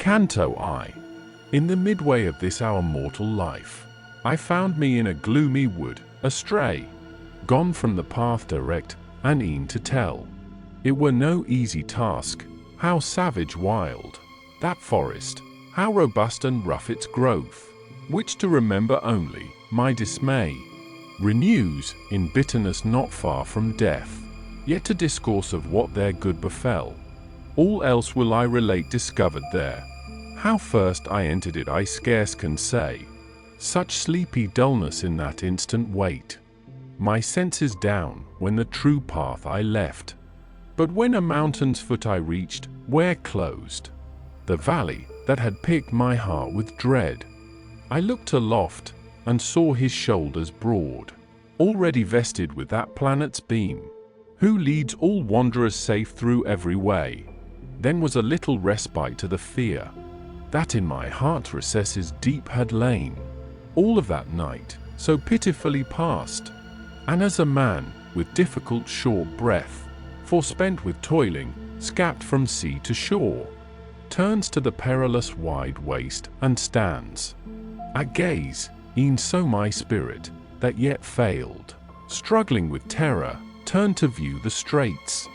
Canto I. In the midway of this our mortal life, I found me in a gloomy wood, astray, gone from the path direct, and e'en to tell. It were no easy task, how savage wild that forest, how robust and rough its growth, which to remember only, my dismay renews in bitterness not far from death. Yet to discourse of what there good befell, all else will I relate discovered there. How first I entered it I scarce can say, such sleepy dullness in that instant wait. My senses down when the true path I left. But when a mountain's foot I reached, where closed the valley that had picked my heart with dread, I looked aloft, and saw his shoulders broad, already vested with that planet's beam, who leads all wanderers safe through every way. Then was a little respite to the fear that in my heart recesses deep had lain. All of that night, so pitifully past, and as a man, with difficult short breath, forspent with toiling, scapt from sea to shore, turns to the perilous wide waste, and stands at gaze, e'en so my spirit, that yet failed, struggling with terror, turned to view the straits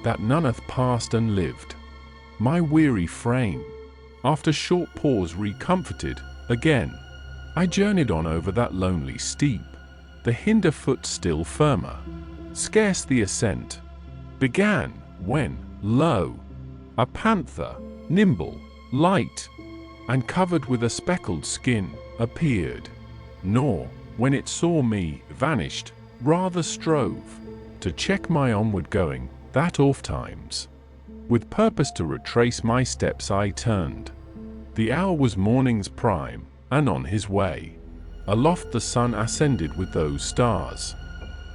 that none hath passed and lived. My weary frame, after short pause recomforted, again I journeyed on over that lonely steep, the hinder foot still firmer. Scarce the ascent began, when, lo, a panther, nimble, light, and covered with a speckled skin, appeared, nor, when it saw me, vanished, rather strove to check my onward going, that ofttimes, with purpose to retrace my steps I turned. The hour was morning's prime, and on his way, aloft the sun ascended with those stars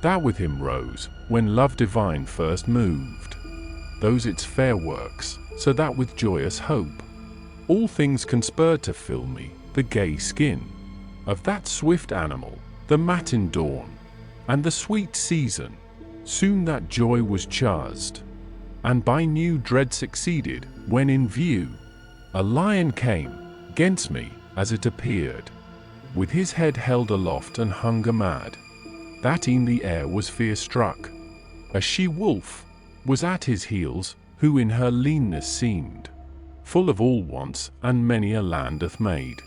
that with him rose, when love divine first moved those its fair works, so that with joyous hope all things conspired to fill me, the gay skin of that swift animal, the matin dawn, and the sweet season. Soon that joy was charsed, and by new dread succeeded, when in view a lion came 'gainst me, as it appeared, with his head held aloft and hunger mad, that e'en the air was fear struck. A she-wolf was at his heels, who in her leanness seemed full of all wants, and many a land hath made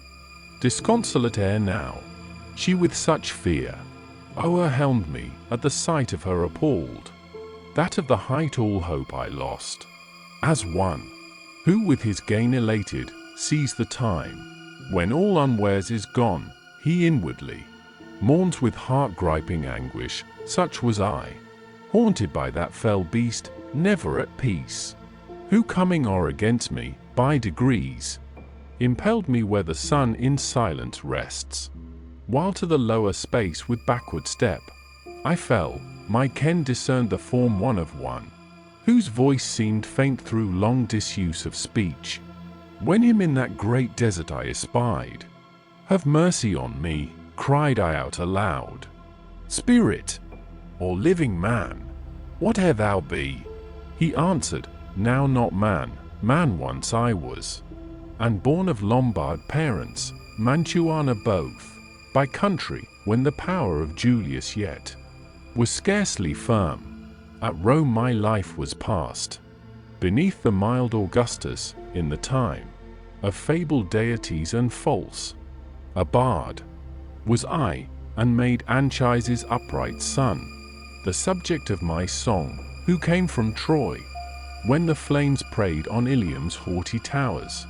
disconsolate ere now. She with such fear o'erwhelmed me at the sight of her appalled, that of the height all hope I lost, as one who with his gain elated sees the time when all unwares is gone, he inwardly mourns with heart-griping anguish. Such was I, haunted by that fell beast, never at peace, who coming o'er against me, by degrees, impelled me where the sun in silence rests, while to the lower space with backward step I fell. My ken discerned the form one of one, whose voice seemed faint through long disuse of speech, when him in that great desert I espied. Have mercy on me, cried I out aloud. Spirit, or living man, whate'er thou be. He answered, now not man, man once I was, and born of Lombard parents, Mantuana both, by country, when the power of Julius yet was scarcely firm. At Rome my life was passed, beneath the mild Augustus, in the time of fabled deities and false. A bard was I, and made Anchises' upright son the subject of my song, who came from Troy, when the flames preyed on Ilium's haughty towers.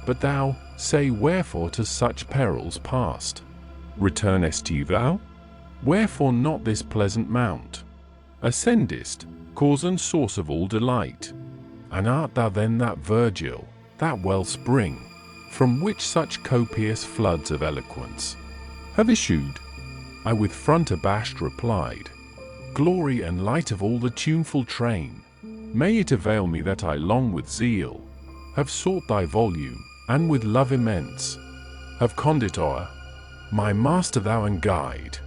But thou, say wherefore to such perils past returnest thou? Wherefore not this pleasant mount ascendest, cause and source of all delight? And art thou then that Virgil, that wellspring, from which such copious floods of eloquence have issued? I with front abashed replied, glory and light of all the tuneful train, may it avail me that I long with zeal have sought thy volume, and with love immense have conned it o'er. My master thou and guide,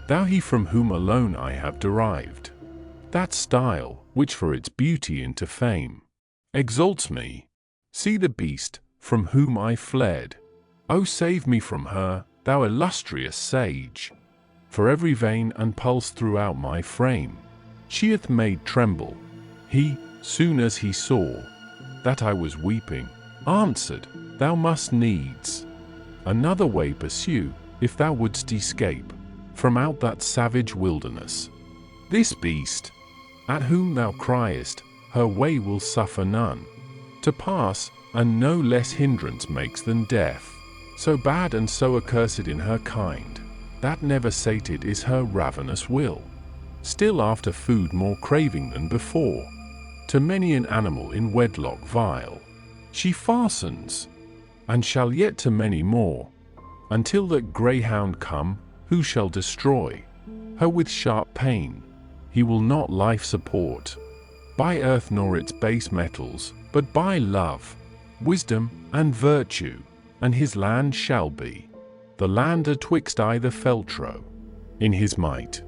thou he from whom alone I have derived that style, which for its beauty into fame exalts me. See the beast, from whom I fled. O save me from her, thou illustrious sage! For every vein and pulse throughout my frame she hath made tremble. He, soon as he saw that I was weeping, answered, Thou must needs another way pursue, if thou wouldst escape from out that savage wilderness. This beast, at whom thou criest, her way will suffer none to pass, and no less hindrance makes than death. So bad and so accursed in her kind, that never sated is her ravenous will. Still after food more craving than before, to many an animal in wedlock vile she fastens, and shall yet to many more, until that greyhound come, who shall destroy her with sharp pain. He will not life support by earth nor its base metals, but by love, wisdom, and virtue, and his land shall be the land atwixt either feltro. In his might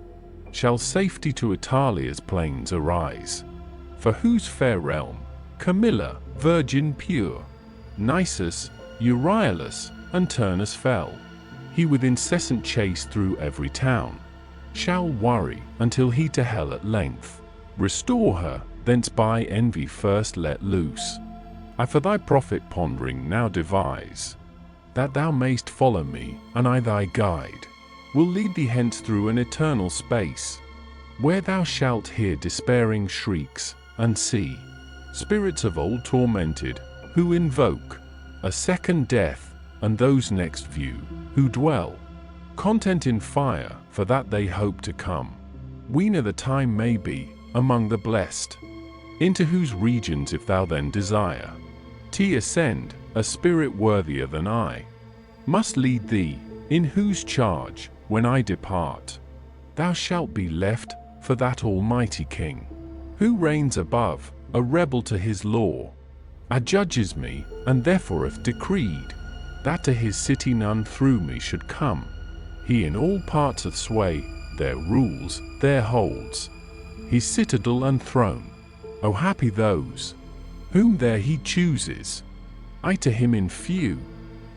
shall safety to Italia's plains arise, for whose fair realm Camilla, virgin pure, Nisus, Euryalus, and Turnus fell. He with incessant chase through every town shall worry, until he to hell at length restore her, thence by envy first let loose. I for thy profit pondering now devise, that thou mayst follow me, and I thy guide will lead thee hence through an eternal space, where thou shalt hear despairing shrieks, and see spirits of old tormented, who invoke a second death, and those next view, who dwell content in fire, for that they hope to come, weener the time may be, among the blessed, into whose regions if thou then desire to ascend, a spirit worthier than I must lead thee, in whose charge, when I depart, thou shalt be left for that almighty King, who reigns above, a rebel to his law, adjudges me, and therefore hath decreed that to his city none through me should come. He in all parts hath sway, there rules, there holds his citadel and throne. O happy those whom there he chooses. I to him in few,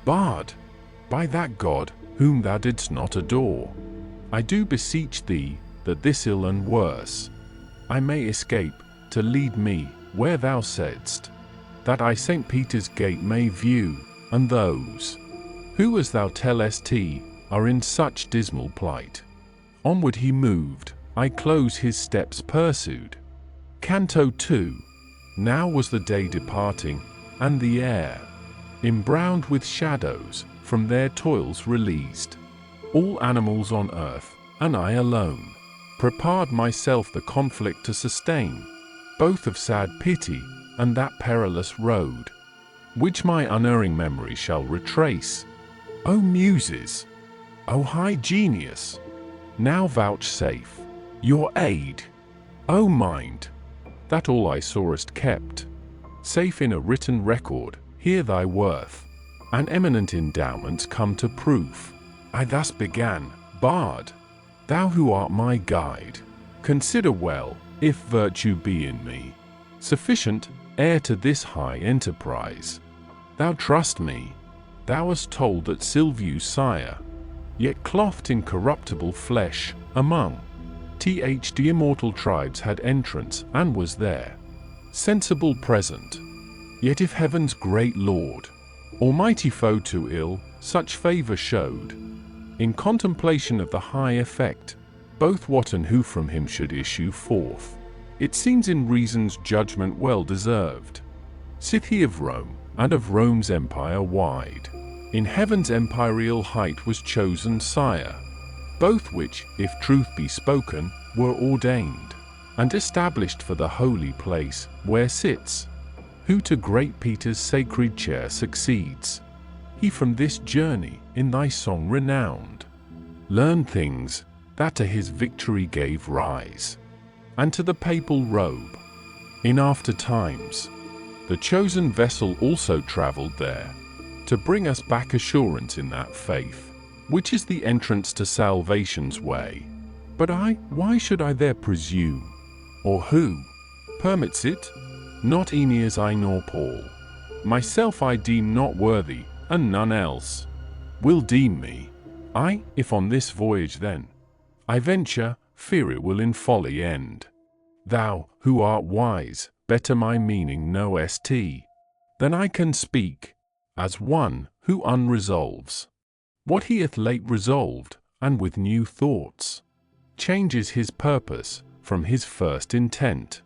barred by that God whom thou didst not adore. I do beseech thee that this ill and worse I may escape, to lead me where thou saidst, that I St. Peter's gate may view, and those who as thou tellest are in such dismal plight. Onward he moved, I close his steps pursued. Canto 2. Now was the day departing, and the air embrowned with shadows, from their toils released. All animals on earth, and I alone, prepared myself the conflict to sustain, both of sad pity, and that perilous road, which my unerring memory shall retrace. O Muses! O high genius! Now vouchsafe your aid. O mind, that all I sawest kept safe in a written record, hear thy worth, and eminent endowments come to proof. I thus began, Bard, thou who art my guide, consider well, if virtue be in me sufficient heir to this high enterprise. Thou trust me, thou hast told that Silvius' sire, yet clothed in corruptible flesh, among the immortal tribes had entrance, and was there sensible present. Yet if heaven's great Lord, almighty foe to ill, such favour showed, in contemplation of the high effect, both what and who from him should issue forth, it seems in reason's judgment well deserved. Sith he of Rome, and of Rome's empire wide, in heaven's empyreal height was chosen sire, both which, if truth be spoken, were ordained and established for the holy place where sits, who to great Peter's sacred chair succeeds. He from this journey, in thy song renowned, learned things that to his victory gave rise, and to the papal robe. In after times, the chosen vessel also travelled there, to bring us back assurance in that faith, which is the entrance to salvation's way. But why should I there presume? Or who permits it? Not Aeneas I nor Paul, Myself I deem not worthy, and none else will deem me. If on this voyage then I venture, fear it will in folly end. Thou, who art wise, better my meaning knowest than I can speak, as one who unresolves what he hath late resolved, and with new thoughts changes his purpose from his first intent.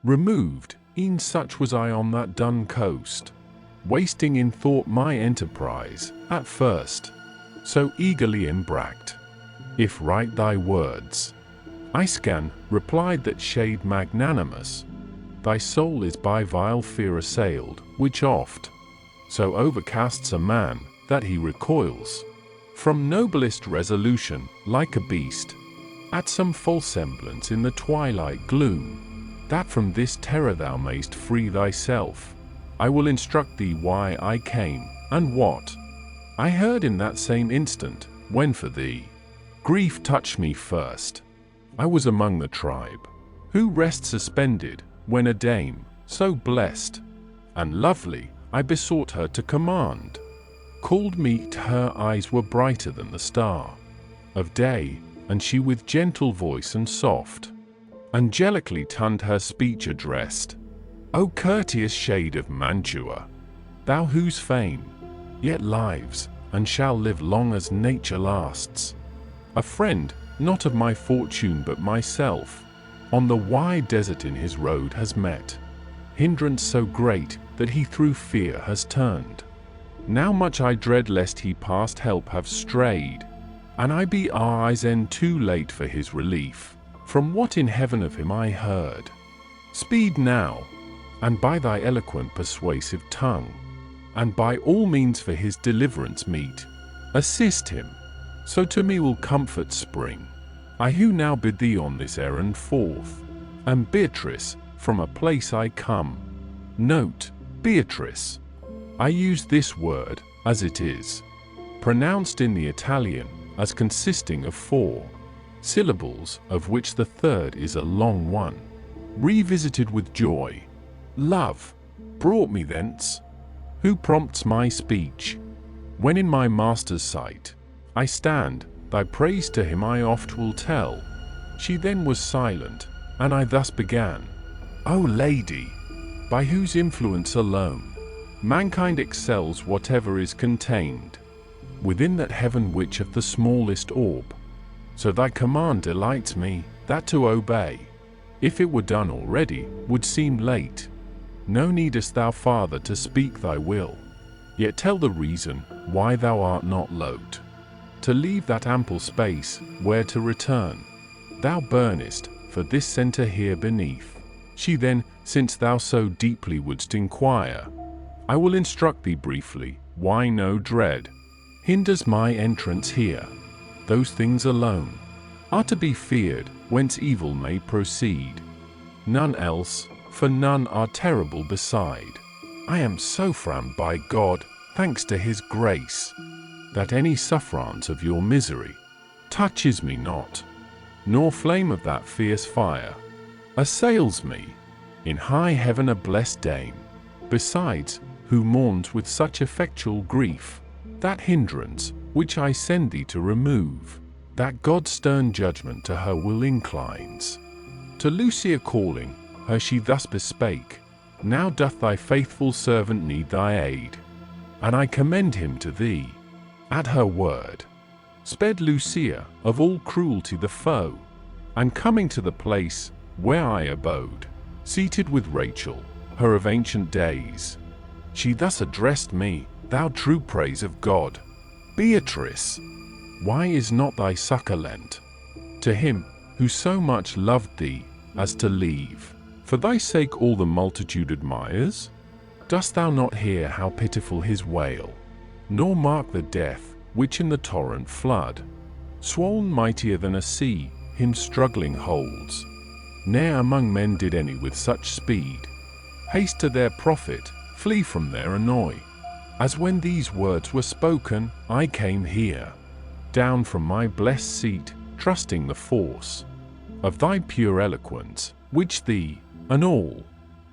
Removed, e'en such was I on that dun coast, wasting in thought my enterprise, at first, so eagerly embracked. If right thy words I scan, replied that shade magnanimous, thy soul is by vile fear assailed, which oft so overcasts a man, that he recoils from noblest resolution, like a beast, at some false semblance in the twilight gloom, that from this terror thou mayst free thyself. I will instruct thee why I came, and what I heard in that same instant, when for thee grief touched me first. I was among the tribe, who rest suspended, when a dame, so blessed and lovely, I besought her to command, called me to her eyes were brighter than the star of day, and she with gentle voice and soft, angelically toned her speech addressed. O courteous shade of Mantua, thou whose fame yet lives, and shall live long as nature lasts, a friend, not of my fortune but myself, on the wide desert in his road has met, hindrance so great that he through fear has turned. Now much I dread lest he past help have strayed, and I be our eyes end too late for his relief, from what in heaven of him I heard. Speed now, and by thy eloquent persuasive tongue, and by all means for his deliverance meet, assist him, so to me will comfort spring. I who now bid thee on this errand forth, am Beatrice, from a place I come. Note, Beatrice. I use this word, as it is, pronounced in the Italian, as consisting of 4 syllables, of which the third is a long one, revisited with joy. Love brought me thence, who prompts my speech. When in my master's sight I stand, thy praise to him I oft will tell. She then was silent, and I thus began. O Lady, by whose influence alone mankind excels whatever is contained within that heaven which of the smallest orb, so thy command delights me, that to obey, if it were done already, would seem late. No needest thou farther to speak thy will, yet tell the reason why thou art not loth to leave that ample space where to return. Thou burnest for this centre here beneath. She then, since thou so deeply wouldst inquire, I will instruct thee briefly, why no dread hinders my entrance here. Those things alone are to be feared, whence evil may proceed. None else, for none are terrible beside. I am so framed by God, thanks to his grace, that any sufferance of your misery touches me not, nor flame of that fierce fire assails me. In high heaven a blessed dame, besides, who mourns with such effectual grief, that hindrance, which I send thee to remove, that God's stern judgment to her will inclines. To Lucia calling, her she thus bespake, now doth thy faithful servant need thy aid, and I commend him to thee. At her word, sped Lucia, of all cruelty the foe, and coming to the place where I abode, seated with Rachel, her of ancient days, she thus addressed me, thou true praise of God, Beatrice, why is not thy succor lent to him who so much loved thee as to leave, for thy sake all the multitude admires? Dost thou not hear how pitiful his wail, nor mark the death which in the torrent flood, swoln mightier than a sea, him struggling holds? Ne'er among men did any with such speed haste to their profit, flee from their annoy, as when these words were spoken. I came here, down from my blessed seat, trusting the force of thy pure eloquence, which thee, and all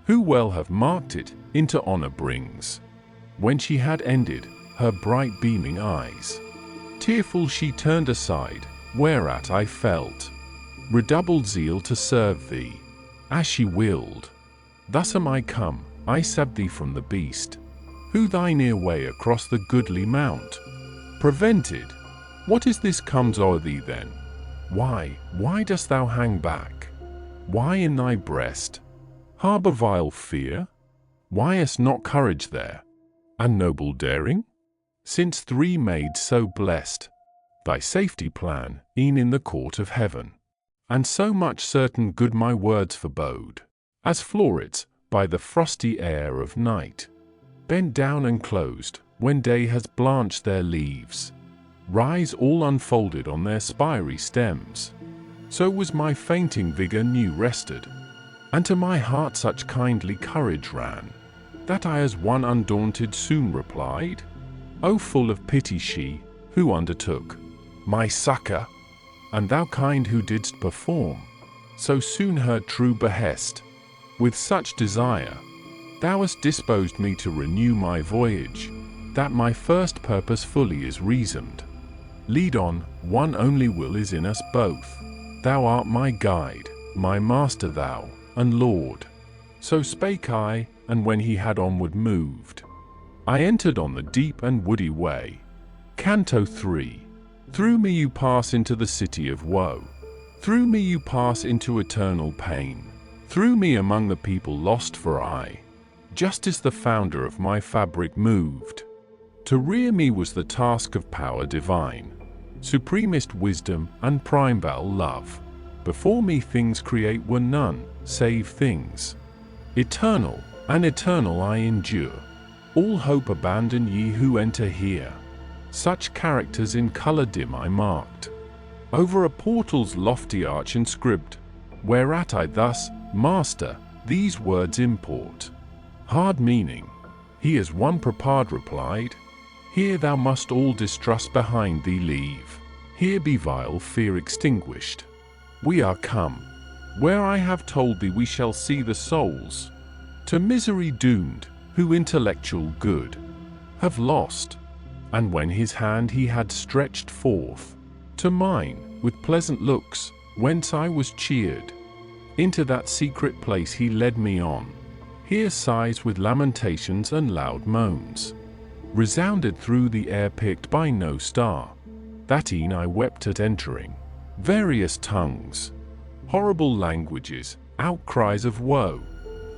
who well have marked it, into honor brings. When she had ended, her bright beaming eyes, tearful she turned aside, whereat I felt redoubled zeal to serve thee, as she willed. Thus am I come, I saved thee from the beast, who thy near way across the goodly mount prevented. What is this comes o'er thee then? Why dost thou hang back? Why in thy breast harbour vile fear? Why hast not courage there, and noble daring? Since three maids so blessed thy safety plan, e'en in the court of heaven, and so much certain good my words forebode, as florets by the frosty air of night, bent down and closed, when day has blanched their leaves, rise all unfolded on their spiry stems. So was my fainting vigour new rested, and to my heart such kindly courage ran, that I as one undaunted soon replied, O full of pity she, who undertook my succour, and thou kind who didst perform so soon her true behest, with such desire, thou hast disposed me to renew my voyage, that my first purpose fully is reasoned. Lead on, one only will is in us both. Thou art my guide, my master thou, and Lord. So spake I, and when he had onward moved, I entered on the deep and woody way. Canto 3. Through me you pass into the city of woe. Through me you pass into eternal pain. Through me among the people lost for I, justice the founder of my fabric moved. To rear me was the task of power divine, supremest wisdom and primeval love. Before me things create were none, save things eternal, and eternal I endure. All hope abandon ye who enter here. Such characters in colour dim I marked, over a portal's lofty arch inscribed, whereat I thus, Master, these words import. Hard meaning. He as one prepared replied, Here thou must all distrust behind thee leave. Here be vile fear extinguished. We are come, where I have told thee we shall see the souls to misery doomed, who intellectual good have lost. And when his hand he had stretched forth to mine, with pleasant looks, whence I was cheered, into that secret place he led me on. Here sighs with lamentations and loud moans resounded through the air picked by no star, that e'en I wept at entering. Various tongues, horrible languages, outcries of woe,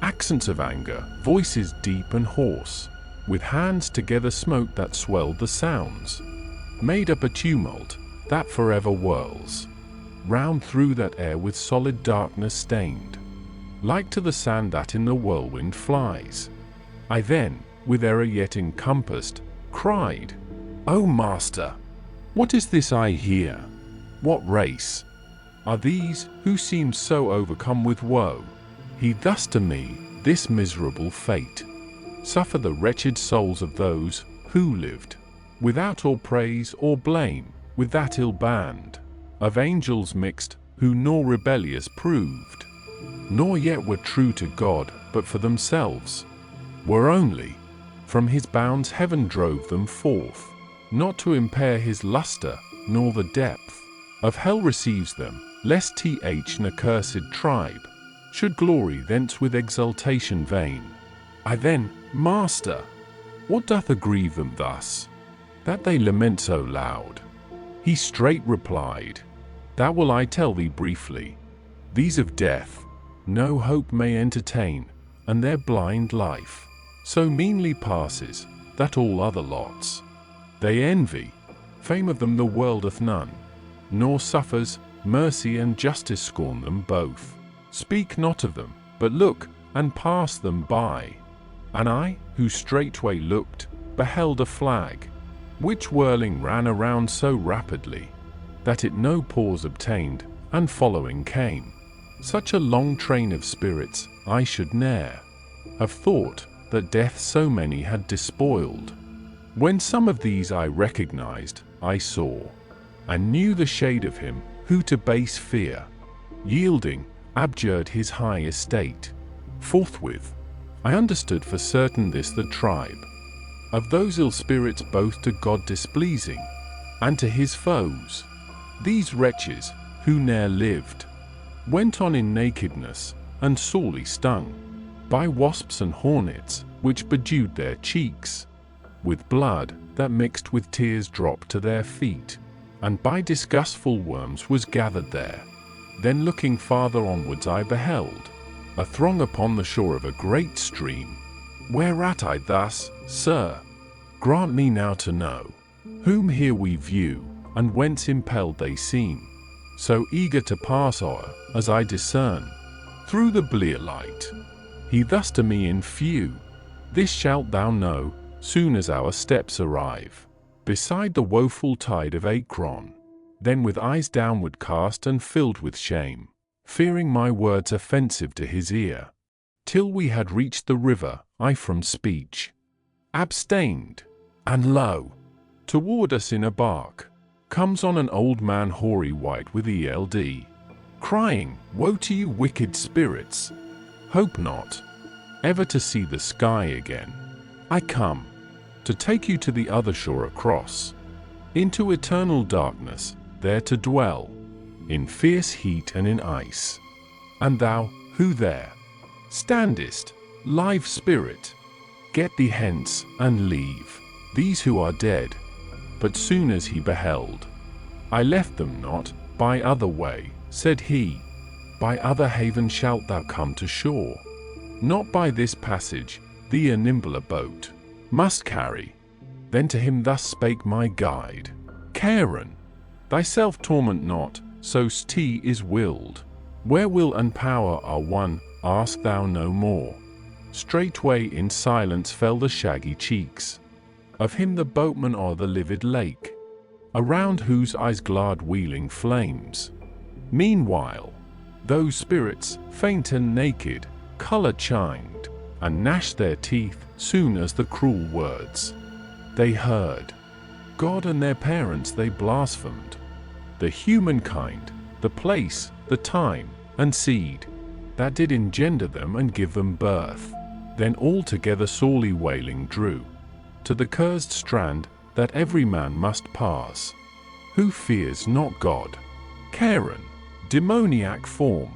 accents of anger, voices deep and hoarse, with hands together smote that swelled the sounds, made up a tumult that forever whirls round through that air with solid darkness stained, like to the sand that in the whirlwind flies. I then, with error yet encompassed, cried, O Master, what is this I hear? What race are these who seem so overcome with woe? He thus to me, this miserable fate, suffer the wretched souls of those who lived without or praise or blame, with that ill band of angels mixed, who nor rebellious proved, nor yet were true to God, but for themselves were only. From his bounds heaven drove them forth, not to impair his lustre, nor the depth of hell receives them, lest an accursed tribe should glory thence with exultation vain. I then, Master, what doth aggrieve them thus, that they lament so loud? He straight replied, That will I tell thee briefly. These of death no hope may entertain, and their blind life so meanly passes, that all other lots they envy. Fame of them the world hath none, nor suffers mercy and justice scorn them both. Speak not of them, but look and pass them by. And I, who straightway looked, beheld a flag, which whirling ran around so rapidly, that it no pause obtained, and following came such a long train of spirits, I should ne'er have thought that death so many had despoiled. When some of these I recognized, I saw, and knew the shade of him, who to base fear, yielding, abjured his high estate. Forthwith, I understood for certain this the tribe of those ill spirits both to God displeasing, and to his foes. These wretches, who ne'er lived, went on in nakedness, and sorely stung, by wasps and hornets, which bedewed their cheeks, with blood that mixed with tears dropped to their feet, and by disgustful worms was gathered there. Then looking farther onwards I beheld a throng upon the shore of a great stream, whereat I thus, Sir, grant me now to know, whom here we view, and whence impelled they seem, so eager to pass o'er, as I discern, through the blear light. He thus to me in few, this shalt thou know, soon as our steps arrive beside the woeful tide of Akron. Then with eyes downward cast and filled with shame, fearing my words offensive to his ear, till we had reached the river, I from speech abstained, and lo, toward us in a bark comes on an old man hoary white with ELD, crying, Woe to you wicked spirits! Hope not ever to see the sky again. I come to take you to the other shore across, into eternal darkness, there to dwell, in fierce heat and in ice. And thou, who there standest, live spirit, get thee hence, and leave these who are dead. But soon as he beheld, I left them not, by other way, said he, by other haven shalt thou come to shore, not by this passage, thee a nimbler boat must carry. Then to him thus spake my guide, Charon, thyself torment not, so st is willed. Where will and power are one, ask thou no more. Straightway in silence fell the shaggy cheeks of him the boatman o'er the livid lake, around whose eyes glad wheeling flames. Meanwhile, those spirits, faint and naked, colour chimed, and gnashed their teeth, soon as the cruel words they heard. God and their parents they blasphemed, the humankind, the place, the time, and seed, that did engender them and give them birth. Then all together sorely wailing drew to the cursed strand that every man must pass, who fears not God. Charon, demoniac form,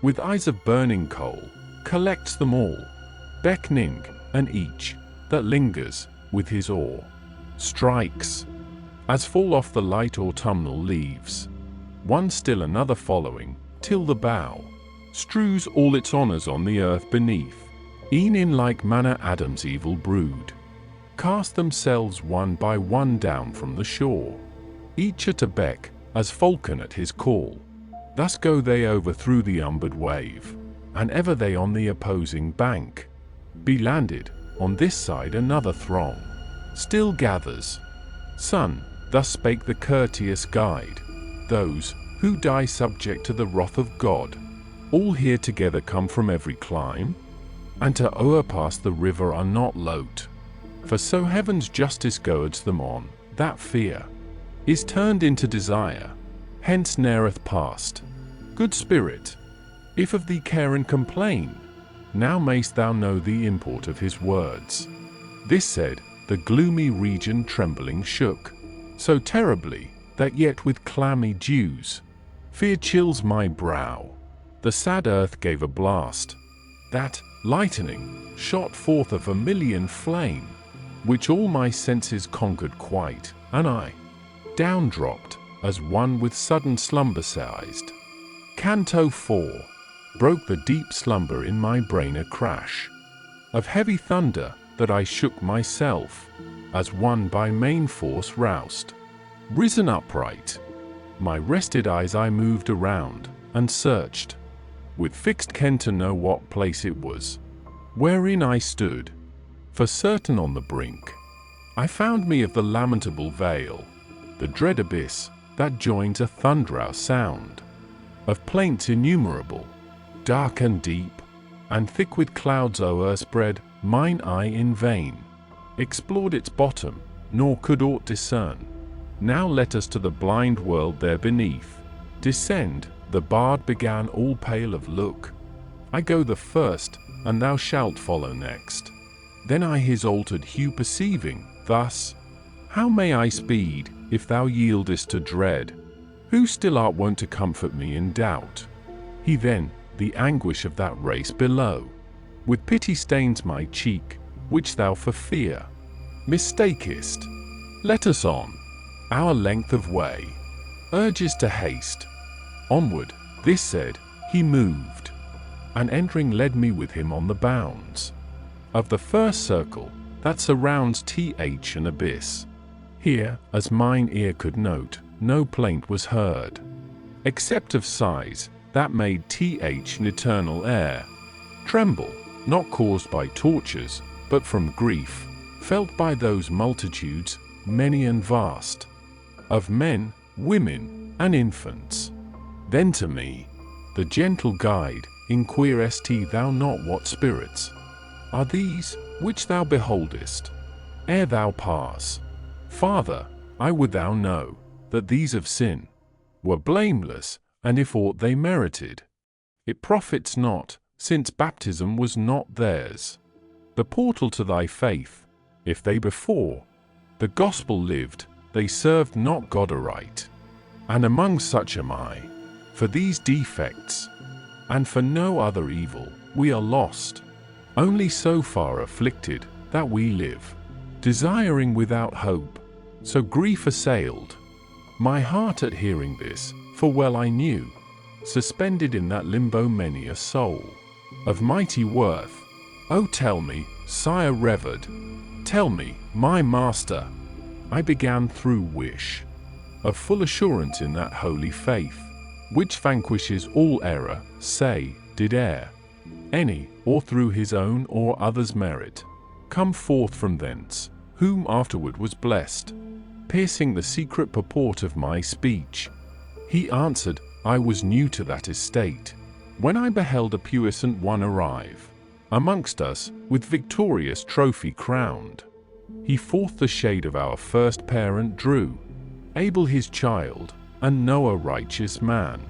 with eyes of burning coal, collects them all, beckoning, and each that lingers with his oar strikes, as fall off the light autumnal leaves, one still another following, till the bough strews all its honours on the earth beneath. E'en in like manner Adam's evil brood cast themselves one by one down from the shore, each at a beck, as falcon at his call. Thus go they over through the umbered wave, and ever they on the opposing bank be landed. On this side another throng still gathers. Son, thus spake the courteous guide, those who die subject to the wrath of God, all here together come from every clime, and to o'erpass the river are not loth. For so heaven's justice goads them on, that fear is turned into desire, hence ne'ereth past. Good spirit, if of thee Charon complain, now mayst thou know the import of his words. This said, the gloomy region trembling shook, so terribly, that yet with clammy dews, fear chills my brow. The sad earth gave a blast, that, lightening, shot forth a vermilion flame, which all my senses conquered quite, and I down dropped, as one with sudden slumber seized. Canto 4 broke the deep slumber in my brain, a crash of heavy thunder, that I shook myself, as one by main force roused. Risen upright, my rested eyes I moved around, and searched, with fixed ken to know what place it was, wherein I stood. For certain on the brink, I found me of the lamentable vale, the dread abyss, that joins a thunderous sound of plaints innumerable, dark and deep, and thick with clouds o'erspread. Mine eye in vain explored its bottom, nor could aught discern. Now let us to the blind world there beneath descend. The bard began, all pale of look. I go the first, and thou shalt follow next. Then I his altered hue perceiving, thus, how may I speed, if thou yieldest to dread? Who still art wont to comfort me in doubt? He then, the anguish of that race below, with pity stains my cheek, which thou for fear mistakest. Let us on. Our length of way urges to haste. Onward, this said, he moved, and entering led me with him on the bounds of the first circle that surrounds an abyss. Here, as mine ear could note, no plaint was heard, except of sighs that made an eternal air tremble, not caused by tortures, but from grief, felt by those multitudes, many and vast, of men, women, and infants. Then to me, the gentle guide, inquirest thou not what spirits are these, which thou beholdest, ere thou pass? Father, I would thou know, that these of sin were blameless, and if aught they merited, it profits not, since baptism was not theirs. The portal to thy faith, if they before the gospel lived, they served not God aright. And among such am I. For these defects, and for no other evil, we are lost, only so far afflicted, that we live, desiring without hope, so grief assailed my heart at hearing this, for well I knew, suspended in that limbo many a soul, of mighty worth. Oh tell me, sire revered, tell me, my master, I began through wish of full assurance in that holy faith, which vanquishes all error, say, did err any, or through his own or others' merit, come forth from thence, whom afterward was blessed, piercing the secret purport of my speech. He answered, I was new to that estate, when I beheld a puissant one arrive amongst us, with victorious trophy crowned. He forth the shade of our first parent drew, Abel his child, and Noah righteous man,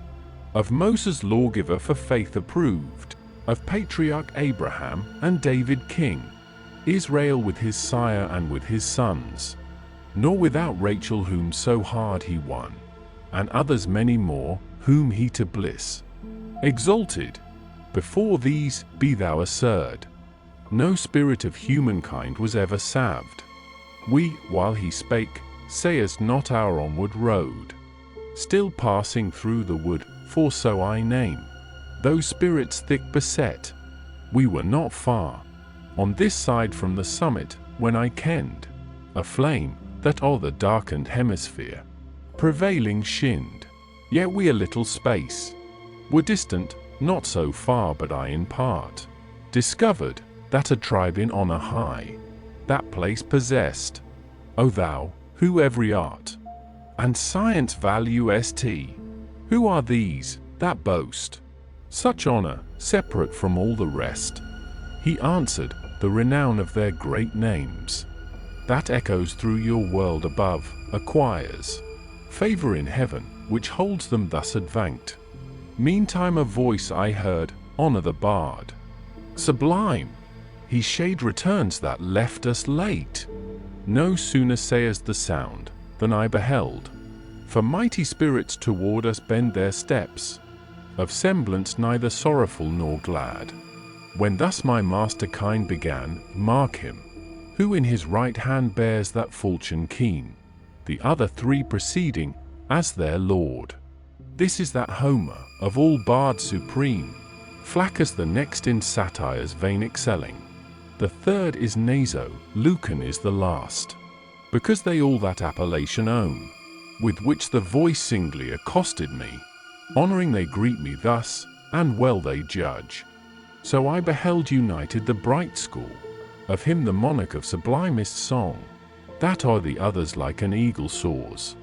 of Moses lawgiver for faith approved, of patriarch Abraham and David king, Israel with his sire and with his sons, nor without Rachel whom so hard he won, and others many more, whom he to bliss exalted. Before these, be thou assured, no spirit of humankind was ever salved. We, while he spake, sayest not our onward road, still passing through the wood, for so I name those spirits thick beset. We were not far on this side from the summit, when I kenned a flame that o'er the darkened hemisphere prevailing shinned. Yet we a little space were distant, not so far, but I in part discovered that a tribe in honor high that place possessed. O thou, who every art and science value st, who are these that boast such honor, separate from all the rest? He answered, the renown of their great names, that echoes through your world above, acquires favor in heaven, which holds them thus advanced. Meantime a voice I heard, honor the bard, sublime, his shade returns that left us late. No sooner sayest the sound, than I beheld, for mighty spirits toward us bend their steps, of semblance neither sorrowful nor glad. When thus my master kind began, mark him, who in his right hand bears that falchion keen, the other three preceding, as their lord. This is that Homer, of all bards supreme, Flaccus the next in satire's vein excelling. The third is Naso, Lucan is the last, because they all that appellation own, with which the voice singly accosted me. Honoring they greet me thus, and well they judge. So I beheld united the bright school, of him the monarch of sublimest song, that o'er the others like an eagle soars.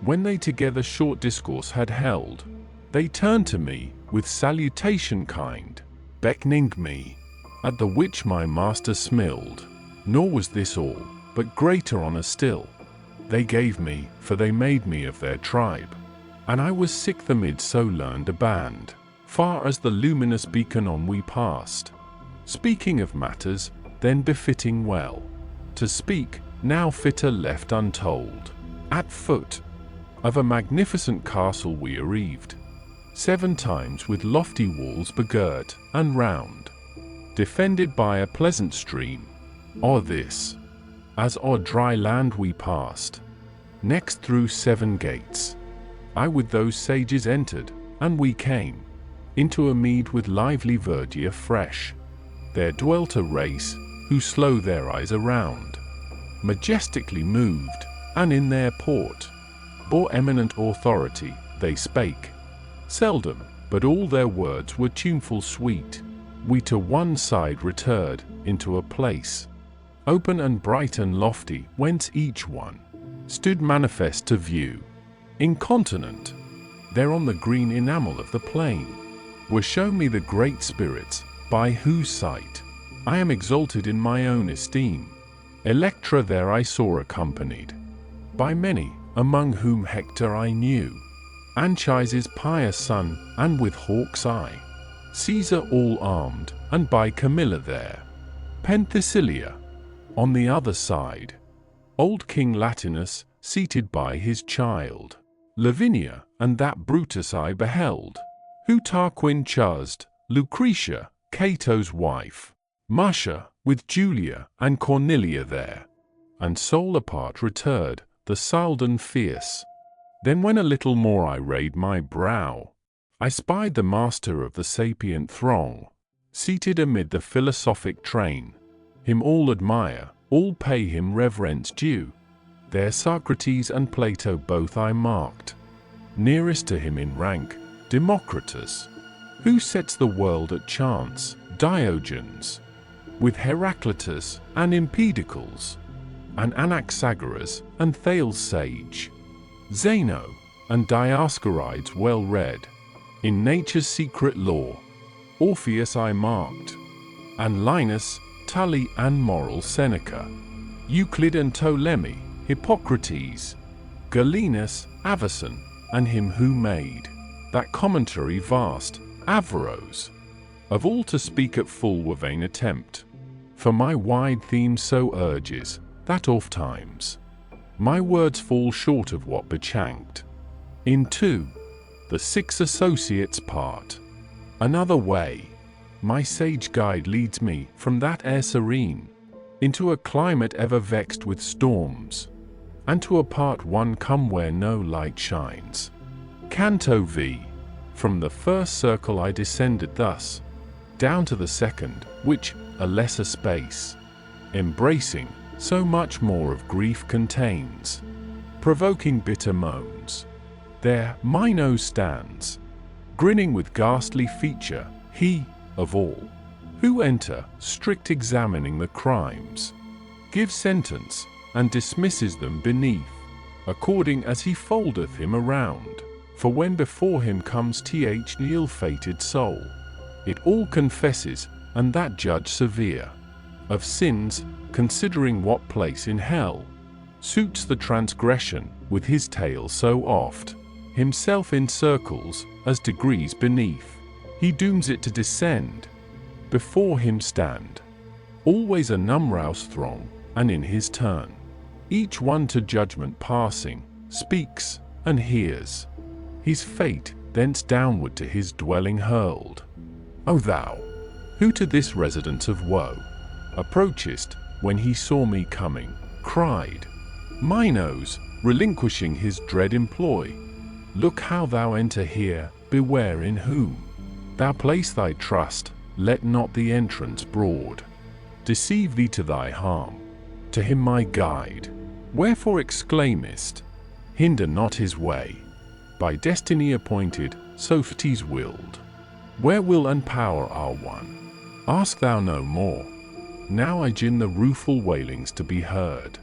When they together short discourse had held, they turned to me, with salutation kind, beckoning me, at the which my master smiled. Nor was this all, but greater honor still they gave me, for they made me of their tribe, and I was sixth amid so learned a band, far as the luminous beacon on we passed. Speaking of matters, then befitting well. To speak, now fitter left untold. At foot of a magnificent castle we arrived, 7 times with lofty walls begirt and round, defended by a pleasant stream. O'er this, as o'er dry land we passed, next through 7 gates, I with those sages entered, and we came into a mead with lively verdure fresh. There dwelt a race, who slow their eyes around, majestically moved, and in their port bore eminent authority. They spake seldom, but all their words were tuneful sweet. We to one side returned, into a place open and bright and lofty, whence each one stood manifest to view. Incontinent, there on the green enamel of the plain, were shown me the great spirits, by whose sight I am exalted in my own esteem. Electra there I saw accompanied by many, among whom Hector I knew, Anchises' pious son, and with hawk's eye, Caesar all armed, and by Camilla there, Penthesilea. On the other side, old King Latinus, seated by his child, Lavinia, and that Brutus I beheld, who Tarquin chose, Lucretia, Cato's wife, Marcia, with Julia, and Cornelia there, and sole apart returned, the Saldan fierce. Then when a little more I rayed my brow, I spied the master of the sapient throng, seated amid the philosophic train. Him all admire, all pay him reverence due. There Socrates and Plato both I marked. Nearest to him in rank, Democritus, who sets the world at chance, Diogenes, with Heraclitus and Empedocles, and Anaxagoras and Thales sage, Zeno and Dioscorides well read in nature's secret law. Orpheus I marked, and Linus, Tully and moral Seneca, Euclid and Ptolemy, Hippocrates, Galenus, Avicen, and him who made that commentary vast, Averroes. Of all to speak at full were vain attempt, for my wide theme so urges, that oft times my words fall short of what bechanked. Into the 6 associates part, another way, my sage guide leads me from that air serene, into a climate ever vexed with storms, and to a part one come where no light shines. Canto V. From the first circle I descended thus, down to the second, which, a lesser space, embracing so much more of grief contains, provoking bitter moans. There Minos stands, grinning with ghastly feature, he, of all, who enter, strict examining the crimes, gives sentence, and dismisses them beneath, according as he foldeth him around. For when before him comes th ill-fated soul, it all confesses, and that judge severe of sins, considering what place in hell suits the transgression, with his tale so oft himself encircles, as degrees beneath, he dooms it to descend. Before him stand always a numrouse throng, and in his turn each one to judgment passing, speaks and hears his fate, thence downward to his dwelling hurled. O thou, who to this residence of woe approachest, when he saw me coming, cried, Minos, relinquishing his dread employ, look how thou enter here, beware in whom thou place thy trust, let not the entrance broad deceive thee to thy harm. To him my guide, wherefore exclaimest, hinder not his way, by destiny appointed, Sophites willed. Where will and power are one? Ask thou no more. Now I gin the rueful wailings to be heard.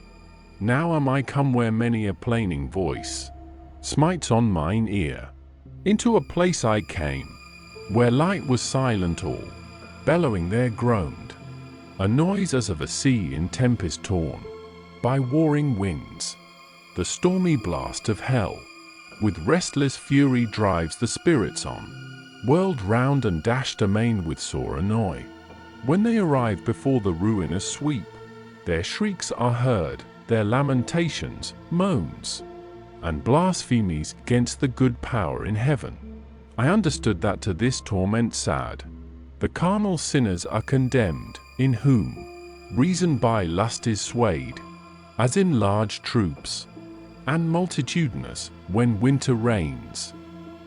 Now am I come where many a plaining voice smites on mine ear. Into a place I came, where light was silent all, bellowing there groaned a noise as of a sea in tempest torn by warring winds. The stormy blast of hell with restless fury drives the spirits on, whirled round and dashed amain with sore annoy. When they arrive before the ruinous sweep, their shrieks are heard, their lamentations, moans, and blasphemies against the good power in heaven. I understood that to this torment sad, the carnal sinners are condemned, in whom reason by lust is swayed, as in large troops, and multitudinous, when winter reigns.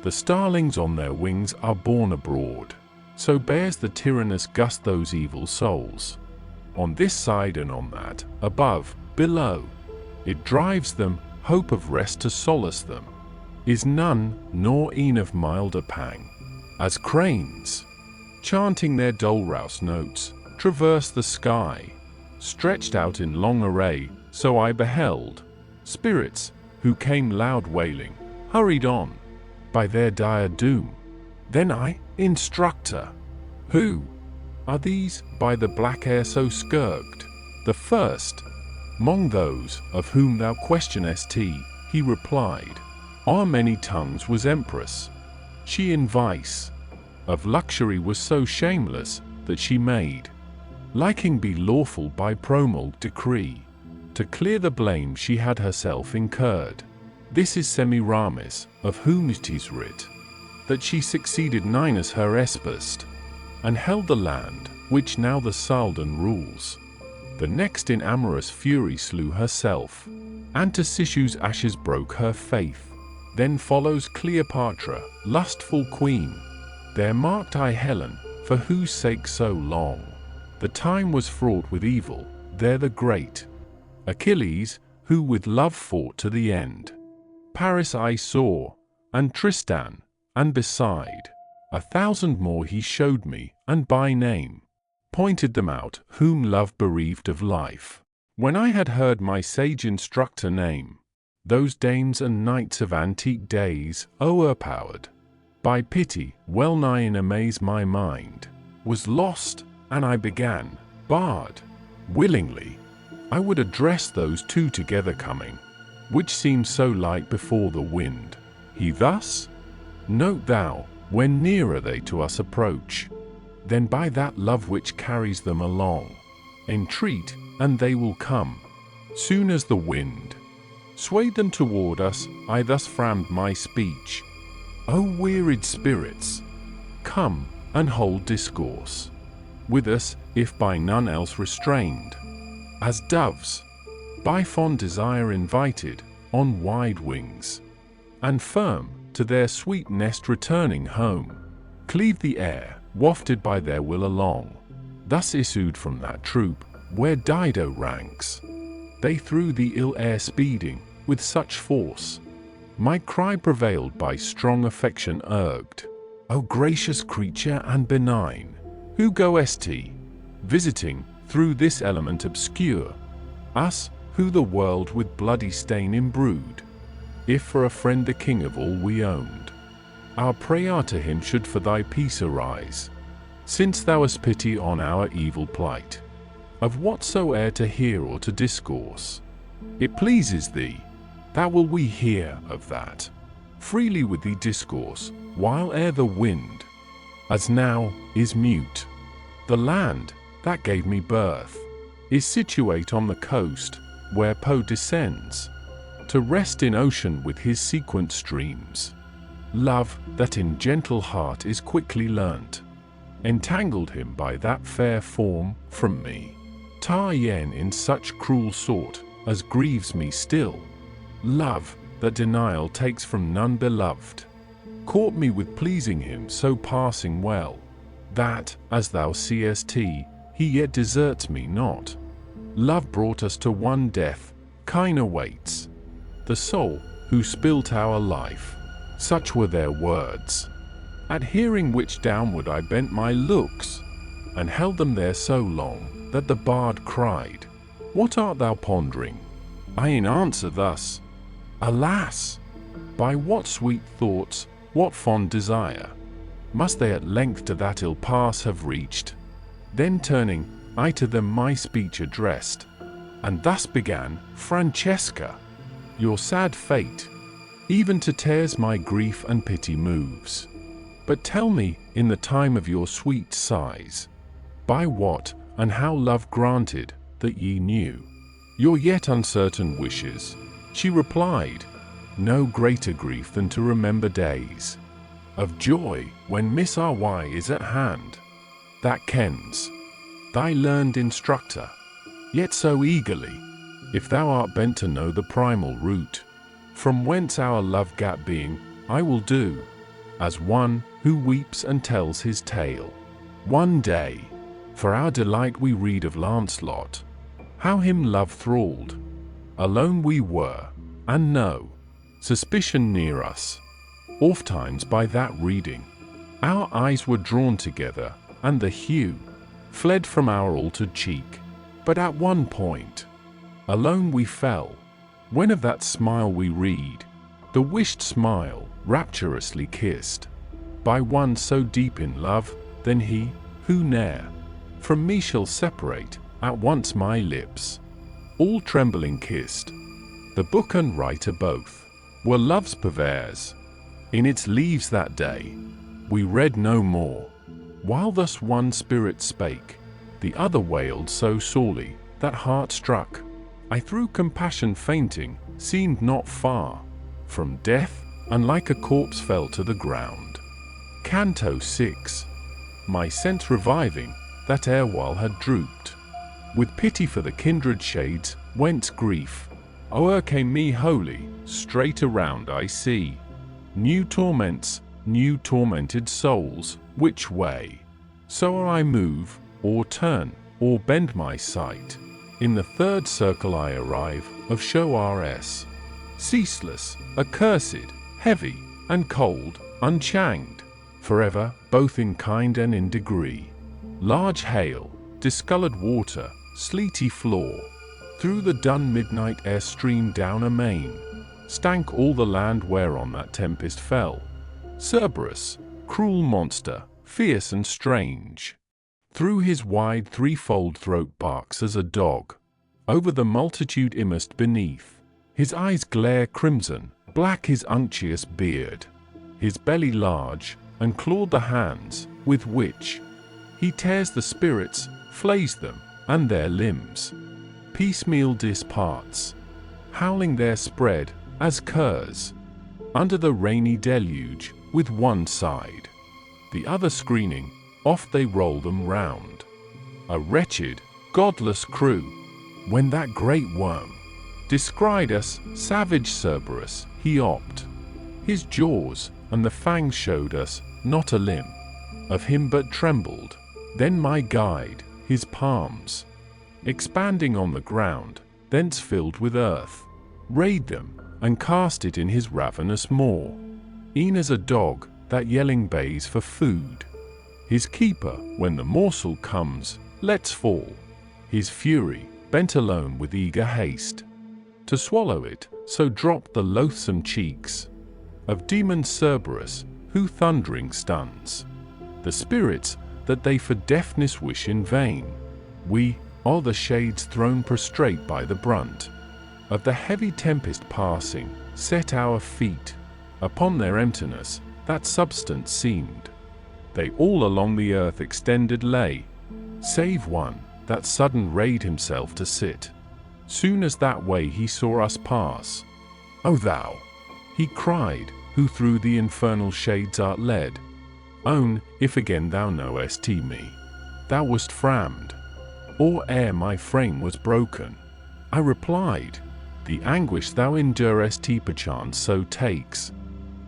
The starlings on their wings are borne abroad, so bears the tyrannous gust those evil souls. On this side and on that, above, below, it drives them, hope of rest to solace them is none, nor e'en of milder pang, as cranes, chanting their dole-rouse notes, traverse the sky, stretched out in long array, so I beheld spirits, who came loud wailing, hurried on by their dire doom. Then I, instructor, who are these by the black air so scourged? The first, 'mong those of whom thou questionest, he replied, our many tongues was empress. She in vice of luxury was so shameless, that she made liking be lawful by promulged decree, to clear the blame she had herself incurred. This is Semiramis, of whom 'tis writ, that she succeeded Ninus her espoused, and held the land, which now the Saldan rules. The next in amorous fury slew herself, and to Sissu's ashes broke her faith. Then follows Cleopatra, lustful queen. There marked I Helen, for whose sake so long the time was fraught with evil. There the great Achilles, who with love fought to the end. Paris I saw, and Tristan, and beside 1,000 more he showed me, and by name pointed them out, whom love bereaved of life. When I had heard my sage instructor name those dames and knights of antique days, o'erpowered by pity, well nigh in amaze my mind was lost, and I began, bard, willingly I would address those two together coming, which seemed so light before the wind. He thus, note thou, when nearer they to us approach, then by that love which carries them along, entreat, and they will come, soon as the wind swayed them toward us. I thus framed my speech, O wearied spirits, come and hold discourse with us, if by none else restrained, as doves, by fond desire invited, on wide wings, and firm, to their sweet nest returning home, cleave the air, wafted by their will along. Thus issued from that troop, where Dido ranks, they through the ill air speeding, with such force, my cry prevailed by strong affection urged, O gracious creature and benign, who goest visiting, through this element obscure, us, who the world with bloody stain imbrued, if for a friend the king of all we owned, our prayer to him should for thy peace arise, since thou hast pity on our evil plight, of whatsoe'er to hear or to discourse, it pleases thee, that will we hear of that, freely with thee discourse, while ere the wind, as now, is mute. The land, that gave me birth, is situate on the coast, where Po descends, to rest in ocean with his sequent streams. Love, that in gentle heart is quickly learnt, entangled him by that fair form from me. Ta yen in such cruel sort, as grieves me still. Love, that denial takes from none beloved, caught me with pleasing him so passing well, that, as thou seest, he yet deserts me not. Love brought us to one death, kine awaits the soul, who spilt our life. Such were their words, at hearing which downward I bent my looks, and held them there so long, that the bard cried, What art thou pondering? I in answer thus, Alas! By what sweet thoughts, what fond desire, must they at length to that ill pass have reached? Then turning, I to them my speech addressed, and thus began, Francesca, your sad fate, even to tears my grief and pity moves. But tell me, in the time of your sweet sighs, By what and how love granted, that ye knew your yet uncertain wishes. She replied, no greater grief than to remember days of joy when Miss RY is at hand, that kens thy learned instructor, yet so eagerly, if thou art bent to know the primal root, from whence our love gat being, I will do, as one who weeps and tells his tale. One day, for our delight we read of Lancelot, how him love thralled. Alone we were, and no suspicion near us. Ofttimes by that reading, our eyes were drawn together, and the hue fled from our altered cheek. But at one point, alone we fell, when of that smile we read, the wished smile rapturously kissed, by one so deep in love, then he, who ne'er from me shall separate, at once my lips, all trembling kissed. The book and writer both were love's purveyors. In its leaves that day we read no more. While thus one spirit spake, the other wailed so sorely, that heart struck, I through compassion fainting, seemed not far from death, and like a corpse fell to the ground. Canto 6. My sense reviving, that erewhile had drooped, with pity for the kindred shades, whence grief o'ercame me wholly, straight around I see new torments, new tormented souls, which way soe'er I move, or turn, or bend my sight, in the third circle I arrive, of show RS, ceaseless, accursed, heavy, and cold, unchanged, forever, both in kind and in degree. Large hail, discolored water, sleety floor, through the dun midnight air streamed down amain, stank all the land whereon that tempest fell. Cerberus, cruel monster, fierce and strange, through his wide threefold throat barks as a dog, over the multitude immersed beneath. His eyes glare crimson, black his unctuous beard, his belly large, and clawed the hands, with which he tears the spirits, flays them, and their limbs piecemeal disparts, howling there spread, as curs, under the rainy deluge, with one side, the other screening, oft they roll them round. A wretched, godless crew, when that great worm descried us, savage Cerberus, he opt his jaws, and the fangs showed us not a limb of him but trembled. Then my guide, his palms expanding on the ground, thence filled with earth, rayed them, and cast it in his ravenous maw, e'en as a dog that yelling bays for food. His keeper, when the morsel comes, lets fall his fury, bent alone with eager haste to swallow it, so dropped the loathsome cheeks of demon Cerberus, who thundering stuns the spirits that they for deafness wish in vain. We are the shades thrown prostrate by the brunt of the heavy tempest passing, set our feet upon their emptiness, that substance seemed. They all along the earth extended lay, save one, that sudden rayed himself to sit. Soon as that way he saw us pass, O thou, he cried, who through the infernal shades art led, own, if again thou knowest me, thou wast frammed, or ere my frame was broken. I replied, the anguish thou endurest perchance so takes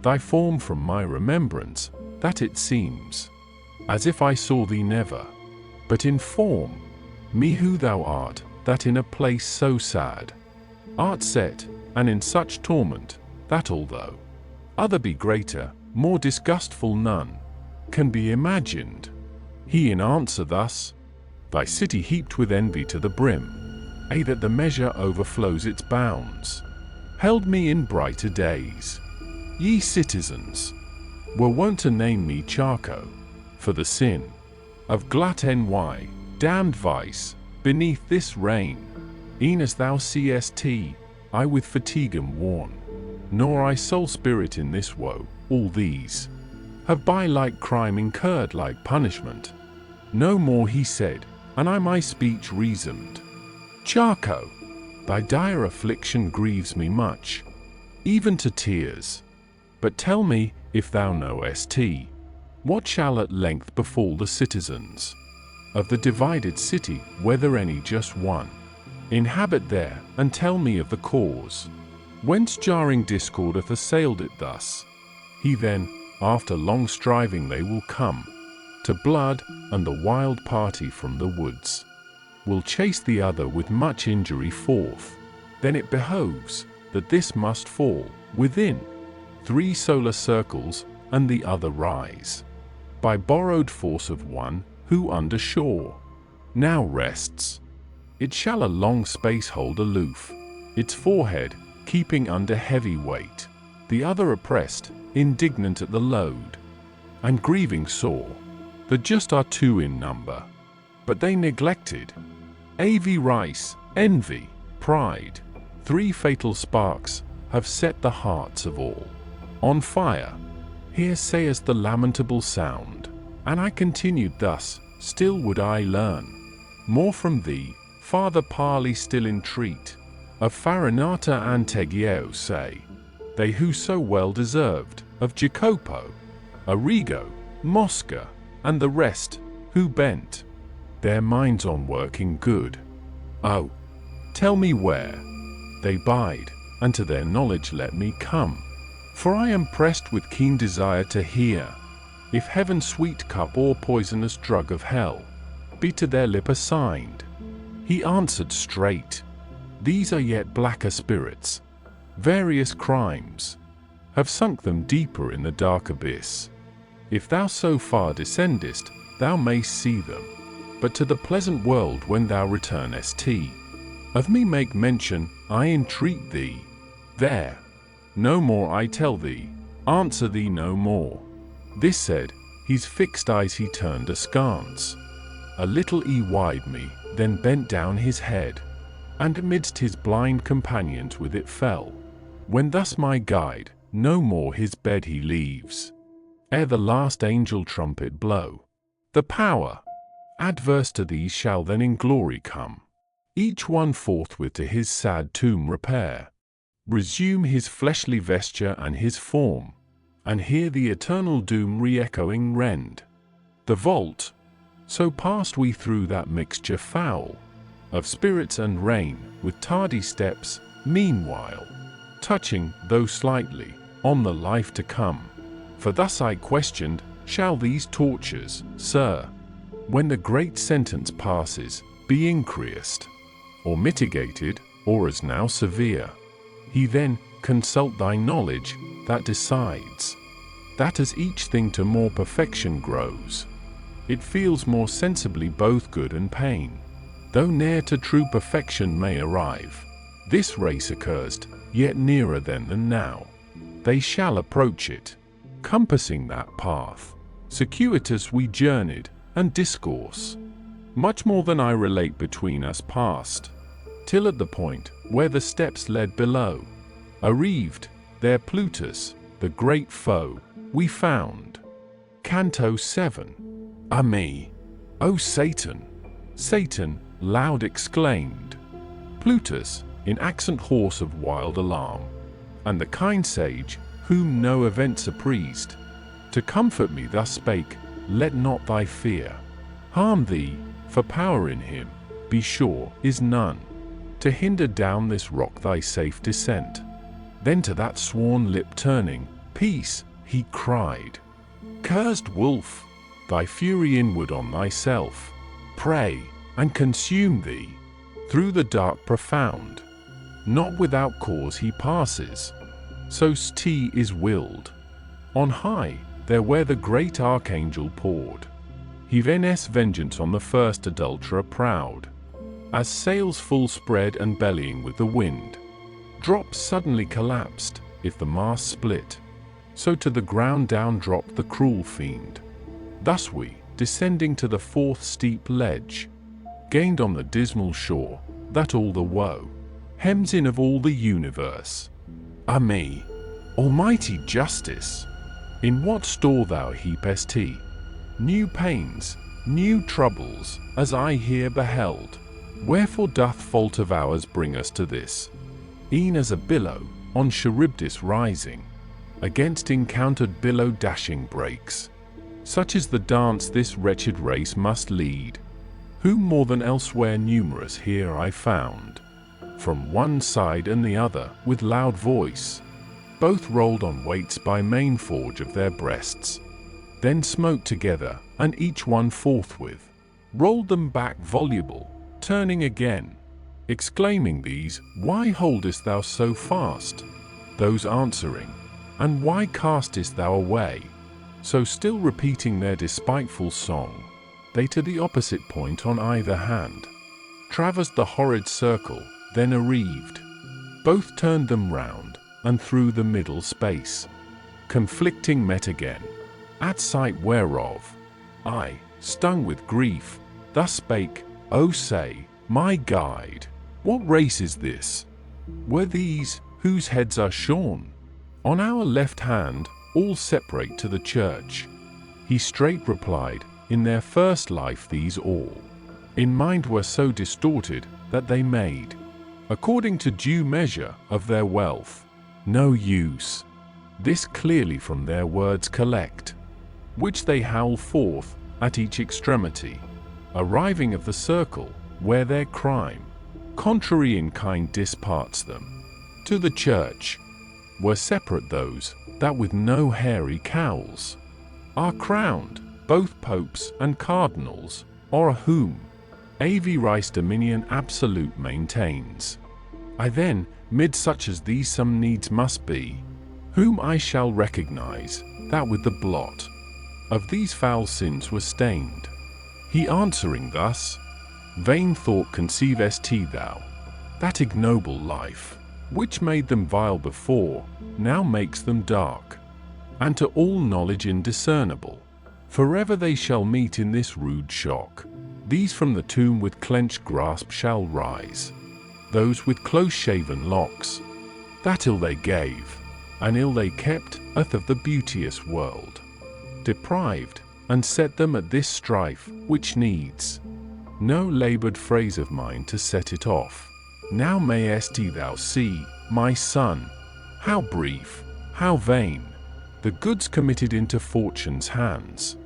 thy form from my remembrance, that it seems as if I saw thee never. But inform me who thou art, that in a place so sad art set, and in such torment, that although other be greater, more disgustful none can be imagined. He in answer thus, thy city heaped with envy to the brim, that the measure overflows its bounds, held me in brighter days. Ye citizens were wont to name me Charco, for the sin of glut ny, damned vice, beneath this reign. E'en as thou seest, I with fatigue am worn, nor I sole spirit in this woe. All these have by like crime incurred like punishment. No more he said, and I my speech reasoned. Charco, thy dire affliction grieves me much, even to tears. But tell me, if thou knowest, what shall at length befall the citizens of the divided city, whether any just one inhabit there, and tell me of the cause, whence jarring discord hath assailed it thus. He then, after long striving they will come to blood, and the wild party from the woods will chase the other with much injury forth. Then it behoves that this must fall within 3 solar circles, and the other rise by borrowed force of one who under shore now rests. It shall a long space hold aloof, its forehead keeping under heavy weight, the other oppressed, indignant at the load, and grieving sore. The just are 2 in number, but they neglected avarice, envy, pride. 3 fatal sparks have set the hearts of all on fire. Here sayest the lamentable sound, and I continued thus, still would I learn more from thee, Father Parley still entreat, of Farinata and Tegeo say, they who so well deserved, of Jacopo, Arrigo, Mosca, and the rest, who bent their minds on working good. Oh, tell me where they bide, and to their knowledge let me come. For I am pressed with keen desire to hear, if heaven's sweet cup or poisonous drug of hell be to their lip assigned. He answered straight, these are yet blacker spirits. Various crimes have sunk them deeper in the dark abyss. If thou so far descendest, thou mayst see them. But to the pleasant world when thou returnest, of me make mention, I entreat thee. There. No more I tell thee, answer thee no more. This said, his fixed eyes he turned askance. A little wide me, then bent down his head, and amidst his blind companions with it fell. When thus my guide, no more his bed he leaves, ere the last angel trumpet blow. The power adverse to these shall then in glory come, each one forthwith to his sad tomb repair, resume his fleshly vesture and his form, and hear the eternal doom re-echoing rend the vault. So passed we through that mixture foul of spirits and rain, with tardy steps, meanwhile touching, though slightly, on the life to come. For thus I questioned, shall these tortures, sir, when the great sentence passes, be increased, or mitigated, or as now severe? He then, consult thy knowledge, that decides, that as each thing to more perfection grows, it feels more sensibly both good and pain. Though ne'er to true perfection may arrive, this race accursed, yet nearer then than now, they shall approach it. Compassing that path, circuitous we journeyed, and discourse much more than I relate between us passed, till at the point where the steps led below, arrived, there Plutus, the great foe, we found. Canto 7. Ah me! O Satan! Satan, loud exclaimed Plutus, in accent hoarse of wild alarm, and the kind sage, whom no event surprised, to comfort me thus spake, let not thy fear harm thee, for power in him, be sure, is none, to hinder down this rock thy safe descent. Then to that sworn lip turning, peace, he cried, cursed wolf, thy fury inward on thyself prey, and consume thee, through the dark profound. Not without cause he passes, so st is willed. On high, there where the great archangel poured, he venes vengeance on the first adulterer proud, as sails full spread and bellying with the wind, drops suddenly collapsed, if the mast split, so to the ground down dropped the cruel fiend. Thus we, descending to the 4th steep ledge, gained on the dismal shore, that all the woe hems in of all the universe. Ah me! Almighty justice! In what store thou heapest he new pains, new troubles, as I here beheld. Wherefore doth fault of ours bring us to this? E'en as a billow, on Charybdis rising, against encountered billow dashing breaks. Such is the dance this wretched race must lead, whom more than elsewhere numerous here I found, from one side and the other, with loud voice, both rolled on weights by main forge of their breasts, then smote together, and each one forthwith rolled them back voluble, turning again, exclaiming these, Why holdest thou so fast? Those answering, And why castest thou away? So still repeating their despiteful song, they to the opposite point on either hand traversed the horrid circle, then arrived. Both turned them round, and through the middle space, conflicting met again, at sight whereof I, stung with grief, thus spake, O say, my guide, what race is this? Were these, whose heads are shorn, on our left hand, all separate to the church? He straight replied, in their first life these all, in mind were so distorted, that they made, according to due measure of their wealth, no use. This clearly from their words collect, which they howl forth at each extremity, arriving of the circle, where their crime, contrary in kind disparts them. To the church were separate those, that with no hairy cowls are crowned, both popes and cardinals, o'er whom AV Rice dominion absolute maintains. I then, mid such as these some needs must be, whom I shall recognize, that with the blot of these foul sins were stained. He answering thus, vain thought conceivest thou, that ignoble life, which made them vile before, now makes them dark, and to all knowledge indiscernible. Forever they shall meet in this rude shock. These from the tomb with clenched grasp shall rise, those with close-shaven locks, that ill they gave, and ill they kept, of the beauteous world, deprived, and set them at this strife, which needs no labored phrase of mine to set it off. Now mayest thou see, my son, how brief, how vain, the goods committed into fortune's hands,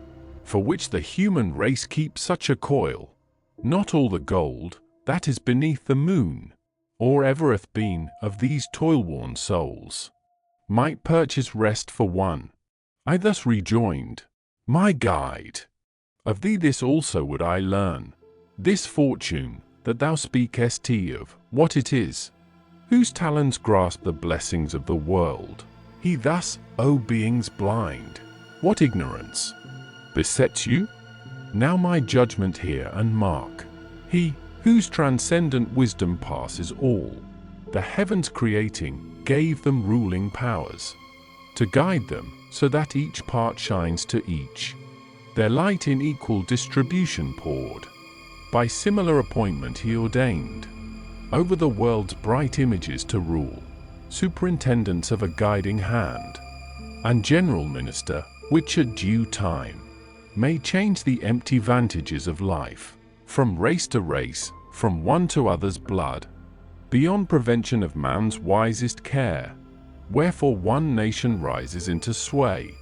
for which the human race keep such a coil. Not all the gold that is beneath the moon, or ever hath been of these toil-worn souls, might purchase rest for one. I thus rejoined, my guide, of thee this also would I learn, this fortune that thou speakest of, what it is, whose talons grasp the blessings of the world. He thus, O beings blind, what ignorance besets you? Now my judgment hear and mark. He, whose transcendent wisdom passes all, the heavens creating, gave them ruling powers, to guide them, so that each part shines to each, their light in equal distribution poured. By similar appointment he ordained, over the world's bright images to rule, superintendents of a guiding hand, and general minister, which at due time may change the empty vantages of life, from race to race, from one to other's blood, beyond prevention of man's wisest care. Wherefore one nation rises into sway,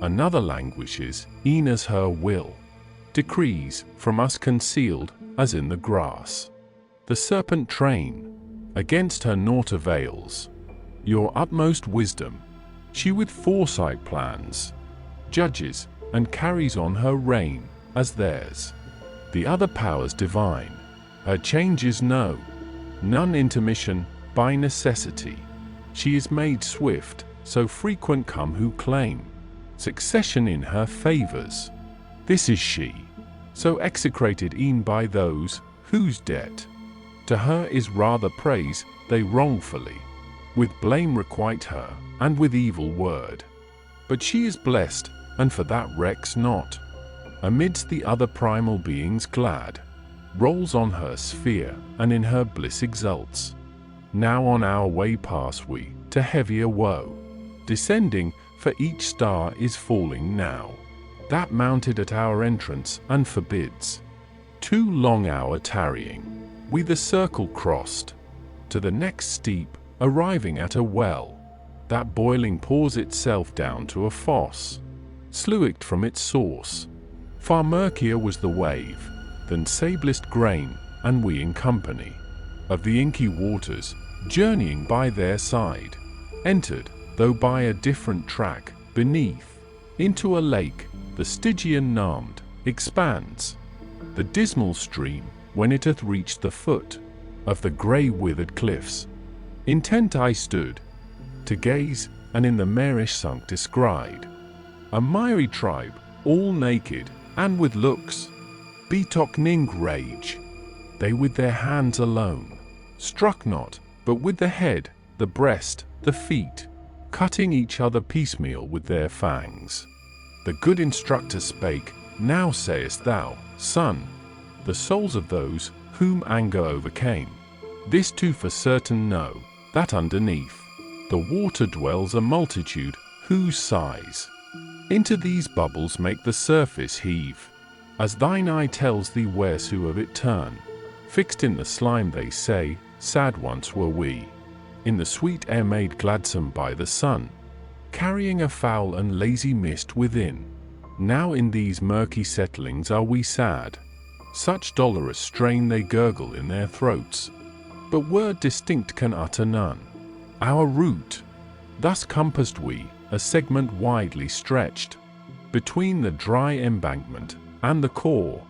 another languishes, e'en as her will decrees, from us concealed, as in the grass. The serpent train, against her naught avails. Your utmost wisdom, she with foresight plans, judges, and carries on her reign, as theirs. The other powers divine, her changes know, none intermission, by necessity. She is made swift, so frequent come who claim succession in her favors. This is she, so execrated e'en by those, whose debt to her is rather praise, they wrongfully with blame requite her, and with evil word. But she is blessed, and for that recks not. Amidst the other primal beings glad, rolls on her sphere, and in her bliss exults. Now on our way pass we, to heavier woe, descending, for each star is falling now, that mounted at our entrance and forbids. Too long our tarrying, we the circle crossed, to the next steep, arriving at a well, that boiling pours itself down to a foss, sluicked from its source. Far murkier was the wave, than sablest grain, and we in company of the inky waters, journeying by their side, entered, though by a different track, beneath, into a lake, the Stygian named, expands. The dismal stream, when it hath reached the foot of the grey withered cliffs, intent I stood to gaze, and in the marish sunk descried a miry tribe, all naked, and with looks betokening rage. They with their hands alone struck not, but with the head, the breast, the feet, cutting each other piecemeal with their fangs. The good instructor spake, Now sayest thou, son, the souls of those whom anger overcame, this too for certain know, that underneath the water dwells a multitude, whose sighs into these bubbles make the surface heave. As thine eye tells thee whereso of it turn, fixed in the slime they say, sad once were we, in the sweet air made gladsome by the sun, carrying a foul and lazy mist within. Now in these murky settlings are we sad, such dolorous strain they gurgle in their throats, but word distinct can utter none. Our route, thus compassed we, a segment widely stretched, between the dry embankment and the core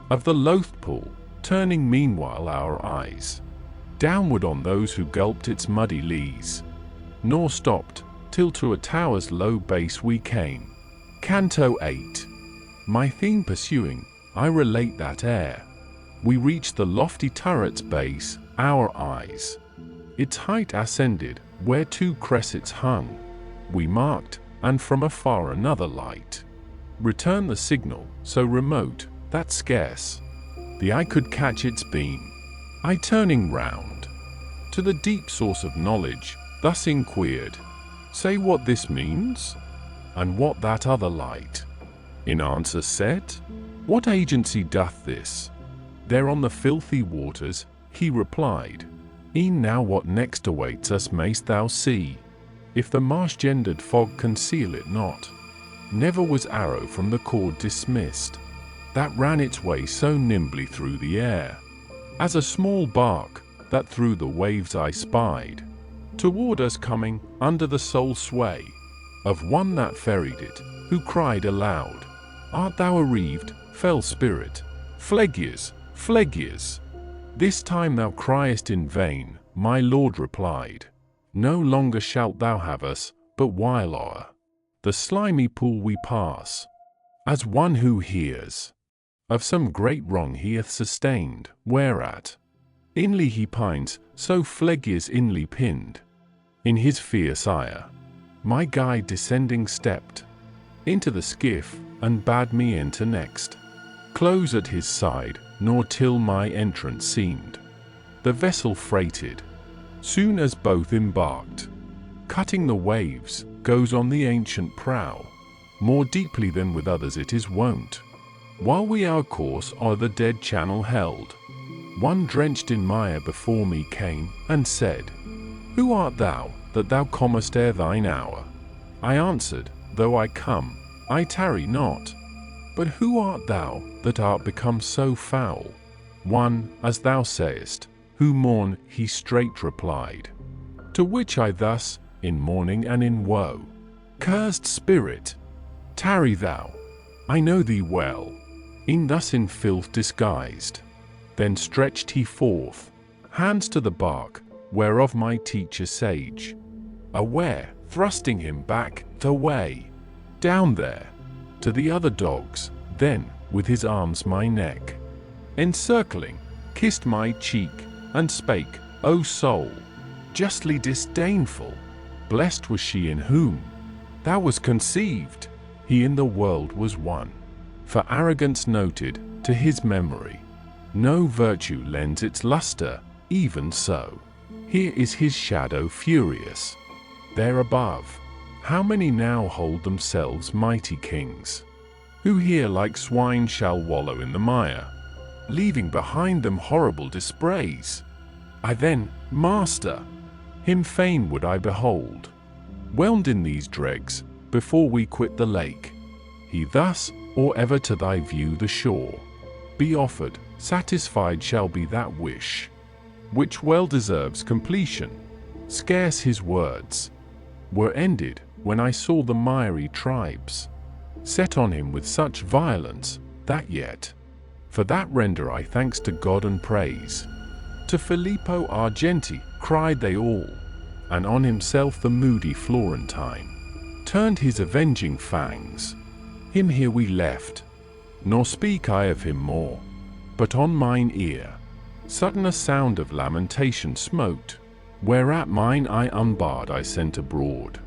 of the loath pool, turning meanwhile our eyes downward on those who gulped its muddy lees, nor stopped, till to a tower's low base we came. Canto 8. My theme pursuing, I relate that ere we reached the lofty turret's base, our eyes its height ascended, where two cressets hung. We marked, and from afar another light returned the signal, so remote, that scarce the eye could catch its beam. I turning round to the deep source of knowledge, thus inquired, Say what this means, and what that other light? In answer said, What agency doth this? There on the filthy waters, he replied, E'en now what next awaits us mayst thou see, if the marsh-gendered fog conceal it not. Never was arrow from the cord dismissed, that ran its way so nimbly through the air, as a small bark, that through the waves I spied, toward us coming, under the sole sway of one that ferried it, who cried aloud, Art thou areaved, fell spirit? Phlegias, Phlegias! This time thou criest in vain, my lord replied. No longer shalt thou have us, but while o'er the slimy pool we pass, as one who hears of some great wrong he hath sustained, whereat inly he pines, so Phlegias inly pinned in his fierce ire. My guide descending stepped into the skiff, and bade me enter next, close at his side, nor till my entrance seemed. The vessel freighted, soon as both embarked, cutting the waves, goes on the ancient prow, more deeply than with others it is wont. While we our course o'er the dead channel held, one drenched in mire before me came, and said, Who art thou, that thou comest ere thine hour? I answered, Though I come, I tarry not. But who art thou, that art become so foul? One, as thou sayest, who mourn, he straight replied. To which I thus, in mourning and in woe, Cursed spirit, tarry thou, I know thee well, e'en thus in filth disguised. Then stretched he forth hands to the bark, whereof my teacher sage, aware, thrusting him back, away, down there, to the other dogs, then, with his arms my neck encircling, kissed my cheek, and spake, O soul, justly disdainful, blessed was she in whom thou was conceived. He in the world was one, for arrogance noted, to his memory no virtue lends its luster, even so. Here is his shadow furious. There above, how many now hold themselves mighty kings, who here like swine shall wallow in the mire, leaving behind them horrible dispraise. I then, Master, him fain would I behold, whelmed in these dregs, before we quit the lake. He thus, or ever to thy view the shore, be offered, satisfied shall be that wish, which well deserves completion. Scarce his words were ended, when I saw the miry tribes set on him with such violence, that yet, for that render I thanks to God and praise. To Filippo Argenti cried they all, and on himself the moody Florentine turned his avenging fangs. Him here we left, nor speak I of him more, but on mine ear sudden a sound of lamentation smote, whereat mine eye unbarred I sent abroad.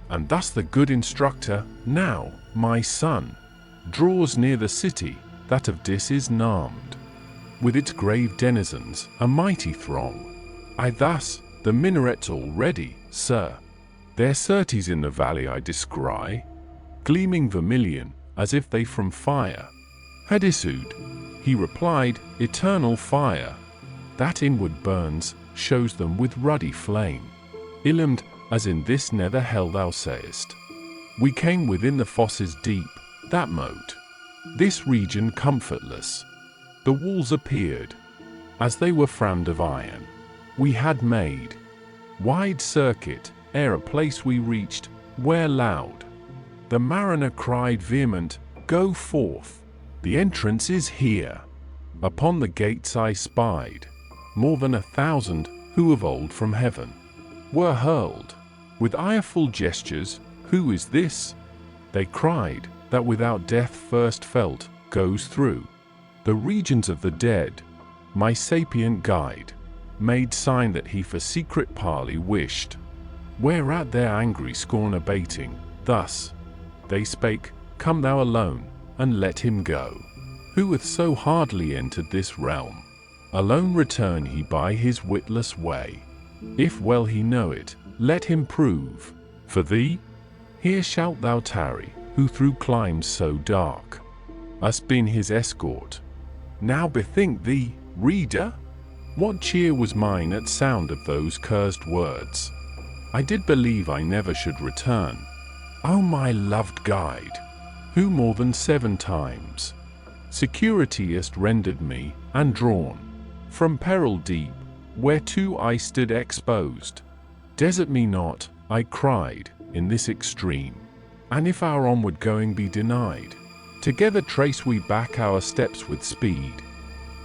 And thus the good instructor, now, my son, draws near the city, that of Dis is named, with its grave denizens, a mighty throng. I thus, the minarets already, sir, their certes in the valley I descry, gleaming vermilion, as if they from fire had issued. He replied, eternal fire, that inward burns, shows them with ruddy flame, illumined, as in this nether hell thou sayest. We came within the fosses deep, that moat, this region comfortless. The walls appeared, as they were frammed of iron. We had made wide circuit, ere a place we reached, where loud the mariner cried vehement, go forth, the entrance is here. Upon the gates I spied more than 1,000, who of old from heaven were hurled. With ireful gestures, who is this? They cried, that without death first felt, goes through the regions of the dead. My sapient guide made sign that he for secret parley wished, whereat their angry scorn abating, thus they spake, come thou alone, and let him go, who hath so hardly entered this realm. Alone return he by his witless way. If well he know it, let him prove. For thee, here shalt thou tarry, who through climes so dark hast been his escort. Now bethink thee, reader, what cheer was mine at sound of those cursed words. I did believe I never should return. O my loved guide, who more than 7 times security hast rendered me, and drawn from peril deep, whereto I stood exposed. Desert me not, I cried, in this extreme, and if our onward going be denied, together trace we back our steps with speed.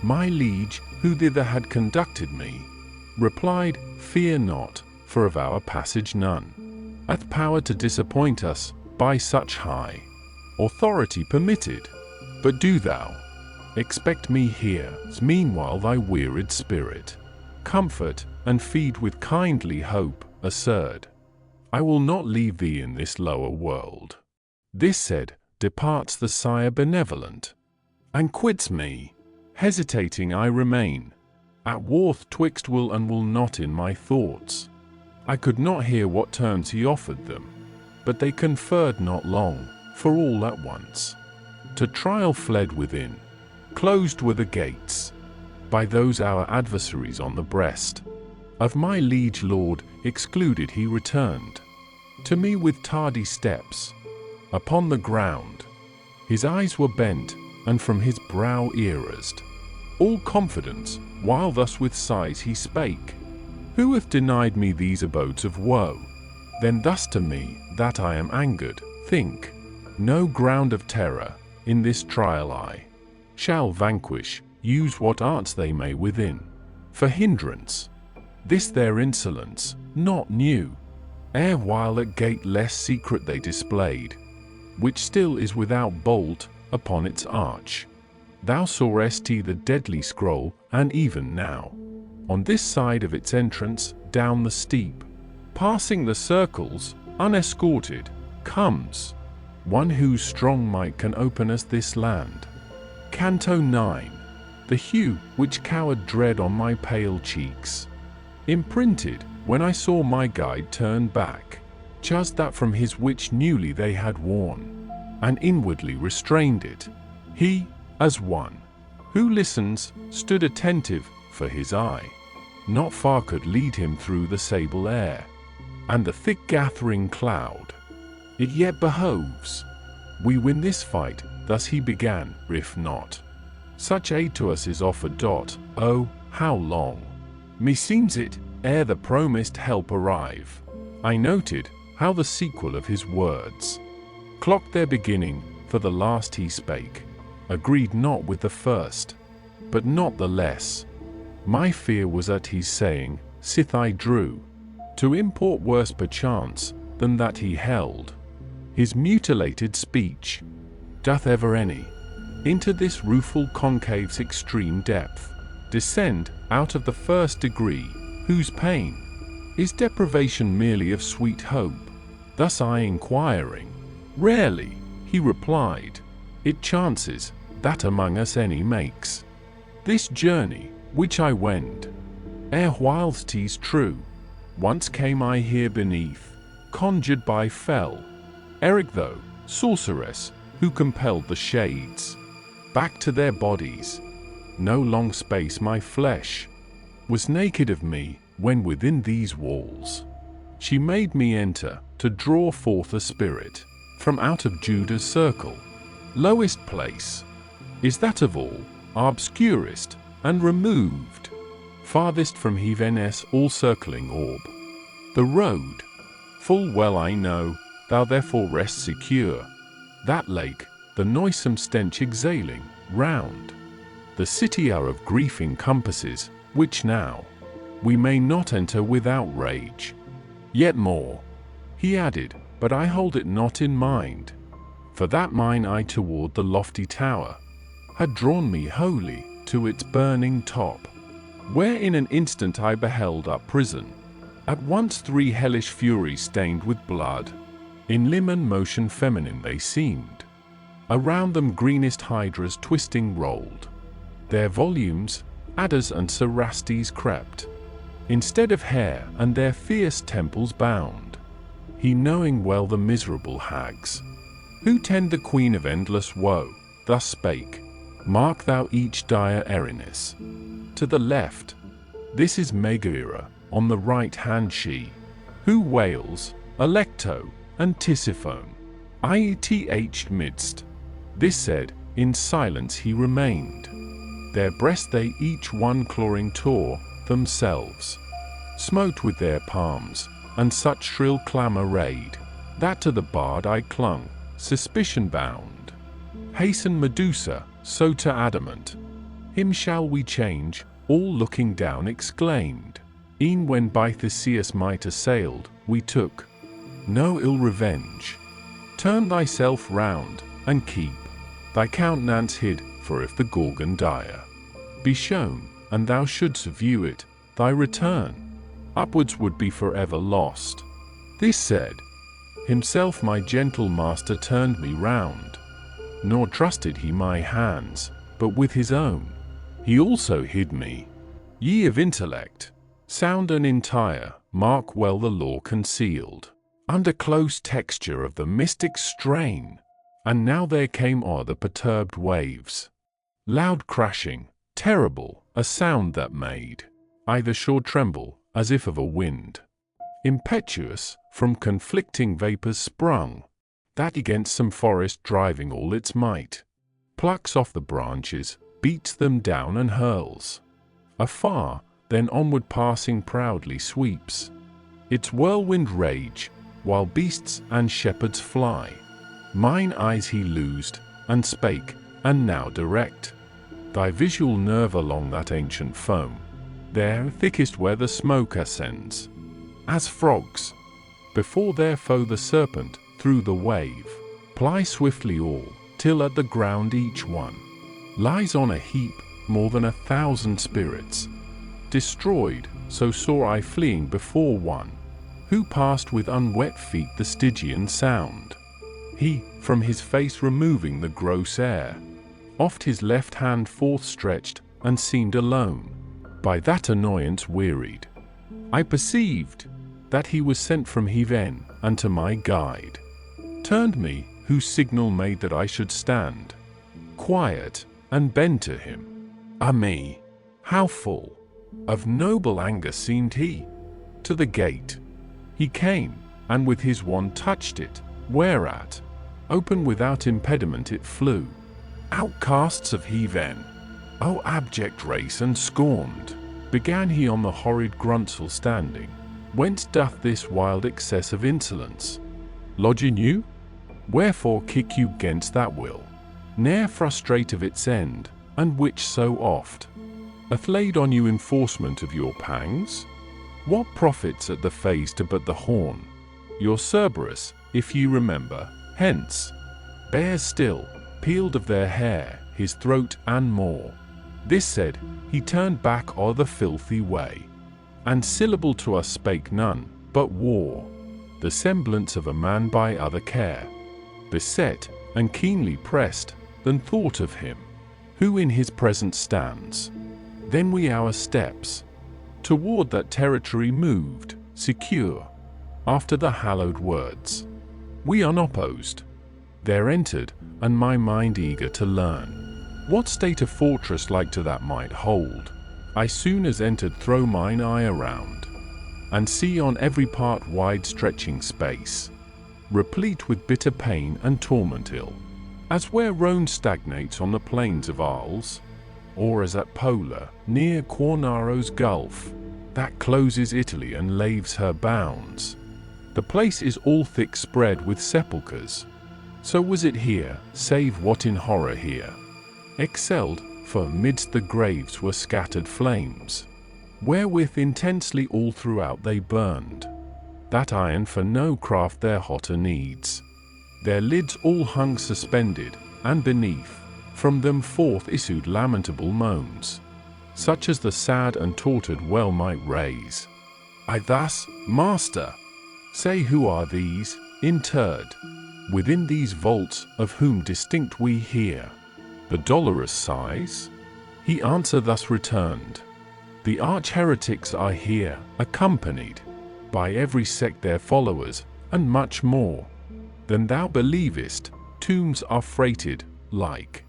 My liege, who thither had conducted me, replied, fear not, for of our passage none hath power to disappoint us by such high authority permitted. But do thou expect me here, meanwhile thy wearied spirit comfort, and feed with kindly hope, assert. I will not leave thee in this lower world. This said, departs the sire benevolent, and quits me. Hesitating I remain, at warth twixt will and will not in my thoughts. I could not hear what terms he offered them, but they conferred not long, for all at once to trial fled within. Closed were the gates by those our adversaries on the breast of my liege lord, excluded he returned to me with tardy steps. Upon the ground his eyes were bent, and from his brow erased all confidence, while thus with sighs he spake, who hath denied me these abodes of woe? Then thus to me, that I am angered, think, no ground of terror in this trial I shall vanquish, use what arts they may within for hindrance. This their insolence, not new, erewhile at gate less secret they displayed, which still is without bolt upon its arch. Thou sawest the deadly scroll, and even now, on this side of its entrance, down the steep, passing the circles, unescorted, comes one whose strong might can open us this land. Canto 9. The hue which cowered dread on my pale cheeks, imprinted, when I saw my guide turn back, just that from his which newly they had worn and inwardly restrained it. He, as one who listens, stood attentive, for his eye not far could lead him through the sable air and the thick gathering cloud. It yet behoves we win this fight, thus he began, if not such aid to us is offered. Oh, how long meseems it ere the promised help arrive. I noted how the sequel of his words clocked their beginning, for the last he spake agreed not with the first, but not the less. My fear was at his saying, sith I drew to import worse perchance than that he held. His mutilated speech doth ever any into this rueful concave's extreme depth descend out of the first degree, whose pain is deprivation merely of sweet hope. Thus I inquiring, rarely, he replied, it chances that among us any makes this journey which I wend, ere whilst 'tis true, once came I here beneath, conjured by fell Eric though, sorceress, who compelled the shades back to their bodies. No long space my flesh was naked of me, when within these walls she made me enter, to draw forth a spirit from out of Judah's circle. Lowest place is that of all, obscurest and removed, farthest from heaven's all-circling orb. The road, full well I know, thou therefore rest secure. That lake, the noisome stench exhaling round the city are of grief encompasses, which now we may not enter without rage. Yet more, he added, but I hold it not in mind, for that mine eye toward the lofty tower had drawn me wholly to its burning top, where in an instant I beheld uprisen at once three hellish furies stained with blood. In limb and motion feminine they seemed, around them greenest hydras twisting rolled, their volumes, adders and cerastes crept, instead of hair, and their fierce temples bound. He, knowing well the miserable hags who tend the queen of endless woe, thus spake, mark thou each dire Erinus. To the left, this is Megaera, on the right hand she, who wails, Alecto, and Tisiphone, ieth midst. This said, in silence he remained. Their breast they each one clawing tore, themselves smote with their palms, and such shrill clamour raid, that to the bard I clung, suspicion bound. Hasten Medusa, so to adamant. Him shall we change, all looking down exclaimed. E'en when by Theseus might assailed, we took no ill revenge. Turn thyself round, and keep thy countenance hid, for if the Gorgon dire be shown, and thou shouldst view it, thy return upwards would be forever lost. This said, himself my gentle master turned me round, nor trusted he my hands, but with his own he also hid me. Ye of intellect, sound and entire, mark well the law concealed under close texture of the mystic strain. And now there came o'er the perturbed waves, loud crashing, terrible, a sound that made either shore tremble, as if of a wind impetuous, from conflicting vapors sprung, that against some forest driving all its might, plucks off the branches, beats them down and hurls afar, then onward passing proudly sweeps its whirlwind rage, while beasts and shepherds fly. Mine eyes he loosed, and spake, and now direct thy visual nerve along that ancient foam, there thickest where the smoke ascends, as frogs before their foe the serpent, through the wave ply swiftly all, till at the ground each one lies on a heap, more than 1,000 spirits destroyed. So saw I fleeing before one who passed with unwet feet the Stygian sound. He, from his face removing the gross air, oft his left hand forth stretched, and seemed alone. By that annoyance wearied, I perceived that he was sent from heaven, and to my guide turned me, whose signal made that I should stand quiet and bend to him. Ah me, how full of noble anger seemed he! To the gate he came, and with his wand touched it, whereat, open without impediment it flew. Outcasts of heathen, O abject race and scorned, began he on the horrid gruntsel standing. Whence doth this wild excess of insolence lodge in you? Wherefore kick you 'gainst that will, ne'er frustrate of its end, and which so oft hath laid on you enforcement of your pangs? What profits at the face to but the horn? Your Cerberus, if ye remember, hence bears still, peeled of their hair, his throat and more. This said, he turned back o'er the filthy way, and syllable to us spake none, but wore the semblance of a man by other care beset, and keenly pressed, than thought of him who in his presence stands. Then we our steps toward that territory moved, secure, after the hallowed words. We unopposed there entered, and my mind eager to learn what state a fortress like to that might hold. I soon as entered throw mine eye around, and see on every part wide stretching space, replete with bitter pain and torment ill, as where Rhone stagnates on the plains of Arles, or as at Pola, near Quarnaro's Gulf, that closes Italy and laves her bounds. The place is all thick spread with sepulchres. So was it here, save what in horror here excelled, for midst the graves were scattered flames, wherewith intensely all throughout they burned, that iron for no craft their hotter needs. Their lids all hung suspended, and beneath, from them forth issued lamentable moans, such as the sad and tortured well might raise. I thus, Master, say who are these, interred within these vaults, of whom distinct we hear the dolorous sighs? He answer thus returned, the arch-heretics are here, accompanied by every sect their followers, and much more than thou believest. Tombs are freighted, like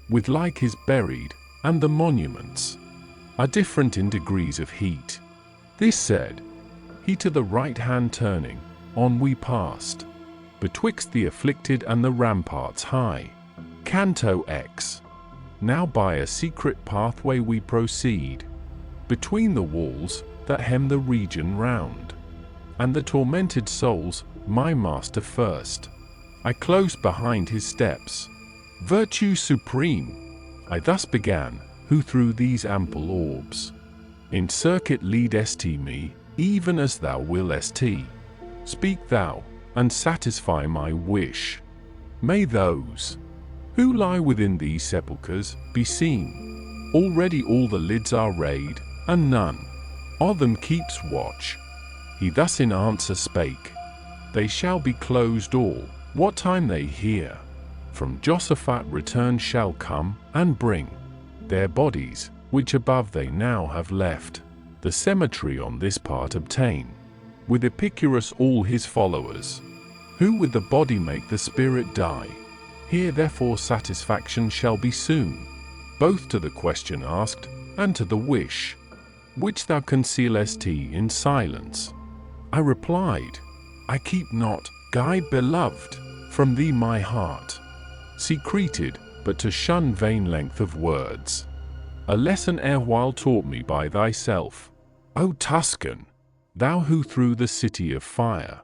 with like is buried, and the monuments are different in degrees of heat. This said, he to the right hand turning, on we passed, betwixt the afflicted and the ramparts high. Canto X. Now by a secret pathway we proceed, between the walls that hem the region round, and the tormented souls, my master first. I close behind his steps. Virtue supreme, I thus began, who through these ample orbs in circuit leadest me, even as thou willest. Speak thou, and satisfy my wish. May those who lie within these sepulchres be seen. Already all the lids are rayed, and none of them keeps watch. He thus in answer spake, they shall be closed all, what time they hear from Josaphat return shall come, and bring their bodies, which above they now have left, the cemetery on this part obtain, with Epicurus all his followers, who with the body make the spirit die. Here therefore satisfaction shall be soon, both to the question asked, and to the wish, which thou concealest in silence. I replied, I keep not, guide beloved, from thee my heart, secreted, but to shun vain length of words. A lesson erewhile taught me by thyself, O Tuscan, thou who through the city of fire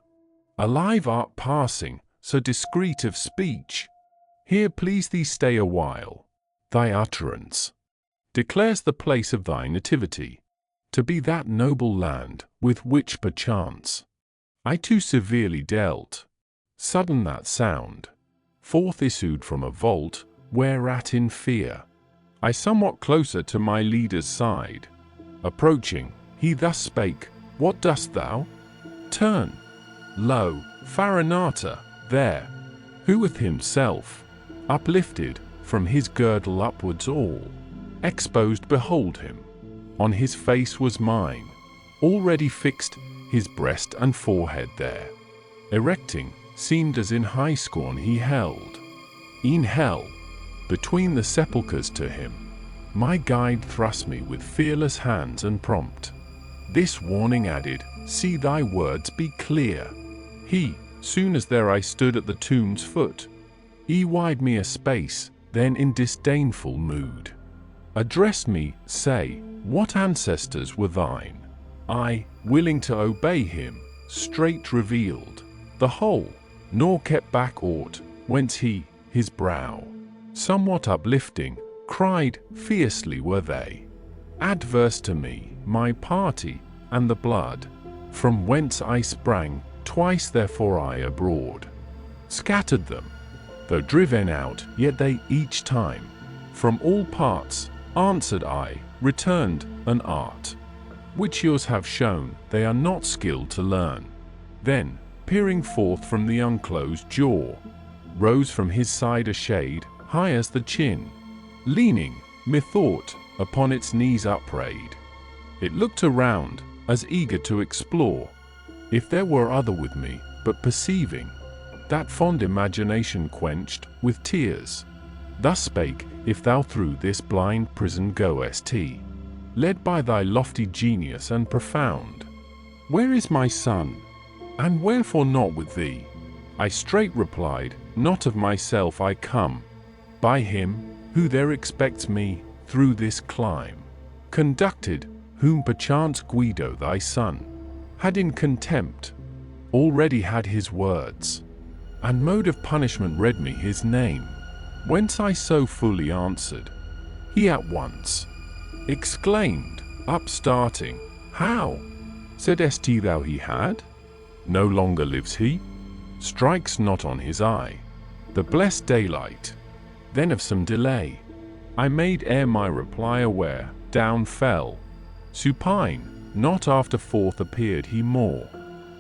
alive art passing, so discreet of speech. Here please thee stay a while. Thy utterance declares the place of thy nativity to be that noble land, with which perchance I too severely dealt. Sudden that sound forth issued from a vault, whereat in fear I somewhat closer to my leader's side approaching, he thus spake, what dost thou? Turn. Lo, Farinata, there, who with himself uplifted from his girdle upwards all exposed, behold him. On his face was mine, already fixed, his breast and forehead there, erecting seemed as in high scorn he held. In hell, between the sepulchres to him, my guide thrust me with fearless hands and prompt. This warning added, see thy words be clear. He, soon as there I stood at the tomb's foot, eyed me a space, then in disdainful mood addressed me, say, what ancestors were thine? I, willing to obey him, straight revealed the whole, nor kept back aught, whence he, his brow somewhat uplifting, cried, fiercely were they adverse to me, my party, and the blood, from whence I sprang, twice therefore I abroad scattered them, though driven out, yet they each time, from all parts, answered I, returned, an art, which yours have shown, they are not skilled to learn. Then, peering forth from the unclosed jaw, rose from his side a shade, high as the chin, leaning, methought, upon its knees upraised. It looked around, as eager to explore, if there were other with me, but perceiving that fond imagination quenched with tears, thus spake, if thou through this blind prison goest, led by thy lofty genius and profound, where is my son, and wherefore not with thee? I straight replied, not of myself I come, by him, who there expects me, through this clime, conducted, whom perchance Guido thy son had in contempt, already had his words, and mode of punishment read me his name, whence I so fully answered. He at once exclaimed, upstarting, how? Saidst thou he had? No longer lives he? Strikes not on his eye the blessed daylight. Then of some delay I made ere my reply aware, down fell, supine, not after forth appeared he more.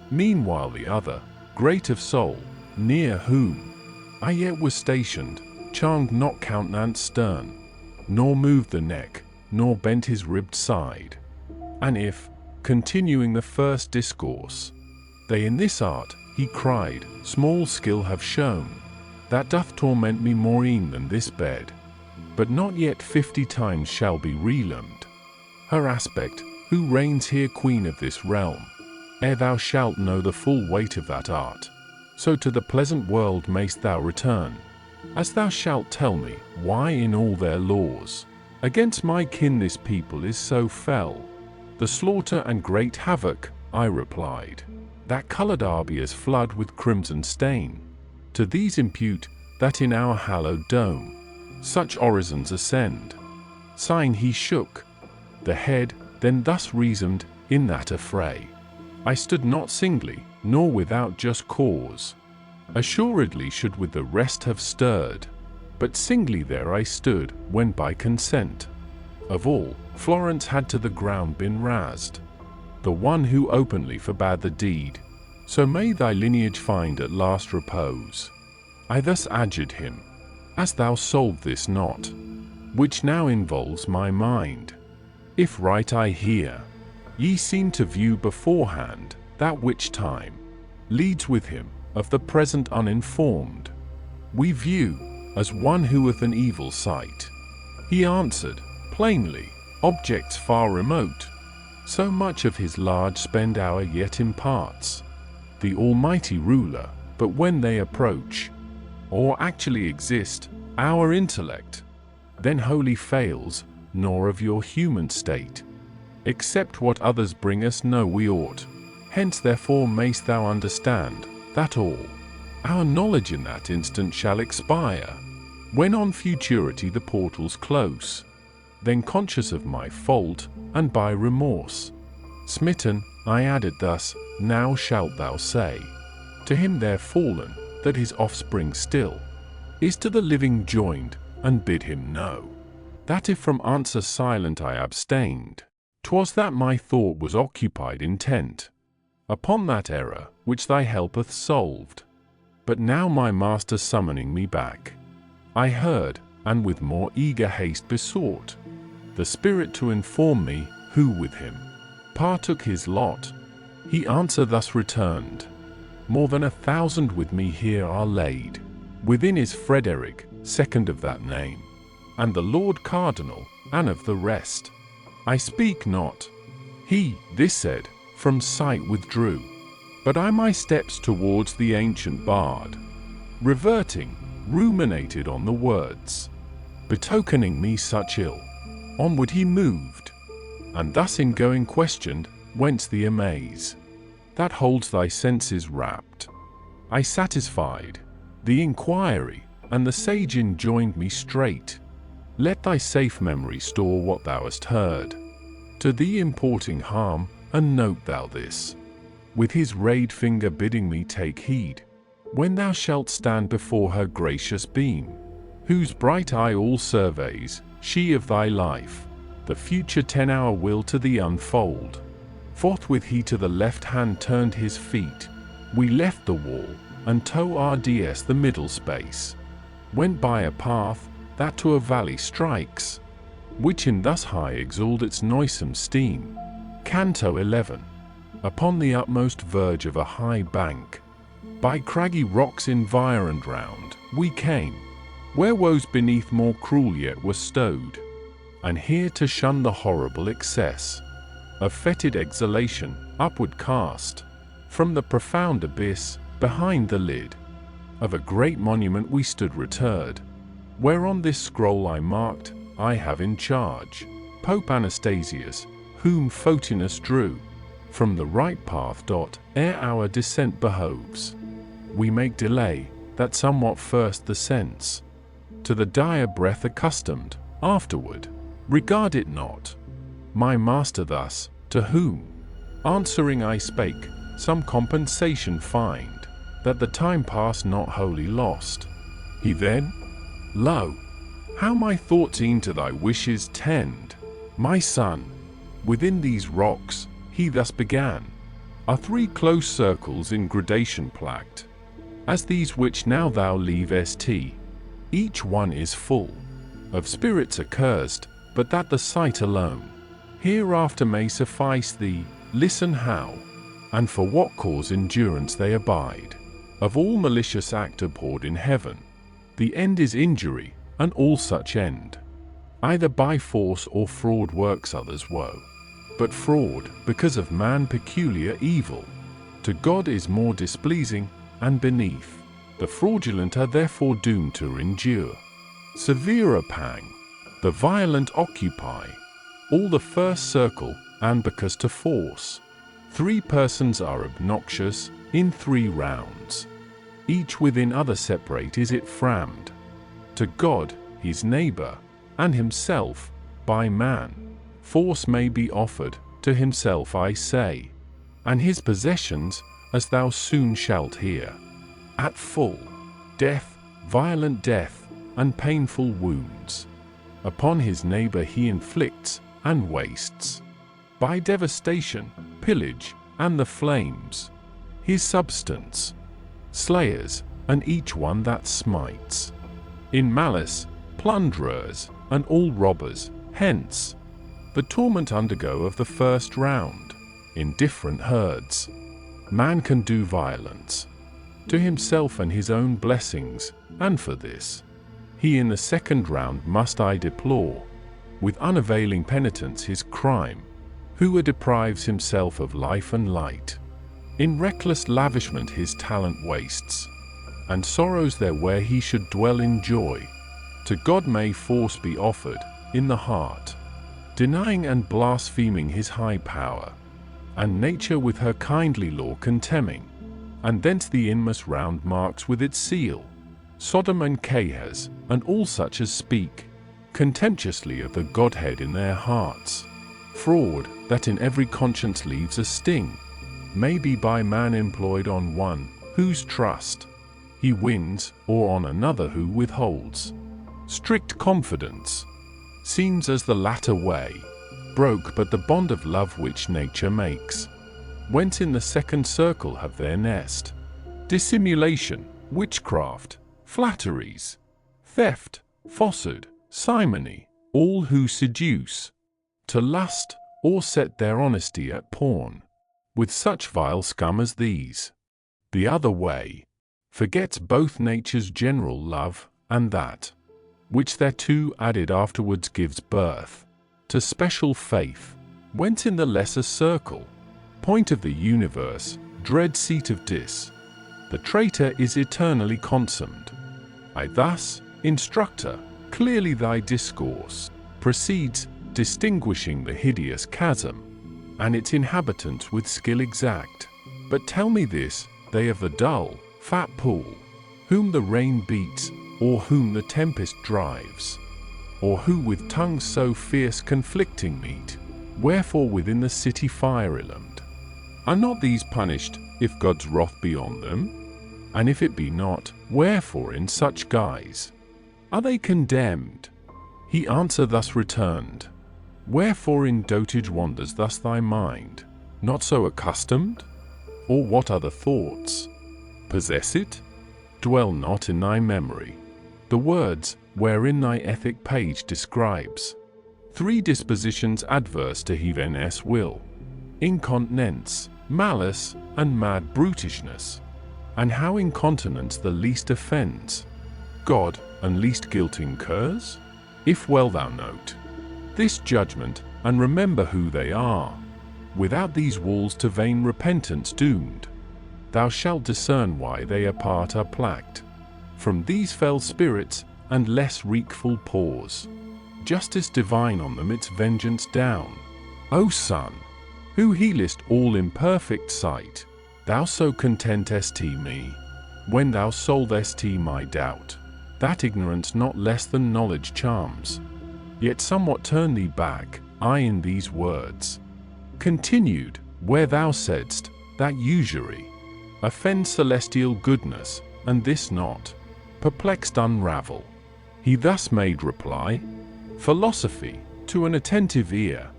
Meanwhile the other, great of soul, near whom I yet was stationed, charmed not countenance stern, nor moved the neck, nor bent his ribbed side. And if, continuing the first discourse, they in this art, he cried, small skill have shown, that doth torment me more e'en than this bed, but not yet 50 times shall be relimbed. Her aspect, who reigns here queen of this realm, ere thou shalt know the full weight of that art, so to the pleasant world mayst thou return, as thou shalt tell me, why in all their laws, against my kin this people is so fell. The slaughter and great havoc, I replied, that coloured Arbia's flood with crimson stain, to these impute, that in our hallowed dome, such orisons ascend. Sighing he shook the head, then thus reasoned, in that affray I stood not singly, nor without just cause, assuredly should with the rest have stirred, but singly there I stood, when by consent of all, Florence had to the ground been razed, the one who openly forbade the deed, so may thy lineage find at last repose. I thus adjured him, as thou solve this knot, which now involves my mind. If right I hear, ye seem to view beforehand that which time leads with him, of the present uninformed. We view, as one who hath an evil sight. He answered, plainly, objects far remote, so much of his large spend hour yet imparts the almighty ruler, but when they approach, or actually exist, our intellect, then wholly fails, nor of your human state, except what others bring us know we ought. Hence therefore mayst thou understand, that all our knowledge in that instant shall expire, when on futurity the portals close. Then conscious of my fault, and by remorse smitten, I added thus, now shalt thou say, to him there fallen, that his offspring still is to the living joined, and bid him know, that if from answer silent I abstained, 'twas that my thought was occupied intent upon that error which thy help hath solved. But now my master summoning me back, I heard, and with more eager haste besought the spirit to inform me, who with him partook his lot. He answer thus returned, more than 1,000 with me here are laid. Within is Frederick, second of that name, and the Lord Cardinal, and of the rest I speak not. He, this said, from sight withdrew, but I my steps towards the ancient bard, reverting, ruminated on the words, betokening me such ill. Onward he moved, and thus in going questioned, whence the amaze that holds thy senses rapt. I satisfied the inquiry, and the sage enjoined me straight, let thy safe memory store what thou hast heard, to thee importing harm, and note thou this, with his rayed finger bidding me take heed, when thou shalt stand before her gracious beam, whose bright eye all surveys, she of thy life, the future 10-hour will to thee unfold. Forthwith he to the left hand turned his feet, we left the wall, and to RDS the middle space, went by a path that to a valley strikes, which in thus high exhaled its noisome steam. Canto 11. Upon the utmost verge of a high bank, by craggy rocks environed round, we came, where woes beneath more cruel yet were stowed, and here to shun the horrible excess of fetid exhalation, upward cast, from the profound abyss, behind the lid of a great monument we stood reterred, whereon this scroll I marked, I have in charge Pope Anastasius, whom Photinus drew from the right path. Ere our descent behoves, we make delay, that somewhat first the sense to the dire breath accustomed, afterward regard it not. My master thus, to whom answering I spake, some compensation find, that the time pass not wholly lost. He then, lo, how my thoughts e'en to thy wishes tend, my son. Within these rocks, he thus began, are 3 close circles in gradation placked, as these which now thou leavest. Each one is full of spirits accursed, but that the sight alone hereafter may suffice thee. Listen how, and for what cause endurance they abide. Of all malicious act abhorred in heaven, the end is injury, and all such end, either by force or fraud works others woe. But fraud, because of man peculiar evil, to God is more displeasing, and beneath the fraudulent are therefore doomed to endure severer pang. The violent occupy all the first circle, and because to force 3 persons are obnoxious, in 3 rounds, each within other separate is it frammed, to God, his neighbor, and himself, by man, force may be offered, to himself I say, and his possessions, as thou soon shalt hear, at full death, violent death, and painful wounds, upon his neighbor he inflicts, and wastes, by devastation, pillage, and the flames, his substance, slayers, and each one that smites, in malice, plunderers, and all robbers. Hence the torment undergo of the first round, in different herds. Man can do violence to himself and his own blessings, and for this he in the second round must I deplore, with unavailing penitence his crime, who deprives himself of life and light, in reckless lavishment his talent wastes, and sorrows there where he should dwell in joy. To God may force be offered, in the heart, denying and blaspheming his high power, and nature with her kindly law contemning, and thence the inmost round marks with its seal, Sodom and Cahaz, and all such as speak contemptuously of the Godhead in their hearts. Fraud, that in every conscience leaves a sting, may be by man employed on one whose trust he wins, or on another who withholds. Strict confidence seems as the latter way, broke but the bond of love which nature makes, whence in the second circle have their nest dissimulation, witchcraft, flatteries, theft, falsehood, simony, all who seduce to lust, or set their honesty at pawn, with such vile scum as these. The other way forgets both nature's general love and that which thereto added afterwards gives birth to special faith, whence in the lesser circle, point of the universe, dread seat of dis, the traitor is eternally consumed. I thus, instructor, clearly thy discourse proceeds, distinguishing the hideous chasm and its inhabitants with skill exact. But tell me this, they of the dull, fat pool, whom the rain beats, or whom the tempest drives, or who with tongues so fierce conflicting meet, wherefore within the city fire-illumed, are not these punished, if God's wrath be on them? And if it be not, wherefore in such guise are they condemned? He answer thus returned, wherefore in dotage wanders thus thy mind, not so accustomed? Or what other thoughts possess it? Dwell not in thy memory the words wherein thy ethic page describes 3 dispositions adverse to heaven's will: incontinence, malice, and mad brutishness, and how incontinence the least offends God, and least guilt incurs? If well thou note this judgment, and remember who they are, without these walls to vain repentance doomed, thou shalt discern why they apart are plagued from these fell spirits, and less wreakful paws. Justice divine on them its vengeance down. O Son, who healest all imperfect sight, thou so contentest me, when thou solvest my doubt, that ignorance not less than knowledge charms, yet somewhat turn thee back, I in these words continued, where thou saidst, that usury offends celestial goodness, and this not perplexed unravel. He thus made reply, philosophy, to an attentive ear,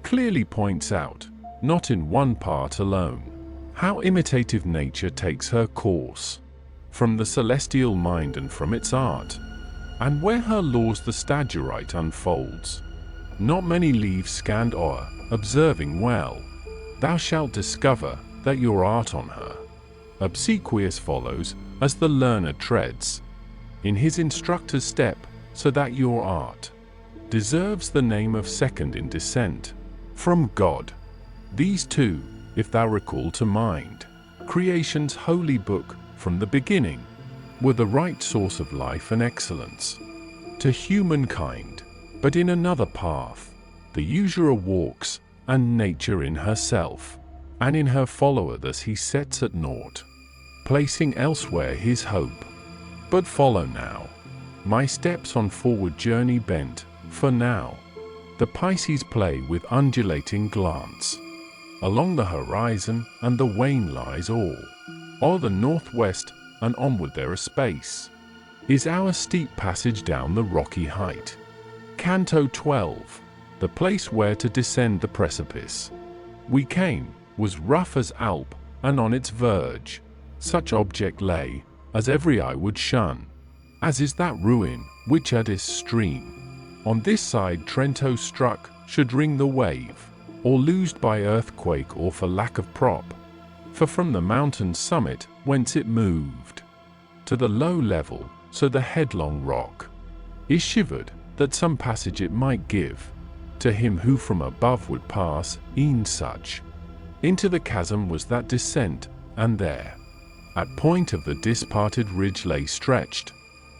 clearly points out, not in one part alone, how imitative nature takes her course from the celestial mind and from its art, and where her laws the stagirite unfolds, not many leaves scanned o'er, observing well, thou shalt discover that your art on her obsequious follows, as the learner treads in his instructor's step, so that your art deserves the name of second in descent from God. These two, if thou recall to mind, creation's holy book from the beginning, were the right source of life and excellence to humankind, but in another path the usurer walks, and nature in herself, and in her follower thus he sets at naught, placing elsewhere his hope. But follow now my steps on forward journey bent, for now the Pisces play with undulating glance along the horizon, and the wane lies all o'er the northwest, and onward there a space is our steep passage down the rocky height. Canto 12, the place where to descend the precipice we came was rough as Alp, and on its verge such object lay as every eye would shun, as is that ruin which at its stream on this side Trento struck should ring the wave, or loosed by earthquake or for lack of prop. For from the mountain summit whence it moved to the low level, so the headlong rock is shivered, that some passage it might give to him who from above would pass, e'en such into the chasm was that descent, and there at point of the disparted ridge lay stretched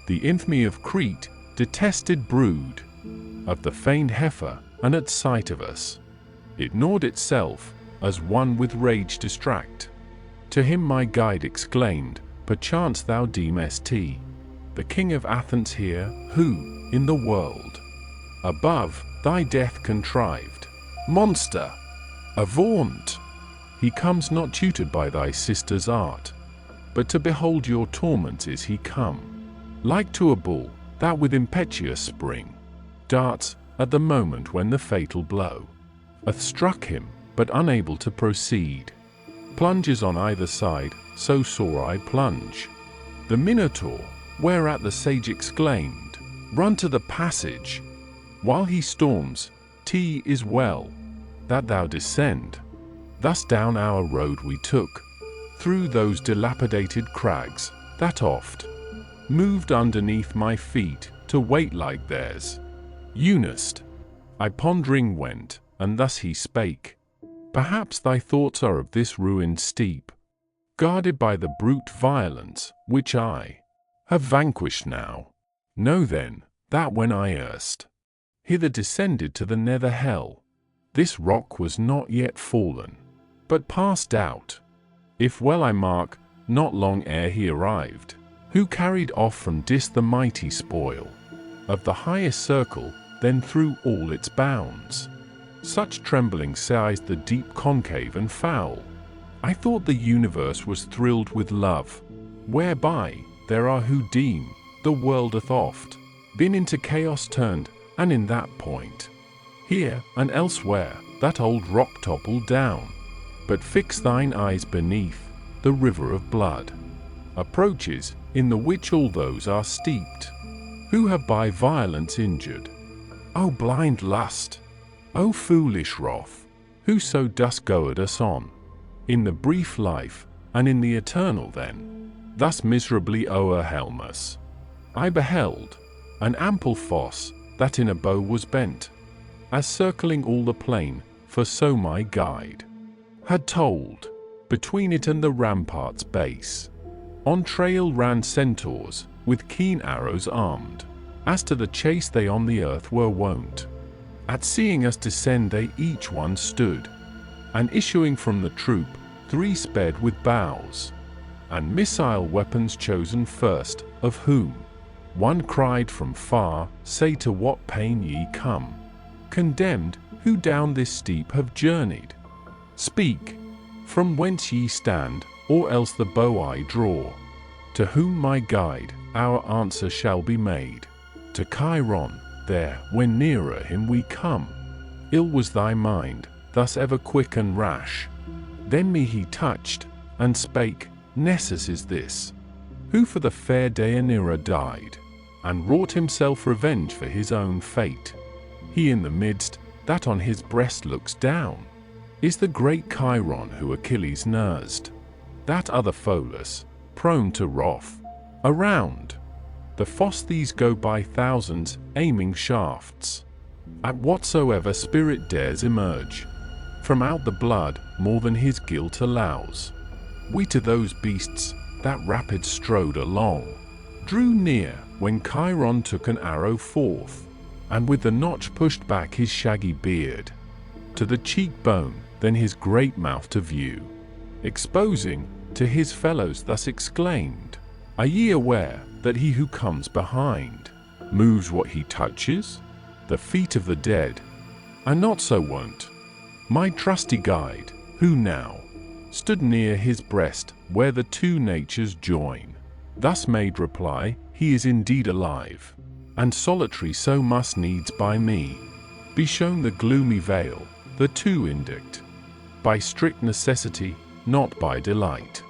the infamy of Crete, detested brood of the feigned heifer, and at sight of us it gnawed itself, as one with rage distract. To him my guide exclaimed, perchance thou deemest the king of Athens here, who, in the world above, thy death contrived. Monster! Avaunt! He comes not tutored by thy sister's art, but to behold your torments is he come. Like to a bull, that with impetuous spring darts, at the moment when the fatal blow hath struck him, but unable to proceed, plunges on either side, so saw I plunge the Minotaur, whereat the sage exclaimed, run to the passage, while he storms, 'Tis well that thou descend. Thus down our road we took, through those dilapidated crags, that oft moved underneath my feet to wait like theirs. Eunice, I pondering went, and thus he spake. Perhaps thy thoughts are of this ruined steep, guarded by the brute violence, which I have vanquished now. Know then, that when I erst hither descended to the nether hell, this rock was not yet fallen, but passed out, if well I mark, not long ere he arrived, who carried off from dis the mighty spoil of the highest circle, then through all its bounds. Such trembling sighs the deep concave and foul. I thought the universe was thrilled with love, whereby there are who deem the world hath oft been into chaos turned, and in that point, here and elsewhere, that old rock toppled down. But fix thine eyes beneath the river of blood approaches, in the which all those are steeped who have by violence injured. O blind lust! O foolish wrath! Who so dost goad us on in the brief life, and in the eternal then, thus miserably o'erwhelm us? I beheld an ample fosse that in a bow was bent, as circling all the plain, for so my guide had told. Between it and the rampart's base, on trail ran centaurs, with keen arrows armed, as to the chase they on the earth were wont. At seeing us descend they each one stood, and issuing from the troop, 3 sped with bows and missile weapons chosen first, of whom one cried from far, Say to what pain ye come, condemned, who down this steep have journeyed. Speak, from whence ye stand, or else the bow I draw. To whom my guide, our answer shall be made. To Chiron, there, when nearer him we come. Ill was thy mind, thus ever quick and rash. Then me he touched, and spake, Nessus is this, who for the fair Deianira died, and wrought himself revenge for his own fate. He in the midst, that on his breast looks down, is the great Chiron who Achilles nursed. That other Pholus, prone to wrath, around the fosse these go by thousands, aiming shafts at whatsoever spirit dares emerge from out the blood, more than his guilt allows. We to those beasts that rapid strode along drew near, when Chiron took an arrow forth, and with the notch pushed back his shaggy beard to the cheekbone, then his great mouth to view, exposing to his fellows thus exclaimed, Are ye aware that he who comes behind moves what he touches? The feet of the dead are not so wont. My trusty guide, who now stood near his breast, where the 2 natures join, thus made reply, He is indeed alive, and solitary, so must needs by me be shown the gloomy veil, the 2 indict, by strict necessity, not by delight.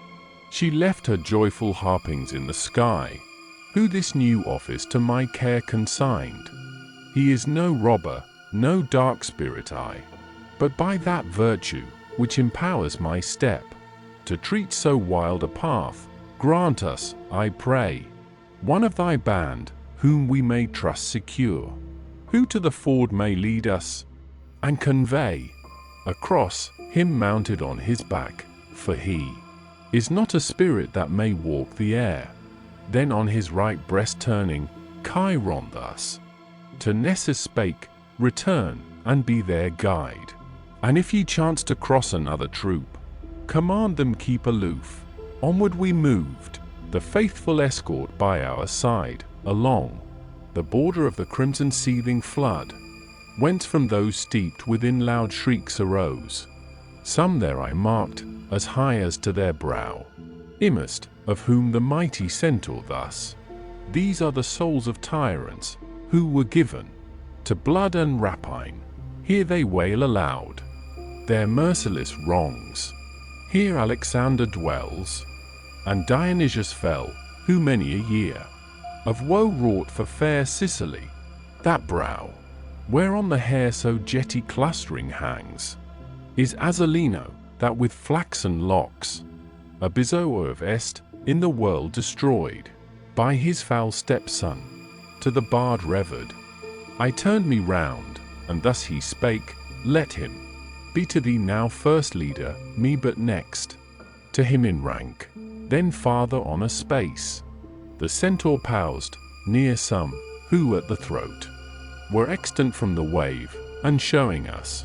She left her joyful harpings in the sky, who this new office to my care consigned. He is no robber, no dark spirit I, but by that virtue which empowers my step to treat so wild a path, grant us, I pray, one of thy band, whom we may trust secure, who to the ford may lead us, and convey across him mounted on his back, for he is not a spirit that may walk the air. Then on his right breast turning, Chiron thus to Nessus spake, Return, and be their guide. And if ye chance to cross another troop, command them keep aloof. Onward we moved, the faithful escort by our side, along the border of the crimson seething flood, whence from those steeped within loud shrieks arose. Some there I marked, as high as to their brow, immersed, of whom the mighty centaur thus, These are the souls of tyrants, who were given to blood and rapine. Here they wail aloud their merciless wrongs. Here Alexander dwells, and Dionysius fell, who many a year of woe wrought for fair Sicily. That brow, whereon the hair so jetty clustering hangs, is Azzolino, that with flaxen locks a bezoar of est, in the world destroyed, by his foul stepson, to the bard revered. I turned me round, and thus he spake, let him be to thee now first leader, me but next to him in rank, then farther on a space. The centaur paused, near some, who at the throat were extant from the wave, and showing us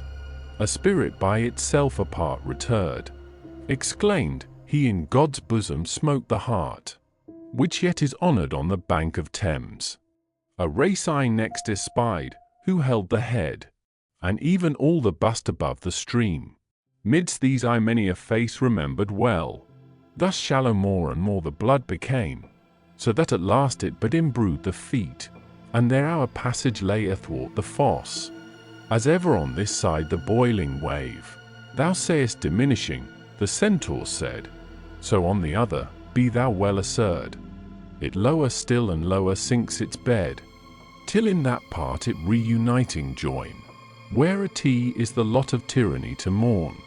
a spirit by itself apart returred, exclaimed, he in God's bosom smote the heart, which yet is honoured on the bank of Thames. A race I next espied, who held the head, and even all the bust above the stream. Midst these I many a face remembered well. Thus shallow more and more the blood became, so that at last it but imbrued the feet, and there our passage lay athwart the fosse. As ever on this side the boiling wave, thou sayest diminishing, the centaur said, so on the other, be thou well assured. It lower still and lower sinks its bed, till in that part it reuniting join, where a T is the lot of tyranny to mourn.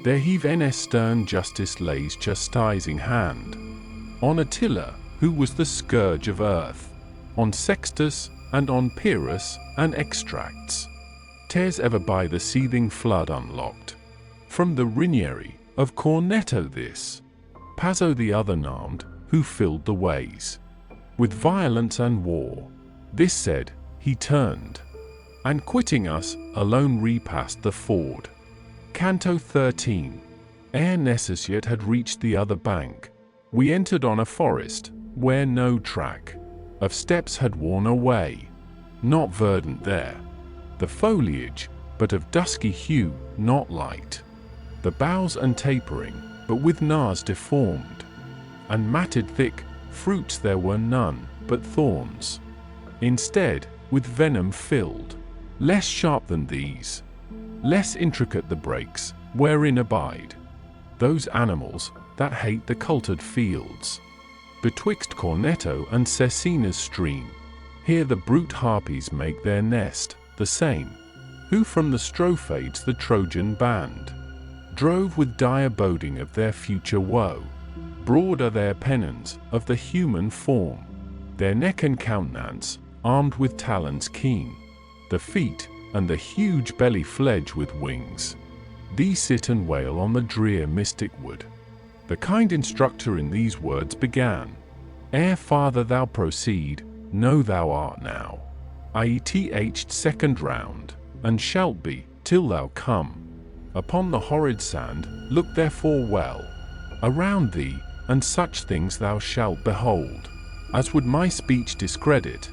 There heave NS stern justice lays chastising hand on Attila, who was the scourge of earth, on Sextus, and on Pyrrhus, and extracts tears ever by the seething flood unlocked. From the Rinieri of Cornetto this, Pazzo the other named, who filled the ways with violence and war. This said, he turned, and quitting us, alone repassed the ford. Canto 13. Ere Nessus yet had reached the other bank, we entered on a forest, where no track of steps had worn away. Not verdant there, the foliage, but of dusky hue, not light. The boughs and tapering, but with knarrs deformed, and matted thick, fruits there were none, but thorns. Instead, with venom filled, less sharp than these, less intricate the breaks, wherein abide those animals that hate the cultured fields. Betwixt Cornetto and Cecina's stream, here the brute harpies make their nest, the same, who from the Strophades the Trojan band drove with dire boding of their future woe. Broad are their pennons of the human form, their neck and countenance armed with talons keen, the feet and the huge belly fledge with wings. These sit and wail on the drear mystic wood. The kind instructor in these words began, ere farther thou proceed, know thou art now IETH second round, and shalt be, till thou come upon the horrid sand. Look therefore well around thee, and such things thou shalt behold as would my speech discredit.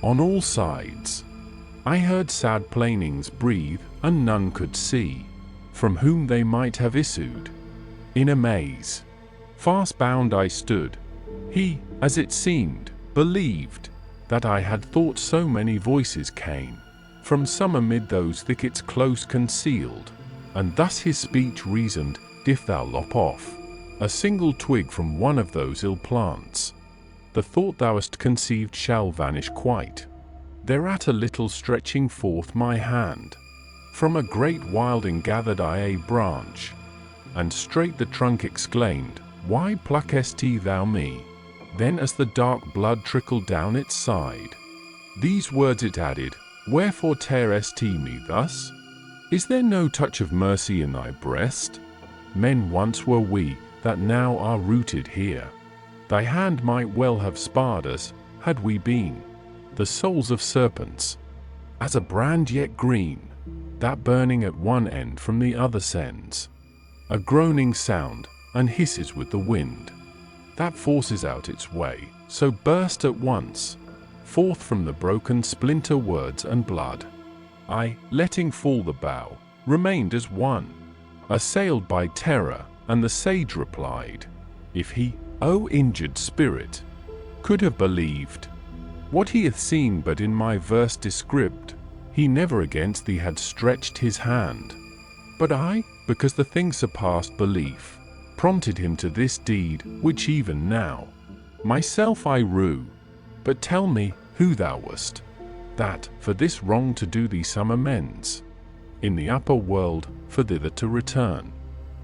On all sides I heard sad plainings breathe, and none could see from whom they might have issued. In a maze fast bound I stood. He, as it seemed, believed that I had thought so many voices came from some amid those thickets close concealed, and thus his speech reasoned, if thou lop off a single twig from one of those ill plants, the thought thou hast conceived shall vanish quite. Thereat a little stretching forth my hand, from a great wilding gathered I a branch, and straight the trunk exclaimed, why pluckest thou me? Then as the dark blood trickled down its side, these words it added, wherefore tearest me thus? Is there no touch of mercy in thy breast? Men once were we, that now are rooted here. Thy hand might well have sparred us, had we been the souls of serpents, as a brand yet green, that burning at one end from the other sends a groaning sound, and hisses with the wind, that forces out its way, so burst at once forth from the broken splinter words and blood. I, letting fall the bough, remained as one, assailed by terror, and the sage replied, if he, O injured spirit, could have believed what he hath seen but in my verse described, he never against thee had stretched his hand. But I, because the thing surpassed belief, prompted him to this deed, which even now myself I rue. But tell me who thou wast, that, for this wrong to do thee some amends, in the upper world, for thither to return,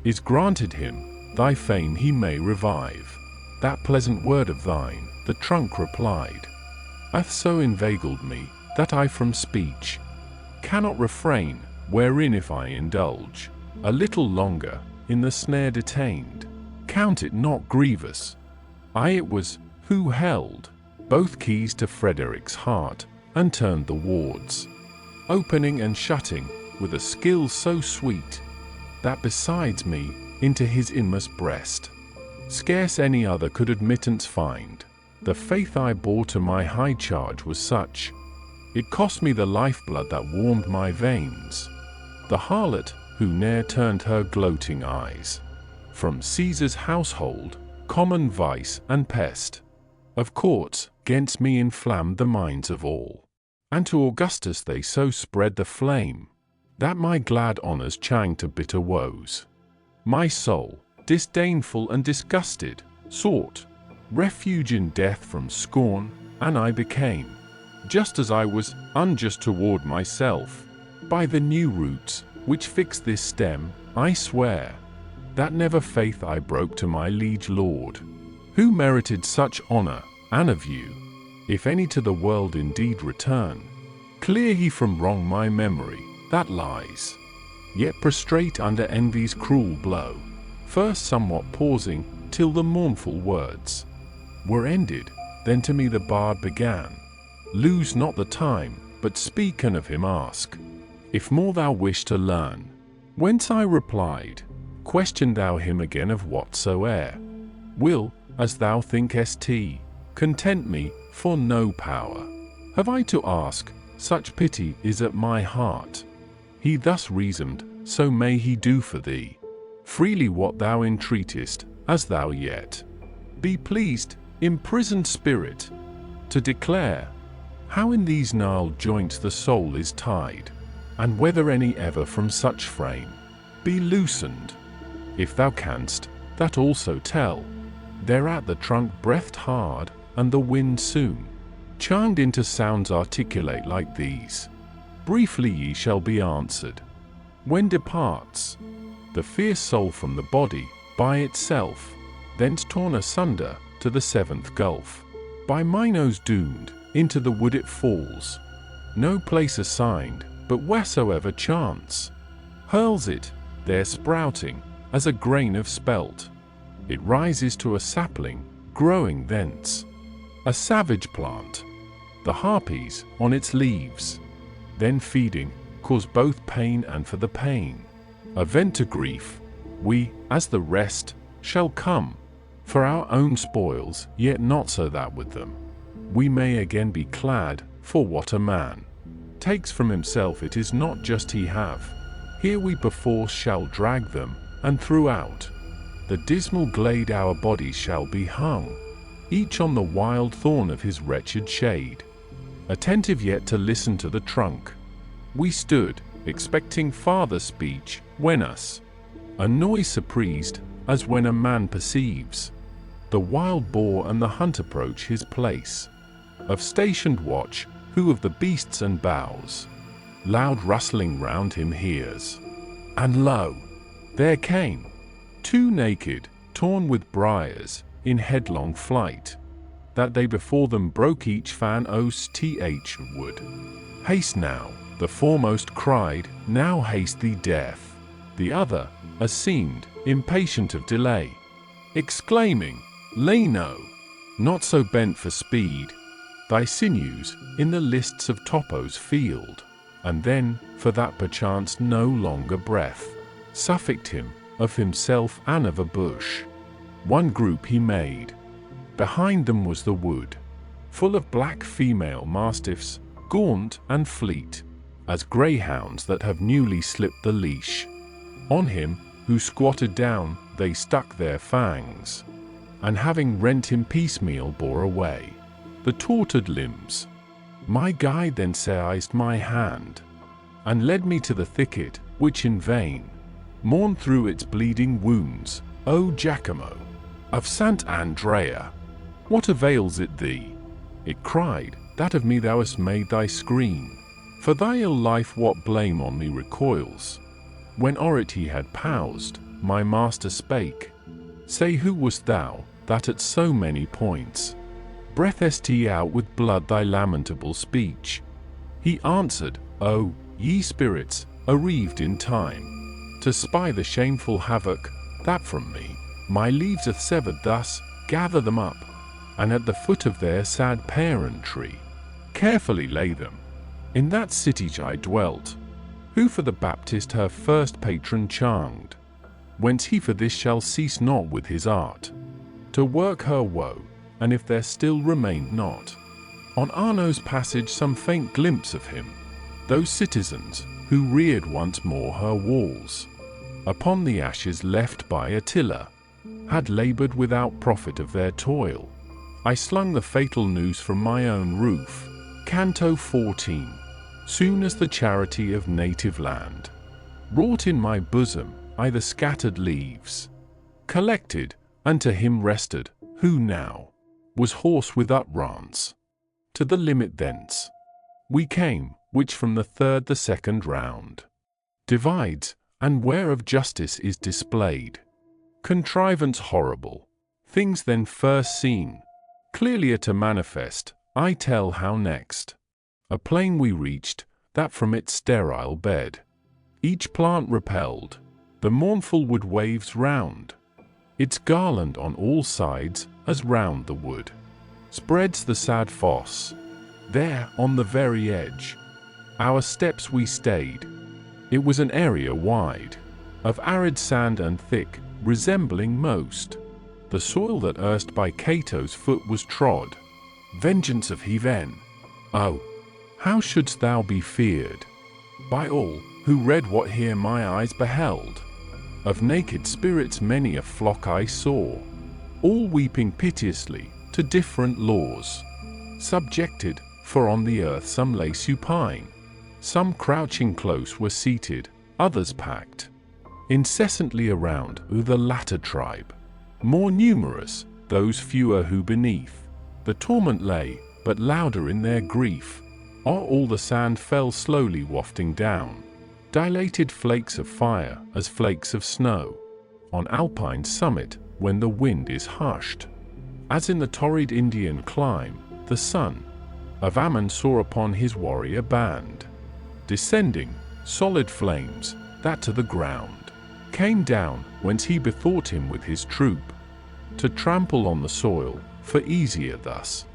is granted him, thy fame he may revive. That pleasant word of thine, the trunk replied, hath so inveigled me, that I from speech cannot refrain, wherein if I indulge a little longer, in the snare detained, count it not grievous. I it was, who held both keys to Frederick's heart, and turned the wards, opening and shutting, with a skill so sweet, that besides me, into his inmost breast, scarce any other could admittance find. The faith I bore to my high charge was such, it cost me the lifeblood that warmed my veins. The harlot, who ne'er turned her gloating eyes from Caesar's household, common vice and pest, of courts, 'gainst me inflamed the minds of all, and to Augustus they so spread the flame, that my glad honors changed to bitter woes. My soul, disdainful and disgusted, sought refuge in death from scorn, and I became, just as I was, unjust toward myself. By the new roots, which fix this stem, I swear, that never faith I broke to my liege lord, who merited such honor, and of you, if any to the world indeed return, clear he from wrong my memory, that lies yet prostrate under envy's cruel blow. First somewhat pausing, till the mournful words were ended, then to me the bard began, lose not the time, but speak and of him ask, if more thou wish to learn. Whence I replied, question thou him again of whatsoe'er will, as thou thinkest. Content me, for no power have I to ask, such pity is at my heart. He thus reasoned, so may he do for thee freely what thou entreatest, as thou yet be pleased, imprisoned spirit, to declare how in these gnarled joints the soul is tied, and whether any ever from such frame be loosened. If thou canst, that also tell. Thereat the trunk breathed hard, and the wind soon chimed into sounds articulate like these. Briefly ye shall be answered. When departs the fierce soul from the body, by itself, thence torn asunder to the seventh gulf, by Minos doomed, into the wood it falls, no place assigned, but wheresoever chance hurls it, there sprouting, as a grain of spelt, it rises to a sapling, growing thence a savage plant. The harpies, on its leaves, then feeding, cause both pain, and for the pain, a vent to grief, we, as the rest, shall come for our own spoils, yet not so that with them we may again be clad, for what a man takes from himself it is not just he have. Here we perforce shall drag them, and throughout the dismal glade our bodies shall be hung, each on the wild thorn of his wretched shade. Attentive yet to listen to the trunk, we stood, expecting farther speech, when us a noise surprised, as when a man perceives the wild boar and the hunt approach his place of stationed watch, who of the beasts and boughs loud rustling round him hears. And lo, there came two naked, torn with briars, in headlong flight, that they before them broke each fan th would. Haste now, the foremost cried, now haste thee death. The other, as seemed, impatient of delay, exclaiming, lay no, not so bent for speed, thy sinews in the lists of Topo's field, and then, for that perchance no longer breath sufficed him, of himself and of a bush. One group he made. Behind them was the wood, full of black female mastiffs, gaunt and fleet, as greyhounds that have newly slipped the leash. On him, who squatted down, they stuck their fangs, and having rent him piecemeal bore away the tortured limbs. My guide then seized my hand, and led me to the thicket, which in vain mourned through its bleeding wounds. O Giacomo of Sant' Andrea, what avails it thee? It cried, that of me thou hast made thy screen. For thy ill life what blame on me recoils? When o'er it he had paused, my master spake, Say who wast thou, that at so many points breathest out with blood thy lamentable speech? He answered, O, ye spirits, arrived in time, to spy the shameful havoc, that from me my leaves hath severed thus, gather them up, and at the foot of their sad parent tree carefully lay them. In that city I dwelt, who for the Baptist her first patron charmed, whence he for this shall cease not with his art, to work her woe, and if there still remained not on Arno's passage some faint glimpse of him, those citizens who reared once more her walls, upon the ashes left by Attila, had laboured without profit of their toil, I slung the fatal noose from my own roof. Canto 14. Soon as the charity of native land wrought in my bosom, I the scattered leaves collected, and to him rested, who now was hoarse with uprants. To the limit thence we came, which from the third the second round divides, and whereof justice is displayed. Contrivance horrible, things then first seen, clearlier to manifest, I tell how next. A plain we reached, that from its sterile bed each plant repelled the mournful wood waves round, its garland on all sides, as round the wood spreads the sad fosse. There, on the very edge, our steps we stayed. It was an area wide, of arid sand and thick, resembling most the soil that erst by Cato's foot was trod. Vengeance of heathen! Oh, how shouldst thou be feared by all who read what here my eyes beheld? Of naked spirits many a flock I saw, all weeping piteously to different laws, subjected, for on the earth some lay supine, some crouching close were seated, others packed incessantly around the latter tribe, more numerous, those fewer who beneath the torment lay, but louder in their grief. O'er all the sand fell slowly wafting down dilated flakes of fire as flakes of snow on alpine summit when the wind is hushed. As in the torrid Indian clime, the son of Ammon saw upon his warrior band descending solid flames, that to the ground came down, whence he bethought him with his troop to trample on the soil, for easier thus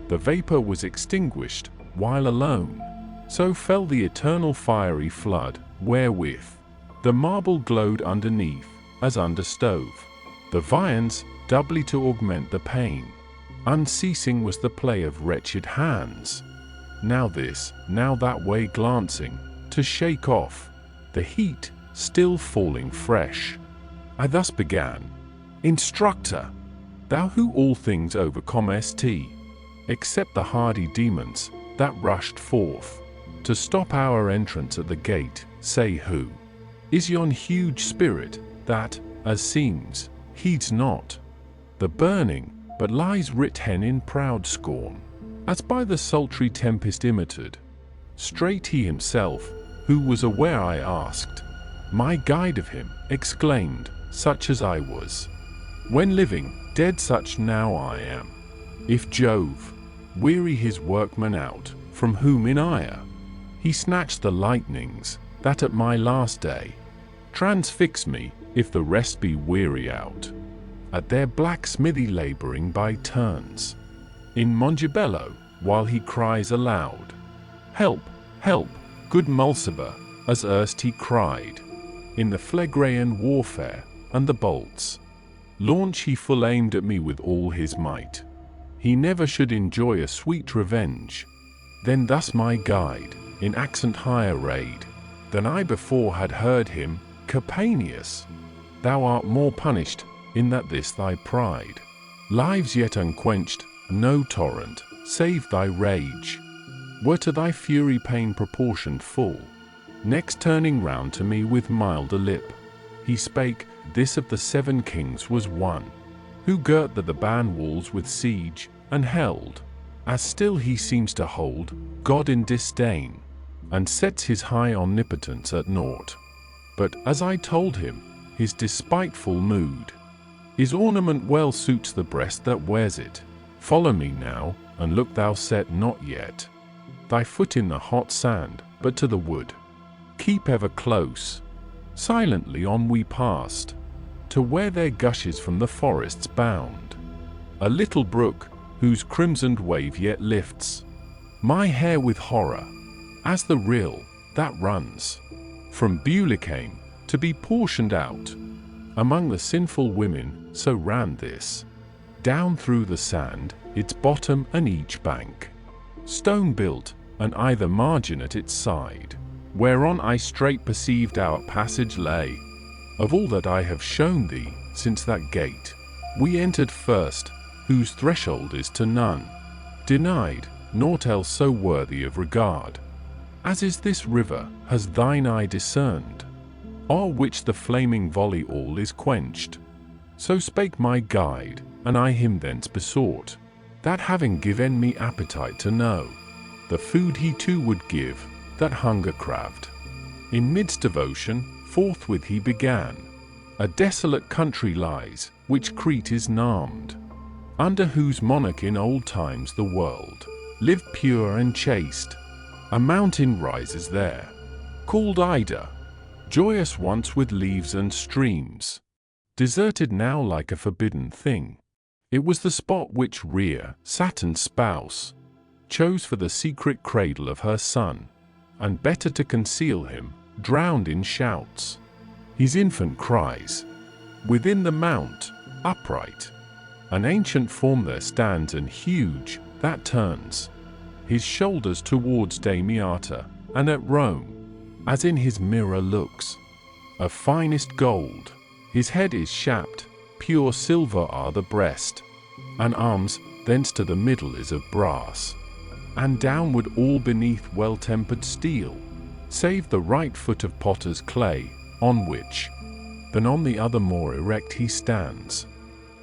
the vapor was extinguished, while alone so fell the eternal fiery flood, wherewith the marble glowed underneath, as under stove. The viands, doubly to augment the pain, unceasing was the play of wretched hands, now this, now that way glancing, to shake off the heat, still falling fresh. I thus began, Instructor, thou who all things overcomest, except the hardy demons that rushed forth to stop our entrance at the gate, say who is yon huge spirit that, as seems, heeds not the burning, but lies written in proud scorn, as by the sultry tempest imitated? Straight he himself, who was aware I asked, my guide of him, exclaimed, such as I was when living, dead such now I am. If Jove weary his workmen out, from whom in ire he snatched the lightnings, that at my last day transfix me, if the rest be weary out at their blacksmithy labouring by turns in Mongibello, while he cries aloud, help, help, good Mulciber, as erst he cried in the Phlegraean warfare, and the bolts launch he full aimed at me with all his might. He never should enjoy a sweet revenge. Then thus my guide, in accent higher arrayed than I before had heard him, Capaneus, thou art more punished, in that this thy pride lives yet unquenched, no torrent, save thy rage, were to thy fury pain proportioned full. Next turning round to me with milder lip, he spake, this of the 7 kings was one, who girt the ban walls with siege, and held, as still he seems to hold, God in disdain, and sets his high omnipotence at naught. But, as I told him, his despiteful mood His ornament well suits the breast that wears it. Follow me now, and look thou set not yet thy foot in the hot sand, but to the wood. Keep ever close. Silently on we passed, to where there gushes from the forest's bound a little brook, whose crimsoned wave yet lifts my hair with horror, as the rill that runs from Bulicane to be portioned out among the sinful women. So ran this down through the sand, its bottom and each bank stone built, and either margin at its side, whereon I straight perceived our passage lay. Of all that I have shown thee, since that gate we entered first, whose threshold is to none denied, naught else so worthy of regard as is this river, has thine eye discerned, o'er which the flaming volley all is quenched. So spake my guide, and I him thence besought, that having given me appetite to know the food he too would give, that hunger craved. In midst devotion, forthwith he began. A desolate country lies, which Crete is named, under whose monarch in old times the world lived pure and chaste. A mountain rises there, called Ida, joyous once with leaves and streams, deserted now like a forbidden thing. It was the spot which Rhea, Saturn's spouse, chose for the secret cradle of her son, and better to conceal him, drowned in shouts his infant cries. Within the mount, upright, an ancient form there stands, and huge, that turns his shoulders towards Damiata, and at Rome, as in his mirror looks, of finest gold. His head is shapped, pure silver are the breast, and arms, thence to the middle is of brass, and downward all beneath well-tempered steel, save the right foot of potter's clay, on which, then on the other more erect he stands.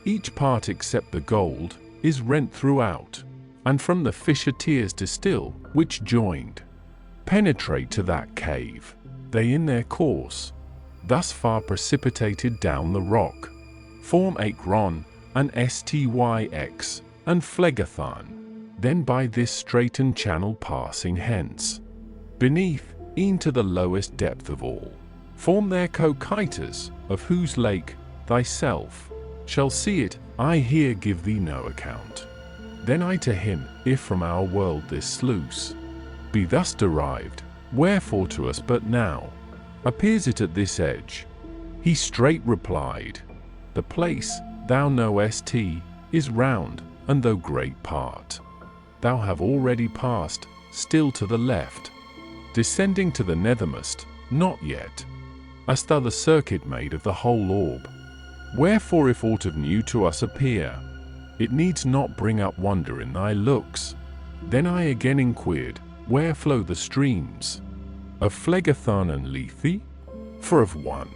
Each part except the gold is rent throughout, and from the fissure tears distill, which joined penetrate to that cave, they in their course, thus far precipitated down the rock, form Acron, and Styx, and Phlegethon, then by this straitened channel passing hence, beneath, e'en to the lowest depth of all, form their Cocytus, of whose lake, thyself, shall see it. I here give thee no account. Then I to him, if from our world this sluice be thus derived, wherefore to us but now appears it at this edge? He straight replied, the place, thou knowest, is round, and though great part thou have already passed, still to the left, descending to the nethermost, not yet hast thou the circuit made of the whole orb. Wherefore if aught of new to us appear, it needs not bring up wonder in thy looks. Then I again inquired, where flow the streams of Phlegethon and Lethe? For of one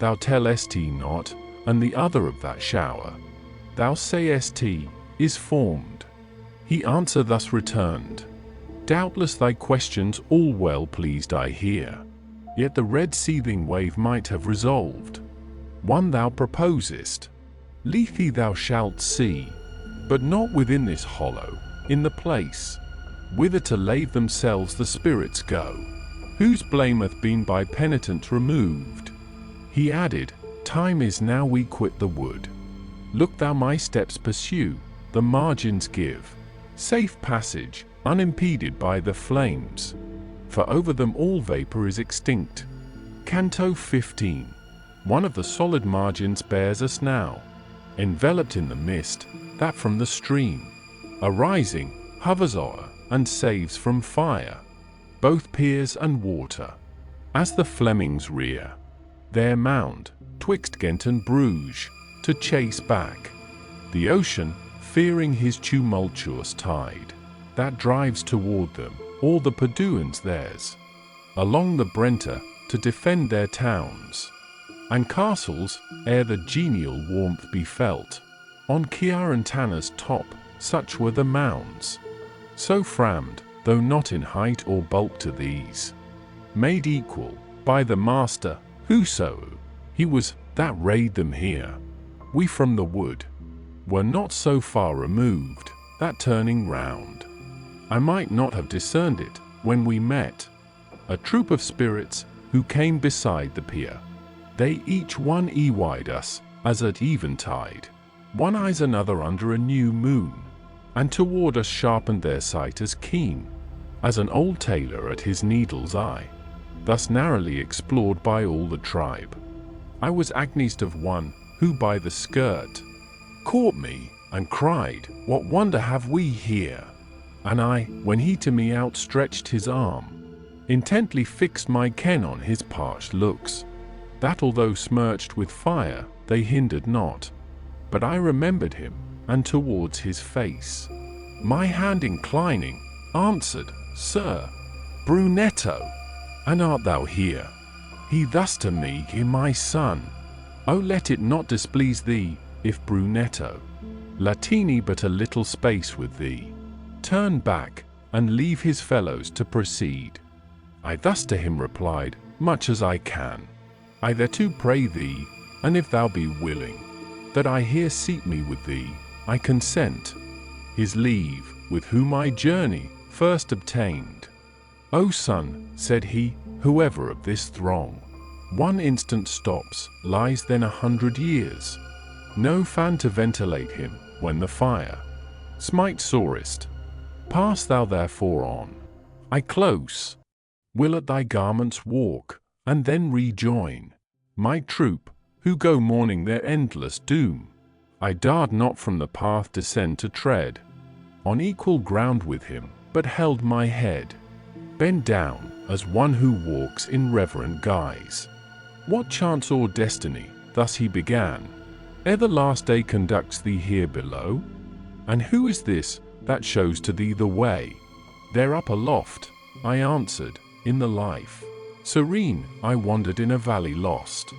thou tellest not, and the other of that shower thou sayest is formed. He answer thus returned, doubtless thy questions all well pleased I hear, yet the red seething wave might have resolved one thou proposest. Lethe thou shalt see, but not within this hollow, in the place whither to lave themselves the spirits go, whose blame hath been by penitent removed. He added, time is now we quit the wood. Look thou my steps pursue, the margins give safe passage, unimpeded by the flames, for over them all vapor is extinct. Canto 15. One of the solid margins bears us now, enveloped in the mist, that from the stream, arising, hovers o'er, and saves from fire, both piers and water. As the Flemings rear their mound, twixt Ghent and Bruges, to chase back the ocean, fearing his tumultuous tide, that drives toward them, all the Paduans theirs, along the Brenta, to defend their towns and castles, ere the genial warmth be felt. On Chiarentana's top, such were the mounds, so framed, though not in height or bulk to these, made equal, by the master, whoso he was, that raised them here. We from the wood were not so far removed, that turning round, I might not have discerned it, when we met a troop of spirits who came beside the pier. They each one eyed us, as at eventide, one eyes another under a new moon, and toward us sharpened their sight as keen as an old tailor at his needle's eye, thus narrowly explored by all the tribe. I was agnosed of one, who by the skirt caught me, and cried, "What wonder have we here?" And I, when he to me outstretched his arm, intently fixed my ken on his parched looks, that although smirched with fire, they hindered not. But I remembered him, and towards his face, my hand inclining, answered, "Sir, Brunetto, and art thou here?" He thus to me, "My son, oh let it not displease thee, if Brunetto Latini but a little space with thee, turn back, and leave his fellows to proceed." I thus to him replied, "Much as I can, I thereto pray thee, and if thou be willing, that I here seat me with thee, I consent." His leave, with whom I journey first obtained. "O son," said he, "whoever of this throng one instant stops, lies then 100 years. No fan to ventilate him, when the fire smite sorest. Pass thou therefore on. I close will at thy garments walk, and then rejoin my troop, who go mourning their endless doom. I dared not from the path descend to tread on equal ground with him, but held my head bent down, as one who walks in reverent guise. What chance or destiny," thus he began, "ere the last day conducts thee here below? And who is this that shows to thee the way?" "There up aloft," I answered, "in the life serene I wandered in a valley lost,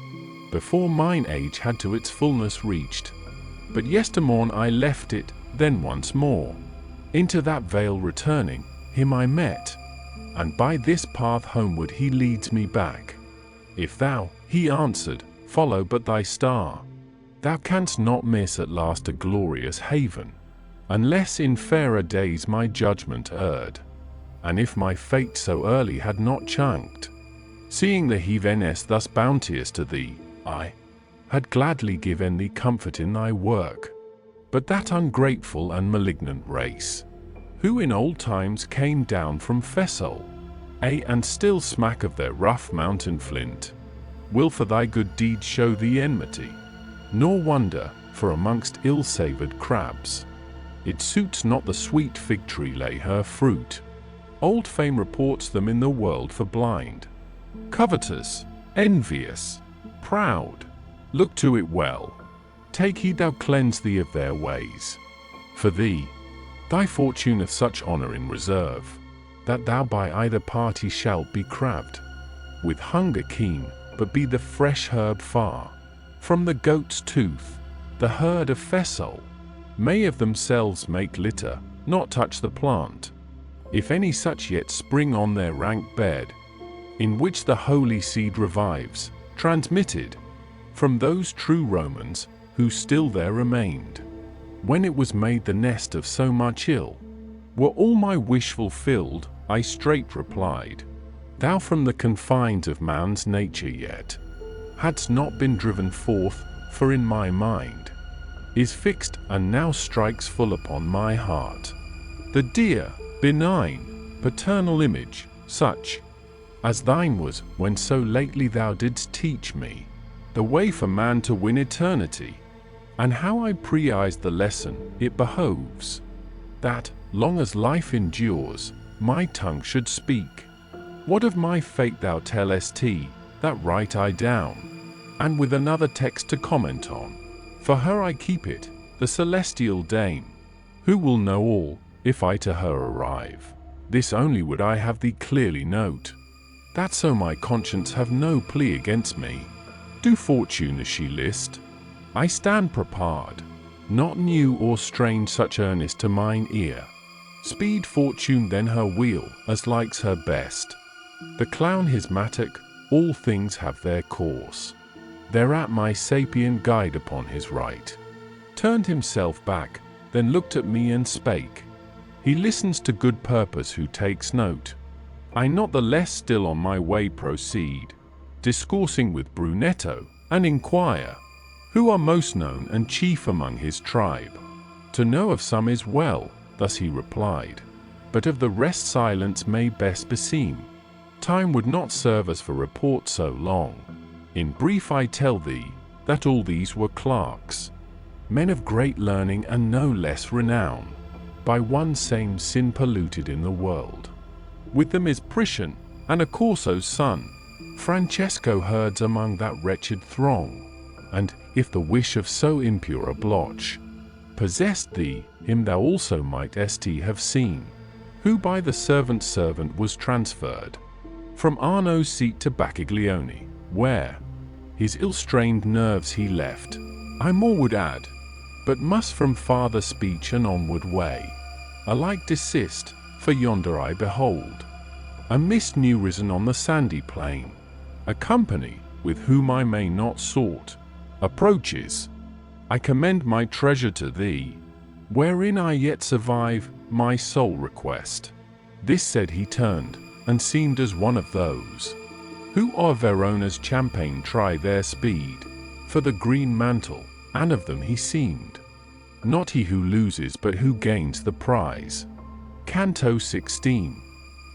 before mine age had to its fullness reached. But yestermorn I left it, then once more, into that vale returning, him I met, and by this path homeward he leads me back. If thou," he answered, "follow but thy star, thou canst not miss at last a glorious haven, unless in fairer days my judgment erred. And if my fate so early had not chanced, seeing the heaveness thus bounteous to thee, I had gladly given thee comfort in thy work. But that ungrateful and malignant race, who in old times came down from Fessol, and still smack of their rough mountain flint, will for thy good deeds show thee enmity. Nor wonder, for amongst ill-savoured crabs, it suits not the sweet fig tree lay her fruit. Old fame reports them in the world for blind, covetous, envious, proud. Look to it well. Take heed thou cleanse thee of their ways. For thee, thy fortune hath such honour in reserve, that thou by either party shalt be crabbed with hunger keen, but be the fresh herb far from the goat's tooth. The herd of Fessol may of themselves make litter, not touch the plant, if any such yet spring on their rank bed, in which the holy seed revives, transmitted from those true Romans who still there remained, when it was made the nest of so much ill. Were all my wish fulfilled, I straight replied, thou from the confines of man's nature yet hadst not been driven forth, for in my mind is fixed and now strikes full upon my heart the dear, benign, paternal image, such as thine was when so lately thou didst teach me the way for man to win eternity, and how I preized the lesson it behoves, that, long as life endures, my tongue should speak. What of my fate thou tellest, that write I down, and with another text to comment on. For her I keep it, the celestial dame, who will know all, if I to her arrive. This only would I have thee clearly note, that so my conscience have no plea against me. Do fortune as she list, I stand prepared, not new or strange such earnest to mine ear. Speed fortune then her wheel, as likes her best. The clown his mattock, all things have their course. Thereat my sapient guide upon his right turned himself back, then looked at me and spake. He listens to good purpose who takes note. I not the less still on my way proceed, discoursing with Brunetto, and inquire, who are most known and chief among his tribe. To know of some is well, thus he replied, but of the rest silence may best beseem. Time would not serve us for report so long. In brief I tell thee, that all these were clerks, men of great learning and no less renown, by one same sin polluted in the world. With them is Priscian, and a Corso's son, Francesco herds among that wretched throng, and, if the wish of so impure a blotch possessed thee, him thou also might st have seen, who by the servant's servant was transferred from Arno's seat to Bacchiglione, where his ill-strained nerves he left. I more would add, but must from farther speech and onward way alike desist, for yonder I behold a mist new risen on the sandy plain. A company, with whom I may not sort, approaches. I commend my treasure to thee, wherein I yet survive my sole request. This said he turned, and seemed as one of those who o'er Verona's champaign try their speed for the green mantle, and of them he seemed not he who loses but who gains the prize. Canto 16.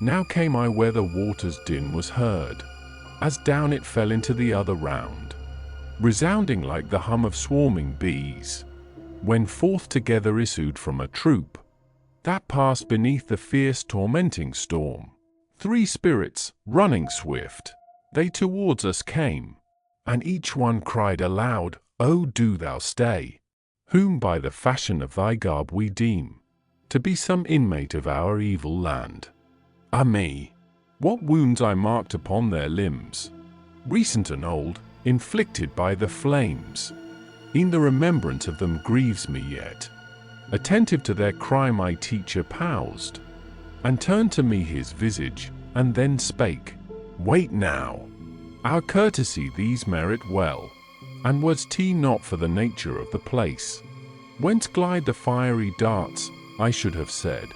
Now came I where the water's din was heard, as down it fell into the other round, resounding like the hum of swarming bees, when forth together issued from a troop that passed beneath the fierce tormenting storm. 3 spirits, running swift, they towards us came, and each one cried aloud, O do thou stay, whom by the fashion of thy garb we deem to be some inmate of our evil land. Ah me, what wounds I marked upon their limbs, recent and old, inflicted by the flames. E'en the remembrance of them grieves me yet. Attentive to their crime my teacher paused, and turned to me his visage, and then spake, Wait now, our courtesy these merit well, and was 't not for the nature of the place, whence glide the fiery darts, I should have said,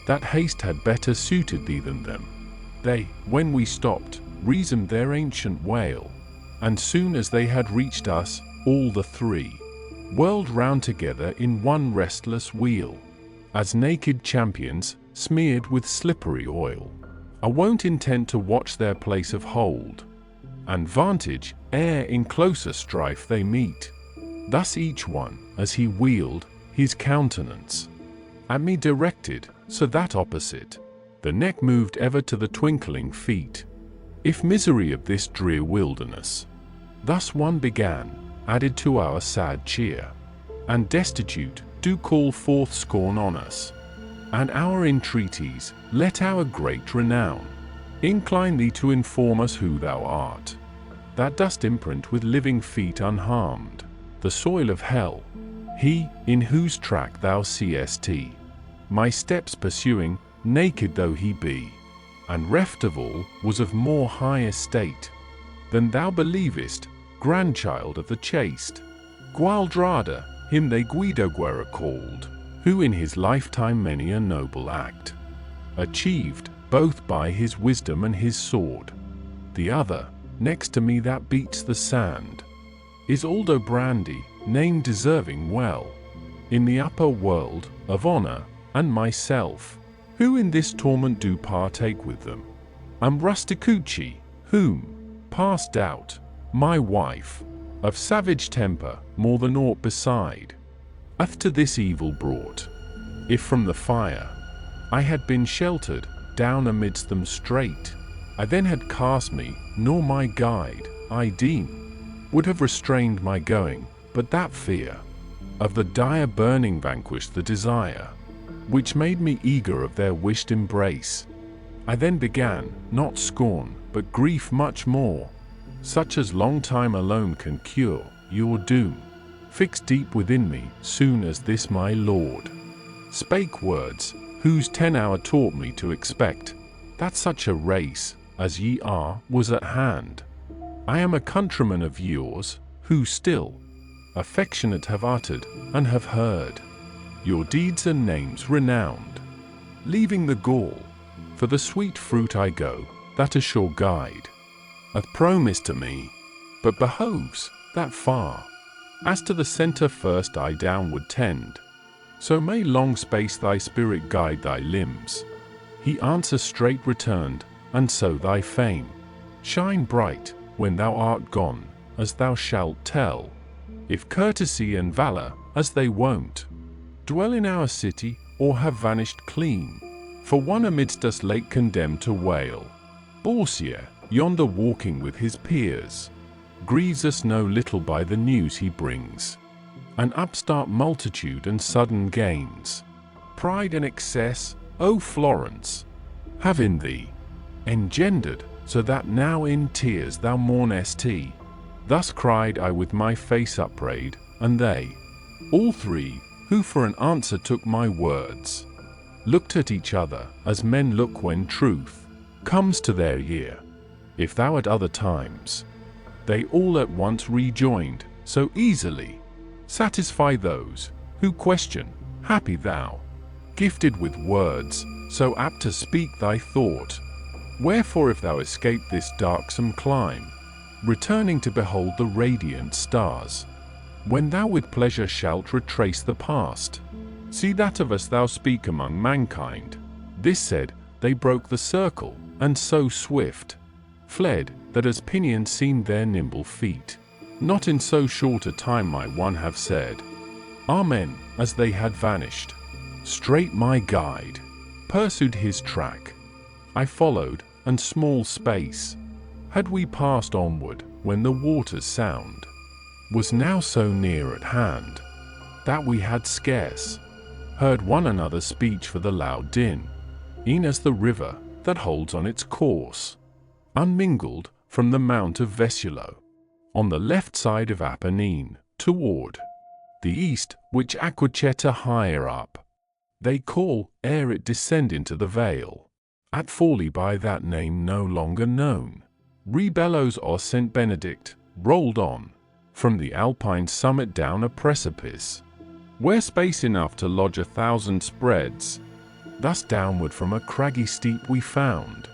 that haste had better suited thee than them. They, when we stopped, resumed their ancient wail, and soon as they had reached us, all the 3 whirled round together in one restless wheel, as naked champions smeared with slippery oil, are wont intent to watch their place of hold and vantage ere in closer strife they meet. Thus each one, as he wheeled, his countenance at me directed, so that opposite the neck moved ever to the twinkling feet. If misery of this drear wilderness thus one began, added to our sad cheer, and destitute, do call forth scorn on us, and our entreaties, let our great renown incline thee to inform us who thou art, that dost imprint with living feet unharmed the soil of hell, he in whose track thou seest my steps pursuing, naked though he be, and reft of all, was of more high estate than thou believest, grandchild of the chaste Gualdrada, him they Guidoguerra called, who in his lifetime many a noble act achieved, both by his wisdom and his sword. The other, next to me that beats the sand, is Aldobrandi, name deserving well in the upper world of honor, and myself, who in this torment do partake with them, am Rusticucci, whom, past doubt, my wife, of savage temper, more than aught beside, hath to this evil brought. If from the fire I had been sheltered, down amidst them straight, I then had cast me, nor my guide, I deem, would have restrained my going, but that fear of the dire burning vanquished the desire, which made me eager of their wished embrace. I then began, not scorn, but grief much more, such as long time alone can cure, your doom, fixed deep within me, soon as this my lord spake words, whose 10 hour taught me to expect that such a race as ye are was at hand. I am a countryman of yours, who still affectionate have uttered, and have heard your deeds and names renowned. Leaving the gall, for the sweet fruit I go, that a sure guide hath promised to me, but behoves, that far as to the centre first I downward tend. So may long space thy spirit guide thy limbs. He answer straight returned, and so thy fame shine bright, when thou art gone, as thou shalt tell, if courtesy and valour, as they wont, dwell in our city, or have vanished clean. For one amidst us late condemned to wail, Borsier, yonder walking with his peers, grieves us no little by the news he brings. An upstart multitude and sudden gains, pride and excess, O Florence, have in thee engendered, so that now in tears thou mournest. Thus cried I with my face upraised, and they, all three, who for an answer took my words, looked at each other, as men look when truth comes to their ear. If thou at other times, they all at once rejoined, so easily satisfy those who question. Happy thou, gifted with words, so apt to speak thy thought. Wherefore if thou escape this darksome clime, returning to behold the radiant stars, when thou with pleasure shalt retrace the past, see that of us thou speak among mankind. This said, they broke the circle, and so swift fled, that as pinions seemed their nimble feet. Not in so short a time might one have said, Amen, as they had vanished. Straight my guide pursued his track. I followed, and small space had we passed onward, when the water's sound was now so near at hand, that we had scarce heard one another's speech for the loud din, e'en as the river that holds on its course, unmingled, from the mount of Vesulo, on the left side of Apennine, toward the east, which Aquachetta higher up, they call, ere it descend into the vale, at Forli by that name no longer known. Rebellos or St. Benedict, rolled on, from the Alpine summit down a precipice, where space enough to lodge 1,000 spreads. Thus downward from a craggy steep we found,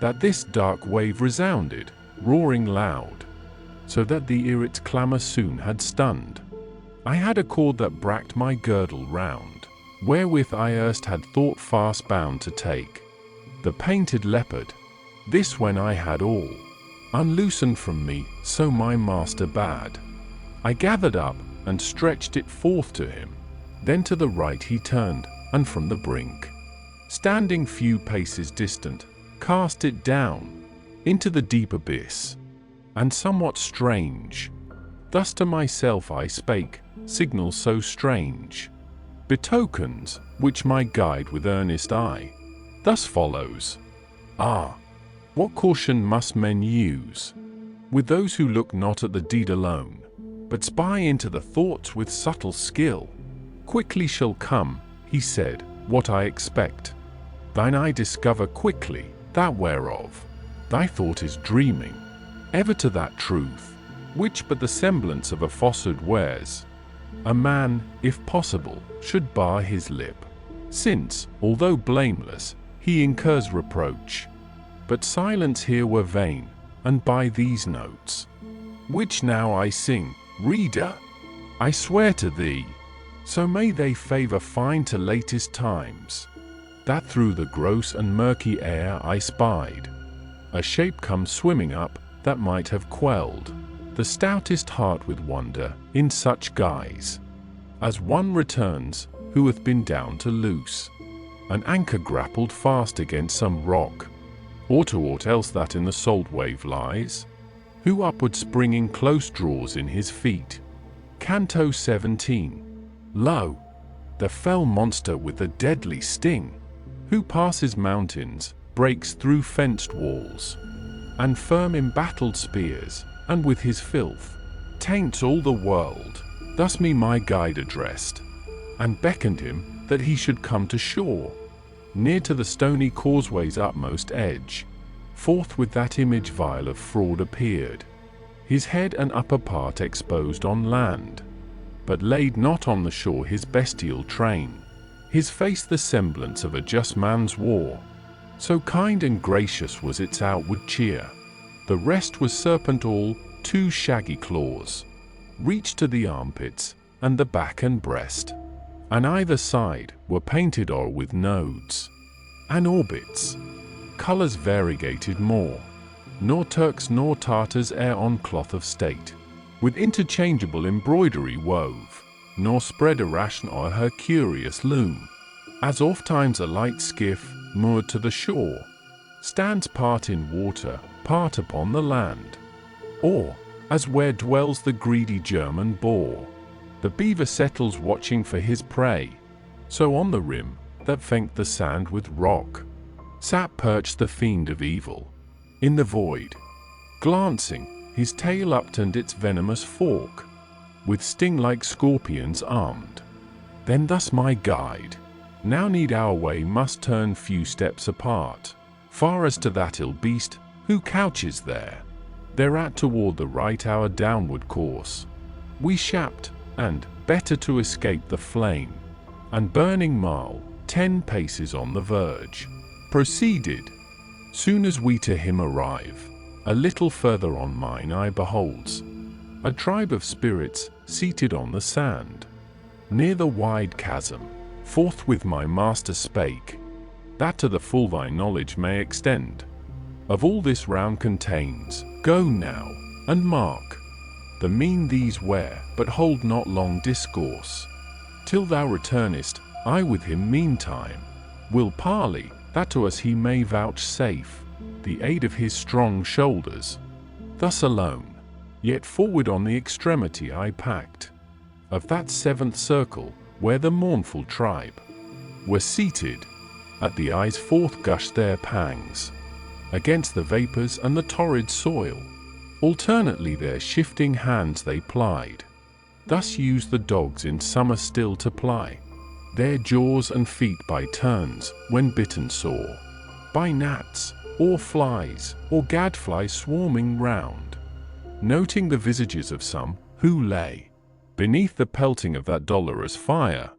that this dark wave resounded, roaring loud, so that the ear its clamour soon had stunned. I had a cord that bracked my girdle round, wherewith I erst had thought fast bound to take the painted leopard. This when I had all unloosened from me, so my master bade, I gathered up, and stretched it forth to him. Then to the right he turned, and from the brink, standing few paces distant, cast it down into the deep abyss. And somewhat strange, thus to myself I spake, signals so strange, betokens, which my guide with earnest eye thus follows. Ah, what caution must men use with those who look not at the deed alone, but spy into the thoughts with subtle skill. Quickly shall come, he said, what I expect. Thine eye discover quickly that whereof thy thought is dreaming, ever to that truth, which but the semblance of a falsehood wears. A man, if possible, should bar his lip, since, although blameless, he incurs reproach. But silence here were vain, and by these notes, which now I sing, reader, I swear to thee, so may they favour fine to latest times, that through the gross and murky air I spied a shape come swimming up, that might have quelled the stoutest heart with wonder, in such guise as one returns who hath been down to loose an anchor grappled fast against some rock, or to aught else that in the salt wave lies, who upward springing close draws in his feet. Canto 17. Lo, the fell monster with the deadly sting, who passes mountains, breaks through fenced walls, and firm embattled spears, and with his filth taints all the world. Thus me my guide addressed, and beckoned him that he should come to shore, near to the stony causeway's utmost edge. Forthwith that image vile of fraud appeared, his head and upper part exposed on land, but laid not on the shore his bestial train, his face the semblance of a just man's war. So kind and gracious was its outward cheer. The rest was serpent all, 2 shaggy claws reached to the armpits, and the back and breast. On either side were painted o'er with nodes and orbits, colours variegated more, nor Turks nor Tartars e'er on cloth of state, with interchangeable embroidery wove, nor spread a ration o'er her curious loom, as ofttimes a light skiff, moored to the shore, stands part in water, part upon the land, or, as where dwells the greedy German boar, the beaver settles watching for his prey, so on the rim, that flanked the sand with rock, sat perched the fiend of evil, in the void, glancing, his tail upturned its venomous fork, with sting like scorpions armed. Then thus my guide, now need our way must turn few steps apart, far as to that ill beast, who couches there. Thereat toward the right our downward course we shapt, and, better to escape the flame and burning marl, 10 paces on the verge, proceeded. Soon as we to him arrive, a little further on mine eye beholds a tribe of spirits seated on the sand, near the wide chasm. Forthwith my master spake, that to the full thy knowledge may extend, of all this round contains, go now, and mark the mean these wear, but hold not long discourse, till thou returnest. I with him meantime will parley, that to us he may vouchsafe the aid of his strong shoulders. Thus alone, yet forward on the extremity I packed, of that 7th circle, where the mournful tribe were seated, at the eye's forth gushed their pangs, against the vapours and the torrid soil, alternately their shifting hands they plied. Thus used the dogs in summer still to ply their jaws and feet by turns, when bitten sore by gnats, or flies, or gadflies swarming round, noting the visages of some, who lay beneath the pelting of that dolorous fire.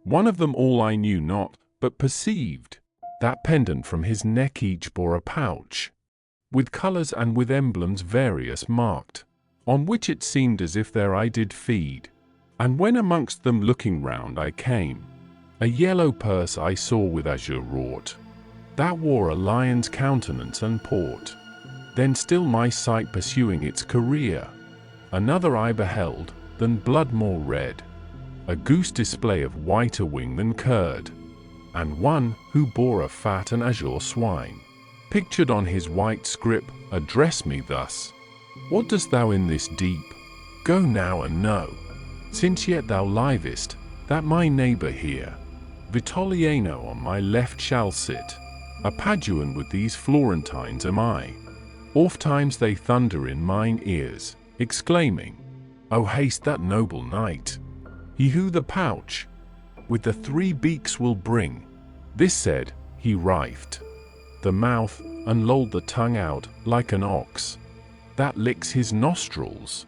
One of them all I knew not, but perceived that pendant from his neck each bore a pouch, with colours and with emblems various marked, on which it seemed as if there I did feed. And when amongst them looking round I came, a yellow purse I saw with azure wrought, that wore a lion's countenance and port. Then still my sight pursuing its career, another I beheld, than blood more red, a goose display of whiter wing than curd, and one who bore a fat and azure swine, pictured on his white scrip, addressed me thus: What dost thou in this deep? Go now and know, since yet thou livest, that my neighbour here, Vitoliano on my left shall sit. A Paduan with these Florentines am I. Ofttimes they thunder in mine ears, exclaiming, O haste that noble knight, he who the pouch with the 3 beaks will bring. This said, he rifed the mouth, and lolled the tongue out, like an ox that licks his nostrils.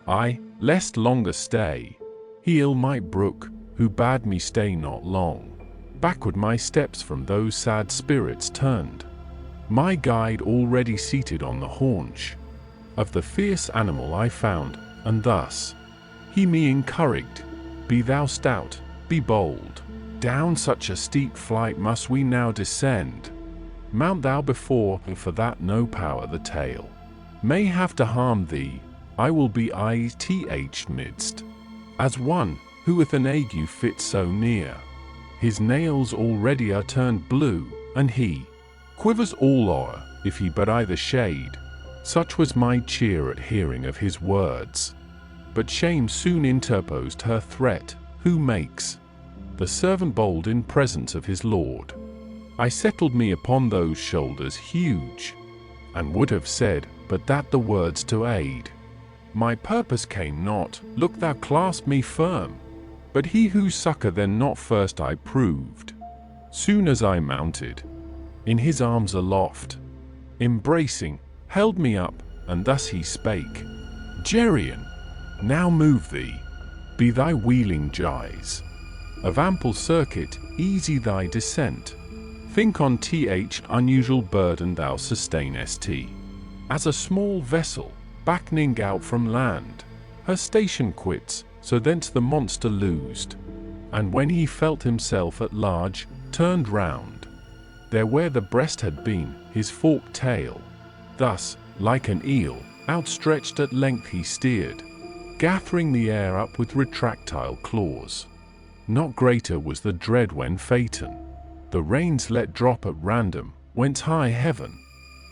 I, lest longer stay, he ill might brook, who bade me stay not long. Backward my steps from those sad spirits turned, my guide already seated on the haunch of the fierce animal I found, and thus he me encouraged: Be thou stout, be bold, down such a steep flight must we now descend. Mount thou before, and for that no power the tail may have to harm thee. I will be ith midst, as one who with an ague fits so near, his nails already are turned blue, and he quivers all o'er, if he but either shade. Such was my cheer at hearing of his words. But shame soon interposed her threat, who makes the servant bold in presence of his lord. I settled me upon those shoulders huge, and would have said, but that the words to aid my purpose came not. Look, thou clasp me firm. But he whose succour then not first I proved, soon as I mounted, in his arms aloft, embracing, held me up, and thus he spake: Geryon, now move thee, be thy wheeling gyes. Of ample circuit, easy thy descent. Think on unusual burden thou sustainest. As a small vessel, backening out from land, her station quits, so thence the monster loosed. And when he felt himself at large, turned round, there where the breast had been, his forked tail. Thus, like an eel, outstretched at length he steered, gathering the air up with retractile claws. Not greater was the dread when Phaeton the reins let drop at random, whence high heaven,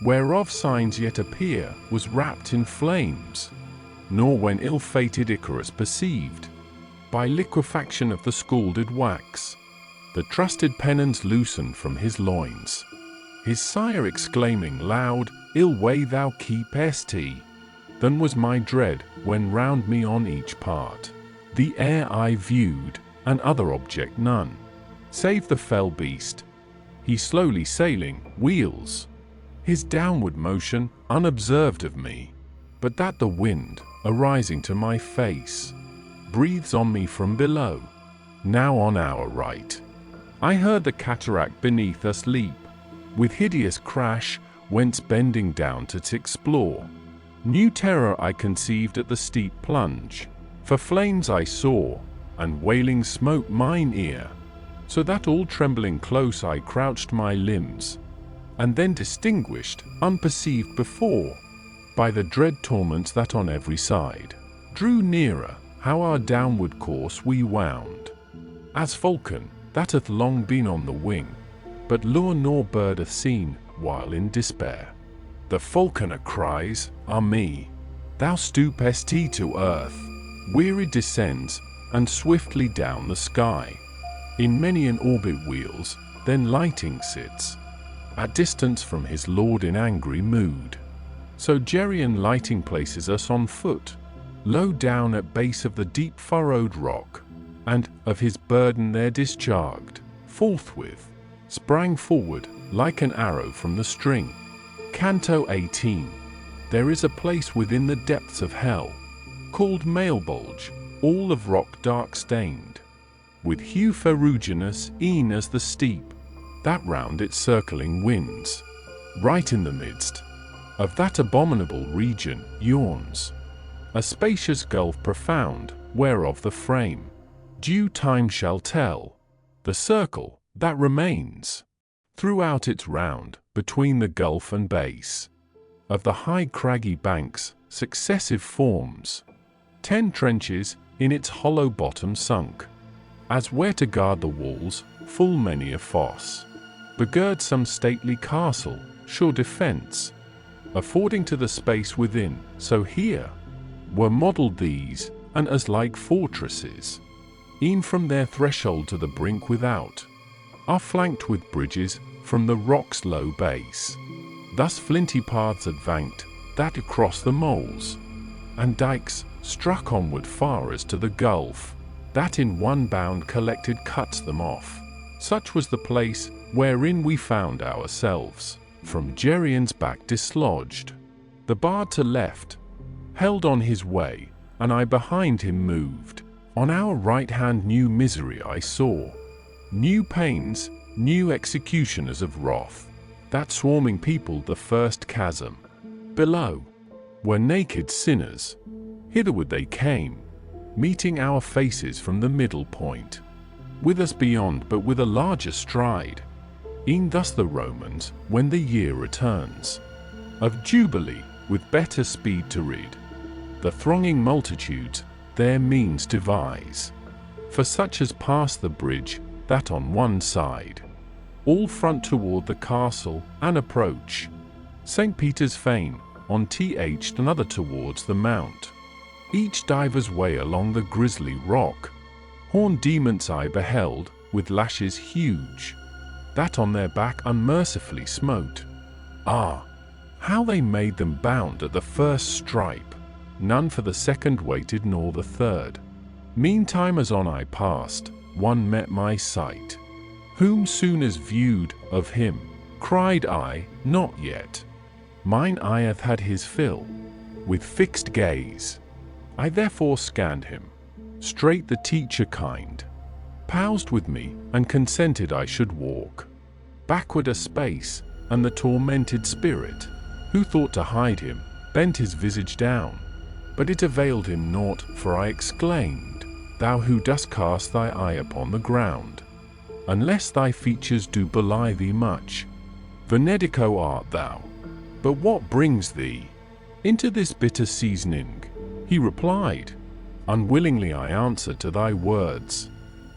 whereof signs yet appear, was wrapped in flames. Nor when ill-fated Icarus perceived, by liquefaction of the scalded wax, the trusted pennons loosened from his loins, his sire exclaiming loud, "Ill way thou keepest." Then was my dread, when round me on each part the air I viewed, and other object none, save the fell beast, he slowly sailing, wheels, his downward motion unobserved of me, but that the wind, arising to my face, breathes on me from below. Now on our right, I heard the cataract beneath us leap, with hideous crash, whence bending down to explore, new terror I conceived at the steep plunge, for flames I saw, and wailing smote mine ear, so that all trembling close I crouched my limbs, and then distinguished, unperceived before, by the dread torments that on every side drew nearer, how our downward course we wound, as falcon, that hath long been on the wing, but lure nor bird hath seen, while in despair the falconer cries, "Ah me, thou stoopest to earth," weary descends, and swiftly down the sky, in many an orbit wheels, then lighting sits, at distance from his lord in angry mood. So Geryon lighting places us on foot, low down at base of the deep furrowed rock, and, of his burden there discharged, forthwith, sprang forward, like an arrow from the string. Canto 18. There is a place within the depths of hell, called Maelbulge, all of rock dark stained, with hue ferruginous e'en as the steep, that round it circling winds. Right in the midst of that abominable region yawns a spacious gulf profound, whereof the frame due time shall tell. The circle that remains throughout its round, between the gulf and base of the high craggy banks, successive forms 10 trenches in its hollow bottom sunk, as where to guard the walls, full many a fosse, begird some stately castle, sure defence, affording to the space within. So here were modelled these, and as like fortresses, e'en from their threshold to the brink without, are flanked with bridges from the rock's low base. Thus flinty paths advanced, that across the moles, and dikes, struck onward far as to the gulf, that in one bound collected cuts them off. Such was the place wherein we found ourselves, from Geryon's back dislodged. The bard to left held on his way, and I behind him moved. On our right hand new misery I saw, new pains, new executioners of wrath, that swarming peopled the first chasm. Below were naked sinners, hitherward they came, meeting our faces from the middle point, with us beyond but with a larger stride. E'en thus the Romans, when the year returns of Jubilee, with better speed to rid the thronging multitudes, their means devise, for such as pass the bridge, that on one side all front toward the castle, and approach St. Peter's fane, on another towards the mount, each diver's way along the grisly rock. Horned demons I beheld, with lashes huge, that on their back unmercifully smote. Ah, how they made them bound at the first stripe! None for the second waited, nor the third. Meantime as on I passed, one met my sight, whom soon as viewed of him, cried I, not yet. Mine eye hath had his fill, with fixed gaze, I therefore scanned him. Straight the teacher kind, paused with me and consented I should walk backward a space, and the tormented spirit, who thought to hide him, bent his visage down. But it availed him naught, for I exclaimed, Thou who dost cast thy eye upon the ground, unless thy features do belie thee much, Venedico art thou. But what brings thee into this bitter seasoning? He replied, Unwillingly I answer to thy words,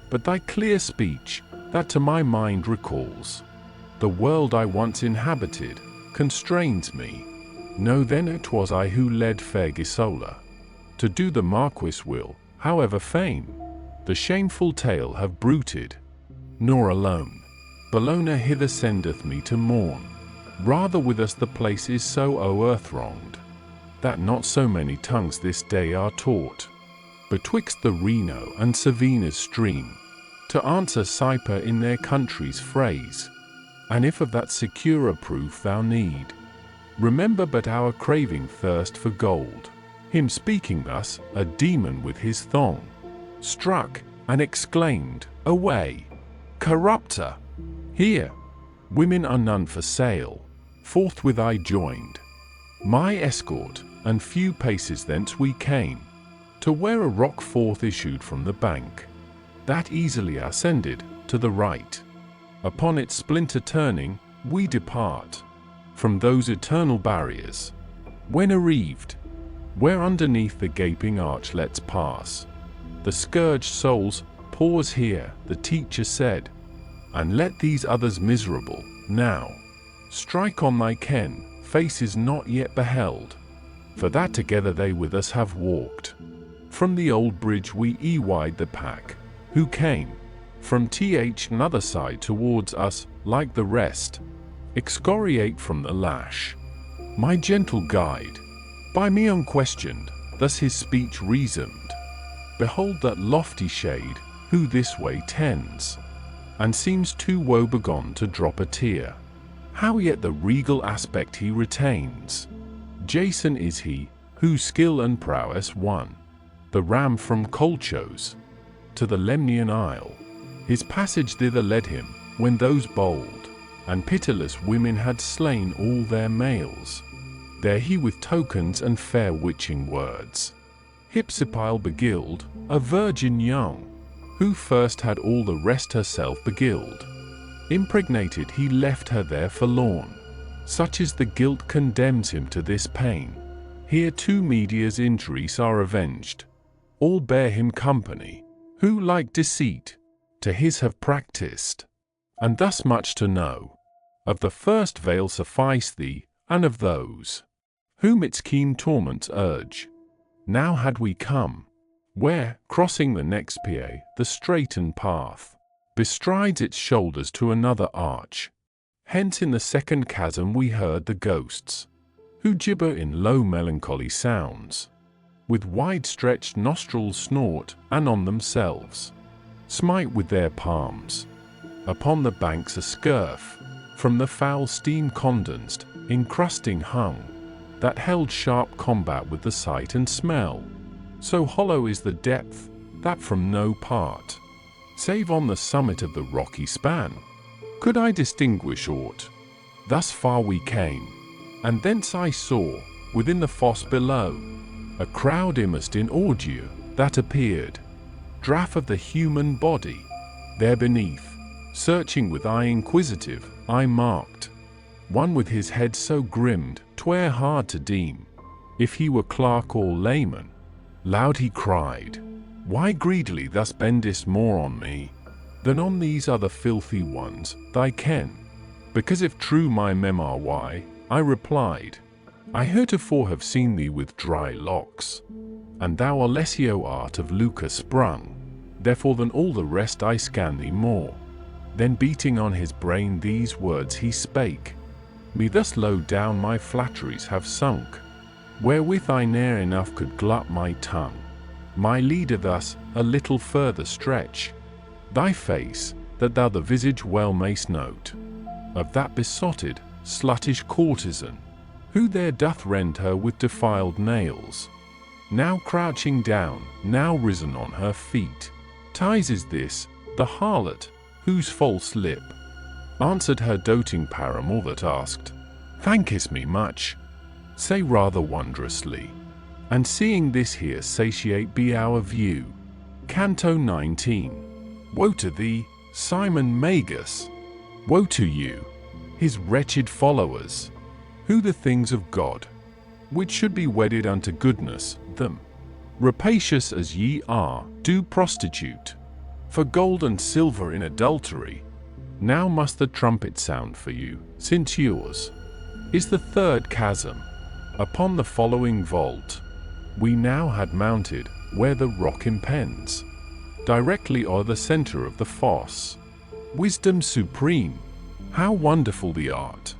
but thy clear speech, that to my mind recalls the world I once inhabited, constrains me. Know then it was I who led fair Gisola to do the Marquis' will, however fain the shameful tale have bruited. Nor alone Bologna hither sendeth me to mourn, rather with us the place is so o'erthronged, that not so many tongues this day are taught, betwixt the Reno and Savina's stream, to answer Cyper in their country's phrase. And if of that securer proof thou need, remember but our craving thirst for gold. Him speaking thus, a demon with his thong struck, and exclaimed, Away, corrupter! Here, women are none for sale. Forthwith I joined my escort, and few paces thence we came to where a rock forth issued from the bank, that easily ascended to the right. Upon its splinter turning, we depart from those eternal barriers, when arrived, where underneath the gaping arch lets pass the scourged souls. Pause here, the teacher said, and let these others miserable now strike on thy ken faces not yet beheld, for that together they with us have walked from the old bridge we ewide the pack, who came from another side towards us, like the rest, excoriate from the lash. My gentle guide, by me unquestioned, thus his speech reasoned, Behold that lofty shade, who this way tends, and seems too woebegone to drop a tear. How yet the regal aspect he retains. Jason is he, whose skill and prowess won the ram from Colchos to the Lemnian Isle. His passage thither led him, when those bold and pitiless women had slain all their males. There he with tokens and fair witching words Hypsipyle beguiled, a virgin young, who first had all the rest herself beguiled. Impregnated he left her there forlorn. Such is the guilt condemns him to this pain. Here too Media's injuries are avenged. All bear him company, who like deceit to his have practiced. And thus much to know of the first veil suffice thee, and of those whom its keen torments urge. Now had we come where, crossing the next pier, the straitened path bestrides its shoulders to another arch. Hence in the second chasm we heard the ghosts, who gibber in low melancholy sounds, with wide-stretched nostrils snort, and on themselves smite with their palms. Upon the banks a scurf from the foul steam condensed, encrusting hung, that held sharp combat with the sight and smell. So hollow is the depth, that from no part, save on the summit of the rocky span, could I distinguish aught. Thus far we came, and thence I saw, within the fosse below, a crowd immersed in orgie that appeared draught of the human body. There beneath, searching with eye inquisitive, I marked one with his head so grimmed, 'twere hard to deem if he were clerk or layman. Loud he cried, Why greedily thus bendest more on me than on these other filthy ones, thy ken? Because if true my memoir why, I replied, I heretofore have seen thee with dry locks, and thou Alessio art of Luca sprung. Therefore than all the rest I scan thee more. Then beating on his brain these words he spake, Me thus low down my flatteries have sunk, wherewith I ne'er enough could glut my tongue. My leader thus, a little further stretch thy face, that thou the visage well mayst note of that besotted, sluttish courtesan, who there doth rend her with defiled nails. now crouching down, now risen on her feet. Ties is this, the harlot, whose false lip answered her doting paramour that asked, "Thankest me much?" Say rather wondrously. And seeing this here satiate be our view. Canto 19. Woe to thee, Simon Magus! Woe to you, his wretched followers, who the things of God, which should be wedded unto goodness, them, rapacious as ye are, do prostitute. For gold and silver in adultery, now must the trumpet sound for you, since yours is the third chasm. Upon the following vault we now had mounted, where the rock impends, directly o'er the centre of the fosse. Wisdom supreme, how wonderful the art,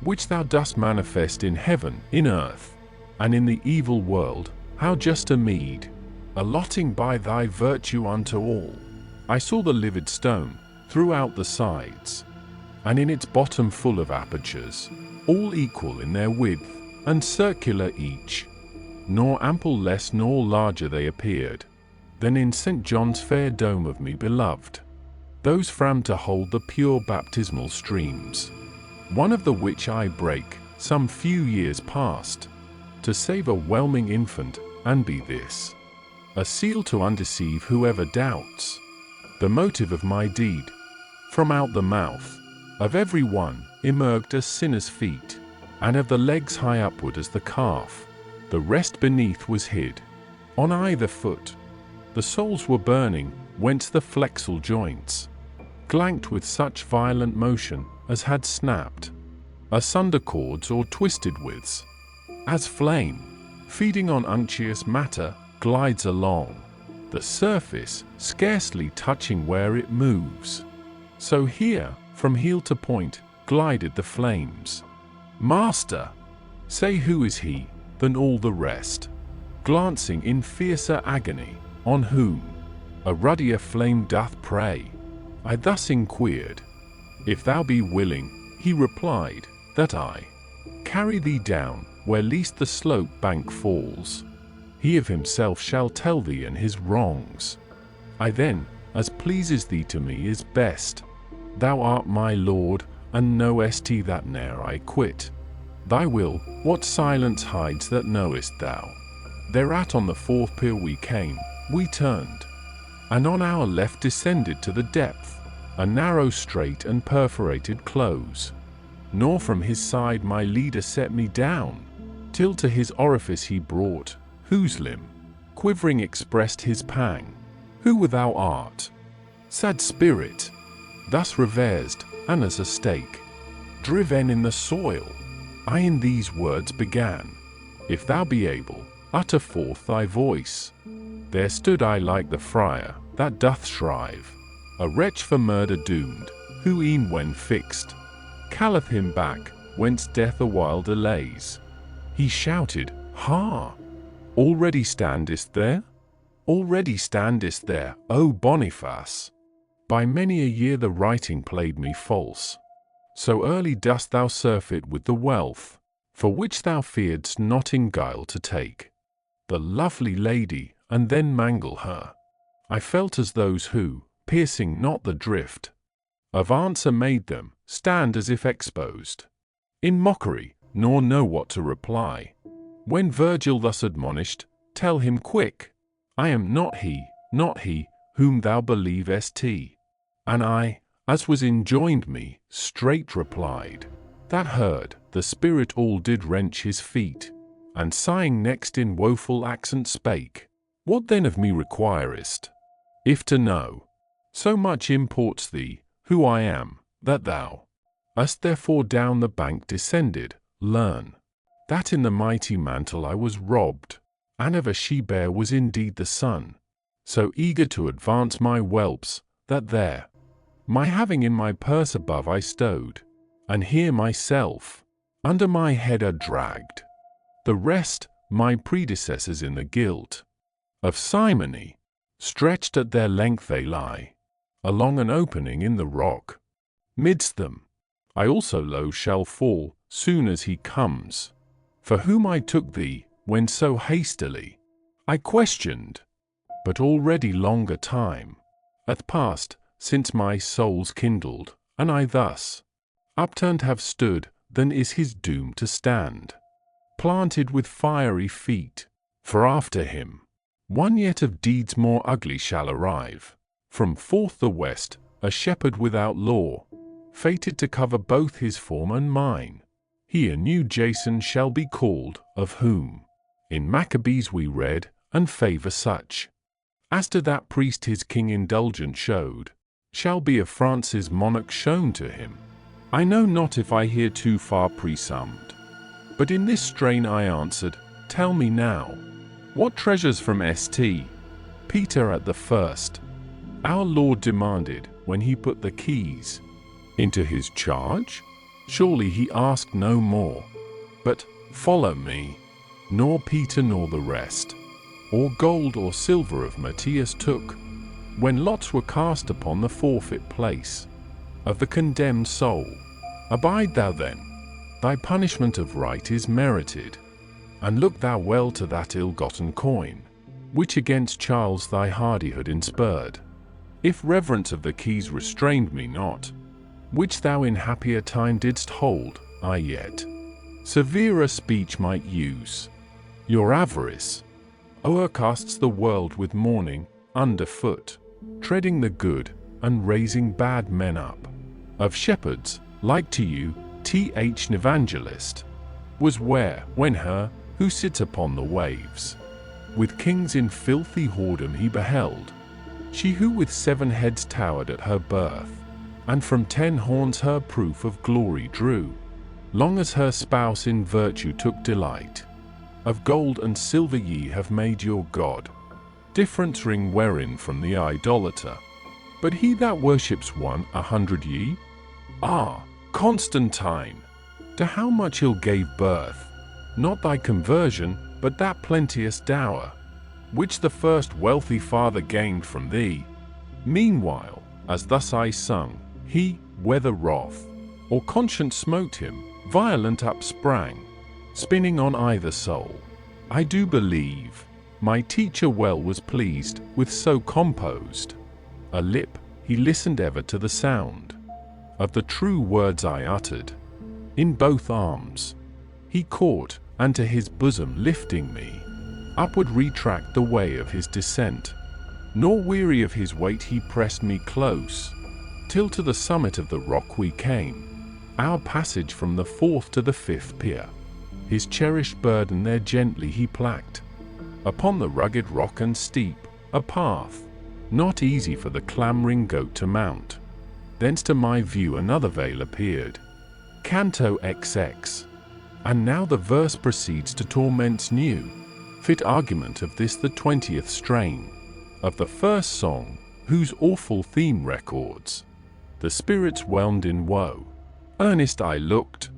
which thou dost manifest in heaven, in earth, and in the evil world, how just a meed, allotting by thy virtue unto all. I saw the livid stone, throughout the sides, and in its bottom full of apertures, all equal in their width, and circular each, nor ample less nor larger they appeared, than in St. John's fair dome of me beloved, those frammed to hold the pure baptismal streams, one of the which I brake, some few years past, to save a whelming infant, and be this a seal to undeceive whoever doubts the motive of my deed. From out the mouth of every one emerged a sinner's feet, and of the legs high upward as the calf, the rest beneath was hid. On either foot the soles were burning, whence the flexile joints clanked with such violent motion as had snapped asunder cords or twisted withs, as flame, feeding on unctuous matter, glides along the surface, scarcely touching where it moves. So here, from heel to point, glided the flames. Master, say who is he, than all the rest, glancing in fiercer agony, on whom a ruddier flame doth prey? I thus inquired. If thou be willing, he replied, that I carry thee down, where least the slope bank falls. He of himself shall tell thee and his wrongs. I then, as pleases thee to me is best. Thou art my lord, and knowest that ne'er I quit thy will. What silence hides that knowest thou? Thereat on the fourth pier we came, we turned, and on our left descended to the depth, a narrow strait and perforated close. Nor from his side my leader set me down, till to his orifice he brought, whose limb, quivering, expressed his pang. Who thou art, sad spirit, thus reversed, and as a stake driven in the soil, I in these words began. If thou be able, utter forth thy voice. There stood I like the friar that doth shrive, a wretch for murder doomed, who e'en when fixed calleth him back, whence death awhile delays. He shouted, "Ha! Already standest there? Already standest there, O Boniface! By many a year the writing played me false. So early dost thou surfeit with the wealth, for which thou fearedst not in guile to take the lovely lady, and then mangle her." I felt as those who, piercing not the drift of answer made them, stand as if exposed in mockery, nor know what to reply. When Virgil thus admonished, "Tell him quick, I am not he, whom thou believest." And I, as was enjoined me, straight replied. That heard, the spirit all did wrench his feet, and sighing next in woeful accent spake, "What then of me requirest? If to know so much imports thee, who I am, that thou hast therefore down the bank descended, learn that in the mighty mantle I was robbed, and of a she-bear was indeed the son, so eager to advance my whelps, that there my having in my purse above I stowed, and here myself under my head are dragged. The rest, my predecessors in the guilt of simony, stretched at their length they lie, along an opening in the rock. Midst them, I also low shall fall, soon as he comes, for whom I took thee, when so hastily I questioned, but already longer time hath passed since my soul's kindled, and I thus upturned have stood, than is his doom to stand, planted with fiery feet. For after him, one yet of deeds more ugly shall arrive, from forth the west, a shepherd without law, fated to cover both his form and mine. He a new Jason shall be called, of whom in Maccabees we read, and favor such as to that priest his king indulgent showed, shall be of France's monarch shown to him. I know not if I hear too far presumed, but in this strain I answered, tell me now, what treasures from St. Peter at the first our Lord demanded when he put the keys into his charge? Surely he asked no more, but, follow me. Nor Peter nor the rest, or gold or silver of Matthias took, when lots were cast upon the forfeit place of the condemned soul. Abide thou then, thy punishment of right is merited, and look thou well to that ill-gotten coin, which against Charles thy hardihood inspurred. If reverence of the keys restrained me not, which thou in happier time didst hold, I yet severer speech might use. Your avarice o'ercasts the world with mourning, underfoot, treading the good, and raising bad men up. Of shepherds, like to you, Th. Evangelist was where, when her, who sits upon the waves, with kings in filthy whoredom he beheld, she who with 7 heads towered at her birth, and from 10 horns her proof of glory drew, long as her spouse in virtue took delight. Of gold and silver ye have made your God, difference ring wherein from the idolater. But he that worships 100 ye? Ah, Constantine, to how much ill gave birth, not thy conversion, but that plenteous dower, which the first wealthy father gained from thee. Meanwhile, as thus I sung, he, whether wrath or conscience smote him, violent upsprang, spinning on either soul. I do believe my teacher well was pleased with so composed a lip. He listened ever to the sound of the true words I uttered. In both arms he caught, and to his bosom lifting me, upward retract the way of his descent. Nor weary of his weight he pressed me close, till to the summit of the rock we came, our passage from the 4th to the 5th pier. His cherished burden there gently he placked, upon the rugged rock and steep, a path not easy for the clambering goat to mount. Thence to my view another vale appeared, Canto XX, and now the verse proceeds to torments new, fit argument of this the 20th strain of the first song, whose awful theme records the spirits whelmed in woe. Earnest I looked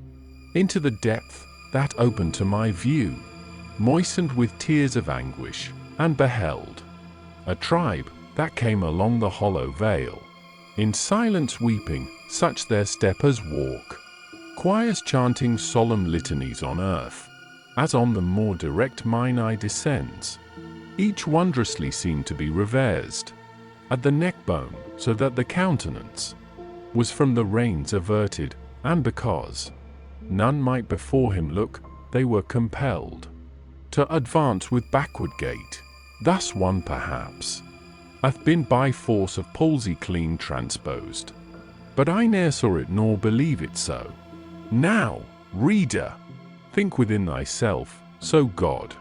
into the depth that opened to my view, moistened with tears of anguish, and beheld a tribe that came along the hollow vale, in silence weeping, such their steppers walk, choirs chanting solemn litanies on earth, as on the more direct mine eye descends. Each wondrously seemed to be reversed at the neckbone, so that the countenance was from the reins averted, and because none might before him look, they were compelled to advance with backward gait. Thus one perhaps hath been by force of palsy clean transposed, but I ne'er saw it nor believe it so. Now, reader, think within thyself, so God,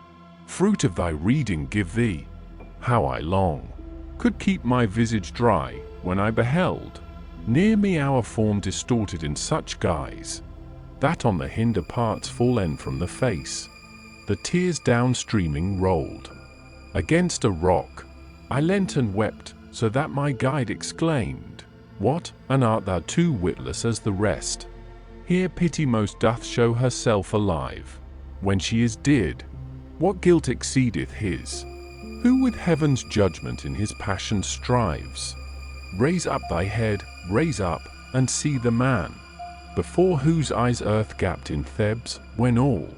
fruit of thy reading give thee, how I long could keep my visage dry, when I beheld near me our form distorted in such guise, that on the hinder parts full end from the face, the tears down streaming rolled. Against a rock I leant and wept, so that my guide exclaimed, What, and art thou too witless as the rest? Here pity most doth show herself alive, when she is dead. What guilt exceedeth his, who with heaven's judgment in his passion strives? Raise up thy head, raise up, and see the man, before whose eyes earth gapped in Thebes, when all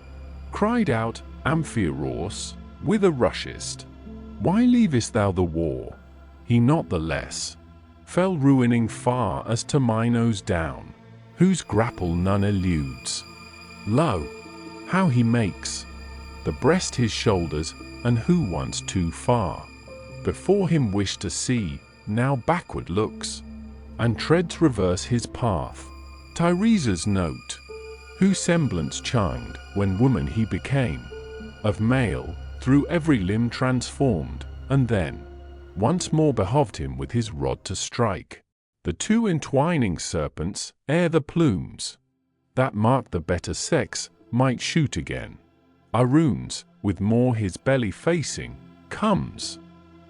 cried out, Amphiaraus, whither rushest? Why leavest thou the war? He not the less fell ruining far as to Minos down, whose grapple none eludes. Lo, how he makes the breast his shoulders, and who once too far before him wished to see, now backward looks, and treads reverse his path. Teresa's note, whose semblance chimed when woman he became, of male, through every limb transformed, and then once more behoved him with his rod to strike the two entwining serpents, ere the plumes that marked the better sex might shoot again. Aruns, with more his belly facing, comes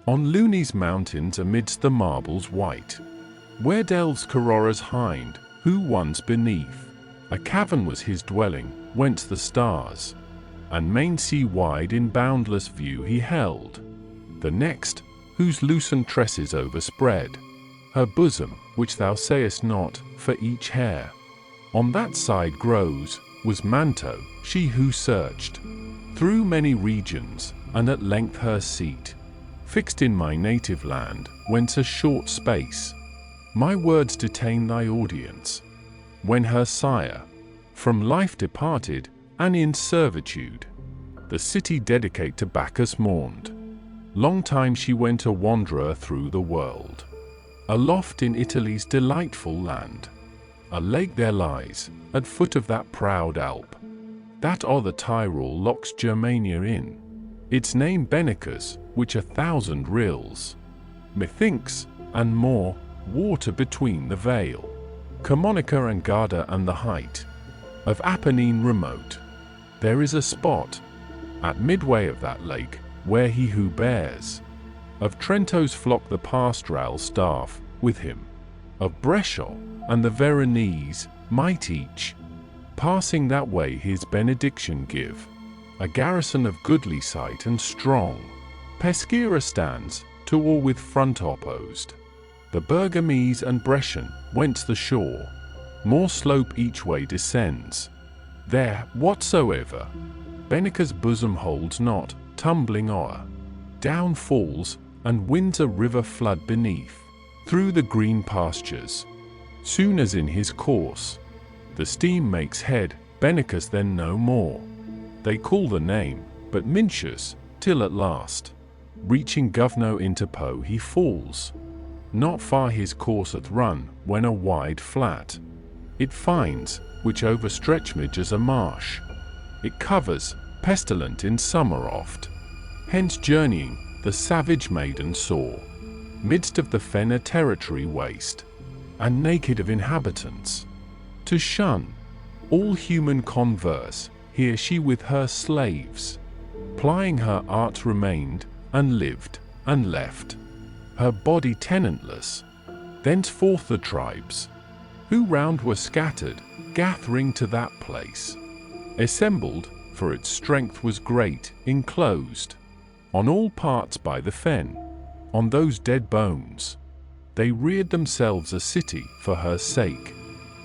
on Luni's mountains amidst the marbles white, where delves Corora's hind, who once beneath a cavern was his dwelling, whence the stars and main sea wide in boundless view he held. The next, whose loosened tresses overspread her bosom, which thou sayest not, for each hair on that side grows, was Manto, she who searched through many regions, and at length her seat fixed in my native land, whence a short space my words detain thy audience. When her sire from life departed, and in servitude the city dedicate to Bacchus mourned, long time she went a wanderer through the world. Aloft in Italy's delightful land, a lake there lies, at foot of that proud Alp, that o'er the Tyrol locks Germania in, its name Benicus, which 1,000 rills, methinks, and more, water between the vale, Camonica and Garda and the height of Apennine remote. There is a spot, at midway of that lake, where he who bears of Trento's flock the pastoral staff with him, of Brescia and the Veronese, might each, passing that way his benediction give. A garrison of goodly sight and strong Peschiera stands, to all with front opposed. The Bergamese and Brescian, whence the shore more slope each way descends. There, whatsoever Benica's bosom holds not, tumbling o'er, down falls, and winds a river flood beneath, through the green pastures. Soon as in his course the steam makes head, Benicus then no more they call the name, but Mincius, till at last, reaching Govno into Po he falls. Not far his courseth run, when a wide flat it finds, which overstretch midges a marsh. It covers, pestilent in summer oft. Hence journeying, the savage maiden saw, midst of the fenner territory waste, and naked of inhabitants. To shun all human converse, here she with her slaves, plying her art remained, and lived, and left her body tenantless. Thenceforth the tribes, who round were scattered, gathering to that place, assembled, for its strength was great, enclosed on all parts by the fen, on those dead bones. They reared themselves a city for her sake,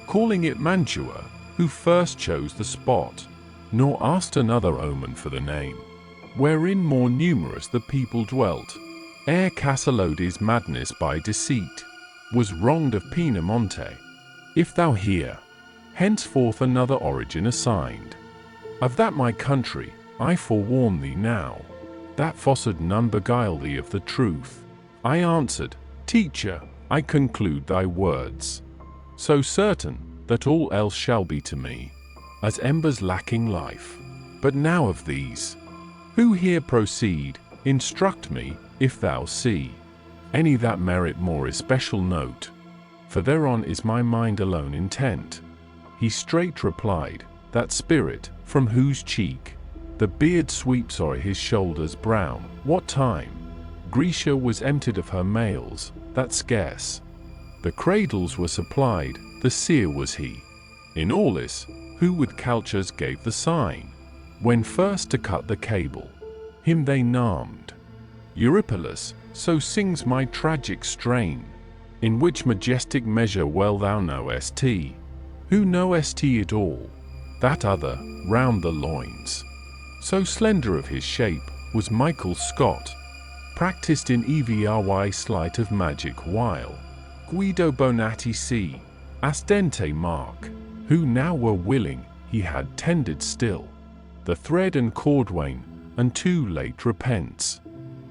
calling it Mantua, who first chose the spot, nor asked another omen for the name, wherein more numerous the people dwelt, ere Casalodes' madness by deceit was wronged of Piemonte. If thou hear henceforth another origin assigned of that my country, I forewarn thee now, that fossard none beguile thee of the truth. I answered, Teacher, I conclude thy words so certain, that all else shall be to me as embers lacking life. But now of these who here proceed, instruct me, if thou see any that merit more especial note, for thereon is my mind alone intent. He straight replied, that spirit, from whose cheek the beard sweeps o'er his shoulders brown, what time Grecia was emptied of her males, that scarce the cradles were supplied, the seer was he, in Aulis, who with cultures gave the sign, when first to cut the cable. Him they named Eurypylus, so sings my tragic strain, in which majestic measure well thou knowest, who knowest it all, that other, round the loins, so slender of his shape, was Michael Scott, practiced in EVRY sleight of magic while Guido Bonatti C. as Dante Mark, who now were willing, he had tended still the thread and cordwain, and too late repents.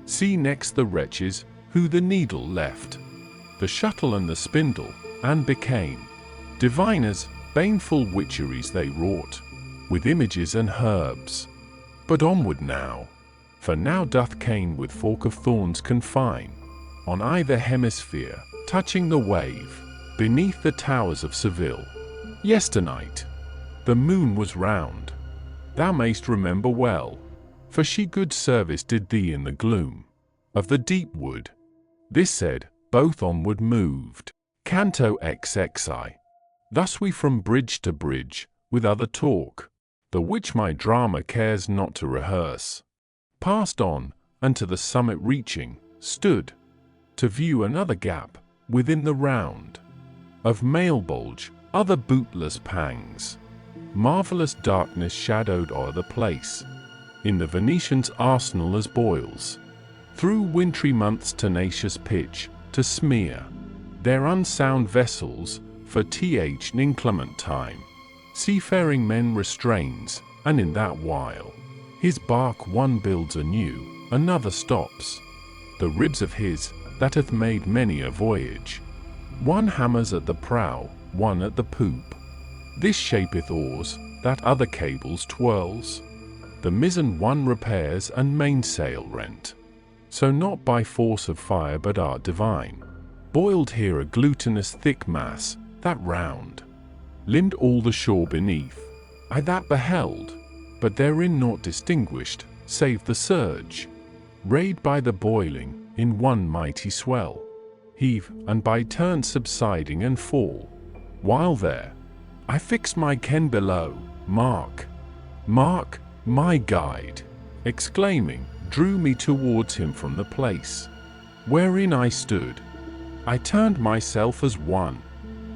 See next the wretches, who the needle left, the shuttle and the spindle, and became diviners, baneful witcheries they wrought, with images and herbs. But onward now, for now doth Cain with fork of thorns confine, on either hemisphere, touching the wave, beneath the towers of Seville. Yesternight, the moon was round, thou mayst remember well, for she good service did thee in the gloom of the deep wood. This said, both onward moved. Canto XXI. Thus we from bridge to bridge, with other talk, the which my drama cares not to rehearse, passed on, and to the summit reaching, stood, to view another gap, within the round of male bulge, other bootless pangs. Marvelous darkness shadowed o'er the place, in the Venetians' arsenal as boils, through wintry months tenacious pitch, to smear their unsound vessels, for th inclement time. Seafaring men restrains, and in that while, his bark one builds anew, another stops. The ribs of his, that hath made many a voyage, one hammers at the prow, one at the poop. This shapeth oars, that other cables twirls. The mizzen one repairs and mainsail rent. So not by force of fire but art divine, boiled here a glutinous thick mass, that round limbed all the shore beneath. I that beheld, but therein naught distinguished, save the surge, rayed by the boiling, in one mighty swell, heave, and by turns subsiding and fall. While there, I fixed my ken below, Mark, my guide, exclaiming, drew me towards him from the place wherein I stood. I turned myself as one,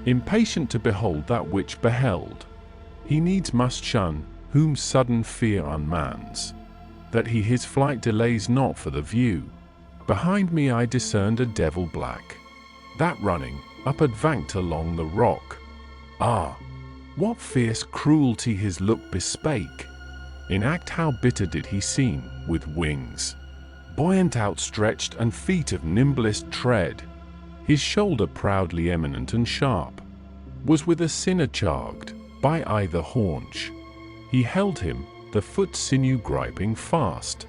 impatient to behold that which beheld. He needs must shun, whom sudden fear unmans, that he his flight delays not for the view. Behind me I discerned a devil black, that running, up advanced along the rock. Ah! What fierce cruelty his look bespake! In act how bitter did he seem, with wings buoyant outstretched and feet of nimblest tread. His shoulder proudly eminent and sharp, was with a sinner charged, by either haunch. He held him, the foot sinew griping fast.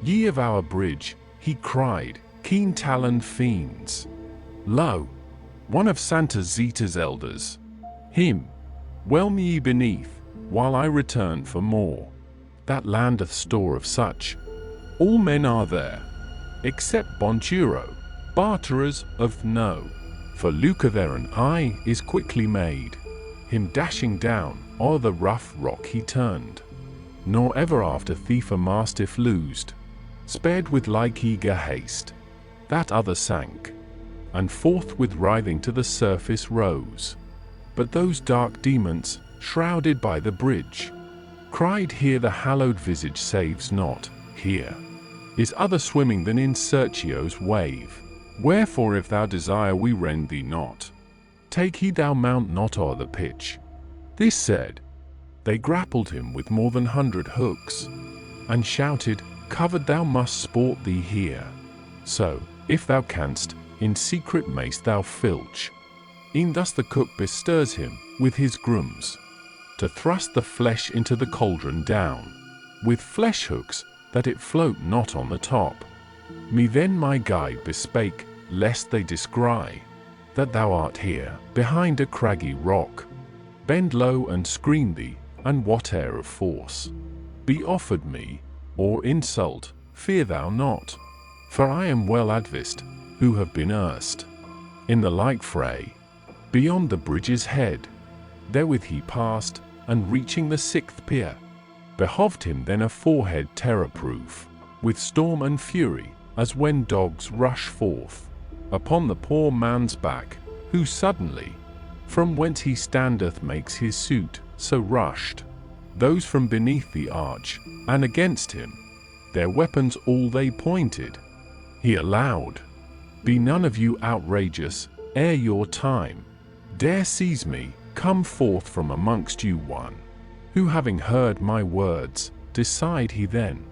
Ye of our bridge, he cried, keen-taloned fiends. Lo! One of Santa Zita's elders. Him whelm ye beneath, while I return for more. That landeth store of such. All men are there, except Bonjuro, barterers of no. For lucre there an eye is quickly made. Him dashing down, o'er the rough rock he turned. Nor ever after thief a mastiff loosed, spared with like eager haste. That other sank, and forthwith writhing to the surface rose. But those dark demons, shrouded by the bridge, cried, here the hallowed visage saves not, here is other swimming than in Serchio's wave. Wherefore if thou desire we rend thee not, take heed thou mount not o'er the pitch. This said, they grappled him with more than 100 hooks, and shouted, covered thou must sport thee here. So, if thou canst, in secret mayst thou filch. E'en thus the cook bestirs him, with his grooms, to thrust the flesh into the cauldron down, with flesh hooks, that it float not on the top. Me then my guide bespake, lest they descry that thou art here, behind a craggy rock. Bend low and screen thee, and whate'er of force be offered me, or insult, fear thou not. For I am well advised, who have been erst in the like fray, beyond the bridge's head. Therewith he passed, and reaching the 6th pier, behoved him then a forehead terror-proof, with storm and fury, as when dogs rush forth upon the poor man's back, who suddenly, from whence he standeth makes his suit, so rushed those from beneath the arch, and against him, their weapons all they pointed. He allowed, "Be none of you outrageous, ere your time dare seize me, come forth from amongst you one, who having heard my words, decide he then,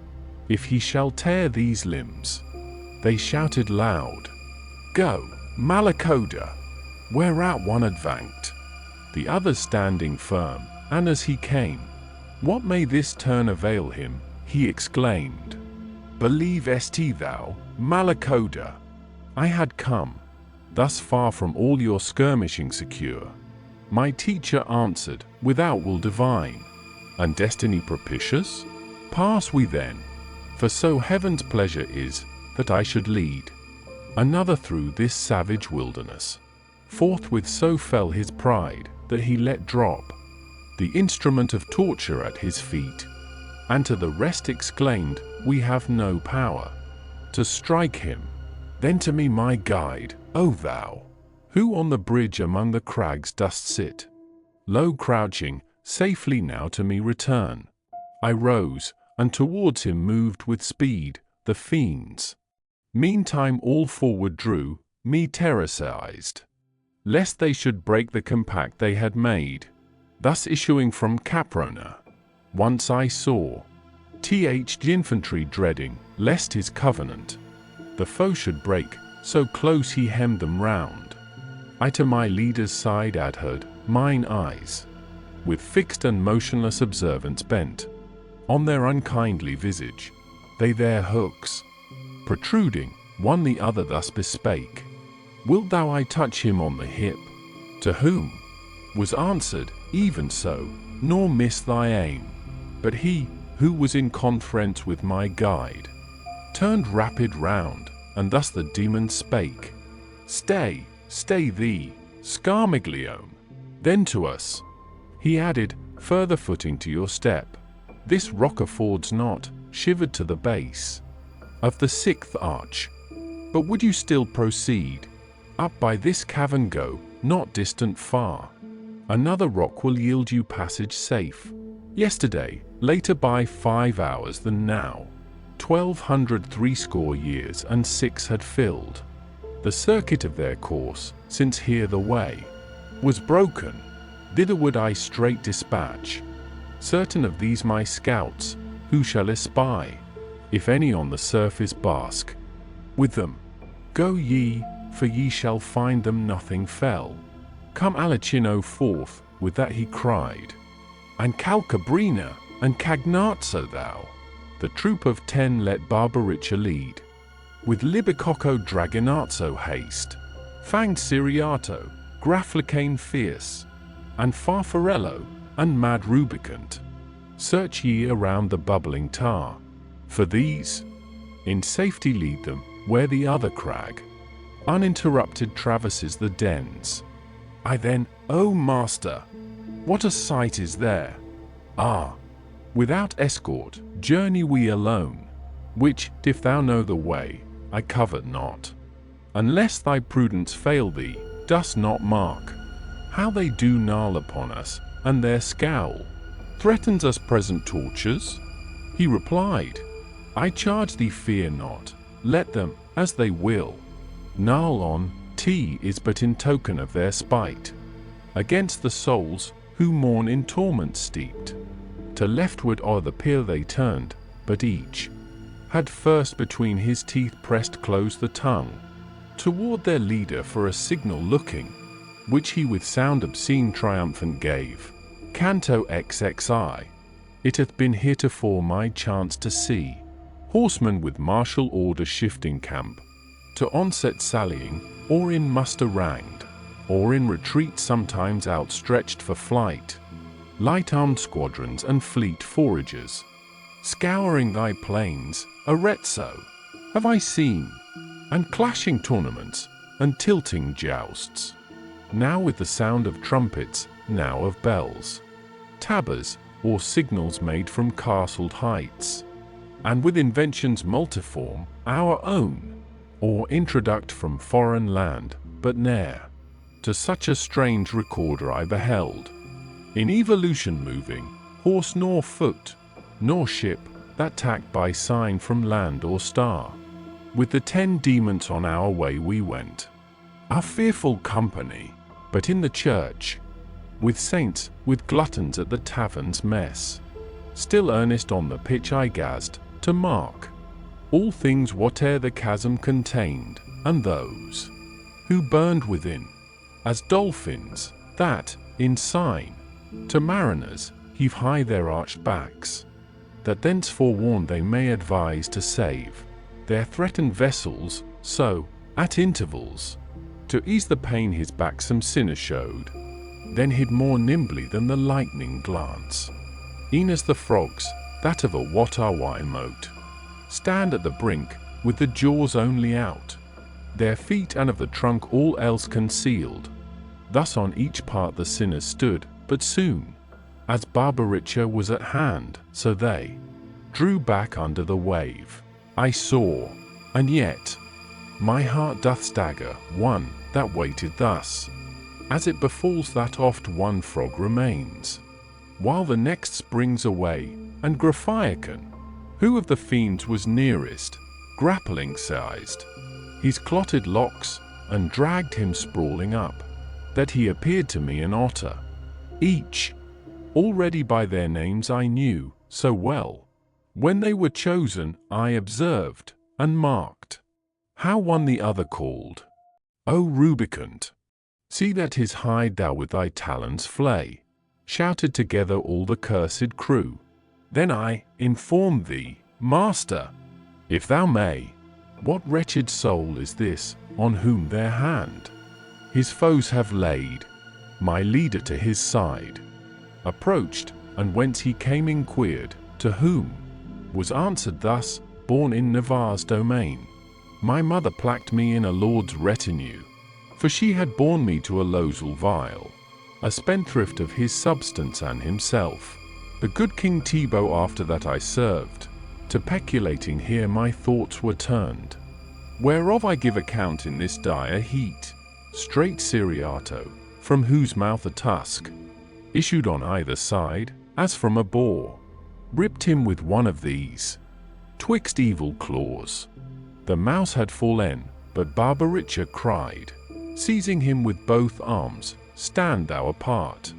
if he shall tear these limbs." They shouted loud, "Go, Malacoda!" Whereat one advanced, the other standing firm, and as he came, "What may this turn avail him?" he exclaimed. "Believe est thou, Malacoda, I had come thus far from all your skirmishing secure." My teacher answered, "Without will divine, and destiny propitious, pass we then, for so heaven's pleasure is, that I should lead another through this savage wilderness." Forthwith so fell his pride, that he let drop the instrument of torture at his feet, and to the rest exclaimed, "We have no power to strike him." Then to me, "My guide, O thou, who on the bridge among the crags dost sit, low crouching, safely now to me return." I rose, and towards him moved with speed. The fiends meantime all forward drew, me terrorized, lest they should break the compact they had made. Thus issuing from Caprona, once I saw the infantry dreading, lest his covenant the foe should break, so close he hemmed them round. I to my leader's side adhered, mine eyes with fixed and motionless observance bent on their unkindly visage. They their hooks protruding, one the other thus bespake, "Wilt thou I touch him on the hip?" To whom was answered, "Even so, nor miss thy aim." But he, who was in conference with my guide, turned rapid round, and thus the demon spake, "Stay, stay thee, Scarmiglione." Then to us he added, "Further footing to your step this rock affords not, shivered to the base of the 6th arch. But would you still proceed, up by this cavern go, not distant far, another rock will yield you passage safe. Yesterday, later by 5 hours than now, 1200 years and 6 had filled the circuit of their course, since here the way was broken. Thitherward I straight dispatch certain of these my scouts, who shall espy, if any on the surface bask. With them go ye, for ye shall find them nothing fell. Come Alicino forth, with that he cried, and Calcabrina, and Cagnazzo thou, the troop of 10 let Barbarica lead. With Libicocco Dragonazzo haste, fanged Siriato, Graflicane fierce, and Farfarello, and mad Rubicant. Search ye around the bubbling tar, for these in safety lead them, where the other crag uninterrupted traverses the dens. I then, O master, what a sight is there! Ah, without escort, journey we alone, which, if thou know the way, I covet not, unless thy prudence fail thee. Dost not mark how they do gnarl upon us, and their scowl threatens us present tortures? He replied, I charge thee fear not, let them, as they will, gnarl on. T is but in token of their spite against the souls who mourn in torment steeped. To leftward o'er the pier they turned, but each had first between his teeth pressed close the tongue toward their leader for a signal looking, which he with sound obscene triumphant gave. Canto XXI. It hath been heretofore my chance to see horsemen with martial order shifting camp, to onset sallying, or in muster ranged, or in retreat sometimes outstretched for flight, light-armed squadrons and fleet foragers, scouring thy plains, Arezzo, have I seen, and clashing tournaments, and tilting jousts, now with the sound of trumpets, now of bells, tabors, or signals made from castled heights, and with inventions multiform, our own, or introduct from foreign land, but ne'er to such a strange recorder I beheld, in evolution moving, horse nor foot, nor ship, that tacked by sign from land or star. With the 10 demons on our way we went, a fearful company, but in the church, with saints, with gluttons at the tavern's mess, still earnest on the pitch I gazed, to mark all things whate'er the chasm contained, and those who burned within, as dolphins, that, in sign, to mariners, heave high their arched backs, that thence forewarned they may advise to save their threatened vessels, so, at intervals, to ease the pain his backsome sinner showed, then hid more nimbly than the lightning glance, e'en as the frogs, that of a Wattawa moat, stand at the brink, with the jaws only out, their feet and of the trunk all else concealed. Thus on each part the sinners stood, but soon as Barbaricha was at hand, so they drew back under the wave. I saw, and yet my heart doth stagger, one that waited thus, as it befalls that oft one frog remains, while the next springs away, and Graphiacon, who of the fiends was nearest, grappling seized his clotted locks, and dragged him sprawling up, that he appeared to me an otter. Each already by their names I knew so well. When they were chosen, I observed, and marked, how one the other called. O Rubicant, see that his hide thou with thy talons flay, shouted together all the cursed crew. Then I informed thee, Master, if thou may, what wretched soul is this, on whom their hand his foes have laid? My leader to his side approached, and whence he came inquired, to whom was answered thus, born in Navarre's domain. My mother placked me in a lord's retinue, for she had borne me to a losel vile, a spendthrift of his substance and himself. The good King Thibaut after that I served, to peculating here my thoughts were turned, whereof I give account in this dire heat. Straight Siriato, from whose mouth a tusk issued on either side, as from a boar, ripped him with one of these twixt evil claws. The mouse had fallen, but Barbaricha cried, seizing him with both arms, stand thou apart,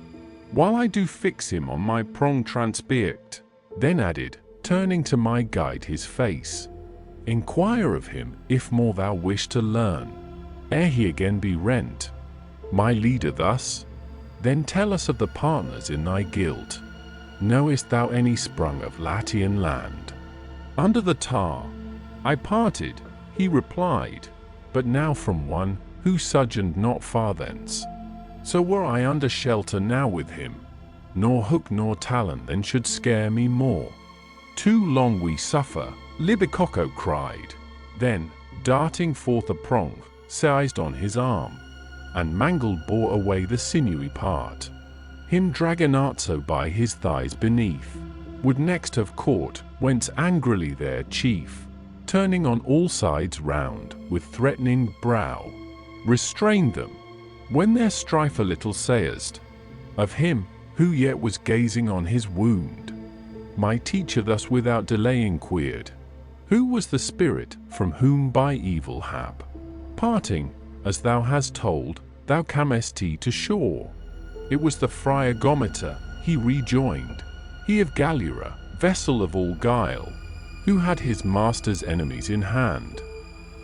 while I do fix him on my prong transpect. Then added, turning to my guide his face, inquire of him if more thou wish to learn, ere he again be rent. My leader thus, then tell us of the partners in thy guild. Knowest thou any sprung of Latian land? Under the tar I parted, he replied, but now from one who sojourned not far thence. So were I under shelter now with him, nor hook nor talon then should scare me more. Too long we suffer, Libicoco cried, then, darting forth a prong, seized on his arm, and mangled bore away the sinewy part. Him Dragonazzo by his thighs beneath, would next have caught, whence angrily their chief, turning on all sides round, with threatening brow, restrained them. When their strife a little sayest, of him, who yet was gazing on his wound, my teacher thus without delay inquired, who was the spirit from whom by evil hap, parting, as thou hast told, thou camest to shore? It was the friar Gomita, he rejoined, he of Gallura, vessel of all guile, who had his master's enemies in hand,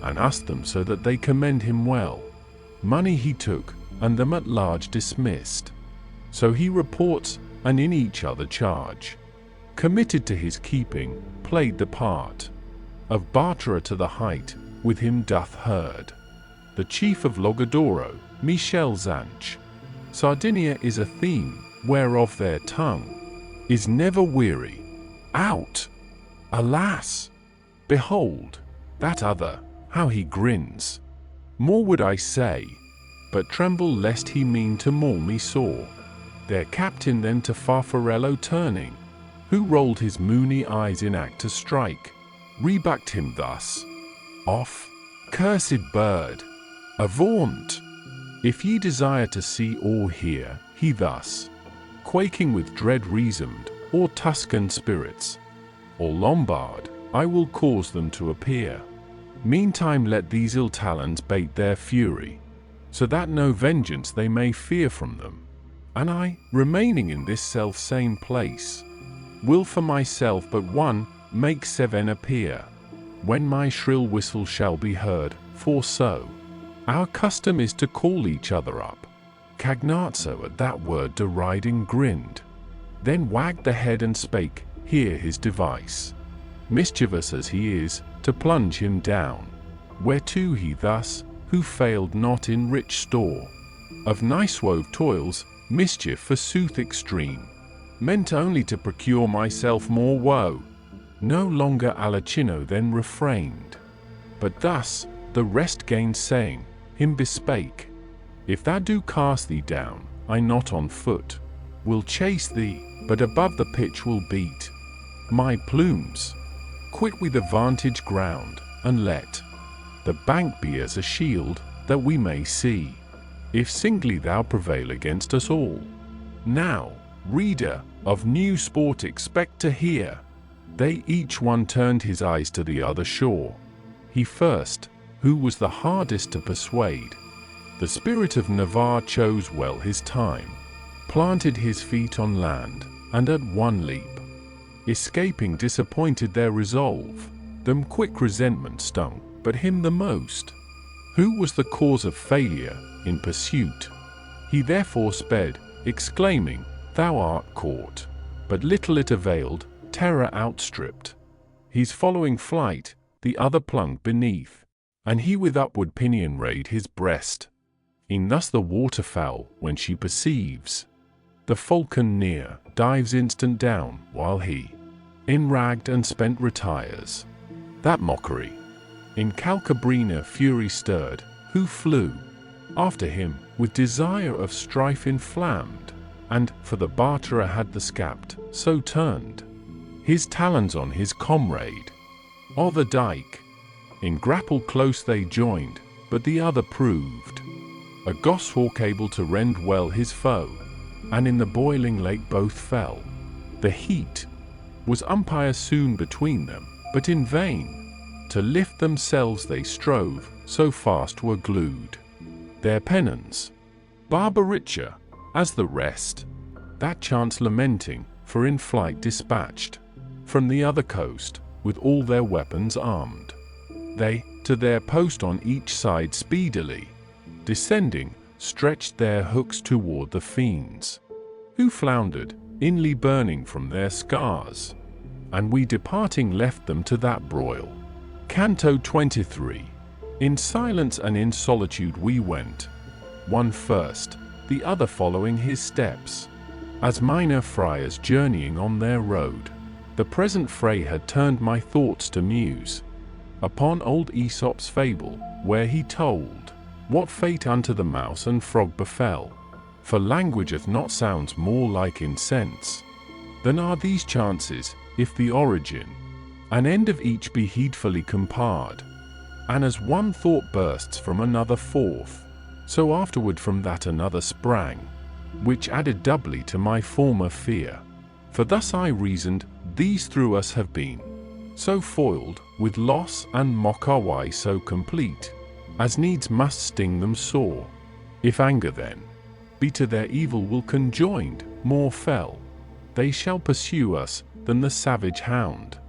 and asked them so that they commend him well. Money he took, and them at large dismissed. So he reports, and in each other charge, committed to his keeping, played the part of barterer to the height, with him doth herd. The chief of Logadoro, Michel Zanch. Sardinia is a theme, whereof their tongue is never weary. Out! Alas! Behold, that other, how he grins. More would I say, but tremble lest he mean to maul me sore. Their captain then to Farfarello turning, who rolled his moony eyes in act to strike, rebucked him thus, off, cursed bird, avaunt! If ye desire to see or hear, he thus, quaking with dread reasoned, or Tuscan spirits, or Lombard, I will cause them to appear. Meantime let these ill talons bait their fury, so that no vengeance they may fear from them. And I, remaining in this self-same place, will for myself but one make seven appear, when my shrill whistle shall be heard, for so our custom is to call each other up. Cagnazzo at that word deriding grinned, then wagged the head and spake, hear his device. Mischievous as he is, to plunge him down, whereto he thus, who failed not in rich store of nice-wove toils, mischief forsooth extreme, meant only to procure myself more woe. No longer Alicino then refrained, but thus the rest gainsaying him bespake, if thou do cast thee down, I not on foot will chase thee, but above the pitch will beat my plumes. Quit we the vantage ground, and let the bank be as a shield, that we may see if singly thou prevail against us all. Now, reader, of new sport expect to hear. They each one turned his eyes to the other shore. He first, who was the hardest to persuade. The spirit of Navarre chose well his time, planted his feet on land, and at one leap, escaping disappointed their resolve. Them quick resentment stung, but him the most, who was the cause of failure in pursuit. He therefore sped, exclaiming, thou art caught. But little it availed, terror outstripped his following flight, the other plunged beneath, and he with upward pinion rayed his breast. E'en thus the waterfowl, when she perceives the falcon near, dives instant down, while he, enragged and spent, retires. That mockery in Calcabrina fury stirred, who flew after him with desire of strife inflamed, and, for the barterer had the scapt, so turned his talons on his comrade. O' the dike, in grapple close they joined, but the other proved a goshawk able to rend well his foe, and in the boiling lake both fell. The heat was umpire soon between them, but in vain. To lift themselves they strove, so fast were glued their pennons. Barbarica, as the rest, that chance lamenting, for in flight dispatched from the other coast, with all their weapons armed. They, to their post on each side speedily descending, stretched their hooks toward the fiends, who floundered, inly burning from their scars, and we departing left them to that broil. Canto 23. In silence and in solitude we went, one first, the other following his steps, as minor friars journeying on their road. The present fray had turned my thoughts to muse upon old Aesop's fable, where he told what fate unto the mouse and frog befell. For language hath not sounds more like incense than are these chances, if the origin and end of each be heedfully compared, and as one thought bursts from another forth, so afterward from that another sprang, which added doubly to my former fear. For thus I reasoned, these through us have been so foiled with loss, and mock our why so complete, as needs must sting them sore. If anger then be to their evil will conjoined, more fell they shall pursue us than the savage hound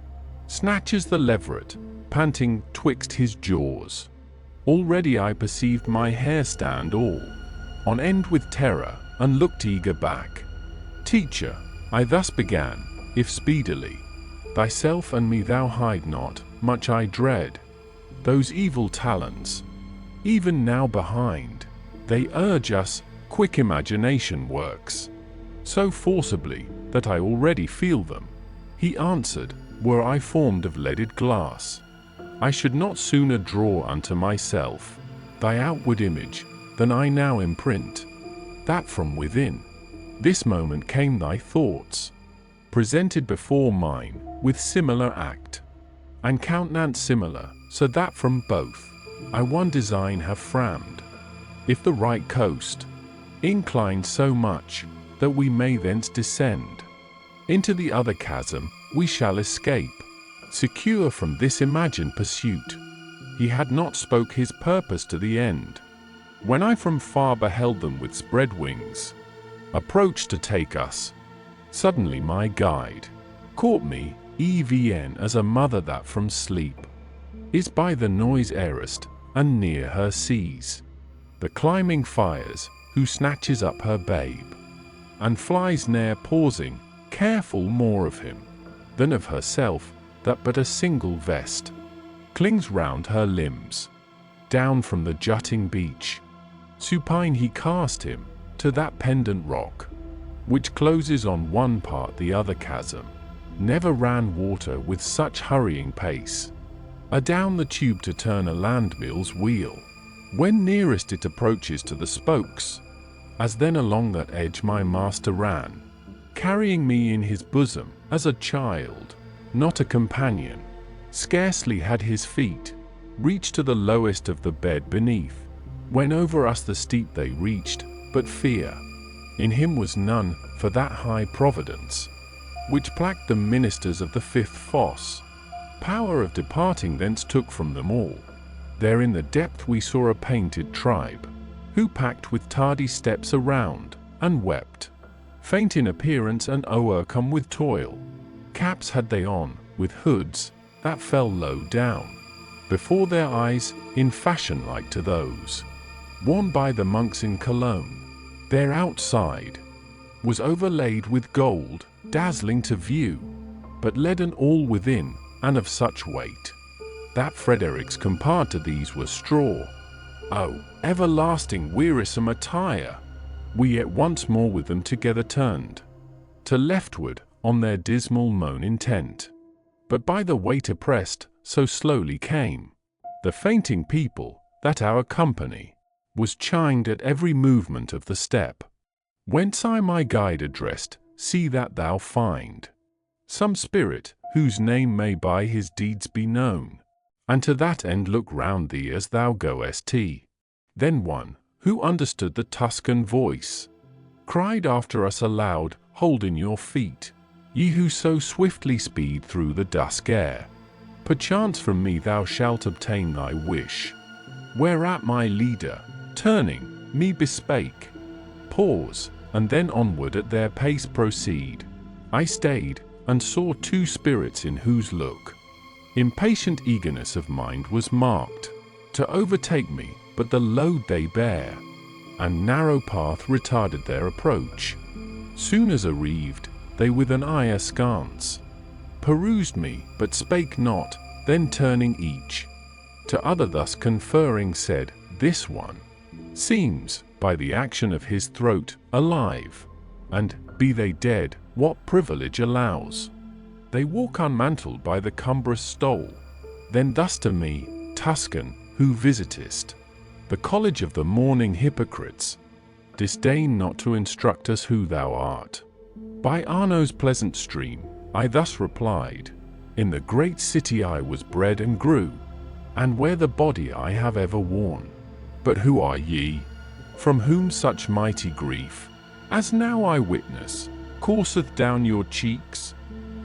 snatches the leveret, panting twixt his jaws. Already I perceived my hair stand all on end with terror, and looked eager back. Teacher, I thus began, if speedily thyself and me thou hide not, much I dread those evil talons, even now behind. They urge us, quick imagination works so forcibly, that I already feel them. He answered, were I formed of leaded glass, I should not sooner draw unto myself thy outward image, than I now imprint that from within this moment came thy thoughts, presented before mine, with similar act, and countenance similar, so that from both I one design have framed. If the right coast incline so much, that we may thence descend into the other chasm, we shall escape, secure from this imagined pursuit. He had not spoke his purpose to the end, when I from far beheld them with spread wings, approach to take us. Suddenly my guide caught me, even as a mother that from sleep is by the noise heiressed, and near her sees the climbing fires, who snatches up her babe, and flies ne'er pausing, careful more of him than of herself, that but a single vest clings round her limbs. Down from the jutting beach, supine he cast him, to that pendant rock, which closes on one part the other chasm. Never ran water with such hurrying pace, adown the tube to turn a land mill's wheel, when nearest it approaches to the spokes, as then along that edge my master ran, carrying me in his bosom as a child, not a companion. Scarcely had his feet reached to the lowest of the bed beneath, when over us the steep they reached, but fear in him was none, for that high providence which plagued the ministers of the fifth fosse, power of departing thence took from them all. There in the depth we saw a painted tribe, who packed with tardy steps around, and wept, faint in appearance and o'ercome with toil. Caps had they on, with hoods, that fell low down, before their eyes, in fashion like to those worn by the monks in Cologne. Their outside was overlaid with gold, dazzling to view, but leaden all within, and of such weight, that Fredericks compared to these were straw. Oh, everlasting wearisome attire! We yet once more with them together turned, to leftward, on their dismal moan intent. But by the weight oppressed, so slowly came the fainting people, that our company was chimed at every movement of the step. Whence I my guide addressed, see that thou find some spirit, whose name may by his deeds be known, and to that end look round thee as thou goest. Then one, who understood the Tuscan voice, cried after us aloud, Hold in your feet, ye who so swiftly speed through the dusk air. Perchance from me thou shalt obtain thy wish. Whereat my leader, turning, me bespake, Pause, and then onward at their pace proceed. I stayed, and saw two spirits in whose look impatient eagerness of mind was marked, to overtake me, but the load they bear and narrow path retarded their approach. Soon as arrived, they with an eye askance perused me, but spake not, then turning each to other thus conferring said, This one seems, by the action of his throat, alive, and, be they dead, what privilege allows? They walk unmantled by the cumbrous stole. Then thus to me, Tuscan, who visitest the college of the morning hypocrites, disdain not to instruct us who thou art. By Arno's pleasant stream, I thus replied, In the great city I was bred and grew, and where the body I have ever worn. But who are ye, from whom such mighty grief, as now I witness, courseth down your cheeks?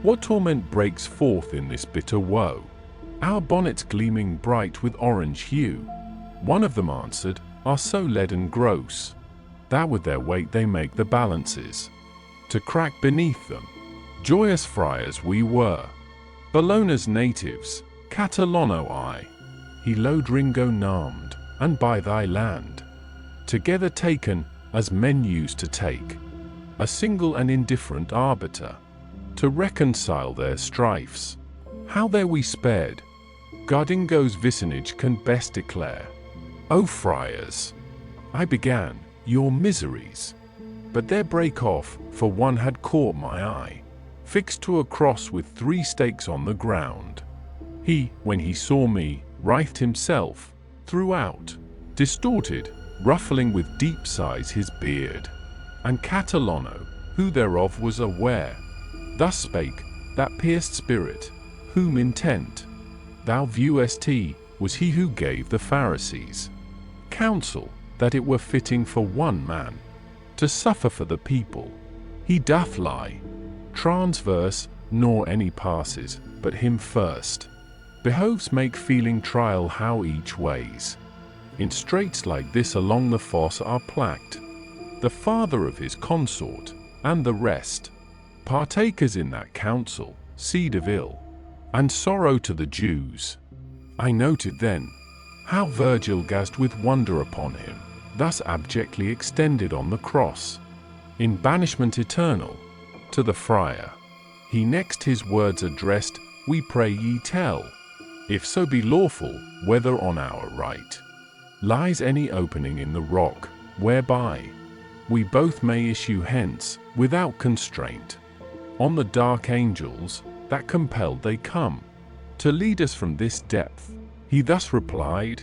What torment breaks forth in this bitter woe? Our bonnets gleaming bright with orange hue. One of them answered, Are so leaden gross, that with their weight they make the balances to crack beneath them. Joyous friars we were, Bologna's natives, Catalano I, he load Ringo named, and by thy land, together taken, as men used to take a single and indifferent arbiter, to reconcile their strifes. How there we spared, Gardingo's vicinage can best declare. O friars, I began, your miseries, but there brake off, for one had caught my eye, fixed to a cross with 3 stakes on the ground. He, when he saw me, writhed himself throughout, distorted, ruffling with deep sighs his beard, and Catalano, who thereof was aware, thus spake, that pierced spirit, whom intent thou viewest, was he who gave the Pharisees counsel, that it were fitting for one man to suffer for the people. He doth lie transverse, nor any passes, but him first. Behoves make feeling trial how each ways. In straits like this along the fosse are placked the father of his consort, and the rest, partakers in that council, seed of ill, and sorrow to the Jews. I noted then how Virgil gazed with wonder upon him, thus abjectly extended on the cross, in banishment eternal, to the friar. He next his words addressed, "We pray ye tell, if so be lawful, whether on our right lies any opening in the rock, whereby we both may issue hence, without constraint, on the dark angels, that compelled they come, to lead us from this depth." He thus replied,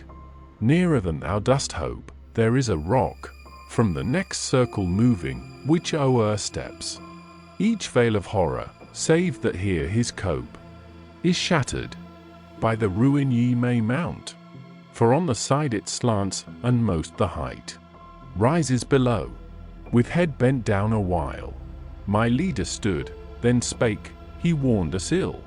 "Nearer than thou dost hope, there is a rock, from the next circle moving, which o'er steps each veil of horror, save that here his cope is shattered. By the ruin ye may mount, for on the side it slants, and most the height rises below. With head bent down a while, my leader stood, then spake, he warned us ill,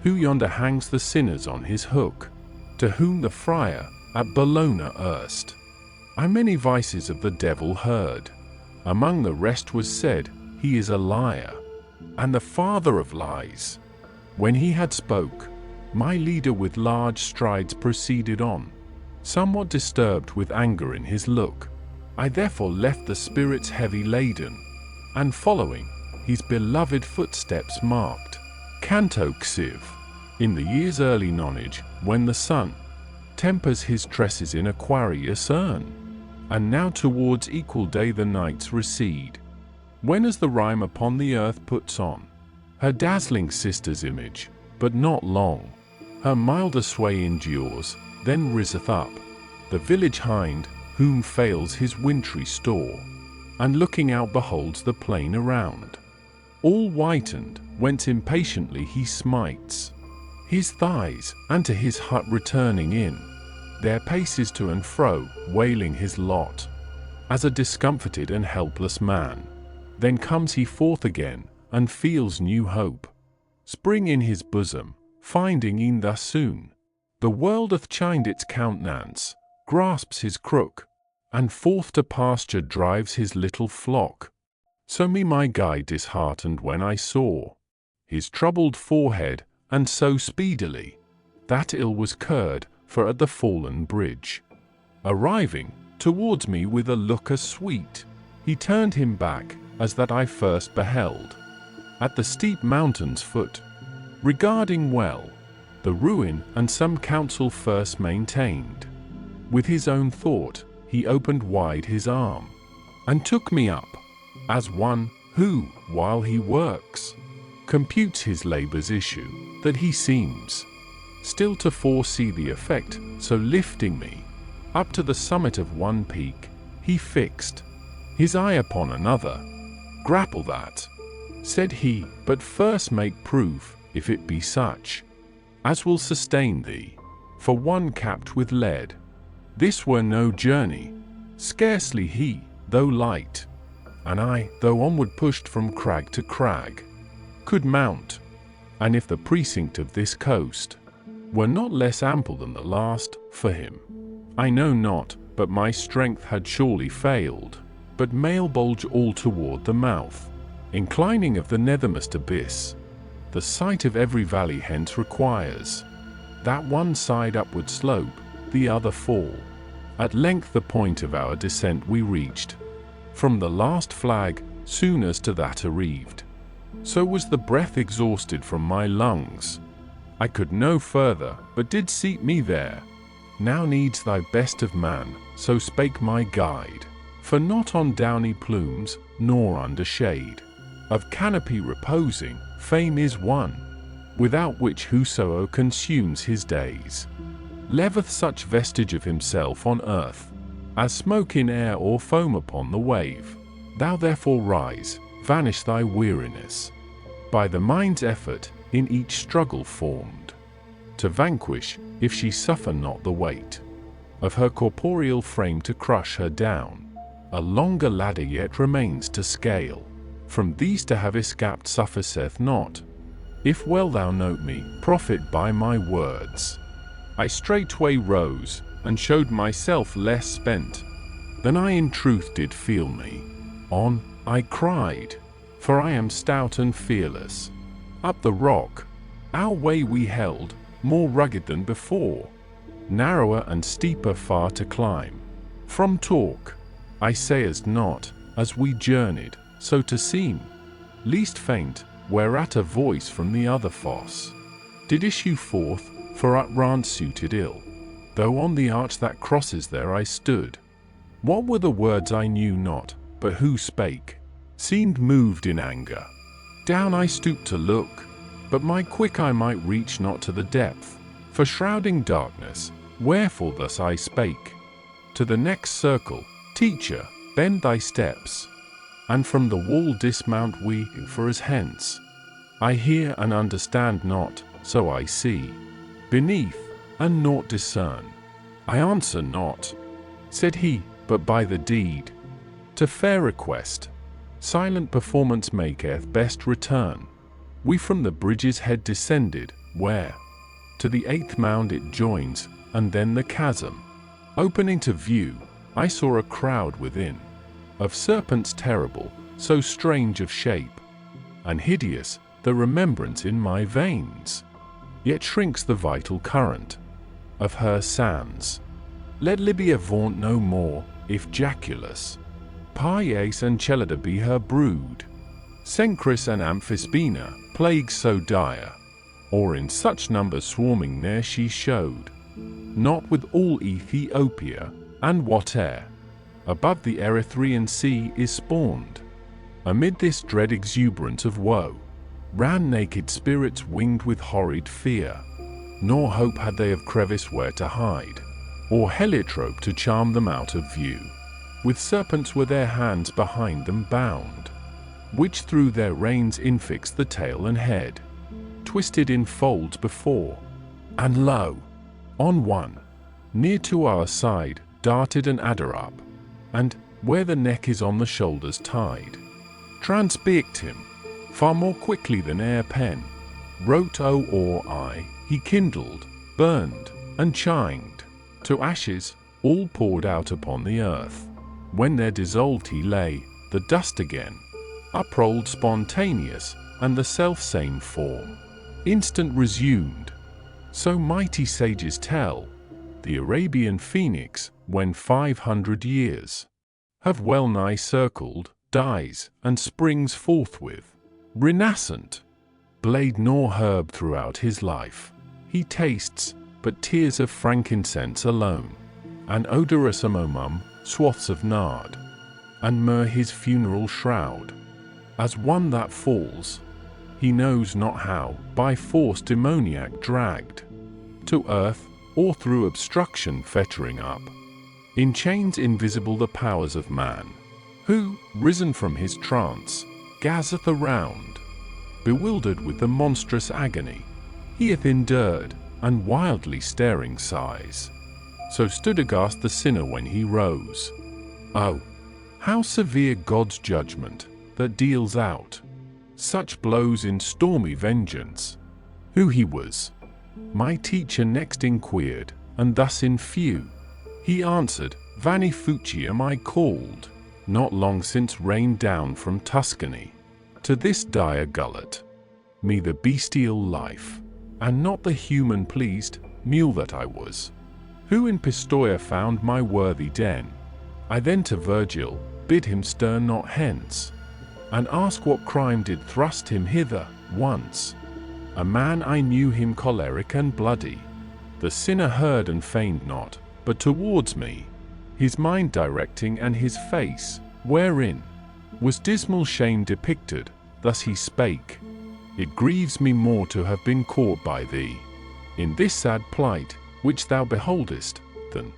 who yonder hangs the sinners on his hook, to whom the friar at Bologna erst I many vices of the devil heard. Among the rest was said, he is a liar, and the father of lies. When he had spoke, my leader with large strides proceeded on, somewhat disturbed with anger in his look. I therefore left the spirits heavy laden, and following, his beloved footsteps marked. Canto Xiv. In the year's early nonage, when the sun tempers his tresses in Aquarius urn, and now towards equal day the nights recede, when as the rime upon the earth puts on her dazzling sister's image, but not long, her milder sway endures, then riseth up the village hind, whom fails his wintry store, and looking out beholds the plain around, all whitened, whence impatiently he smites his thighs, and to his hut returning in, there paces to and fro, wailing his lot, as a discomfited and helpless man. Then comes he forth again, and feels new hope spring in his bosom, finding e'en thus soon the world hath changed its countenance, grasps his crook, and forth to pasture drives his little flock. So me my guide disheartened when I saw his troubled forehead, and so speedily that ill was curd, for at the fallen bridge, arriving towards me with a look as sweet, he turned him back, as that I first beheld, at the steep mountain's foot, regarding well the ruin and some counsel first maintained. With his own thought, he opened wide his arm, and took me up, as one who, while he works, computes his labour's issue, that he seems still to foresee the effect, so lifting me up to the summit of one peak, he fixed his eye upon another. "Grapple that," said he, "but first make proof, if it be such as will sustain thee, for one capped with lead. This were no journey, scarcely he, though light, and I, though onward pushed from crag to crag, could mount. And if the precinct of this coast were not less ample than the last, for him, I know not, but my strength had surely failed, but mail bulge all toward the mouth, inclining of the nethermost abyss. The sight of every valley hence requires that one side upward slope, the other fall. At length the point of our descent we reached, from the last flag, soon as to that arrived. So was the breath exhausted from my lungs. I could no further, but did seat me there. Now needs thy best of man, so spake my guide, for not on downy plumes, nor under shade of canopy reposing, fame is won, without which whoso consumes his days leaveth such vestige of himself on earth, as smoke in air or foam upon the wave. Thou therefore rise, vanish thy weariness, by the mind's effort in each struggle formed, to vanquish, if she suffer not the weight of her corporeal frame to crush her down. A longer ladder yet remains to scale, from these to have escaped sufficeth not. If well thou note me, profit by my words. I straightway rose, and showed myself less spent than I in truth did feel me. On, I cried, for I am stout and fearless. Up the rock, our way we held, more rugged than before, narrower and steeper far to climb. From talk, I say as not, as we journeyed, so to seem, least faint, whereat a voice from the other fosse did issue forth, for utterance suited ill, though on the arch that crosses there I stood. What were the words I knew not, but who spake seemed moved in anger. Down I stooped to look, but my quick eye might reach not to the depth, for shrouding darkness, wherefore thus I spake. To the next circle, teacher, bend thy steps, and from the wall dismount we, for as hence I hear and understand not, so I see beneath, and naught discern. I answer not, said he, but by the deed. To fair request, silent performance maketh best return. We from the bridge's head descended, where to the 8th mound it joins, and then the chasm. Opening to view, I saw a crowd within, of serpents terrible, so strange of shape, and hideous, the remembrance in my veins. Yet shrinks the vital current of her sands. Let Libya vaunt no more, if Jaculus, Paias and Chelida be her brood, Cenchrus and Amphispina, plagues so dire, or in such numbers swarming there she showed, not with all Ethiopia, and whate'er above the Erythraean sea is spawned. Amid this dread exuberance of woe, ran naked spirits winged with horrid fear, nor hope had they of crevice where to hide, or heliotrope to charm them out of view. With serpents were their hands behind them bound, which through their reins infixed the tail and head, twisted in folds before, and lo, on one, near to our side, darted an adder up, and, where the neck is on the shoulders tied, transpicked him, far more quickly than e'er pen wrote or eye. He kindled, burned, and chimed, to ashes, all poured out upon the earth. When there dissolved he lay, the dust again uprolled spontaneous, and the self-same form instant resumed. So mighty sages tell, the Arabian phoenix, when 500 years have well nigh circled, dies, and springs forthwith, renascent. Blade nor herb throughout his life he tastes, but tears of frankincense alone, and odorous amomum, swaths of nard, and myrrh his funeral shroud. As one that falls, he knows not how, by force demoniac dragged to earth, or through obstruction fettering up, in chains invisible the powers of man, who, risen from his trance, gazeth around, bewildered with the monstrous agony he hath endured, and wildly staring sighs. So stood aghast the sinner when he rose. Oh, how severe God's judgment, that deals out such blows in stormy vengeance. Who he was, my teacher next inquired, and thus in few he answered, Vanni Fucci am I called, not long since rained down from Tuscany to this dire gullet, me the bestial life, and not the human pleased mule that I was, who in Pistoia found my worthy den. I then to Virgil bid him stir not hence, and ask what crime did thrust him hither. Once a man I knew him choleric and bloody, the sinner heard and feigned not, but towards me, his mind directing and his face, wherein was dismal shame depicted, thus he spake, It grieves me more to have been caught by thee in this sad plight, which thou beholdest, than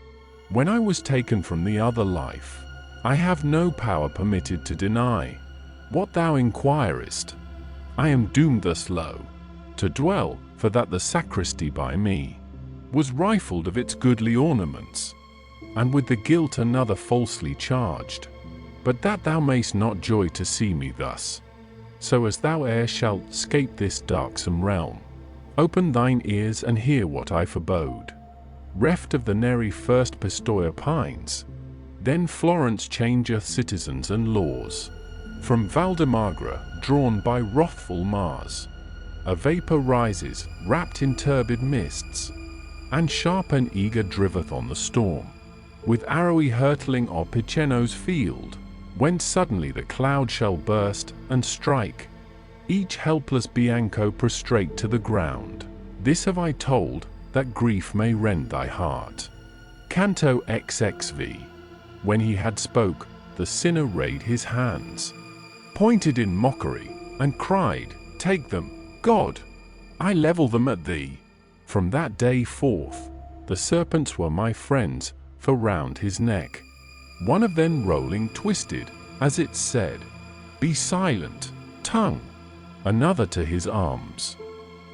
when I was taken from the other life. I have no power permitted to deny what thou inquirest. I am doomed thus low to dwell, for that the sacristy by me was rifled of its goodly ornaments, and with the guilt another falsely charged. But that thou mayst not joy to see me thus, so as thou e'er shalt scape this darksome realm. Open thine ears and hear what I forebode. Reft of the nary first Pistoia pines, then Florence changeth citizens and laws. From Valdemagra, drawn by wrathful Mars, a vapour rises, wrapped in turbid mists, and sharp and eager driveth on the storm, with arrowy hurtling of Piceno's field, whence suddenly the cloud shall burst and strike each helpless Bianco prostrate to the ground. This have I told, that grief may rend thy heart. Canto XXV. When he had spoke, the sinner raised his hands, pointed in mockery, and cried, Take them, God, I level them at thee. From that day forth, the serpents were my friends, for round his neck one of them rolling twisted, as it said, Be silent, tongue. Another to his arms,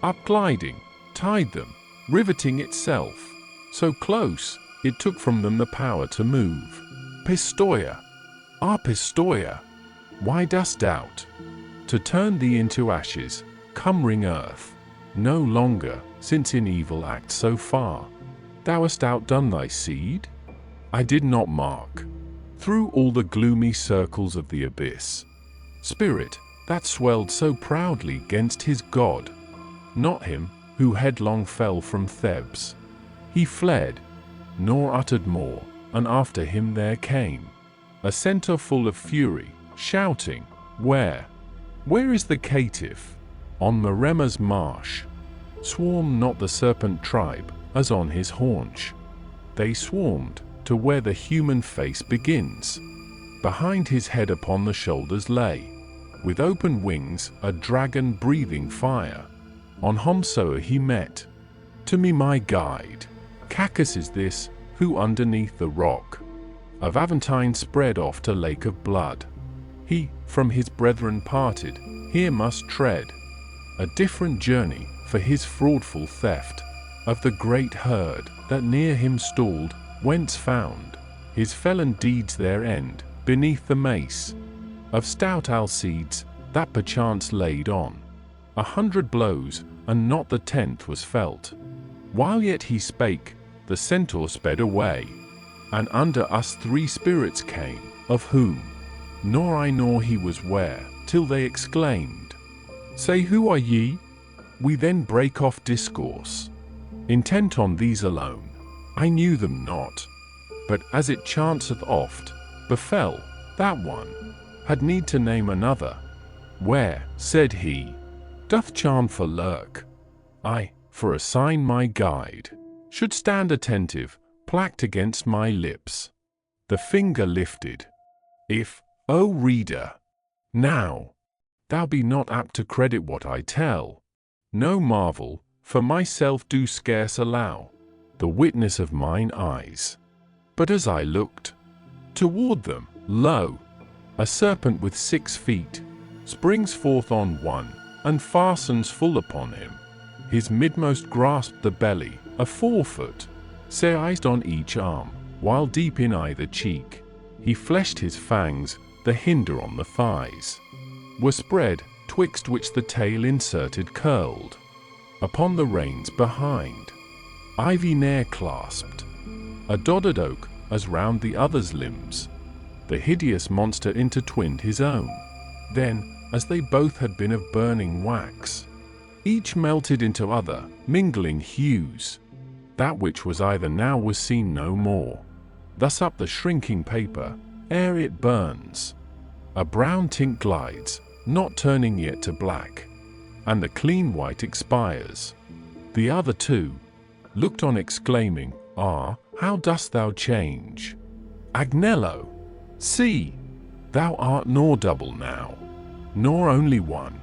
up-gliding, tied them, riveting itself, so close, it took from them the power to move. Pistoia, Pistoia, why dost doubt? To turn thee into ashes, cumbering earth, no longer, since in evil act so far, thou hast outdone thy seed? I did not mark, through all the gloomy circles of the abyss, spirit, that swelled so proudly 'gainst his God, not him, who headlong fell from Thebes. He fled, nor uttered more, and after him there came a centaur full of fury, shouting, Where is the caitiff? On Maremma's marsh swarmed not the serpent tribe, as on his haunch they swarmed, to where the human face begins. Behind his head upon the shoulders lay, with open wings, a dragon breathing fire. On Homsoa he met, to me my guide. Cacus is this, who underneath the rock of Aventine spread off to lake of blood. He, from his brethren parted, here must tread a different journey, for his fraudful theft of the great herd that near him stalled, whence found his felon deeds their end, beneath the mace of stout Alcides, that perchance laid on 100 blows, and not the 10th was felt. While yet he spake, the centaur sped away, and under us 3 spirits came, of whom nor I nor he was ware, till they exclaimed, Say, who are ye? We then brake off discourse, intent on these alone. I knew them not, but as it chanceth oft, befell, that one had need to name another. Where, said he, doth charm for lurk? I, for a sign my guide, should stand attentive, placked against my lips, the finger lifted. If, O reader, now, thou be not apt to credit what I tell, no marvel, for myself do scarce allow the witness of mine eyes. But as I looked toward them, lo, a serpent with 6 feet springs forth on one, and fastens full upon him. His midmost grasped the belly, a 4-foot, seized on each arm, while deep in either cheek he fleshed his fangs. The hinder on the thighs were spread, twixt which the tail inserted curled. Upon the reins behind, ivy ne'er clasped, a doddered oak, as round the other's limbs, the hideous monster intertwined his own. Then, as they both had been of burning wax, each melted into other, mingling hues. That which was either now was seen no more. Thus up the shrinking paper, ere it burns, a brown tint glides, not turning yet to black, and the clean white expires. The other two looked on, exclaiming, Ah, how dost thou change! Agnello, see, thou art nor double now, nor only one.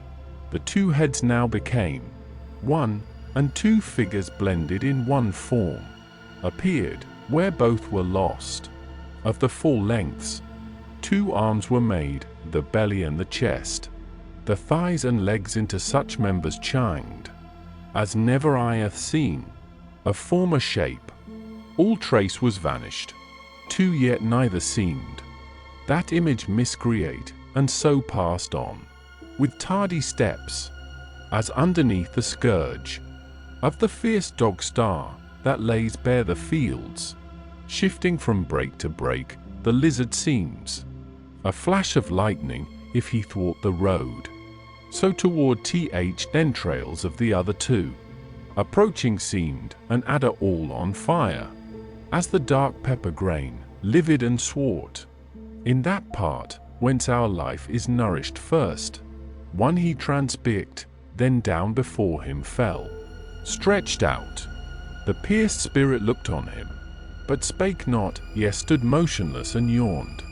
The 2 heads now became 1, and 2 figures blended in one form appeared, where both were lost. Of the 4 lengths, 2 arms were made, the belly and the chest, the thighs and legs into such members changed, as never eye hath seen, of former shape. All trace was vanished, 2 yet neither seemed that image miscreate, and so passed on. with tardy steps, as underneath the scourge of the fierce dog star that lays bare the fields. Shifting from break to break, the lizard seems a flash of lightning if he thwart the road. So toward the entrails of the other two, approaching seemed an adder all on fire, as the dark pepper grain, livid and swart. In that part whence our life is nourished first, one he transpicked, then down before him fell, stretched out. The pierced spirit looked on him, but spake not, yet stood motionless and yawned,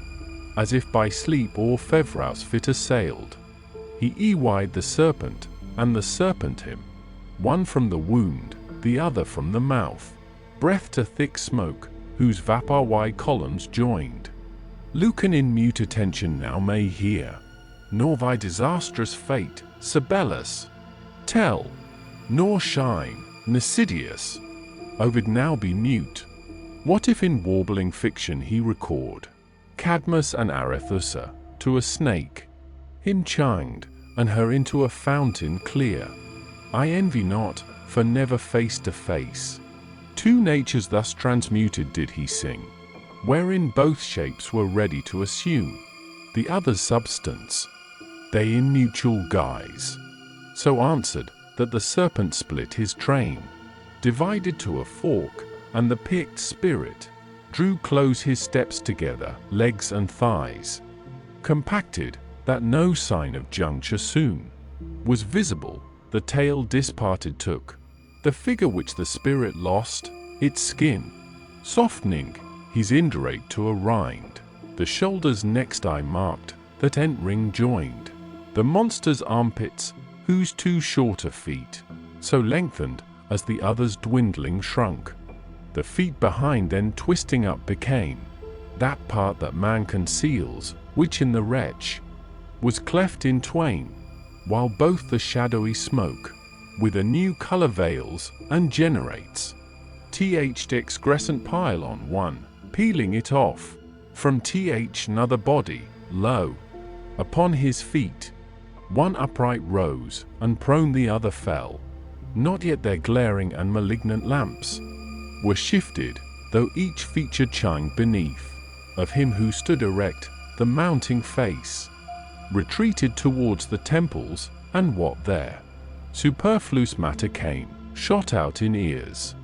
as if by sleep or fevrouse fit assailed. He eyed the serpent, and the serpent him, one from the wound, the other from the mouth, breath to thick smoke, whose vapor wide columns joined. Lucan in mute attention now may hear, nor thy disastrous fate, Sabellus, tell, nor shine, Nasidius, Ovid now be mute. What if in warbling fiction he record Cadmus and Arethusa to a snake, him changed, and her into a fountain clear? I envy not, for never face to face two natures thus transmuted did he sing, wherein both shapes were ready to assume the other's substance, they in mutual guise. So answered, that the serpent split his train, divided to a fork, and the picked spirit drew close his steps together, legs and thighs, compacted, that no sign of juncture soon was visible. The tail disparted took the figure which the spirit lost, its skin softening, his indurate to a rind. The shoulders next I marked, that entering joined the monster's armpits, whose two shorter feet so lengthened as the other's dwindling shrunk. The feet behind then twisting up became that part that man conceals, which in the wretch was cleft in twain, while both the shadowy smoke with a new color veils and generates excrescent pile on one, peeling it off from another body. Lo, upon his feet one upright rose, and prone the other fell. Not yet their glaring and malignant lamps were shifted, though each feature chimed beneath of him who stood erect. The mounting face retreated towards the temples, and what there superfluous matter came, shot out in ears.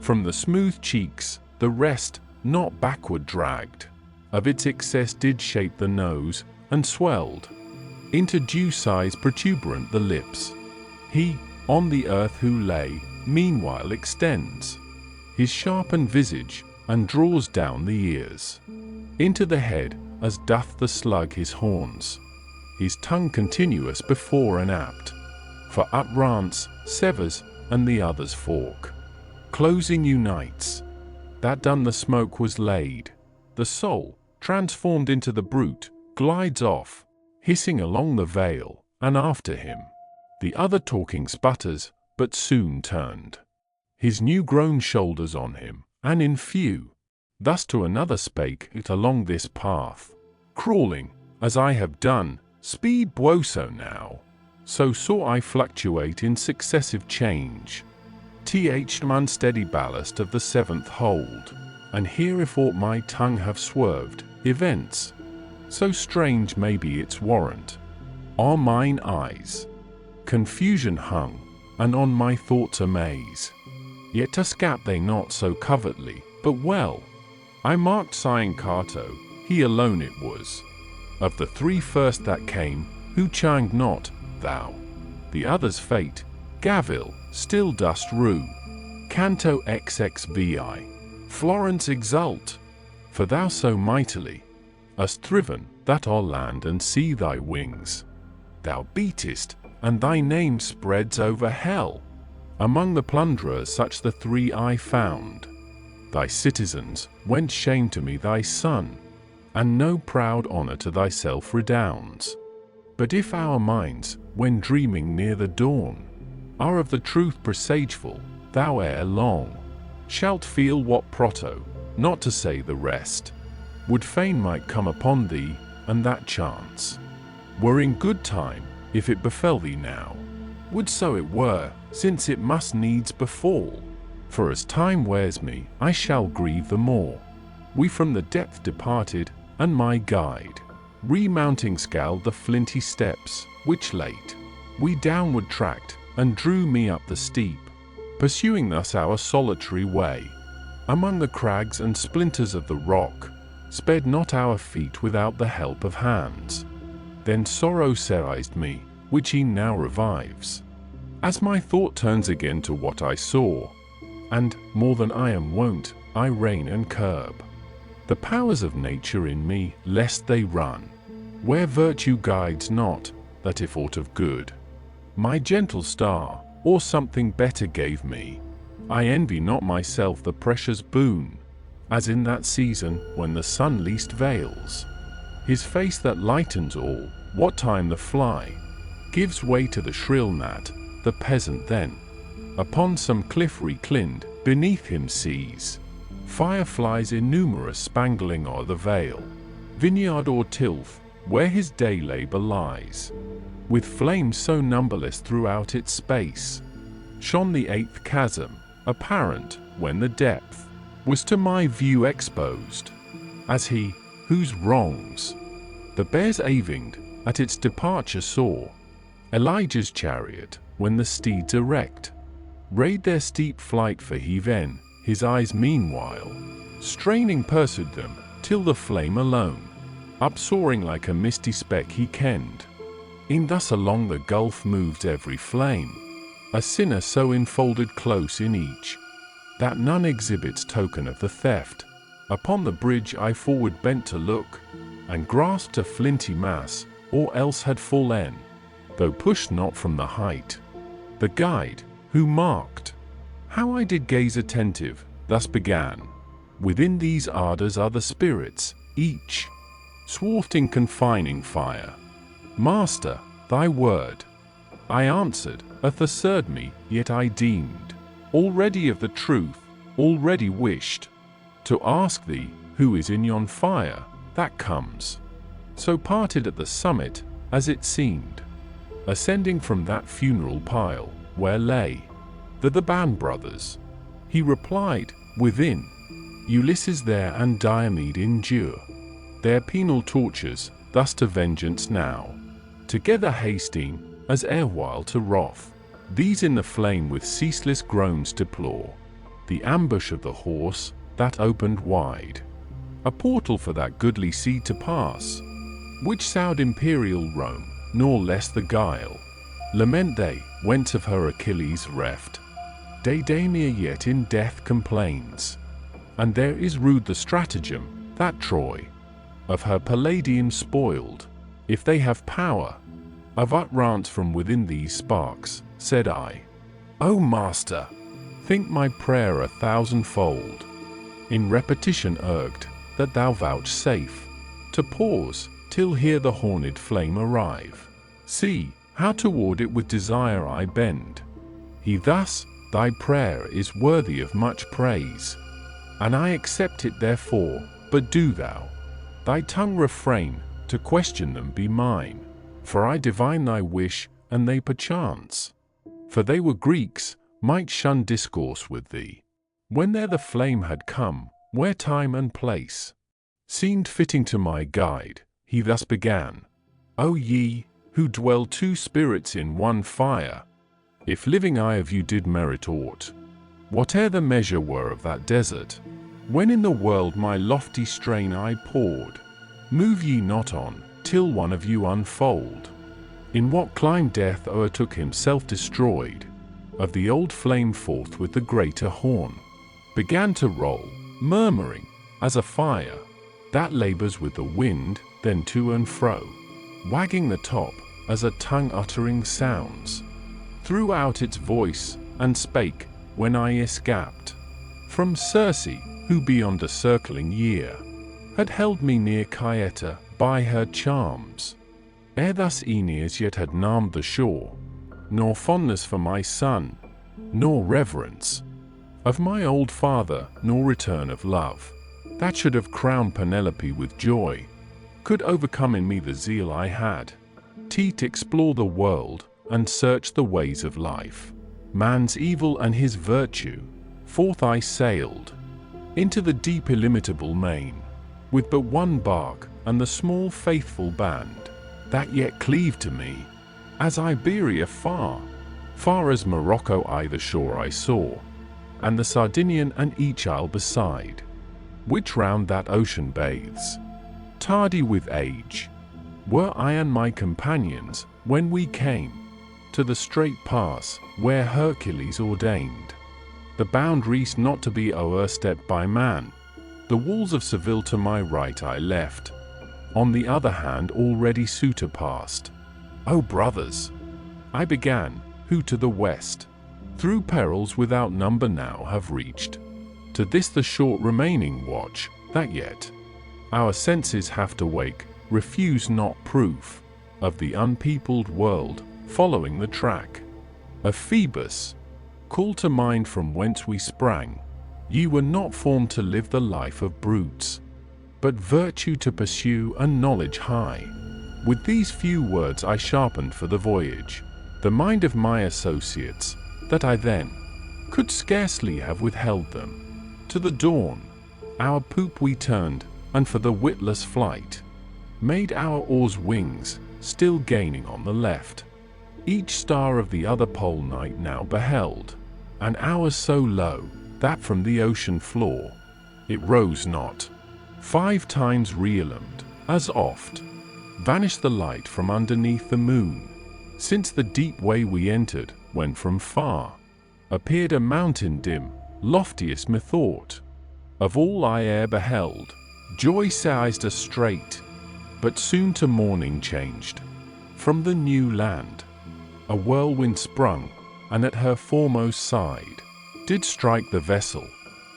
From the smooth cheeks, the rest, not backward dragged, of its excess did shape the nose, and swelled into due size protuberant the lips. He, on the earth who lay, meanwhile extends his sharpened visage, and draws down the ears into the head, as doth the slug his horns, his tongue continuous before and apt for uprance, severs, and the other's fork closing unites. That done the smoke was laid, the soul, transformed into the brute, glides off, hissing along the vale, and after him the other talking sputters, but soon turned his new-grown shoulders on him, and in few thus to another spake it along this path, crawling, as I have done, speed buoso now, so saw I fluctuate in successive change, unsteady ballast of the seventh hold, and here if aught my tongue have swerved, events, so strange may be its warrant, on mine eyes confusion hung, and on my thoughts amaze, yet escape they not so covertly, but well. I marked Cyan Cato, he alone it was, of the three first that came, who changed not, thou. The other's fate, Gavil, still dost rue. Canto XXVI, Florence exult, for thou so mightily hast thriven, that o'er land and sea thy wings thou beatest, and thy name spreads over hell. Among the plunderers such the three I found. Thy citizens, whence shame to me thy son, and no proud honor to thyself redounds. But if our minds, when dreaming near the dawn, are of the truth presageful, thou ere long shalt feel what Proto, not to say the rest, would fain might come upon thee, and that chance were in good time, if it befell thee now. Would so it were, since it must needs befall. For as time wears me, I shall grieve the more. We from the depth departed, and my guide, remounting, scaled the flinty steps, which late we downward tracked, and drew me up the steep, pursuing thus our solitary way. Among the crags and splinters of the rock, sped not our feet without the help of hands. Then sorrow seized me, which he now revives, as my thought turns again to what I saw, and, more than I am wont, I rein and curb the powers of nature in me, lest they run where virtue guides not, that if aught of good my gentle star, or something better gave me, I envy not myself the precious boon, as in that season when the sun least veils his face that lightens all, what time the fly gives way to the shrill gnat, the peasant then upon some cliff reclined beneath him sees fireflies innumerous spangling o'er the vale, vineyard or tilth, where his day labor lies, with flames so numberless throughout its space. Shone the eighth chasm, apparent, when the depth was to my view exposed, as he, whose wrongs the bears avinged, at its departure saw, Elijah's chariot, when the steeds erect rayed their steep flight, for he then, his eyes meanwhile straining pursued them, till the flame alone, upsoaring like a misty speck he kenned. In thus along the gulf moved every flame, a sinner so enfolded close in each, that none exhibits token of the theft. Upon the bridge I forward bent to look, and grasped a flinty mass, or else had fallen, though pushed not from the height. The guide, who marked how I did gaze attentive, thus began: within these ardors are the spirits, each swathed in confining fire. Master, thy word, I answered, hath assured me, yet I deemed already of the truth, already wished to ask thee, who is in yon fire that comes so parted at the summit, as it seemed, ascending from that funeral pile, where lay the band brothers? He replied, within Ulysses there and Diomede endure their penal tortures, thus to vengeance now, together hasting, as erewhile to wrath. These in the flame with ceaseless groans deplore the ambush of the horse, that opened wide a portal for that goodly seed to pass, which sowed imperial Rome, nor less the guile. Lament they, whence of her Achilles reft, Deidamia yet in death complains, and there is rude the stratagem, that Troy of her Palladium spoiled. If they have power of utterance from within these sparks, said I, O master, think my prayer 1,000-fold in repetition urged, that thou vouchsafe to pause till here the horned flame arrive. See how toward it with desire I bend. He thus, thy prayer is worthy of much praise, and I accept it therefore, but do thou thy tongue refrain, to question them be mine, for I divine thy wish, and they perchance, for they were Greeks, might shun discourse with thee. When there the flame had come, where time and place seemed fitting to my guide, he thus began: O ye, who dwell two spirits in one fire, if living I of you did merit aught, whate'er the measure were of that desert, when in the world my lofty strain I poured, move ye not on, till one of you unfold, in what clime death o'ertook himself destroyed, of the old flame forth with the greater horn, began to roll, murmuring, as a fire that labors with the wind, then to and fro, wagging the top, as a tongue uttering sounds, threw out its voice, and spake, when I escaped from Circe, who beyond a circling year had held me near Caieta by her charms, ere thus Aeneas yet had numbed the shore, nor fondness for my son, nor reverence of my old father, nor return of love that should have crowned Penelope with joy, could overcome in me the zeal I had Teat explore the world, and search the ways of life, man's evil and his virtue. Forth I sailed, into the deep illimitable main, with but one bark, and the small faithful band, that yet cleaved to me, as Iberia far, far as Morocco either shore I saw, and the Sardinian and each isle beside, which round that ocean bathes. Tardy with age, were I and my companions, when we came to the strait pass, where Hercules ordained the boundaries not to be o'erstepped by man. The walls of Seville to my right I left, on the other hand already Ceuta passed. O brothers, I began, who to the west, through perils without number now have reached, to this the short remaining watch, that yet our senses have to wake, refuse not proof of the unpeopled world, following the track of Phoebus. Call to mind from whence we sprang. Ye were not formed to live the life of brutes, but virtue to pursue and knowledge high. With these few words I sharpened for the voyage the mind of my associates, that I then could scarcely have withheld them. To the dawn, our poop we turned, and for the witless flight made our oars wings, still gaining on the left. Each star of the other pole night now beheld, and ours so low, that from the ocean floor it rose not. 5 times realumed, as oft vanished the light from underneath the moon, since the deep way we entered, when from far appeared a mountain dim, loftiest methought of all I e'er beheld. Joy seized us straight, but soon to mourning changed. From the new land a whirlwind sprung, and at her foremost side did strike the vessel.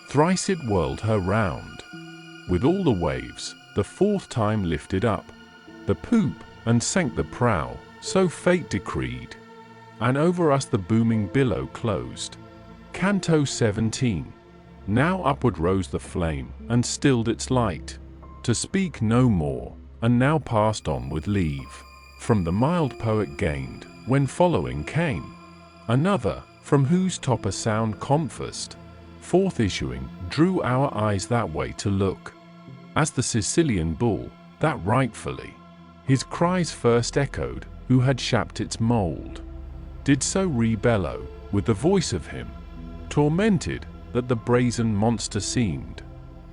Thrice it whirled her round, with all the waves, the 4th time lifted up the poop, and sank the prow, so fate decreed, and over us the booming billow closed. Canto 17. Now upward rose the flame, and stilled its light, to speak no more, and now passed on with leave. From the mild poet gained, when following came another, from whose top a sound confessed, forth issuing, drew our eyes that way to look, as the Sicilian bull, that rightfully his cries first echoed, who had shapt its mould, did so rebellow, with the voice of him tormented, that the brazen monster seemed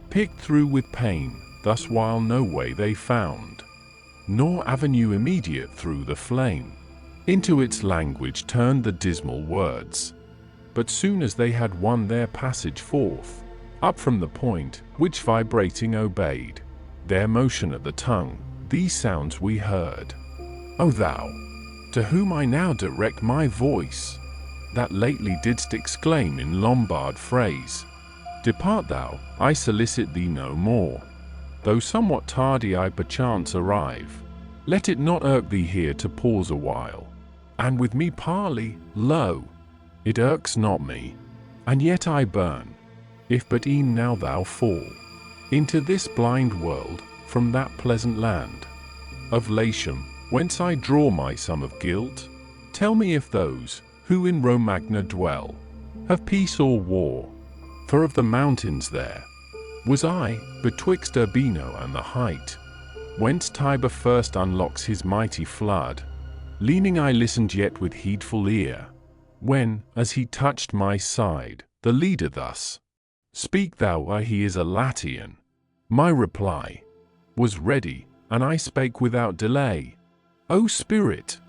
picked through with pain, thus while no way they found, nor avenue immediate through the flame, into its language turned the dismal words. But soon as they had won their passage forth, up from the point, which vibrating obeyed their motion at the tongue, these sounds we heard. O thou, to whom I now direct my voice, that lately didst exclaim in Lombard phrase, depart thou, I solicit thee no more. Though somewhat tardy I perchance arrive, let it not irk thee here to pause a while, and with me parley. Lo, it irks not me, and yet I burn, if but e'en now thou fall into this blind world, from that pleasant land of Latium, whence I draw my sum of guilt. Tell me if those who in Romagna dwell have peace or war, for of the mountains there was I, betwixt Urbino and the height, whence Tiber first unlocks his mighty flood. Leaning I listened yet with heedful ear, when, as he touched my side, the leader thus, speak thou, why he is a Latian. My reply was ready, and I spake without delay. O Spirit,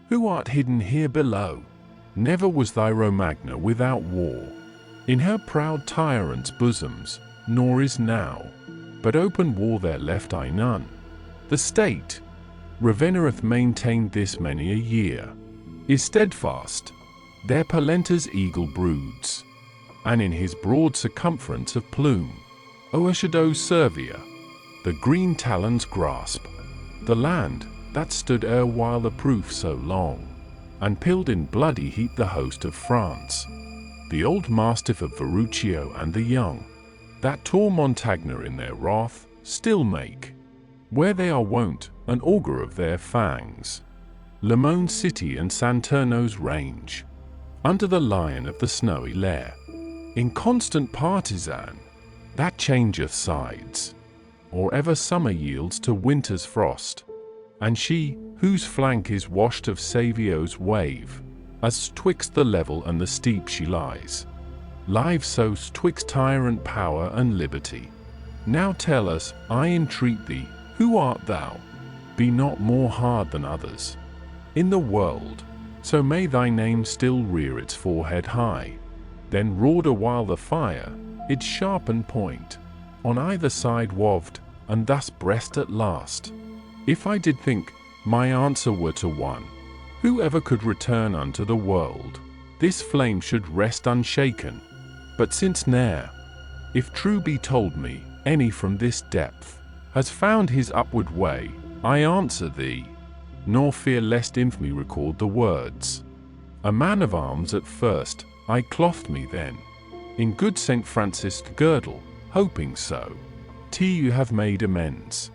who art hidden here below, never was thy Romagna without war in her proud tyrants' bosoms, nor is now, but open war there left I none. The state Ravenna hath maintained this many a year, is steadfast, there Polenta's eagle broods, and in his broad circumference of plume, Oeschydo's Servia, the green talons grasp, the land that stood erewhile a proof so long, and pilled in bloody heat the host of France, the old mastiff of Verruccio and the young, that tore Montagna in their wrath, still make, where they are wont, an augur of their fangs. Lemone City and Santerno's range, under the lion of the snowy lair, in constant partisan, that changeth sides, or ever summer yields to winter's frost, and she, whose flank is washed of Savio's wave, as twixt the level and the steep she lies, live so twixt tyrant power and liberty. Now tell us, I entreat thee, who art thou? Be not more hard than others in the world, so may thy name still rear its forehead high, then roared a while the fire, its sharpened point, on either side waved, and thus breast at last. If I did think my answer were to one, who ever could return unto the world, this flame should rest unshaken. But since ne'er, if true be told me, any from this depth has found his upward way, I answer thee, nor fear lest infamy record the words. A man of arms at first, I clothed me then, in good St. Francis' girdle, hoping so. You have made amends,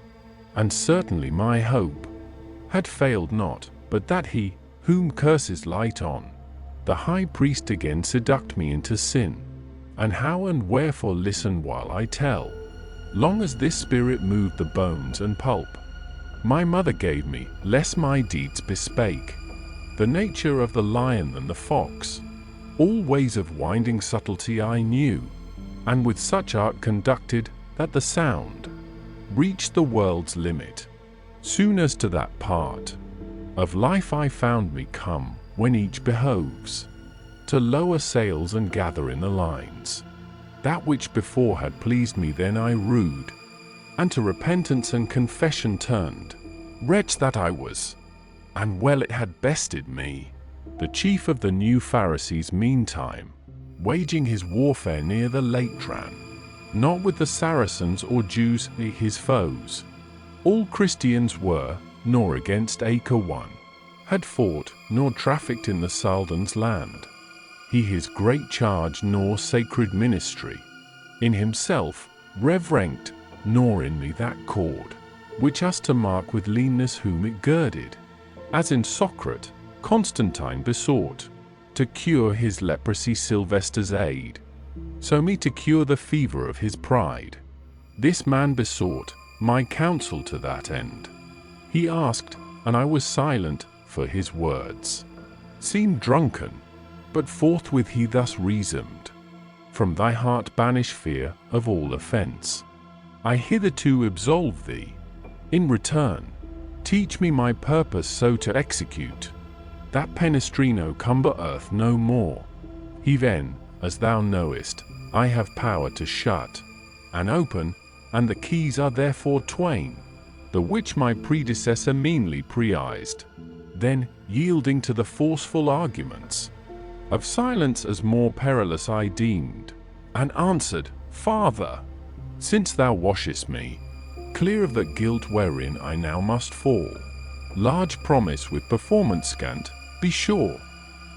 and certainly my hope had failed not, but that he, whom curses light on, the high priest again seduct me into sin. And how and wherefore listen while I tell. Long as this spirit moved the bones and pulp, my mother gave me, less my deeds bespake, the nature of the lion than the fox. All ways of winding subtlety I knew, and with such art conducted, that the sound reached the world's limit. Soon as to that part of life I found me come, when each behoves to lower sails and gather in the lines. That which before had pleased me then I rued, and to repentance and confession turned. Wretch that I was, and well it had bested me. The chief of the new Pharisees meantime, waging his warfare near the Lake Dran, not with the Saracens or Jews his foes. All Christians were, nor against Acre one had fought, nor trafficked in the Saldan's land. He his great charge nor sacred ministry in himself reverenced, nor in me that cord, which us to mark with leanness whom it girded. As in Socrate, Constantine besought to cure his leprosy Sylvester's aid, so me to cure the fever of his pride. This man besought my counsel to that end. He asked, and I was silent, for his words seemed drunken, but forthwith he thus reasoned, from thy heart banish fear of all offence. I hitherto absolve thee. In return, teach me my purpose so to execute, that Penestrino cumber earth no more. He then, as thou knowest, I have power to shut and open, and the keys are therefore twain, the which my predecessor meanly preised. Then, yielding to the forceful arguments of silence as more perilous I deemed, and answered, Father, since thou washest me clear of that guilt wherein I now must fall, large promise with performance scant, be sure,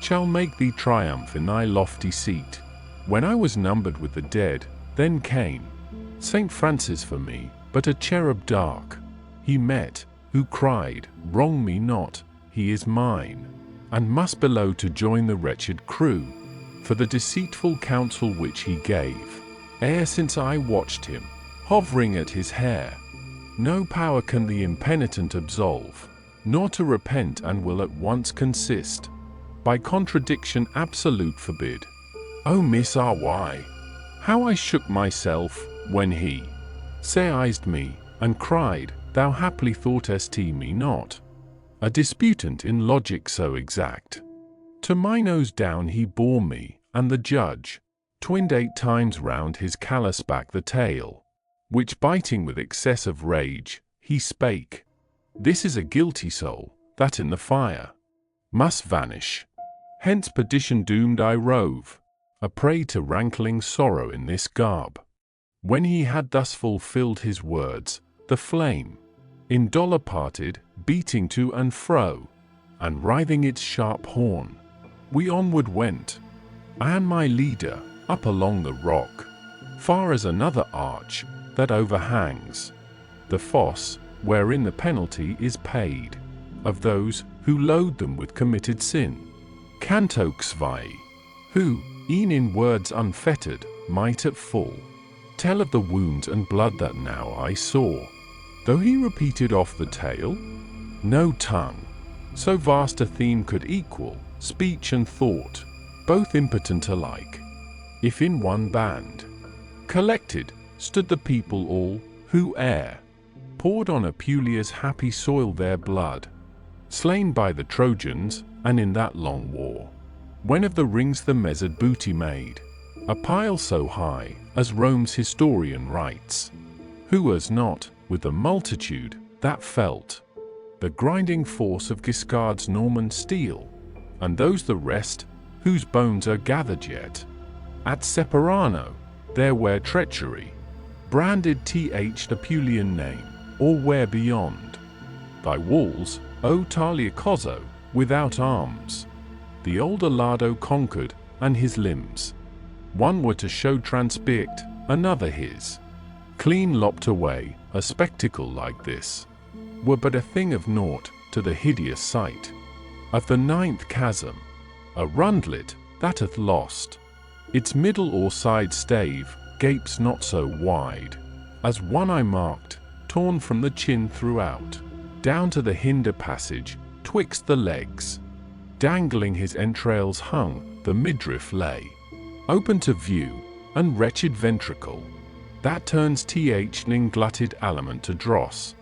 shall make thee triumph in thy lofty seat. When I was numbered with the dead, then came St. Francis for me, but a cherub dark he met, who cried, Wrong me not, he is mine, and must below to join the wretched crew, for the deceitful counsel which he gave, ere since I watched him, hovering at his hair. No power can the impenitent absolve, nor to repent and will at once consist, by contradiction absolute forbid. O Miss R.Y., how I shook myself, when he seized me, and cried, Thou haply thoughtest me not a disputant in logic so exact. To my nose down he bore me, and the judge twinned 8 times round his callous back the tail, which biting with excess of rage, he spake, This is a guilty soul, that in the fire must vanish. Hence perdition doomed I rove, a prey to rankling sorrow in this garb. When he had thus fulfilled his words, the flame in dolor parted, beating to and fro, and writhing its sharp horn, we onward went, I and my leader, up along the rock, far as another arch that overhangs the fosse, wherein the penalty is paid of those who load them with committed sin. Canto XVI, who, e'en in words unfettered, might at full tell of the wounds and blood that now I saw. Though he repeated off the tale, no tongue so vast a theme could equal, speech and thought, both impotent alike. If in one band, collected, stood the people all, who ere poured on Apulia's happy soil their blood, slain by the Trojans, and in that long war, when of the rings the measured booty made, a pile so high, as Rome's historian writes, who was not, with the multitude, that felt the grinding force of Guiscard's Norman steel, and those the rest, whose bones are gathered yet at Separano, there where treachery branded the Apulian name, or where beyond thy walls, O Taliacozo, without arms, the old Alado conquered, and his limbs one were to show transpict, another his clean lopped away. A spectacle like this were but a thing of naught to the hideous sight of the ninth chasm, a rundlet that hath lost its middle or side stave, gapes not so wide as one I marked, torn from the chin throughout, down to the hinder passage, twixt the legs, dangling his entrails hung, the midriff lay open to view, and wretched ventricle that turns th glutted aliment to dross.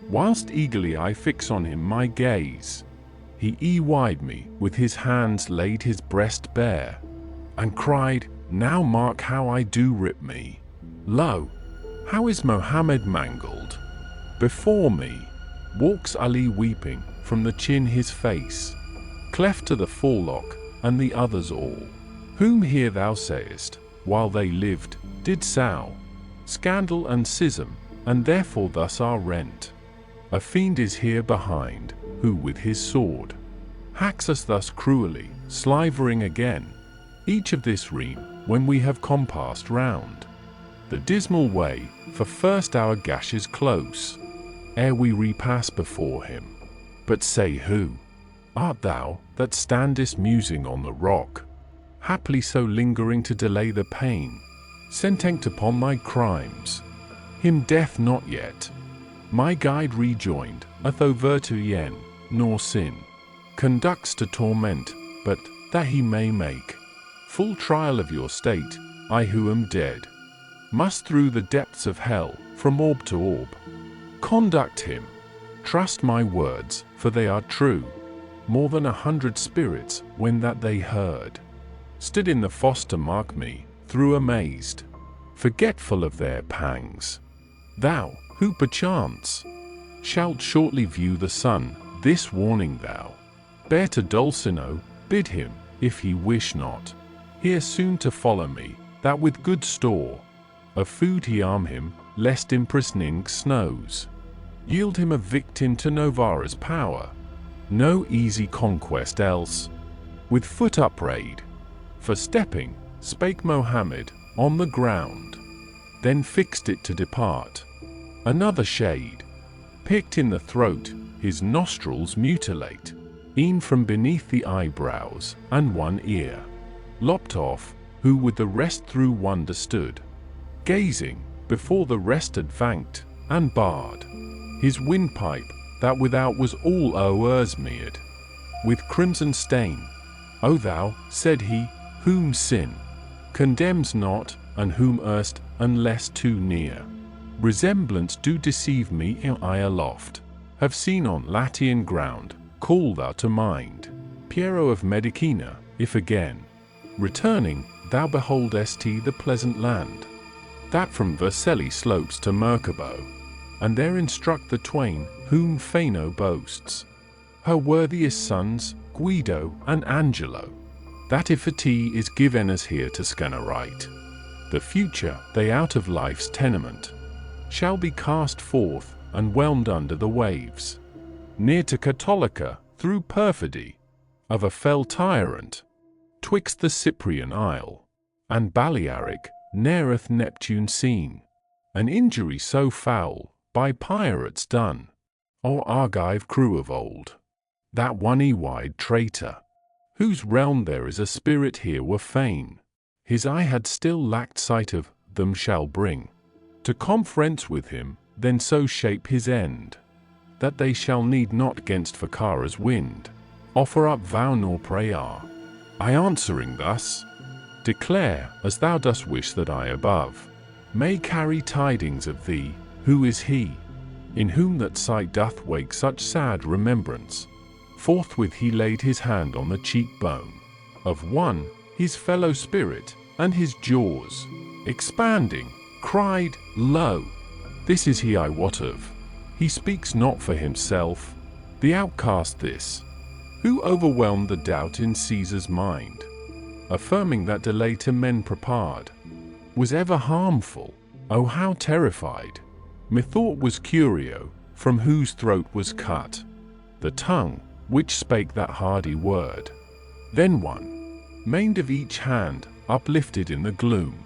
Whilst eagerly I fix on him my gaze, he eyed me, with his hands laid his breast bare, and cried, now mark how I do rip me. Lo, how is Mohammed mangled? Before me walks Ali weeping, from the chin his face cleft to the forelock, and the others all, whom here thou sayest, while they lived, did sow, scandal and schism, and therefore thus are rent. A fiend is here behind, who with his sword hacks us thus cruelly, slivering again, each of this ream, when we have compassed round the dismal way, for first our gashes close, ere we repass before him. But say who art thou, that standest musing on the rock, haply so lingering to delay the pain, sentent upon thy crimes? Him death not yet, my guide rejoined, atho virtu yen, nor sin conducts to torment, but that he may make full trial of your state, I who am dead must through the depths of hell, from orb to orb, conduct him. Trust my words, for they are true. More than 100 spirits, when that they heard, stood in the fosse to mark me, through amazed, forgetful of their pangs. Thou, who perchance shalt shortly view the sun, this warning thou bear to Dulcineo, bid him, if he wish not, here soon to follow me, that with good store of food he arm him, lest imprisoning snows yield him a victim to Novara's power. No easy conquest else, with foot upraid, for stepping, spake Mohammed, on the ground, then fixed it to depart. Another shade, picked in the throat, his nostrils mutilate, e'en from beneath the eyebrows, and one ear lopped off, who with the rest through wonder stood, gazing, before the rest had vanked, and barred his windpipe, that without was all o'ersmeared with crimson stain. O thou, said he, whom sin condemns not, and whom erst, unless too near resemblance do deceive me, I aloft have seen on Latian ground, call thou to mind Piero of Medicina, if again returning, thou beholdest the pleasant land, that from Vercelli slopes to Mercabo, and there instruct the twain, whom Fano boasts, her worthiest sons, Guido and Angelo, that if a tea is given us here to Scanerite, the future they out of life's tenement shall be cast forth, and whelmed under the waves, near to Cattolica, through perfidy of a fell tyrant, twixt the Cyprian isle and Balearic, ne'er hath Neptune seen an injury so foul by pirates done, or Argive crew of old. that one-eyed traitor, whose realm there is a spirit here were fain. His eye had still lacked sight of them shall bring to conference with him, then so shape his end, that they shall need not gainst Fakara's wind offer up vow nor prayer. I answering thus, declare, as thou dost wish, that I above may carry tidings of thee, who is he, in whom that sight doth wake such sad remembrance. Forthwith he laid his hand on the cheekbone of one, his fellow spirit, and his jaws, expanding, cried, Lo, this is he I wot of. He speaks not for himself, the outcast this, who overwhelmed the doubt in Caesar's mind, affirming that delay to men prepared was ever harmful. Oh, how terrified, methought was Curio, from whose throat was cut the tongue which spake that hardy word. Then one, maimed of each hand, uplifted in the gloom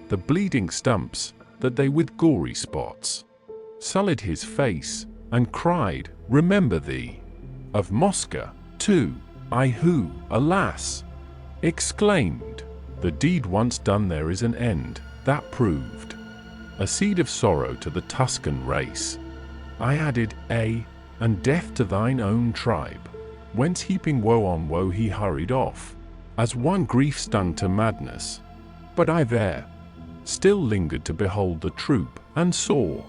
the bleeding stumps, that they with gory spots sullied his face, and cried, Remember thee of Mosca, too, I who, alas, exclaimed, the deed once done there is an end, that proved a seed of sorrow to the Tuscan race. I added, and death to thine own tribe, whence heaping woe on woe he hurried off, as one grief stung to madness. But I there still lingered to behold the troop, and saw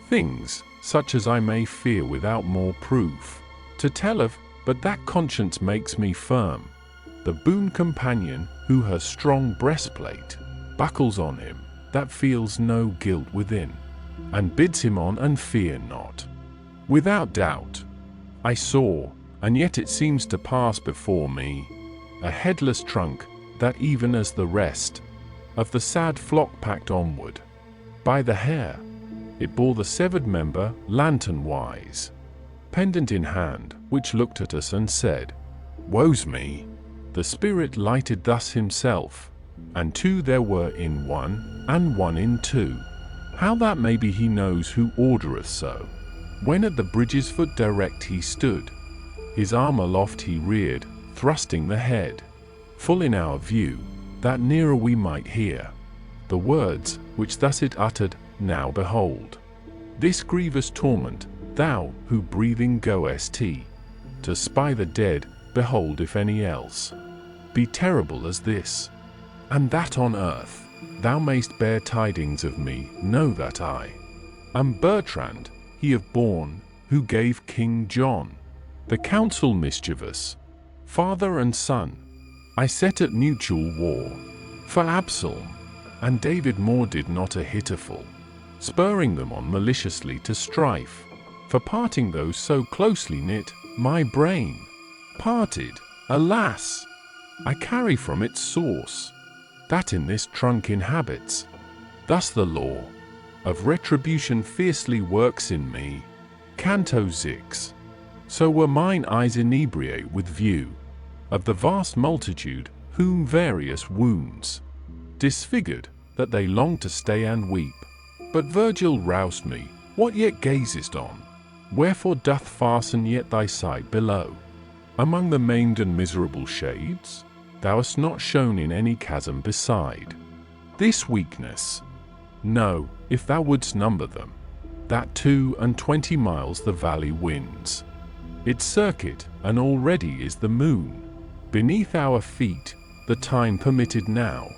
things such as I may fear without more proof to tell of, but that conscience makes me firm, the boon companion who her strong breastplate buckles on him, that feels no guilt within, and bids him on and fear not. Without doubt, I saw, and yet it seems to pass before me, a headless trunk, that even as the rest of the sad flock packed onward by the hair, it bore the severed member lantern-wise, pendant in hand, which looked at us and said, Woe's me! The spirit lighted thus himself, and two there were in one, and one in two. How that may be he knows who ordereth so. When at the bridge's foot direct he stood, his arm aloft he reared, thrusting the head full in our view, that nearer we might hear the words which thus it uttered, Now behold this grievous torment, thou who breathing goest to spy the dead, behold if any else be terrible as this, and that on earth thou mayst bear tidings of me. Know that I am Bertrand, he of Bourne, who gave King John the counsel mischievous, father and son, I set at mutual war, for Absalom and David more did not a hitterful, spurring them on maliciously to strife, for parting those so closely knit, my brain parted, alas, I carry from its source, that in this trunk inhabits. Thus the law of retribution fiercely works in me. Canto 6. So were mine eyes inebriate with view of the vast multitude, whom various wounds disfigured, that they longed to stay and weep. But Virgil roused me, What yet gazest on? Wherefore doth fasten yet thy sight below? Among the maimed and miserable shades, thou hast not shone in any chasm beside this weakness. No, if thou wouldst number them, that 22 miles the valley winds its circuit, and already is the moon beneath our feet. The time permitted now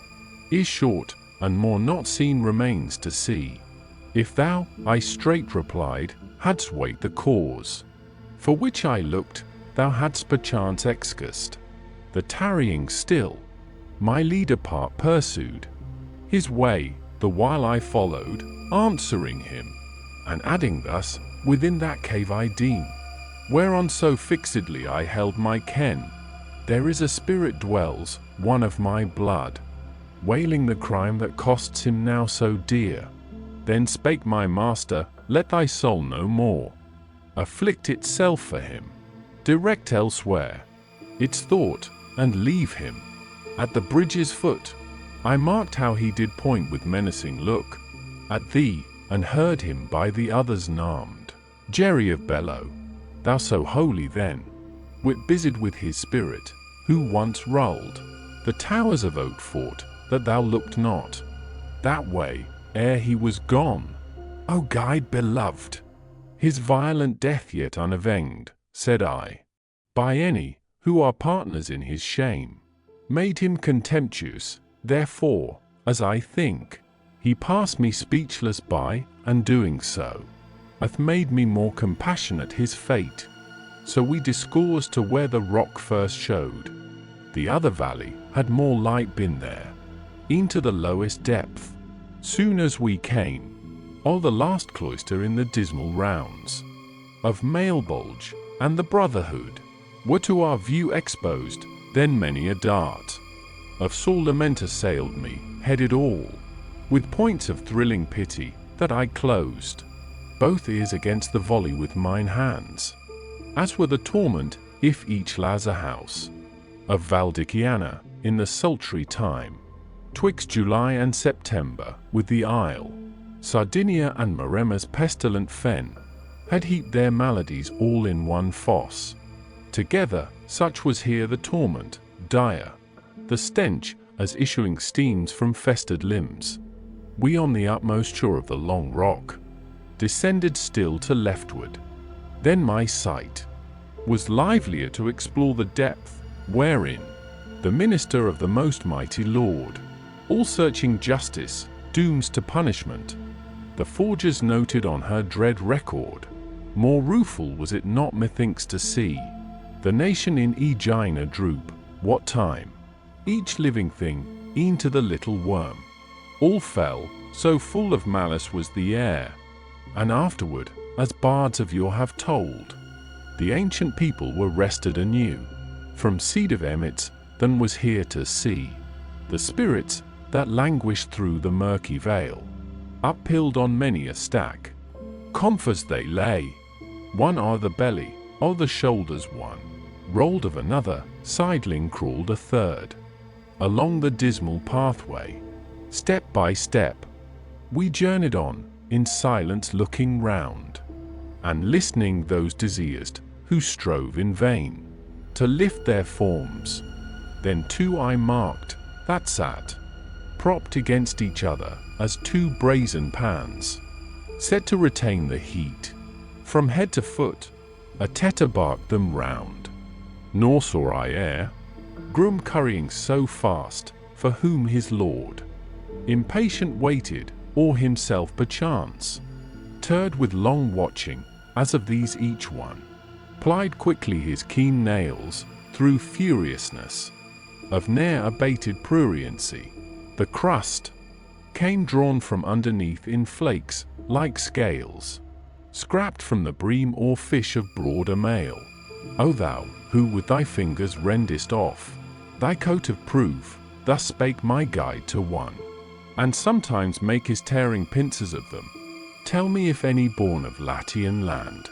is short, and more not seen remains to see. If thou, I straight replied, hadst wait the cause for which I looked, thou hadst perchance excused the tarrying still. My leader part pursued his way, the while I followed, answering him, and adding thus, Within that cave I deem, whereon so fixedly I held my ken, there is a spirit dwells, one of my blood, wailing the crime that costs him now so dear. Then spake my master, Let thy soul no more afflict itself for him, direct elsewhere its thought, and leave him at the bridge's foot. I marked how he did point with menacing look at thee, and heard him by the others named, Jerry of Bellow, thou so holy then, wit busied with his spirit, who once rolled the towers of oak fort, that thou looked not that way, ere he was gone. O guide beloved! His violent death yet unavenged, said I, by any who are partners in his shame, made him contemptuous. Therefore, as I think, he passed me speechless by, and doing so, hath made me more compassionate his fate. So we discoursed to where the rock first showed. The other valley had more light been there, e'en to the lowest depth. Soon as we came, all the last cloister in the dismal rounds of Mailbulge and the Brotherhood were to our view exposed. Then many a dart of sore lament assailed me, headed all with points of thrilling pity, that I closed both ears against the volley with mine hands, as were the torment if each Lazar house of Valdiciana in the sultry time, twixt July and September, with the isle Sardinia and Maremma's pestilent fen, had heaped their maladies all in one fosse together. Such was here the torment, dire the stench, as issuing steams from festered limbs. We on the utmost shore of the long rock descended still to leftward. Then my sight was livelier to explore the depth wherein the minister of the most mighty Lord, all-searching justice, dooms to punishment, the forgers noted on her dread record. More rueful was it not, methinks, to see the nation in Aegina droop, what time each living thing, e'en to the little worm, all fell, so full of malice was the air. And afterward, as bards of yore have told, the ancient people were rested anew from seed of emmets, than was here to see the spirits that languished through the murky veil, uppilled on many a stack. Comfers they lay, one o'er the belly, o'er the shoulders one, rolled of another, sidling crawled a third. Along the dismal pathway, step by step, we journeyed on, in silence looking round, and listening those diseased, who strove in vain to lift their forms. Then two I marked, that sat propped against each other, as two brazen pans, set to retain the heat. From head to foot, a tetter barked them round. Nor saw I ere groom currying so fast, for whom his lord impatient waited, or himself perchance turred with long watching, as of these each one plied quickly his keen nails through furiousness of ne'er abated pruriency. The crust came drawn from underneath in flakes like scales, scrapped from the bream or fish of broader mail. O thou, who with thy fingers rendest off thy coat of proof, thus spake my guide to one, and sometimes makest tearing pincers of them, tell me if any born of Latian land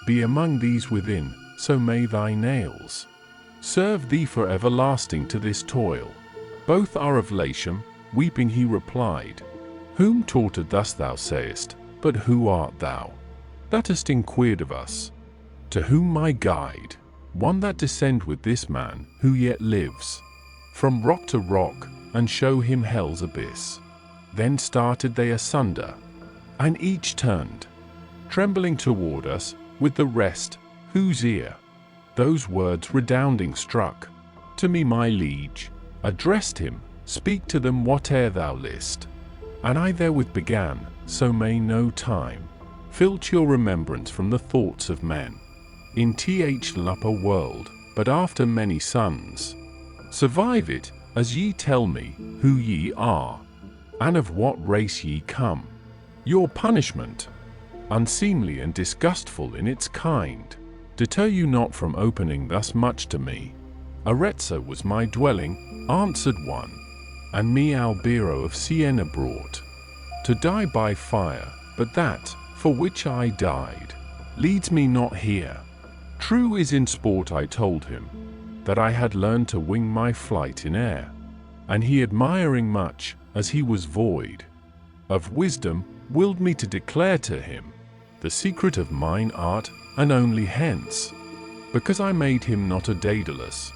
be among these within, so may thy nails serve thee for everlasting to this toil. Both are of Latium. Weeping he replied, whom tortured thus thou sayest, but who art thou that hast inquired of us? To whom my guide, one that descend with this man who yet lives from rock to rock, and show him hell's abyss. Then started they asunder, and each turned trembling toward us, with the rest, whose ear those words redounding struck. To me my liege addressed him, speak to them whate'er thou list. And I therewith began, so may no time filch your remembrance from the thoughts of men in the upper world, but after many suns survive it, as ye tell me who ye are, and of what race ye come. Your punishment, unseemly and disgustful in its kind, deter you not from opening thus much to me. Arezzo was my dwelling, answered one, and me Albiro of Siena brought to die by fire, but that, for which I died, leads me not here. True is in sport I told him, that I had learned to wing my flight in air, and he admiring much, as he was void of wisdom, willed me to declare to him the secret of mine art, and only hence because I made him not a Daedalus,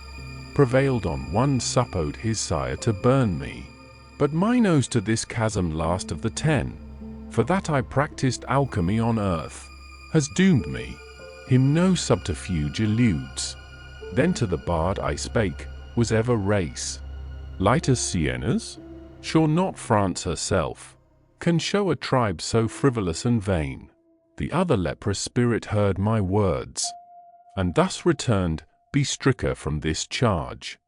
prevailed on one supposed his sire to burn me. But my nose to this chasm last of the 10, for that I practiced alchemy on earth, has doomed me. Him no subterfuge eludes. Then to the bard I spake, was ever race light as Siena's? Sure not France herself can show a tribe so frivolous and vain. The other leprous spirit heard my words, and thus returned, bestricker from this charge.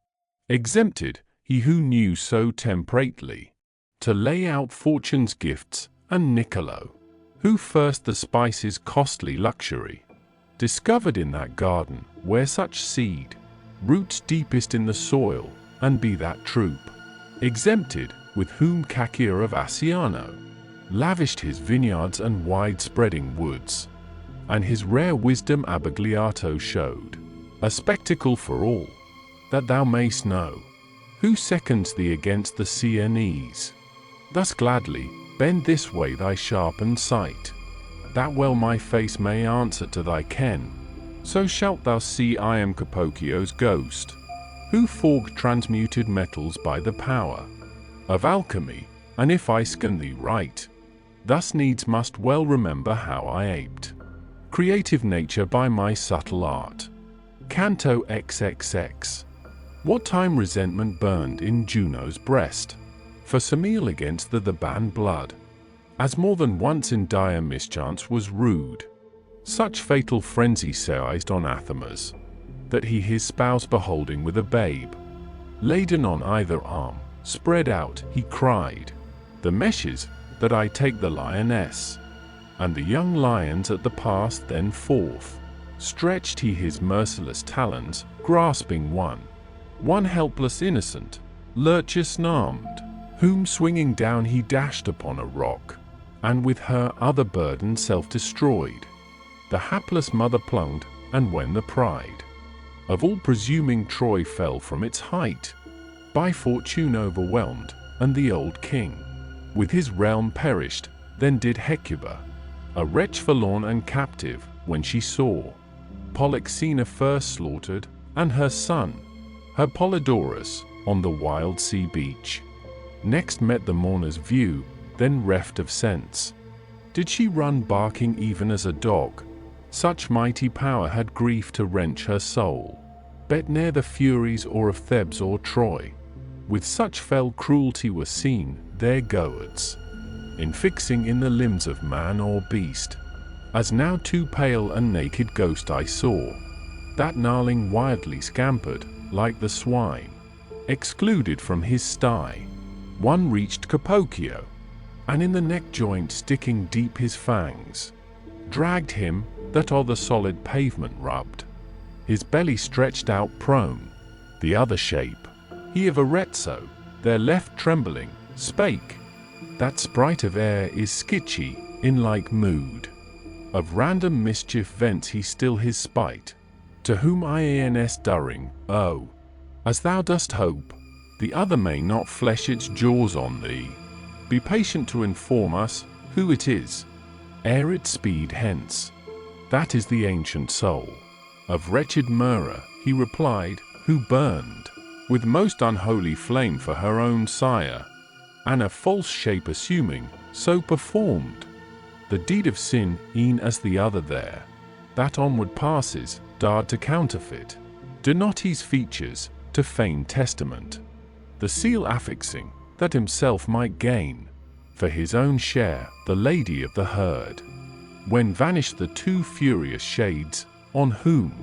Exempted, he who knew so temperately to lay out fortune's gifts, and Niccolo, who first the spice's costly luxury discovered in that garden, where such seed roots deepest in the soil, and be that troop. Exempted, with whom Caccia of Asciano lavished his vineyards and wide-spreading woods, and his rare wisdom Abigliato showed, a spectacle for all, that thou mayst know, who seconds thee against the Sienese. Thus gladly bend this way thy sharpened sight, that well my face may answer to thy ken. So shalt thou see I am Capocchio's ghost, who forged transmuted metals by the power of alchemy, and if I scan thee right, thus needs must well remember how I aped creative nature by my subtle art. Canto XXX. What time resentment burned in Juno's breast, for Semele against the banned blood, as more than once in dire mischance was rude. Such fatal frenzy seized on Athamas, that he his spouse beholding with a babe laden on either arm, spread out, he cried, the meshes, that I take the lioness. And the young lions at the pass then forth stretched he his merciless talons, grasping one helpless innocent, lurchous armed, whom swinging down he dashed upon a rock, and with her other burden self-destroyed. The hapless mother plunged, and when the pride of all presuming Troy fell from its height, by fortune overwhelmed, and the old king with his realm perished, then did Hecuba, a wretch forlorn and captive, when she saw Polyxena first slaughtered, and her son, her Polydorus, on the wild sea beach, next met the mourner's view, then reft of sense, did she run barking even as a dog. Such mighty power had grief to wrench her soul, bet ne'er the furies or of Thebes or Troy, with such fell cruelty were seen their goards, in fixing in the limbs of man or beast, as now too pale and naked ghost I saw, that gnarling wildly scampered, like the swine, excluded from his sty. One reached Capocchio, and in the neck joint sticking deep his fangs, dragged him, that o'er the solid pavement rubbed, his belly stretched out prone. The other shape, he of Arezzo, there left trembling, spake, that sprite of air is skitchy, in like mood of random mischief vents he still his spite, to whom IANS During, oh, as thou dost hope, the other may not flesh its jaws on thee. Be patient to inform us who it is, ere it speed hence. That is the ancient soul of wretched Myrrha, he replied, who burned with most unholy flame for her own sire, and a false shape assuming, so performed the deed of sin, e'en as the other there, that onward passes, dared to counterfeit, do not his features, to feign testament, the seal affixing, that himself might gain, for his own share, the lady of the herd. When vanished the two furious shades, on whom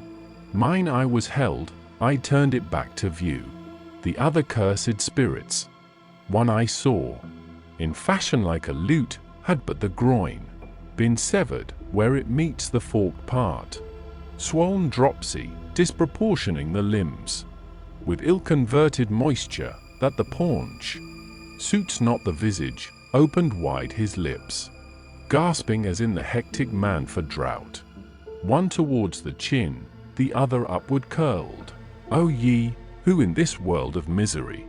mine eye was held, I turned it back to view. The other cursed spirits, one I saw, in fashion like a lute, had but the groin been severed where it meets the forked part, swollen dropsy, disproportioning the limbs, with ill-converted moisture, that the paunch suits not the visage, opened wide his lips, gasping as in the hectic man for drought, one towards the chin, the other upward curled. O ye, who in this world of misery,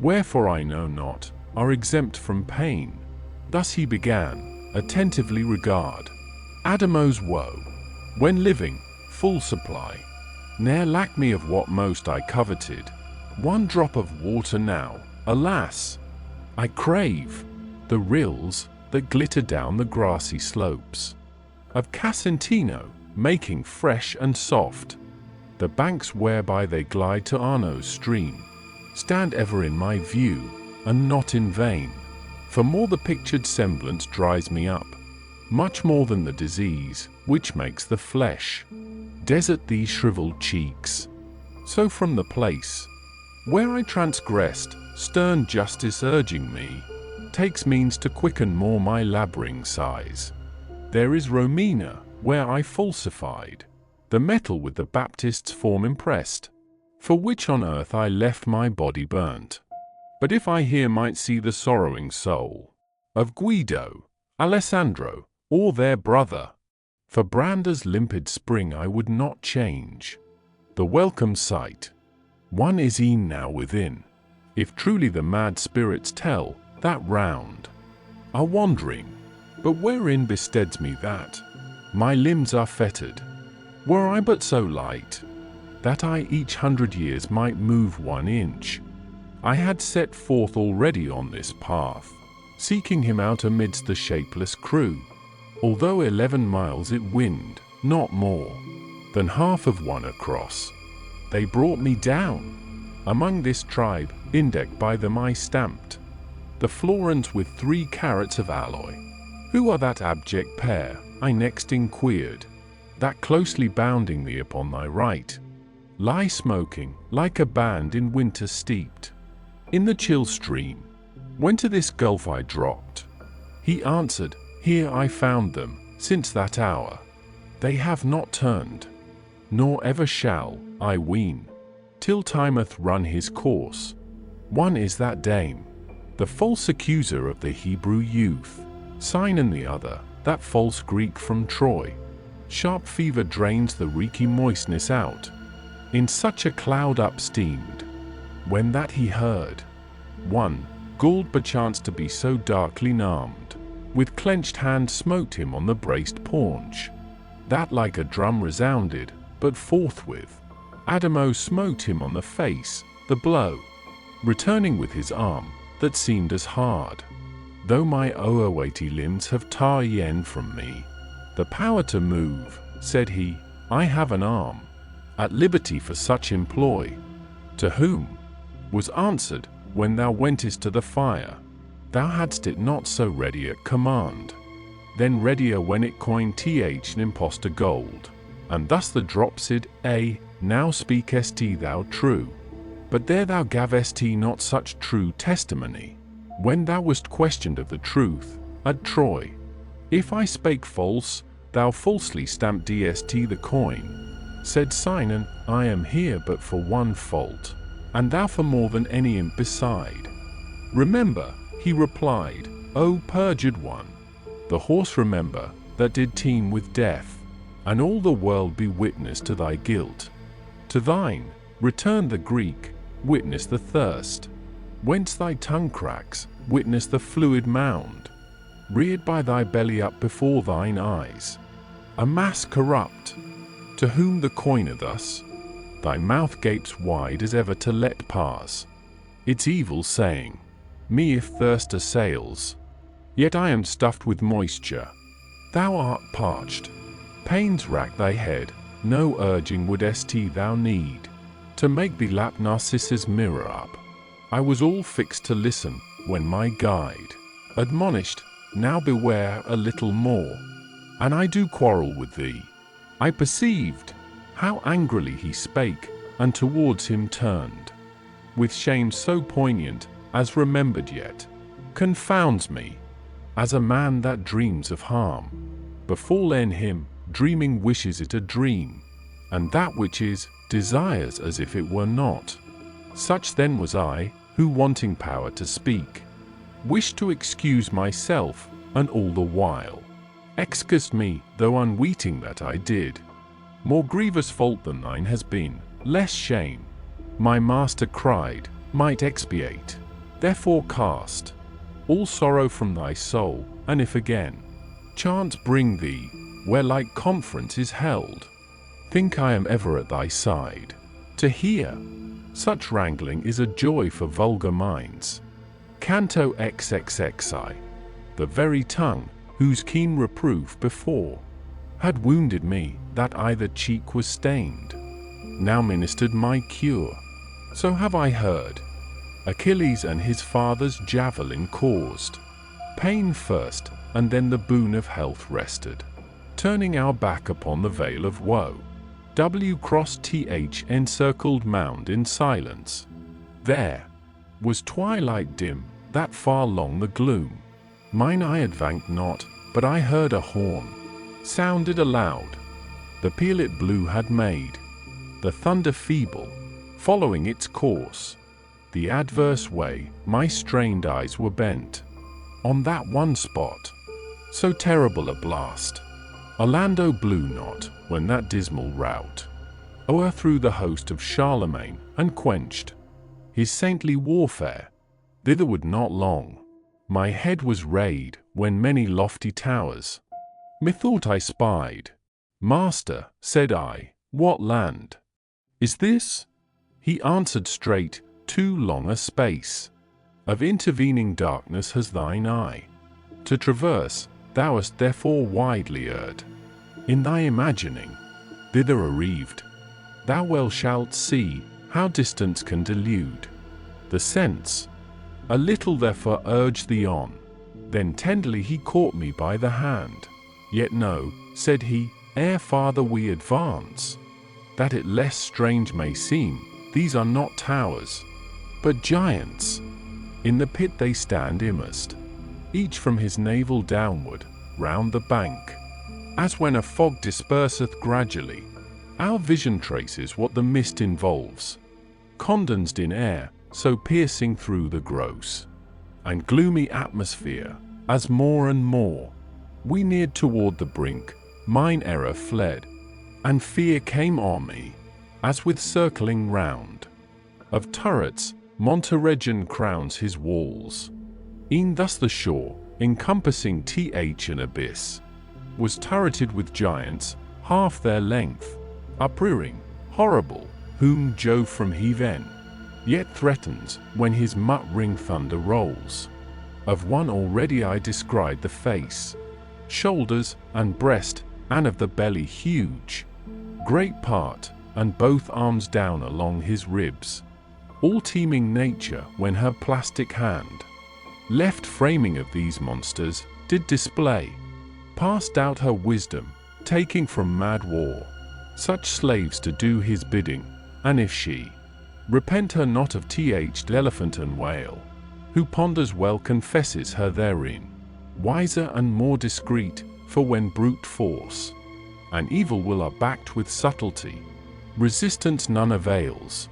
wherefore I know not, are exempt from pain. Thus he began, attentively regard Adamo's woe, when living, full supply, Ne'er lack me of what most I coveted. One drop of water now, alas, I crave. The rills that glitter down the grassy slopes of Casentino, making fresh and soft the banks whereby they glide to Arno's stream, stand ever in my view, and not in vain. For more the pictured semblance dries me up, much more than the disease which makes the flesh desert these shriveled cheeks. So from the place where I transgressed, stern justice urging me, takes means to quicken more my laboring sighs. There is Romina, where I falsified the metal with the Baptist's form impressed, for which on earth I left my body burnt. But if I here might see the sorrowing soul of Guido, Alessandro, or their brother, for Branda's limpid spring I would not change the welcome sight. One is e'en now within, if truly the mad spirits tell that round are wandering, but wherein besteads me that my limbs are fettered. Were I but so light that I each 100 years might move 1 inch, I had set forth already on this path, seeking him out amidst the shapeless crew. Although 11 miles it wind, not more than half of one across, they brought me down among this tribe, indeck by them I stamped the florins with 3 carats of alloy. Who are that abject pair? I next inquired, that closely bounding thee upon thy right lie smoking like a band in winter steeped in the chill stream. When to this gulf I dropped, he answered, here I found them. Since that hour they have not turned, nor ever shall, I ween, till time hath run his course. One is that dame, the false accuser of the Hebrew youth, Sinon the other, that false Greek from Troy. Sharp fever drains the reeky moistness out, in such a cloud upsteamed. When that he heard, one, galled perchance to be so darkly armed, with clenched hand smote him on the braced paunch, that like a drum resounded, but forthwith Adamo smote him on the face, the blow returning with his arm, that seemed as hard, though my weighty limbs have ta'en from me the power to move, said he, I have an arm at liberty for such employ. To whom was answered, when thou wentest to the fire, thou hadst it not so ready at command, then readier when it coined an impostor gold. And thus the dropsid, now speakest thou true, but there thou gavest not such true testimony, when thou wast questioned of the truth, at Troy. If I spake false, thou falsely stamped the coin. Said Sinon, I am here but for one fault, and thou for more than any imp beside. Remember, he replied, O perjured one, the horse remember, that did teem with death, and all the world be witness to thy guilt. To thine, returned the Greek, witness the thirst, whence thy tongue cracks, witness the fluid mound, reared by thy belly up before thine eyes, a mass corrupt. To whom the coiner thus, thy mouth gapes wide as ever to let pass its evil saying, me if thirst assails, yet I am stuffed with moisture, thou art parched, pains rack thy head, no urging would thou need, to make thee lap Narcissus' mirror up. I was all fixed to listen, when my guide admonished, now beware a little more, and I do quarrel with thee. I perceived how angrily he spake, and towards him turned, with shame so poignant, as remembered yet, confounds me, as a man that dreams of harm, befallen him, dreaming wishes it a dream, and that which is, desires as if it were not. Such then was I, who wanting power to speak, wished to excuse myself, and all the while excused me, though unweeting that I did. More grievous fault than thine has been, less shame, my master cried, might expiate. Therefore cast all sorrow from thy soul, and if again chance bring thee where like conference is held, think I am ever at thy side. To hear such wrangling is a joy for vulgar minds. Canto XXXI. The very tongue, whose keen reproof before had wounded me, that either cheek was stained, now ministered my cure. So have I heard Achilles and his father's javelin caused pain first, and then the boon of health rested, turning our back upon the veil of woe. W*TH encircled mound in silence. There was twilight dim, that far long the gloom. Mine eye advanced not, but I heard a horn sounded aloud. The peal it blew had made the thunder feeble, following its course. The adverse way, my strained eyes were bent on that one spot. So terrible a blast Orlando blew not, when that dismal rout o'erthrew the host of Charlemagne, and quenched his saintly warfare. Thitherward not long my head was rayed, when many lofty towers methought I spied. Master, said I, what land is this? He answered straight, too long a space of intervening darkness has thine eye to traverse, thou hast therefore widely erred in thy imagining. Thither arrived, thou well shalt see how distance can delude the sense. A little therefore urged thee on. Then tenderly he caught me by the hand. Yet no, said he, ere farther we advance, that it less strange may seem, these are not towers, but giants. In the pit they stand immersed, each from his navel downward, round the bank. As when a fog disperseth gradually, our vision traces what the mist involves, condensed in air, so piercing through the gross and gloomy atmosphere, as more and more we neared toward the brink, mine error fled, and fear came on me, as with circling round of turrets, Monteregion crowns his walls. E'en thus the shore, encompassing an abyss, was turreted with giants, half their length, uprearing, horrible, whom Jove from heaven yet threatens, when his muttering thunder rolls. Of one already I descried the face, shoulders, and breast, and of the belly huge, great part, and both arms down along his ribs, all teeming nature when her plastic hand, left framing of these monsters, did display, passed out her wisdom, taking from mad war such slaves to do his bidding, and if she repent her not of the elephant and whale, who ponders well confesses her therein, wiser and more discreet, for when brute force and evil will are backed with subtlety, resistance none avails.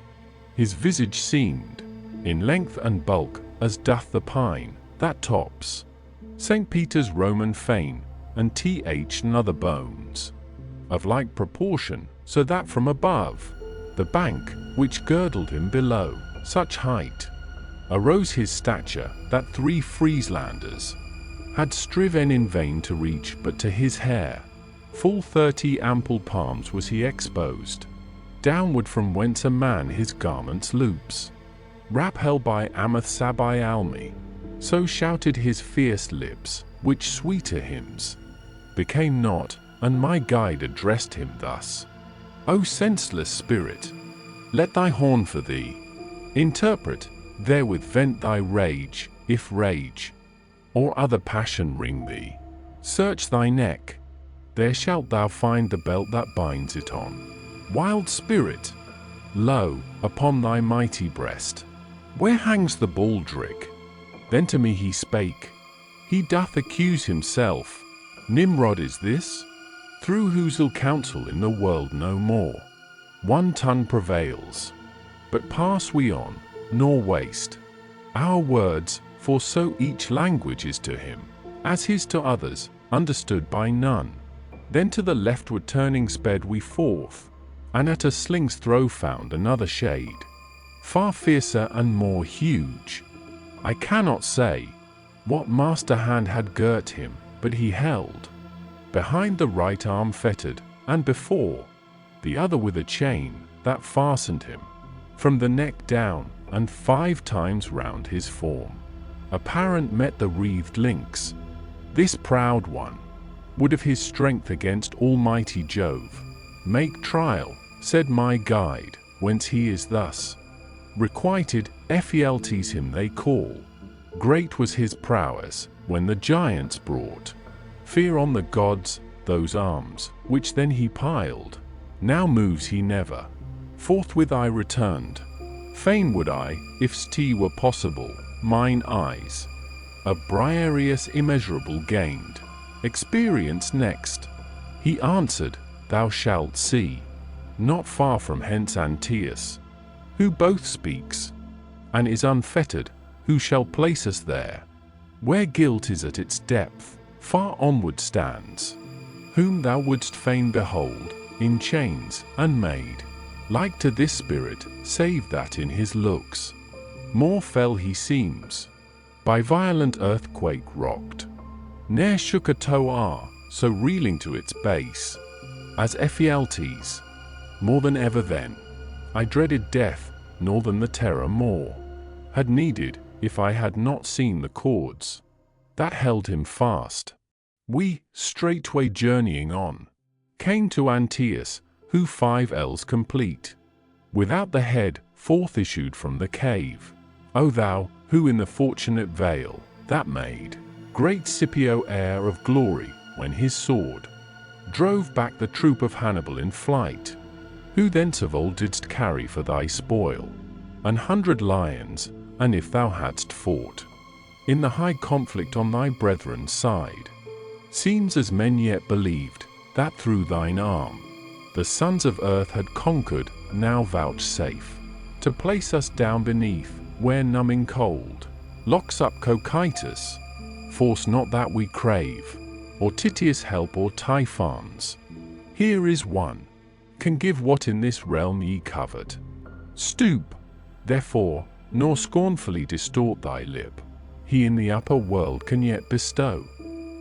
His visage seemed, in length and bulk, as doth the pine that tops St. Peter's Roman fane, and another bones of like proportion, so that from above the bank, which girdled him below such height, arose his stature, that 3 Frieslanders had striven in vain to reach, but to his hair, full 30 ample palms was he exposed, downward from whence a man his garments loops, wrap held by Amath Sabai Almi. So shouted his fierce lips, which sweeter hymns became not, and my guide addressed him thus: O senseless spirit, let thy horn for thee interpret, therewith vent thy rage, if rage or other passion wring thee. Search thy neck, there shalt thou find the belt that binds it on. Wild spirit, lo, upon thy mighty breast, where hangs the baldric? Then to me he spake, he doth accuse himself. Nimrod is this, through whose ill counsel in the world no more one tongue prevails. But pass we on, nor waste our words, for so each language is to him, as his to others, understood by none. Then to the leftward turning sped we forth, and at a sling's throw found another shade, far fiercer and more huge. I cannot say what master hand had girt him, but he held behind the right arm fettered, and before the other with a chain that fastened him from the neck down and 5 times round his form. Apparent met the wreathed links. This proud one would of his strength against almighty Jove make trial, said my guide, whence he is thus requited. Ephialtes him they call. Great was his prowess when the giants brought fear on the gods. Those arms which then he piled, now moves he never. Forthwith I returned. Fain would I, if 't were possible, mine eyes of Briareus immeasurable gained experience next. He answered, thou shalt see, not far from hence Antaeus, who both speaks and is unfettered, who shall place us there, where guilt is at its depth, far onward stands, whom thou wouldst fain behold, in chains, and made like to this spirit, save that in his looks more fell he seems, by violent earthquake rocked, ne'er shook a toe so reeling to its base, as Ephialtes. More than ever then, I dreaded death, nor than the terror more had needed, if I had not seen the cords that held him fast. We, straightway journeying on, came to Antaeus, who 5 ells complete, without the head, forth issued from the cave. O thou, who in the fortunate vale, that made great Scipio heir of glory, when his sword drove back the troop of Hannibal in flight, who thence of old didst carry for thy spoil 100 lions, and if thou hadst fought in the high conflict on thy brethren's side, seems as men yet believed, that through thine arm the sons of earth had conquered, now vouchsafe to place us down beneath, where numbing cold locks up Cocytus. Force not that we crave, or Titius help or Typhon's. Here is one can give what in this realm ye covet. Stoop, therefore, nor scornfully distort thy lip. He in the upper world can yet bestow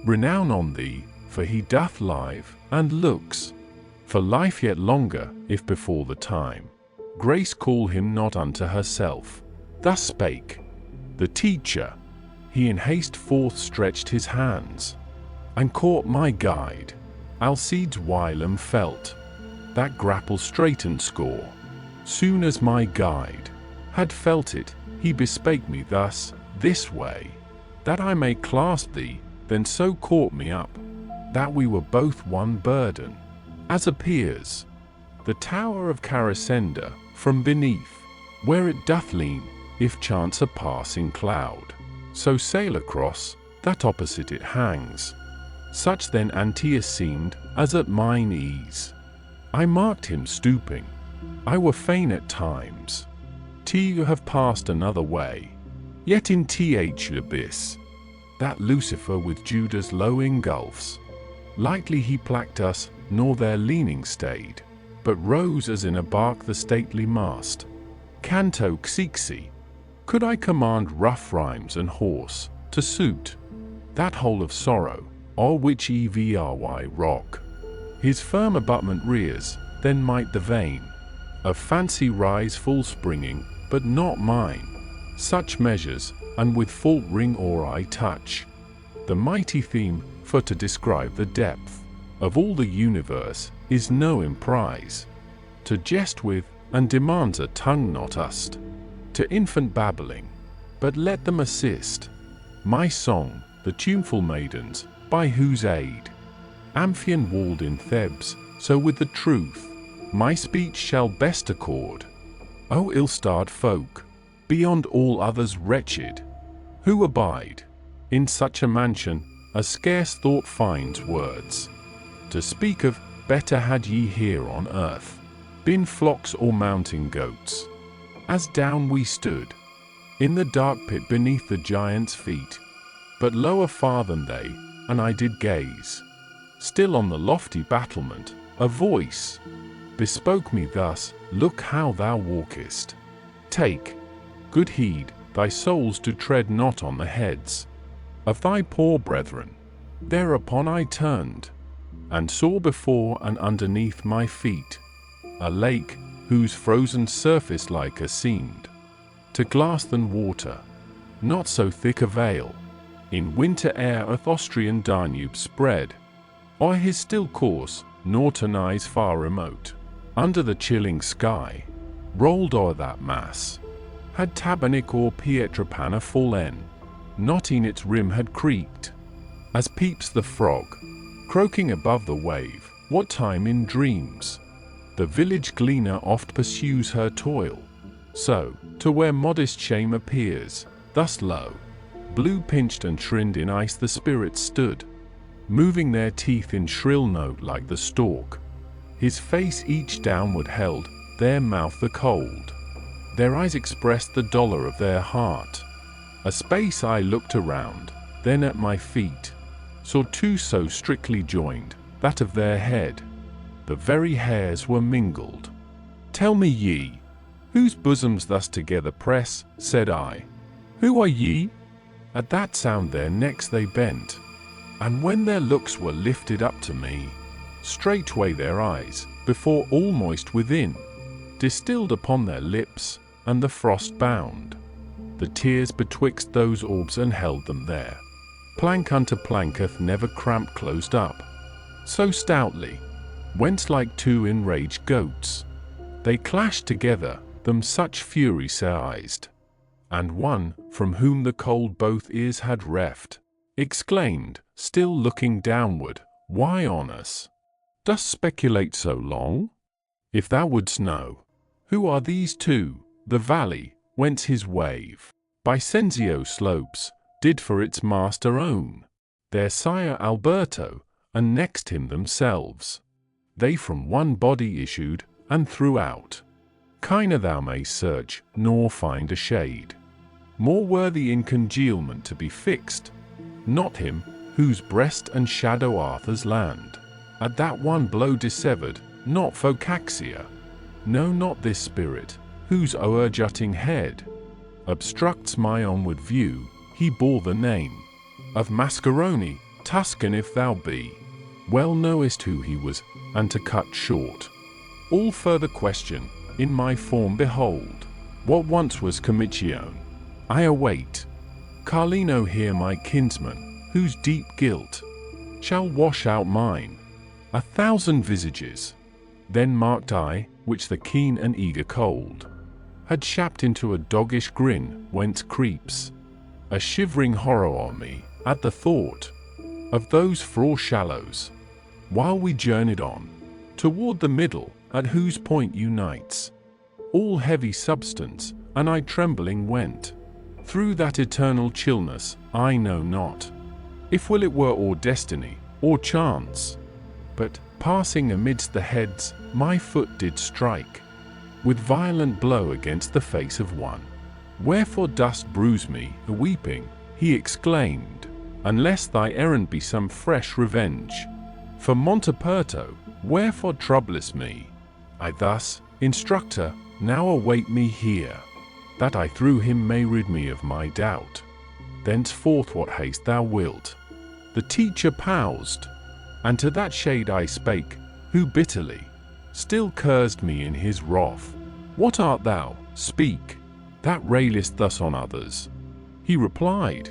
renown on thee, for he doth live, and looks for life yet longer, if before the time grace call him not unto herself. Thus spake the teacher. He in haste forth stretched his hands, and caught my guide. Alcide's whilom felt that grapple straight and score. Soon as my guide had felt it, he bespake me thus, this way, that I may clasp thee, then so caught me up, that we were both one burden. As appears the tower of Caracenda from beneath, where it doth lean, if chance a passing cloud, so sail across, that opposite it hangs. Such then Antaeus seemed, as at mine ease I marked him stooping. I were fain at times to have passed another way, yet in th abyss, that Lucifer with Judas low engulfs, lightly he placked us, nor there leaning stayed, but rose as in a bark the stately mast. Canto Xixi. Could I command rough rhymes and horse to suit that whole of sorrow, o'er which evry rock his firm abutment rears, then might the vein of fancy rise full springing, but not mine. Such measures, and with full ring or I touch the mighty theme, for to describe the depth of all the universe is no emprise. To jest with, and demands a tongue not used to infant babbling, but let them assist my song, the tuneful maidens, by whose aid Amphion walled in Thebes, so with the truth my speech shall best accord. O ill-starred folk, beyond all others wretched, who abide in such a mansion as scarce thought finds words to speak of, better had ye here on earth been flocks or mountain goats. As down we stood in the dark pit beneath the giants' feet, but lower far than they, and I did gaze still on the lofty battlement, a voice bespoke me thus, look how thou walkest. Take good heed, thy souls to tread not on the heads of thy poor brethren. Thereupon I turned, and saw before and underneath my feet a lake whose frozen surface liker seemed to glass than water, not so thick a veil. In winter air o'th Austrian Danube spread, o'er his still course, nor to nighs far remote. Under the chilling sky, rolled o'er that mass, had Tabernic or Pietrapana fallen, not in its rim had creaked, as peeps the frog, croaking above the wave, what time in dreams. The village gleaner oft pursues her toil, so, to where modest shame appears, thus low, blue pinched and shrinned in ice the spirits stood, moving their teeth in shrill note like the stork. His face each downward held, their mouth the cold. Their eyes expressed the dolour of their heart. A space I looked around, then at my feet, saw two so strictly joined, that of their head, the very hairs were mingled. Tell me ye, whose bosoms thus together press, said I. Who are ye? At that sound their necks they bent, and when their looks were lifted up to me, straightway their eyes, before all moist within, distilled upon their lips, and the frost bound the tears betwixt those orbs and held them there. Plank unto planketh never cramp closed up so stoutly, whence like two enraged goats they clashed together, them such fury seized. And one, from whom the cold both ears had reft, exclaimed, still looking downward, Why on us dost speculate so long? If thou wouldst know, who are these two, the valley, whence his wave, by Senzio slopes, did for its master own, their sire Alberto, and next him themselves. They from one body issued, and throughout Kina thou mayst search, nor find a shade more worthy in congealment to be fixed, not him, whose breast and shadow Arthur's land, at that one blow dissevered, not Phocaxia, no not this spirit, whose o'er-jutting head obstructs my onward view. He bore the name of Mascaroni, Tuscan if thou be, well knowest who he was, and to cut short all further question, in my form behold, what once was Comiccione, I await. Carlino here my kinsman, whose deep guilt shall wash out mine 1,000 visages. Then marked I, which the keen and eager cold had shapt into a doggish grin, whence creeps a shivering horror on me at the thought of those frore shallows, while we journeyed on toward the middle, at whose point unites all heavy substance, and I trembling went through that eternal chillness. I know not if will it were or destiny or chance, but passing amidst the heads, my foot did strike with violent blow against the face of one. Wherefore dost bruise me, weeping? He exclaimed, unless thy errand be some fresh revenge for Monteperto, wherefore troublest me? I thus, instructor, now await me here, that I through him may rid me of my doubt. Thenceforth what haste thou wilt. The teacher paused, and to that shade I spake, who bitterly still cursed me in his wrath. What art thou, speak, that railest thus on others? He replied,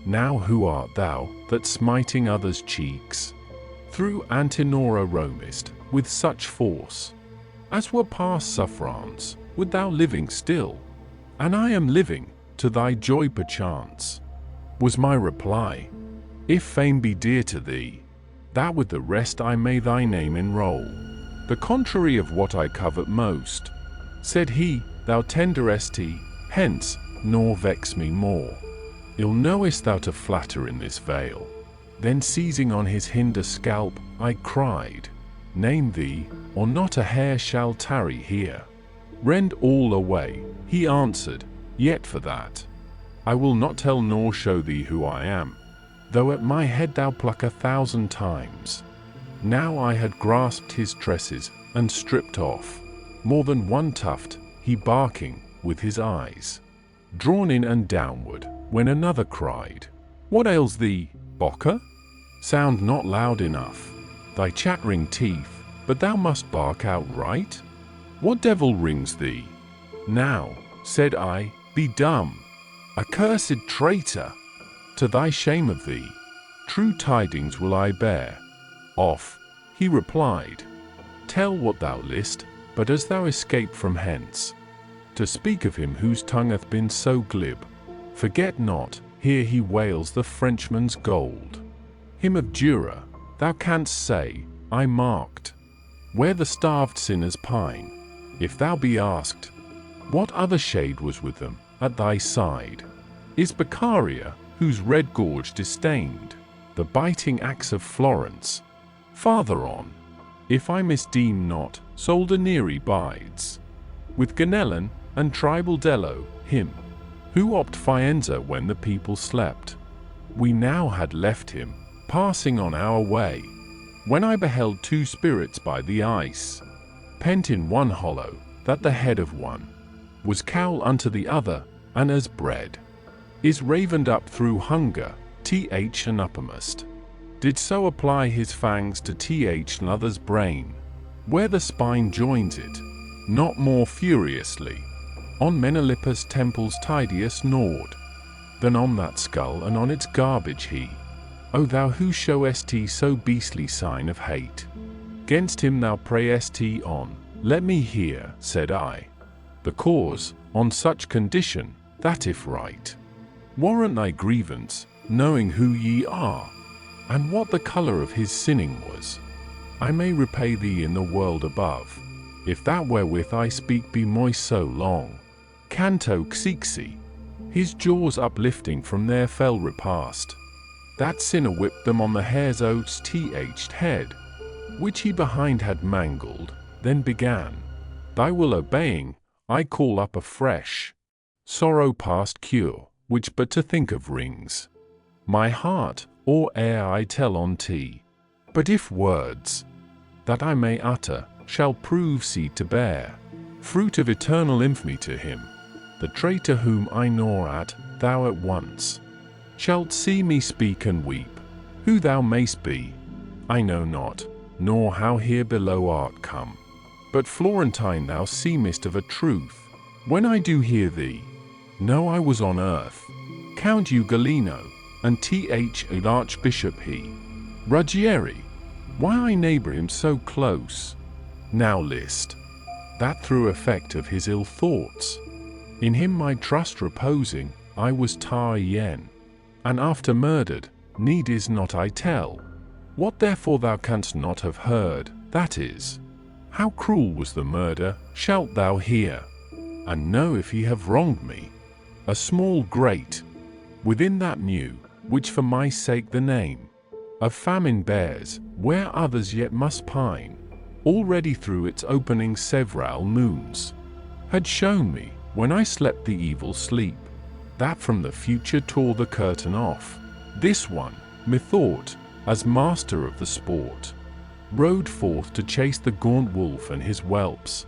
Now who art thou, that smiting others' cheeks, through Antinora roamest, with such force, as were past suffrance, would thou living still? And I am living, to thy joy perchance, was my reply. If fame be dear to thee, that with the rest I may thy name enroll. The contrary of what I covet most, said he, thou tenderest hence, nor vex me more. Ill knowest thou to flatter in this vale. Then seizing on his hinder scalp, I cried, Name thee, or not a hair shall tarry here. Rend all away, he answered, Yet for that I will not tell nor show thee who I am, though at my head thou pluck 1,000 times. Now I had grasped his tresses, and stripped off more than one tuft, he barking, with his eyes drawn in and downward, when another cried, What ails thee, Bocca? Sound not loud enough, thy chattering teeth, but thou must bark outright. What devil rings thee? Now, said I, be dumb, accursed traitor! To thy shame of thee, true tidings will I bear. Off, he replied, tell what thou list, but as thou escape from hence, to speak of him whose tongue hath been so glib, forget not, here he wails the Frenchman's gold. Him of Jura, thou canst say, I marked, where the starved sinners pine, if thou be asked, what other shade was with them, at thy side? Is Beccaria, whose red gorge disdained, the biting axe of Florence? Farther on, if I misdeem not, Soldanieri bides, with Ganellan and Tribaldello, him, who opt Faenza when the people slept. We now had left him, passing on our way, when I beheld two spirits by the ice, pent in one hollow, that the head of one was cowl unto the other, and as bread is ravened up through hunger, th and uppermost, did so apply his fangs to th another's brain, where the spine joins it, not more furiously, on Menalippus temple's tidiest gnawed, than on that skull and on its garbage he. O thou who showest so beastly sign of hate, 'gainst him thou prayest on, let me hear, said I, the cause, on such condition, that if right, warrant thy grievance, knowing who ye are, and what the colour of his sinning was, I may repay thee in the world above, if that wherewith I speak be moist so long. Canto Xixi, his jaws uplifting from their fell repast, that sinner whipped them on the hare's oats th head, which he behind had mangled, then began, thy will obeying, I call up afresh, sorrow past cure, which but to think of wrings my heart, or ere I tell on tea. But if words that I may utter shall prove seed to bear, fruit of eternal infamy to him, the traitor whom I gnaw at, thou at once shalt see me speak and weep. Who thou mayst be, I know not, nor how here below art come, but Florentine thou seemest of a truth, when I do hear thee, know I was on earth. Count Ugolino, and th Archbishop he, Ruggieri, why I neighbour him so close. Now list, that through effect of his ill thoughts, in him my trust reposing, I was tar yen, and after murdered, need is not I tell. What therefore thou canst not have heard, that is, how cruel was the murder, shalt thou hear, and know if he have wronged me. A small grate, within that new, which for my sake the name of famine bears, where others yet must pine, already through its opening several moons, had shown me, when I slept the evil sleep, that from the future tore the curtain off. This one, methought, as master of the sport, rode forth to chase the gaunt wolf and his whelps,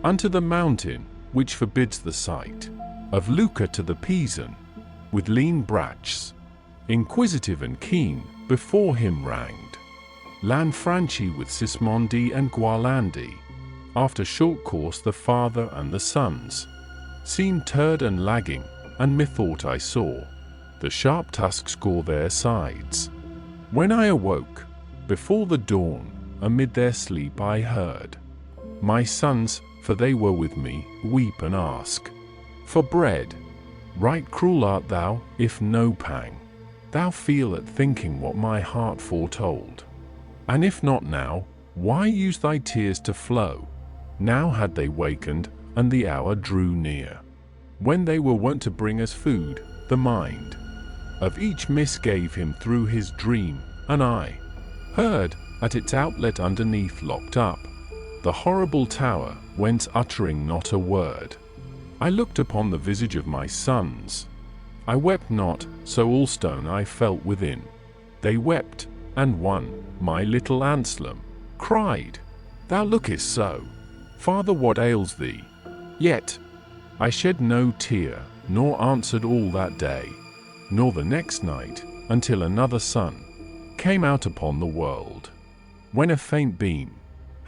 unto the mountain, which forbids the sight of Lucca to the Pisan, with lean brachs, inquisitive and keen, before him ranged Lanfranchi with Sismondi and Gualandi. After short course the father and the sons seemed turred and lagging, and methought I saw the sharp tusks gore their sides. When I awoke, before the dawn, amid their sleep I heard my sons, for they were with me, weep and ask for bread. Right cruel art thou, if no pang thou feel at thinking what my heart foretold. And if not now, why use thy tears to flow? Now had they wakened, and the hour drew near, when they were wont to bring us food. The mind of each misgave him through his dream, and I heard, at its outlet underneath locked up, the horrible tower, whence uttering not a word, I looked upon the visage of my sons. I wept not, so all stone I felt within. They wept, and one, my little Anselm, cried, Thou lookest so. Father, what ails thee? Yet I shed no tear, nor answered all that day, nor the next night, until another son came out upon the world, when a faint beam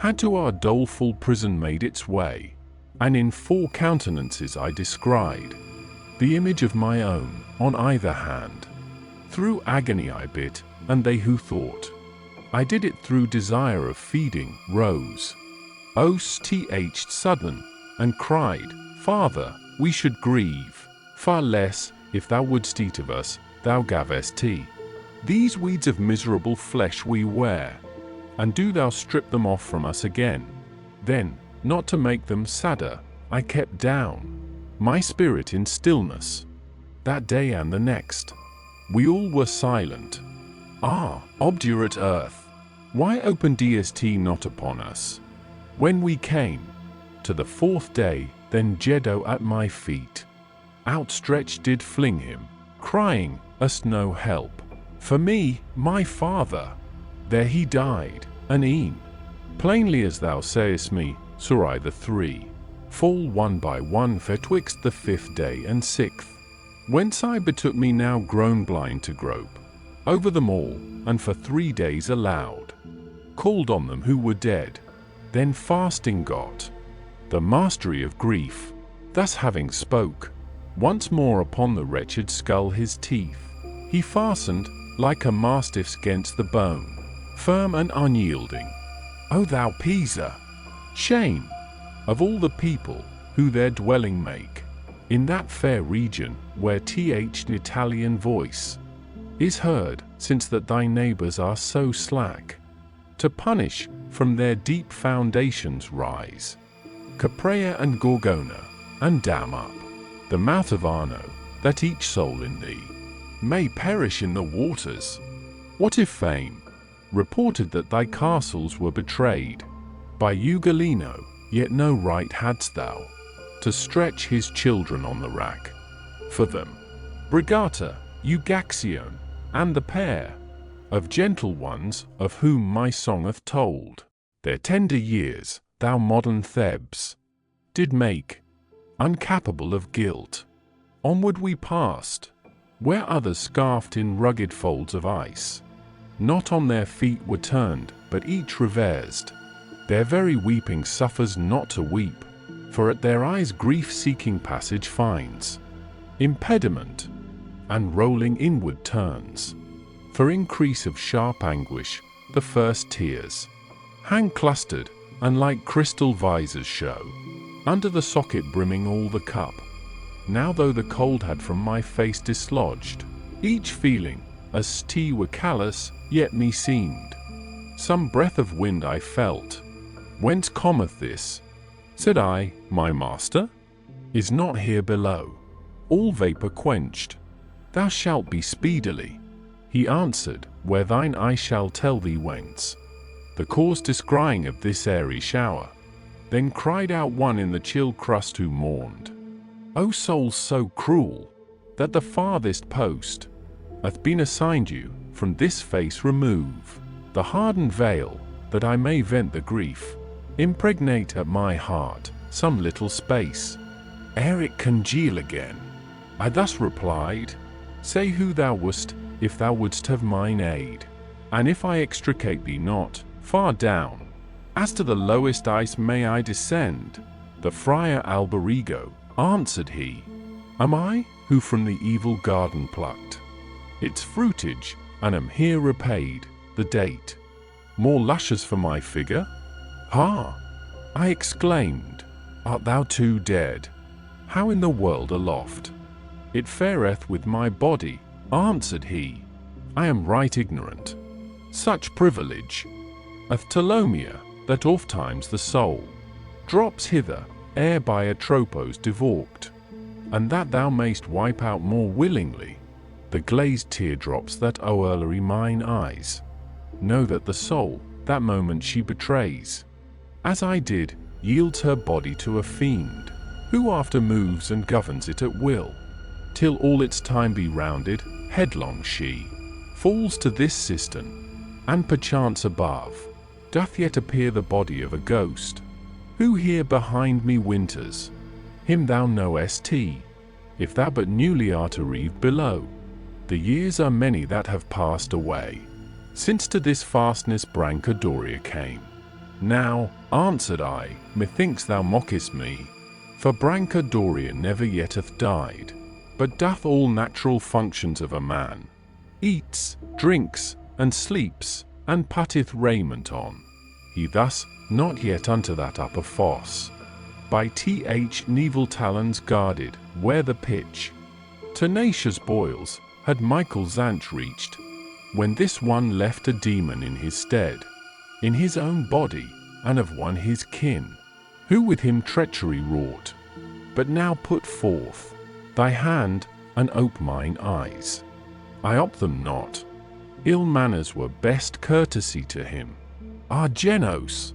had to our doleful prison made its way, and in 4 countenances I descried the image of my own on either hand. Through agony I bit, and they who thought I did it through desire of feeding rose. O-th sudden, and cried, Father, we should grieve far less, if thou wouldst eat of us, thou gavest tea. These weeds of miserable flesh we wear, and do thou strip them off from us again. Then, not to make them sadder, I kept down my spirit in stillness. That day and the next, we all were silent. Ah, obdurate earth, why openedst not upon us? When we came to the 4th day, then Jeddo at my feet outstretched did fling him, crying, us no help. For me, my father, there he died, and e'en, plainly as thou sayest me, saw I the 3 fall one by one betwixt the 5th day and 6th, whence I betook me now grown blind to grope over them all, and for 3 days aloud called on them who were dead. Then fasting got the mastery of grief, thus having spoke once more upon the wretched skull his teeth, he fastened like a mastiff's 'gainst the bone, firm and unyielding. O thou Pisa, shame of all the people who their dwelling make in that fair region where an Italian voice is heard, since that thy neighbours are so slack to punish from their deep foundations rise Caprea and Gorgona, and dam up the mouth of Arno, that each soul in thee may perish in the waters. What if fame reported that thy castles were betrayed by Ugolino, yet no right hadst thou to stretch his children on the rack for them? Brigata, Eugaxion, and the pair of gentle ones of whom my song hath told, their tender years, thou modern Thebes, did make uncapable of guilt. Onward we passed, where others scarfed in rugged folds of ice, not on their feet were turned, but each reversed. Their very weeping suffers not to weep, for at their eyes grief-seeking passage finds impediment, and rolling inward turns. For increase of sharp anguish, the first tears hang clustered, and like crystal visors show under the socket brimming all the cup. Now though the cold had from my face dislodged each feeling, as tea were callous, yet me seemed some breath of wind I felt. Whence cometh this? Said I, my master is not here below, all vapour quenched. Thou shalt be speedily. He answered, where thine eye shall tell thee whence the cause descrying of this airy shower. Then cried out one in the chill crust who mourned, O souls so cruel, that the farthest post hath been assigned you, from this face remove the hardened veil, that I may vent the grief impregnate at my heart some little space, ere it congeal again. I thus replied, say who thou wast, if thou wouldst have mine aid, and if I extricate thee not, far down, as to the lowest ice may I descend. The friar Alberigo, answered he, am I, who from the evil garden plucked its fruitage, and am here repaid, the date more luscious for my figure? Ha! I exclaimed, art thou too dead? How in the world aloft it fareth with my body? Answered he, I am right ignorant. Such privilege hath Ptolomea, that ofttimes the soul drops hither, ere by Atropos divorked, and that thou mayst wipe out more willingly the glazed teardrops that o'erly mine eyes. Know that the soul, that moment she betrays, as I did, yields her body to a fiend, who after moves and governs it at will, till all its time be rounded. Headlong she falls to this cistern, and perchance above doth yet appear the body of a ghost, who here behind me winters. Him thou knowest, if thou but newly art arrived below. The years are many that have passed away, since to this fastness Brancadoria came. Now, answered I, methinks thou mockest me. For Branca Doria never yet hath died, but doth all natural functions of a man. Eats, drinks, and sleeps, and putteth raiment on. He thus, not yet unto that upper fosse, by Nevil talons guarded, where the pitch tenacious boils, had Michael Zant reached, when this one left a demon in his stead, in his own body, and of one his kin, who with him treachery wrought. But now put forth thy hand, and ope mine eyes. I op them not. Ill manners were best courtesy to him. Argenos!